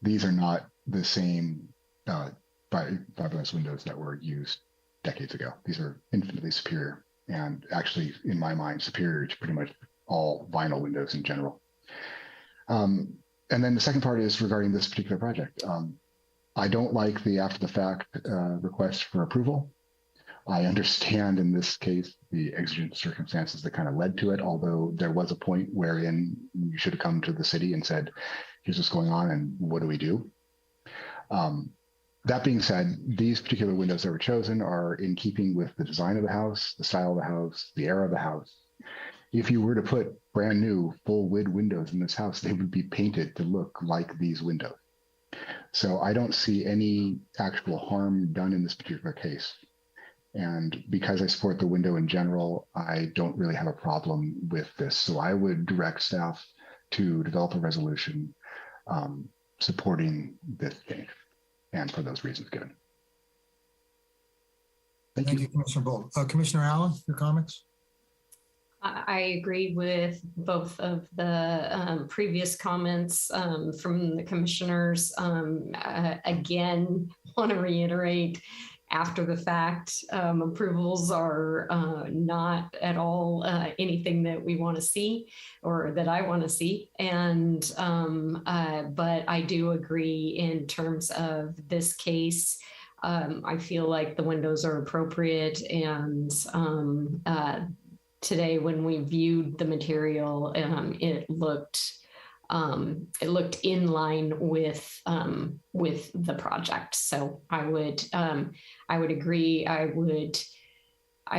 these are not the same fiberglass windows that were used decades ago. These are infinitely superior, and actually, in my mind, superior to pretty much all vinyl windows in general. And then the second part is regarding this particular project. I don't like the after the fact request for approval. I understand in this case the exigent circumstances that kind of led to it, although there was a point wherein you should have come to the city and said, here's what's going on and what do we do? That being said, these particular windows that were chosen are in keeping with the design of the house, the style of the house, the era of the house. If you were to put brand new full wood windows in this house, they would be painted to look like these windows. So I don't see any actual harm done in this particular case. And because I support the window in general, I don't really have a problem with this. So I would direct staff to develop a resolution supporting this change, and for those reasons given. Thank you, Commissioner Bolton. Commissioner Allen, your comments? I agree with both of the previous comments from the commissioners. Again, want to reiterate, after the fact, approvals are not at all anything that we want to see or that I want to see. And but I do agree in terms of this case. I feel like the windows are appropriate, and today when we viewed the material, it looked in line with the project. So I would agree. I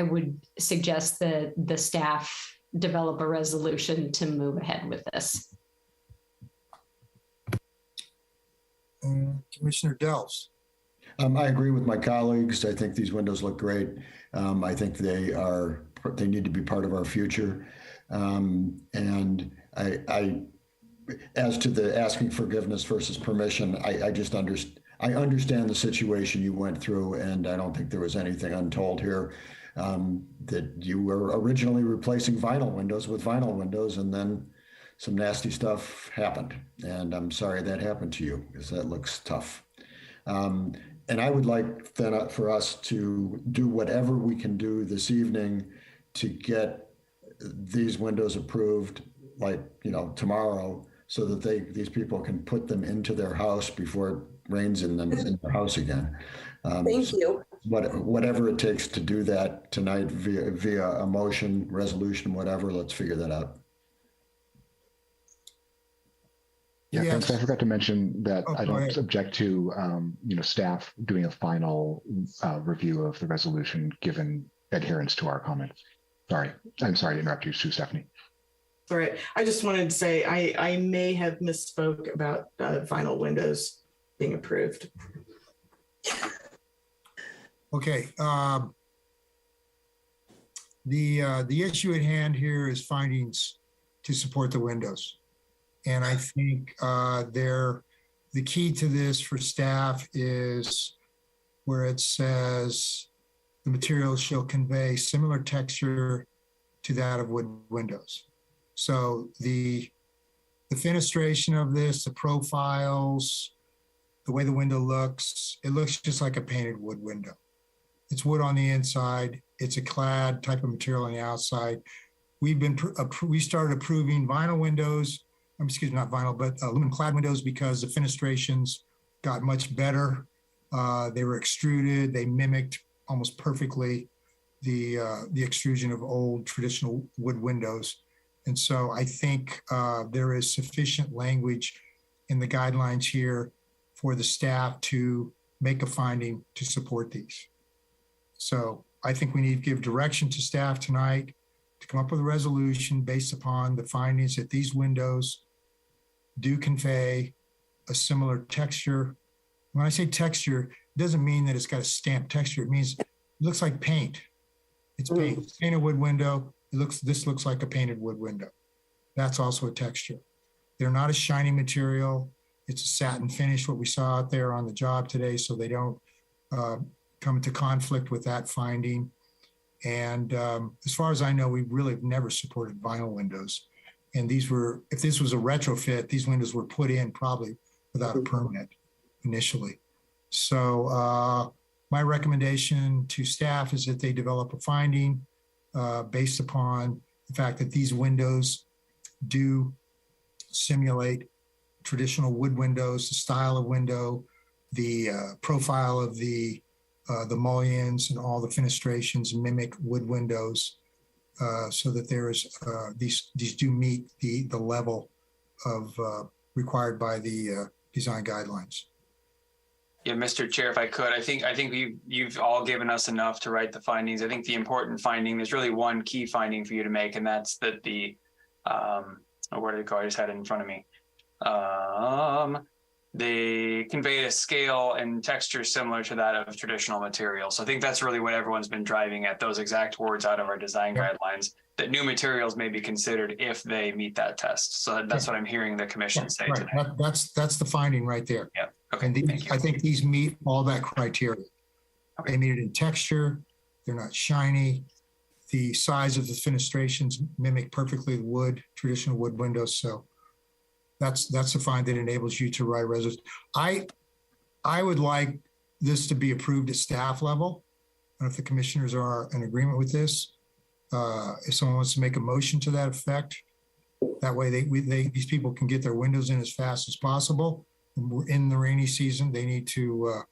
would suggest that the staff develop a resolution to move ahead with this. Commissioner Delves. I agree with my colleagues. I think these windows look great. I think they need to be part of our future. And as to the asking forgiveness versus permission, I understand the situation you went through, and I don't think there was anything untold here. That you were originally replacing vinyl windows with vinyl windows, and then some nasty stuff happened. And I'm sorry that happened to you, because that looks tough. And I would like then for us to do whatever we can do this evening to get these windows approved, like, tomorrow, so that these people can put them into their house before it rains in their house again. Thank you. Whatever it takes to do that tonight via a motion, resolution, whatever, let's figure that out. Yeah, Yes. thanks. I forgot to mention that I go don't ahead. object to, staff doing a final review of the resolution given adherence to our comments. Sorry, I'm sorry to interrupt you, Sue Stephanie. All right. I just wanted to say I may have misspoke about vinyl windows being approved. Okay. The issue at hand here is findings to support the windows. And I think the key to this for staff is where it says the materials shall convey similar texture to that of wood windows. So the fenestration of this, the profiles, the way the window looks, it looks just like a painted wood window. It's wood on the inside. It's a clad type of material on the outside. We started approving vinyl windows, not vinyl, but aluminum clad windows, because the fenestrations got much better. They were extruded. They mimicked almost perfectly the extrusion of old traditional wood windows. And so I think there is sufficient language in the guidelines here for the staff to make a finding to support these. So I think we need to give direction to staff tonight to come up with a resolution based upon the findings that these windows do convey a similar texture. When I say texture, it doesn't mean that it's got a stamped texture. It means it looks like paint. It's paint. It's painted wood window. This looks like a painted wood window. That's also a texture. They're not a shiny material. It's a satin finish, what we saw out there on the job today, so they don't come into conflict with that finding. And as far as I know, we really have never supported vinyl windows. And if this was a retrofit, these windows were put in probably without a permit initially. So my recommendation to staff is that they develop a finding based upon the fact that these windows do simulate traditional wood windows, the style of window, the profile of the mullions and all the fenestrations mimic wood windows, so that there is these do meet the level of required by the design guidelines. Yeah, Mr. Chair, if I could, I think you've all given us enough to write the findings. I think the important finding, there's really one key finding for you to make, and that's that where did it go? I just had it in front of me. They convey a scale and texture similar to that of traditional materials. So I think that's really what everyone's been driving at, those exact words out of our design guidelines, that new materials may be considered if they meet that test. So that's what I'm hearing the commission say today. That's the finding right there. Yeah. Okay. And I think these meet all that criteria. Okay. They meet it in texture. They're not shiny. The size of the fenestrations mimic perfectly the wood, traditional wood windows. So that's the find that enables you to write a resolution. I would like this to be approved at staff level. I don't know if the commissioners are in agreement with this. If someone wants to make a motion to that effect, that way these people can get their windows in as fast as possible. We're in the rainy season. They need to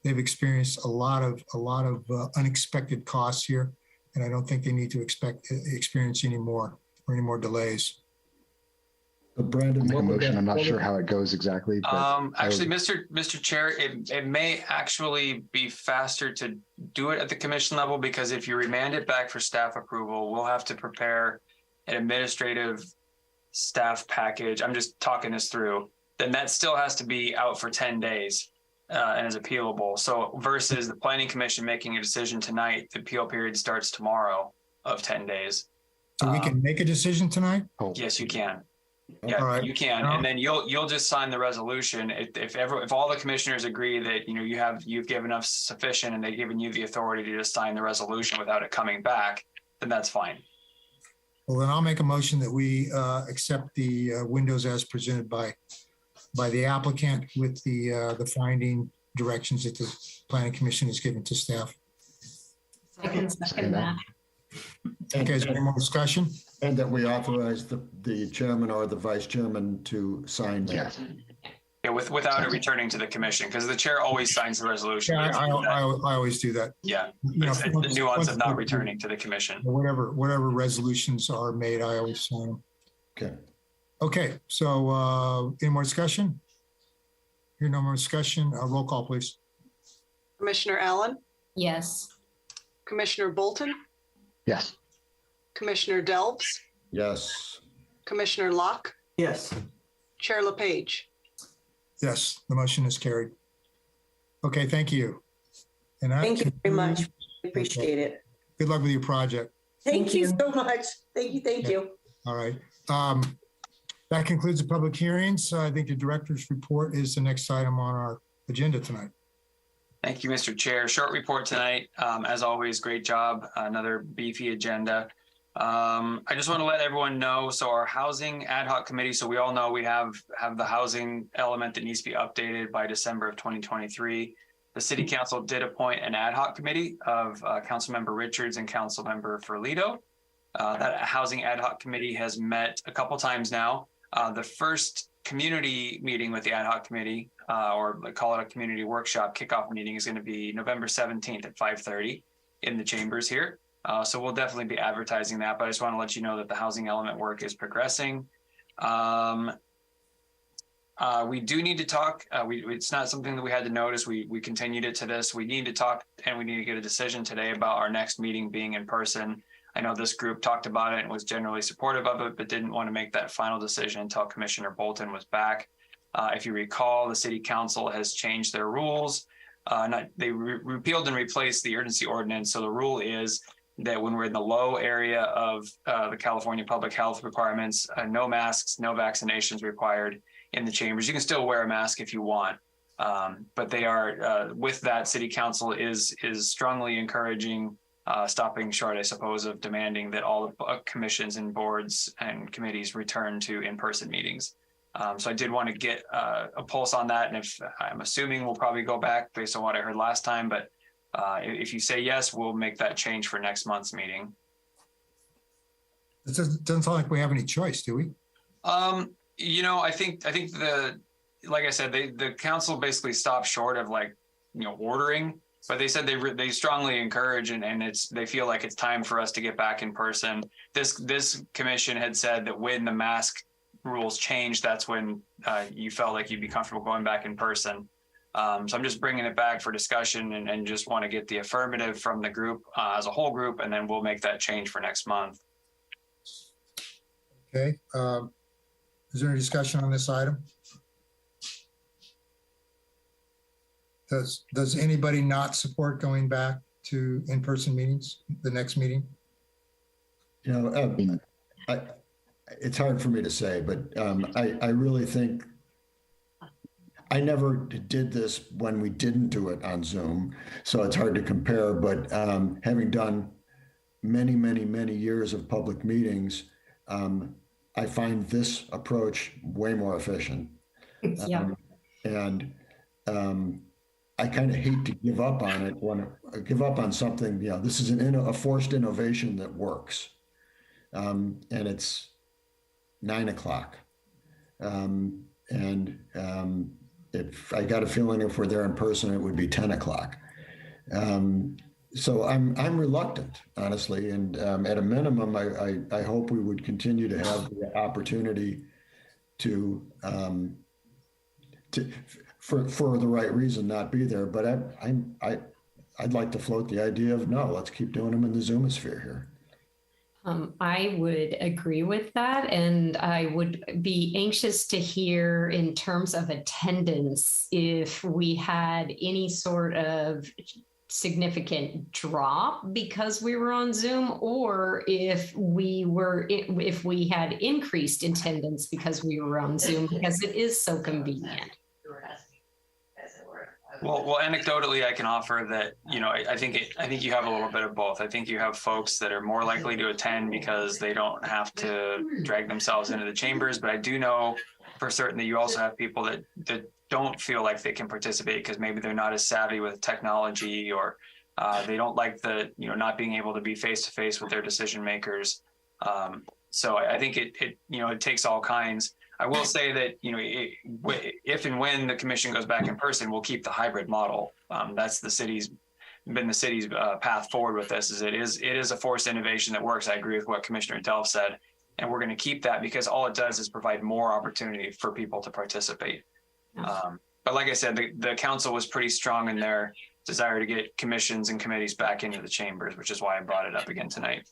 They've experienced a lot of unexpected costs here, and I don't think they need to experience any more delays. I'll make a motion. I'm not sure how it goes exactly. But Actually, Mr. Chair, it may actually be faster to do it at the commission level, because if you remand it back for staff approval, we'll have to prepare an administrative staff package. I'm just talking this through. Then that still has to be out for 10 days and is appealable. So versus the planning commission making a decision tonight, the appeal period starts tomorrow of 10 days. So we can make a decision tonight? Yes, you can. Yeah, All right. you can, and then you'll just sign the resolution. If all the commissioners agree that you've given us sufficient and they've given you the authority to just sign the resolution without it coming back, then that's fine. Well, then I'll make a motion that we accept the windows as presented by the applicant with the finding directions that the planning commission has given to staff. I can second that. Okay, is there any more discussion? And that we authorize the chairman or the vice chairman to sign that. Yes. Yeah, without it returning to the commission, because the chair always signs the resolution. Yeah, I always do that. Yeah, it's the nuance of not returning to the commission. Whatever resolutions are made, I always sign them. Okay. Okay, so any more discussion? Here, no more discussion. Roll call, please. Commissioner Allen, Yes. Commissioner Bolton, Yes. Commissioner Delbs, Yes. Commissioner Locke, Yes. Chair LePage. Yes, the motion is carried. Okay, thank you. And Thank you very much. Appreciate it. Good luck with your project. Thank you so much. Thank you. All right. That concludes the public hearings. I think the director's report is the next item on our agenda tonight. Thank you, Mr. Chair. Short report tonight. As always, great job. Another beefy agenda. I just want to let everyone know, so our housing ad hoc committee, so we all know we have the housing element that needs to be updated by December of 2023. The city council did appoint an ad hoc committee of Councilmember Richards and Councilmember Ferlito. That housing ad hoc committee has met a couple times now. The first community meeting with the ad hoc committee, or call it a community workshop kickoff meeting, is going to be November 17th at 5:30 in the chambers here. So we'll definitely be advertising that, but I just want to let you know that the housing element work is progressing. We do need to talk. It's not something that we had to notice. We continued it to this. We need to talk, and we need to get a decision today about our next meeting being in person. I know this group talked about it and was generally supportive of it, but didn't want to make that final decision until Commissioner Bolton was back. If you recall, the city council has changed their rules. They repealed and replaced the urgency ordinance. So the rule is that when we're in the low area of the California public health requirements, no masks, no vaccinations required in the chambers. You can still wear a mask if you want, but they are, with that, city council is strongly encouraging, stopping short, I suppose, of demanding that all the commissions and boards and committees return to in-person meetings. So I did want to get a pulse on that. And if I'm assuming we'll probably go back based on what I heard last time, but if you say yes, we'll make that change for next month's meeting. It doesn't sound like we have any choice, do we? I think like I said, the council basically stopped short of ordering, but they said they strongly encourage and they feel like it's time for us to get back in person. This commission had said that when the mask rules changed, that's when you felt like you'd be comfortable going back in person. So I'm just bringing it back for discussion and just want to get the affirmative from the group as a whole group, and then we'll make that change for next month. Okay. Is there any discussion on this item? Does anybody not support going back to in-person meetings, the next meeting? It's hard for me to say, but I really think I never did this when we didn't do it on Zoom, so it's hard to compare. But having done many, many, many years of public meetings, I find this approach way more efficient. Yeah. I kind of hate to give up on it give up on something. This is a forced innovation that works, and it's 9 o'clock. if I got a feeling if we're there in person, it would be 10 o'clock. So I'm reluctant, honestly, and at a minimum, I hope we would continue to have the opportunity to for the right reason not be there. But I'd like to float the idea of no, let's keep doing them in the Zoomosphere here. I would agree with that. And I would be anxious to hear in terms of attendance if we had any sort of significant drop because we were on Zoom, or if we had increased attendance because we were on Zoom, because it is so convenient. Well, anecdotally, I can offer that, I think you have a little bit of both. I think you have folks that are more likely to attend because they don't have to drag themselves into the chambers. But I do know for certain that you also have people that don't feel like they can participate because maybe they're not as savvy with technology, or they don't like the, not being able to be face to face with their decision makers. So I think it takes all kinds. I will say that, if and when the commission goes back in person, we'll keep the hybrid model. That's the city's path forward with this. It is a forced innovation that works. I agree with what Commissioner Delph said, and we're going to keep that because all it does is provide more opportunity for people to participate. But like I said, the council was pretty strong in their desire to get commissions and committees back into the chambers, which is why I brought it up again tonight.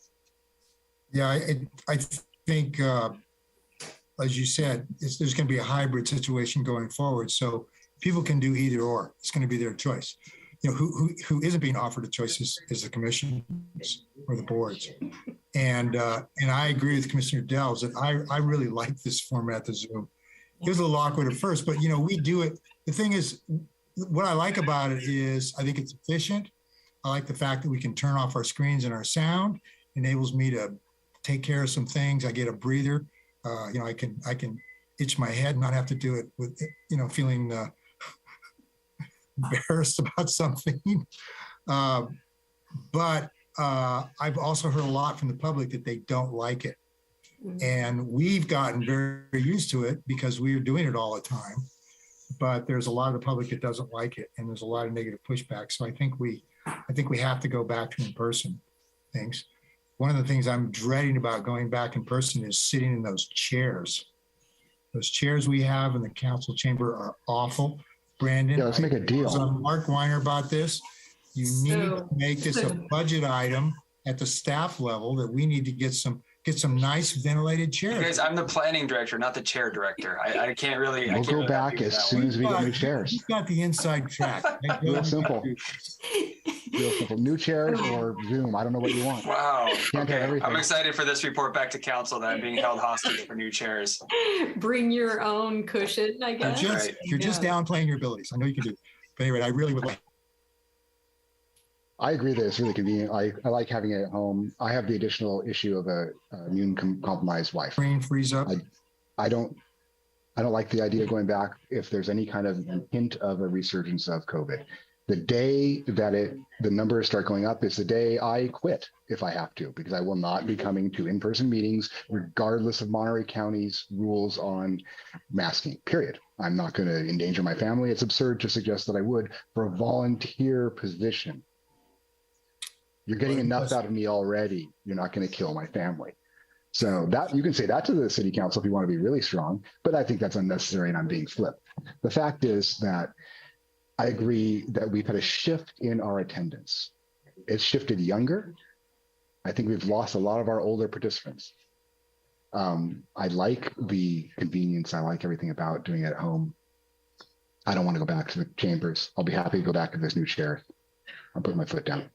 Yeah, I think, as you said, there's going to be a hybrid situation going forward. So people can do either or. It's going to be their choice. Who isn't being offered a choice is the commissions or the boards. And I agree with Commissioner Delves that I really like this format, the Zoom. It was a little awkward at first, but we do it. The thing is, what I like about it is I think it's efficient. I like the fact that we can turn off our screens and our sound. Enables me to take care of some things. I get a breather. I can itch my head and not have to do it with, feeling embarrassed about something. But I've also heard a lot from the public that they don't like it. And we've gotten very used to it because we're doing it all the time. But there's a lot of the public that doesn't like it, and there's a lot of negative pushback. So I think we have to go back to in-person things. One of the things I'm dreading about going back in person is sitting in those chairs. Those chairs we have in the council chamber are awful. Brandon, yeah, let's make a deal. I was on Mark Weiner about this. You need to make this a budget item at the staff level that we need to get some nice ventilated chairs. Guys, I'm the planning director, not the chair director. I can't really. We'll go back as soon as we get new chairs. You've got the inside track. Real simple. Real simple. New chairs or Zoom. I don't know what you want. Wow. Can't have everything. I'm excited for this report back to council that I'm being held hostage for new chairs. Bring your own cushion, I guess. You're just downplaying your abilities. I know you can do it. But anyway, I really would like. I agree that it's really convenient. I like having it at home. I have the additional issue of a immune compromised wife. Brain freeze up. I don't like the idea of going back if there's any kind of hint of a resurgence of COVID. The day that the numbers start going up is the day I quit if I have to, because I will not be coming to in-person meetings regardless of Monterey County's rules on masking, period. I'm not going to endanger my family. It's absurd to suggest that I would for a volunteer position. You're getting enough out of me already. You're not going to kill my family. So that you can say that to the city council if you want to be really strong, but I think that's unnecessary and I'm being flipped. The fact is that I agree that we've had a shift in our attendance. It's shifted younger. I think we've lost a lot of our older participants. I like the convenience. I like everything about doing it at home. I don't want to go back to the chambers. I'll be happy to go back to this new chair. I'll put my foot down.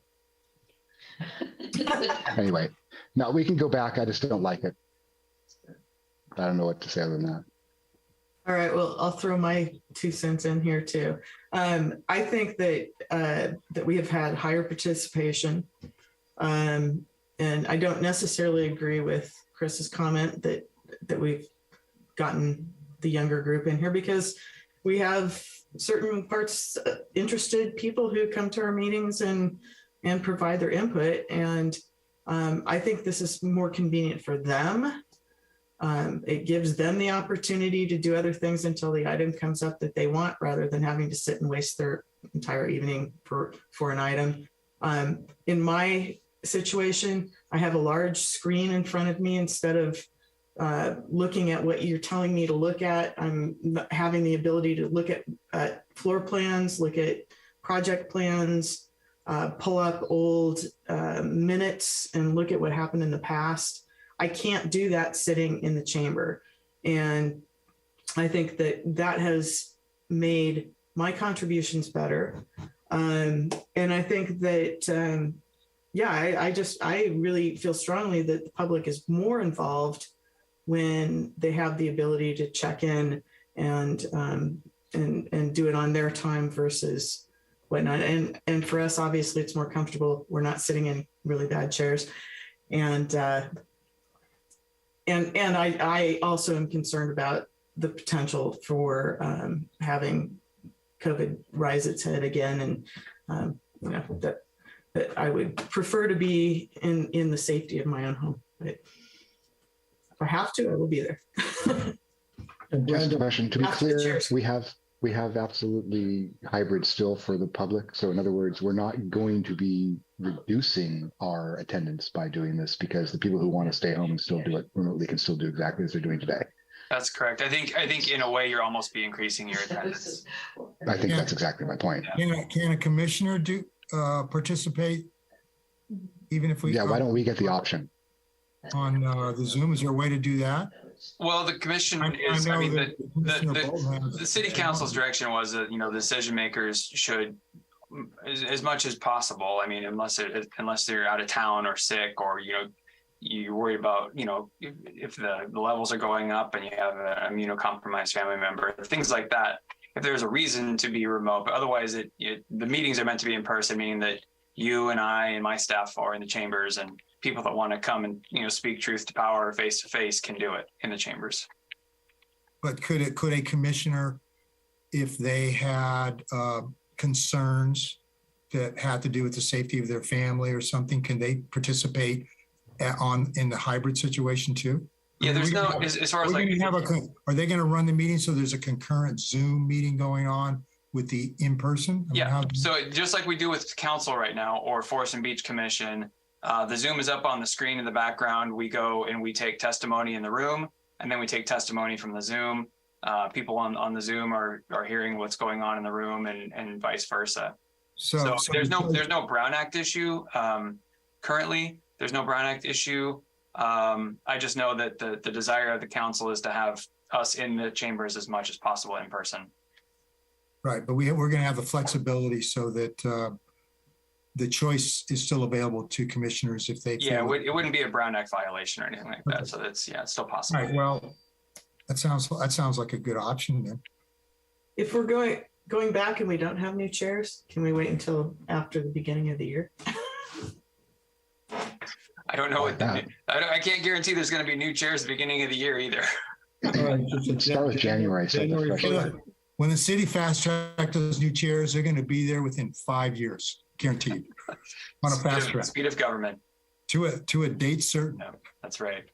Anyway, no, we can go back. I just don't like it. I don't know what to say other than that. All right, well, I'll throw my 2 cents in here too. I think that that we have had higher participation, and I don't necessarily agree with Chris's comment that we've gotten the younger group in here, because we have certain parts interested people who come to our meetings and provide their input. And I think this is more convenient for them It gives them the opportunity to do other things until the item comes up that they want, rather than having to sit and waste their entire evening for an item. In my situation, I have a large screen in front of me. Instead of looking at what you're telling me to look at, I'm having the ability to look at floor plans, look at project plans, pull up old minutes and look at what happened in the past. I can't do that sitting in the chamber. And I think that has made my contributions better. And I think that, I really feel strongly that the public is more involved when they have the ability to check in and do it on their time versus whatnot. And for us, obviously, it's more comfortable. We're not sitting in really bad chairs. And I also am concerned about the potential for having COVID rise its head again, and that I would prefer to be in the safety of my own home. But if I have to, I will be there. Just a question. To be clear, we have absolutely hybrid still for the public. So in other words, we're not going to be reducing our attendance by doing this, because the people who want to stay home and still do it remotely can still do exactly as they're doing today. That's correct. I think in a way you're almost be increasing your attendance. I think that's exactly my point. Can a commissioner participate even if we? Yeah. Why don't we get the option on the Zoom? Is there a way to do that? Well, the commission is, the city council's direction was that, the decision makers should, as much as possible. I mean, unless they're out of town or sick, or, you worry about, if the levels are going up and you have an immunocompromised family member, things like that. If there's a reason to be remote, but otherwise the meetings are meant to be in person, meaning that you and I and my staff are in the chambers, and people that want to come and, speak truth to power face to face can do it in the chambers. But could a commissioner, if they had concerns that had to do with the safety of their family or something, can they participate in the hybrid situation too? Yeah, there's no, as far as like, are they going to run the meeting so there's a concurrent Zoom meeting going on with the in-person? So just like we do with council right now, or Forest and Beach Commission, the Zoom is up on the screen in the background. We go and we take testimony in the room, and then we take testimony from the Zoom. People on the Zoom are hearing what's going on in the room, and vice versa. So there's no Brown Act issue. Currently, there's no Brown Act issue. I just know that the desire of the council is to have us in the chambers as much as possible in person. Right, but we're going to have the flexibility so that the choice is still available to commissioners if they. Yeah, it wouldn't be a Brown Act violation or anything like that. So it's still possible. All right, well, that sounds like a good option then. If we're going back and we don't have new chairs, can we wait until after the beginning of the year? I don't know what that. I can't guarantee there's going to be new chairs at the beginning of the year either. Start with January. When the city fast track those new chairs, they're going to be there within 5 years, guaranteed. On a fast track. Speed of government. To a date certain. Yeah, that's right.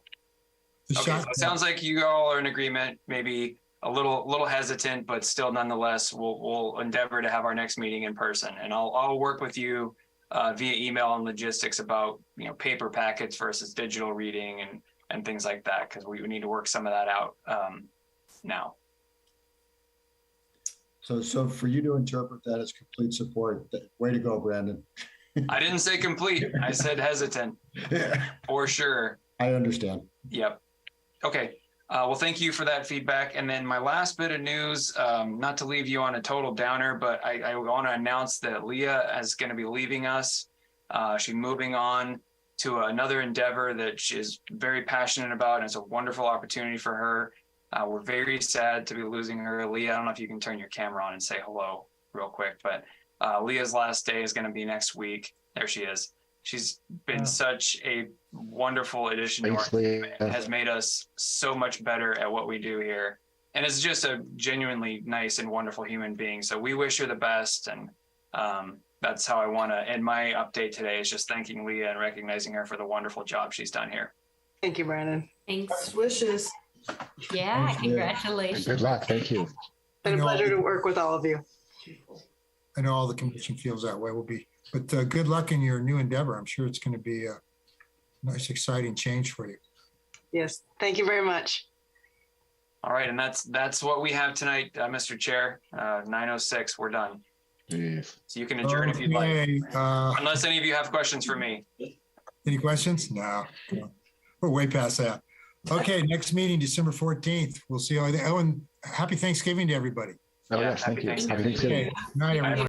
So it sounds like you all are in agreement. Maybe a little hesitant, but still, nonetheless, we'll endeavor to have our next meeting in person, and I'll work with you via email and logistics about paper packets versus digital reading and things like that, because we need to work some of that out now. So for you to interpret that as complete support, way to go, Brandon. I didn't say complete. I said hesitant. For sure. I understand. Yep. Okay. Well, thank you for that feedback. And then my last bit of news, not to leave you on a total downer, but I want to announce that Leah is going to be leaving us. She's moving on to another endeavor that she's very passionate about, and it's a wonderful opportunity for her. We're very sad to be losing her. Leah, I don't know if you can turn your camera on and say hello real quick, but Leah's last day is going to be next week. There she is. She's been such a wonderful addition to our team, and has made us so much better at what we do here. And is just a genuinely nice and wonderful human being. So we wish her the best. And that's how I want to end my update today, is just thanking Leah and recognizing her for the wonderful job she's done here. Thank you, Brandon. Thanks. Best wishes. Yeah, Thank you. congratulations. Good luck. Thank you. Been a pleasure to work with all of you. I know all the commission feels that way. But good luck in your new endeavor. I'm sure it's going to be a nice, exciting change for you. Yes, thank you very much. All right, and that's what we have tonight, Mr. Chair. 9:06, we're done. Jeez. So you can adjourn if you'd like. Okay, Unless any of you have questions for me. any questions? No, we're way past that. Okay, next meeting, December 14th. We'll see you all there. Oh, and happy Thanksgiving to everybody. Oh, Yeah, yes. Thank happy you. Thanksgiving. Happy Thanksgiving. Okay, night, everyone.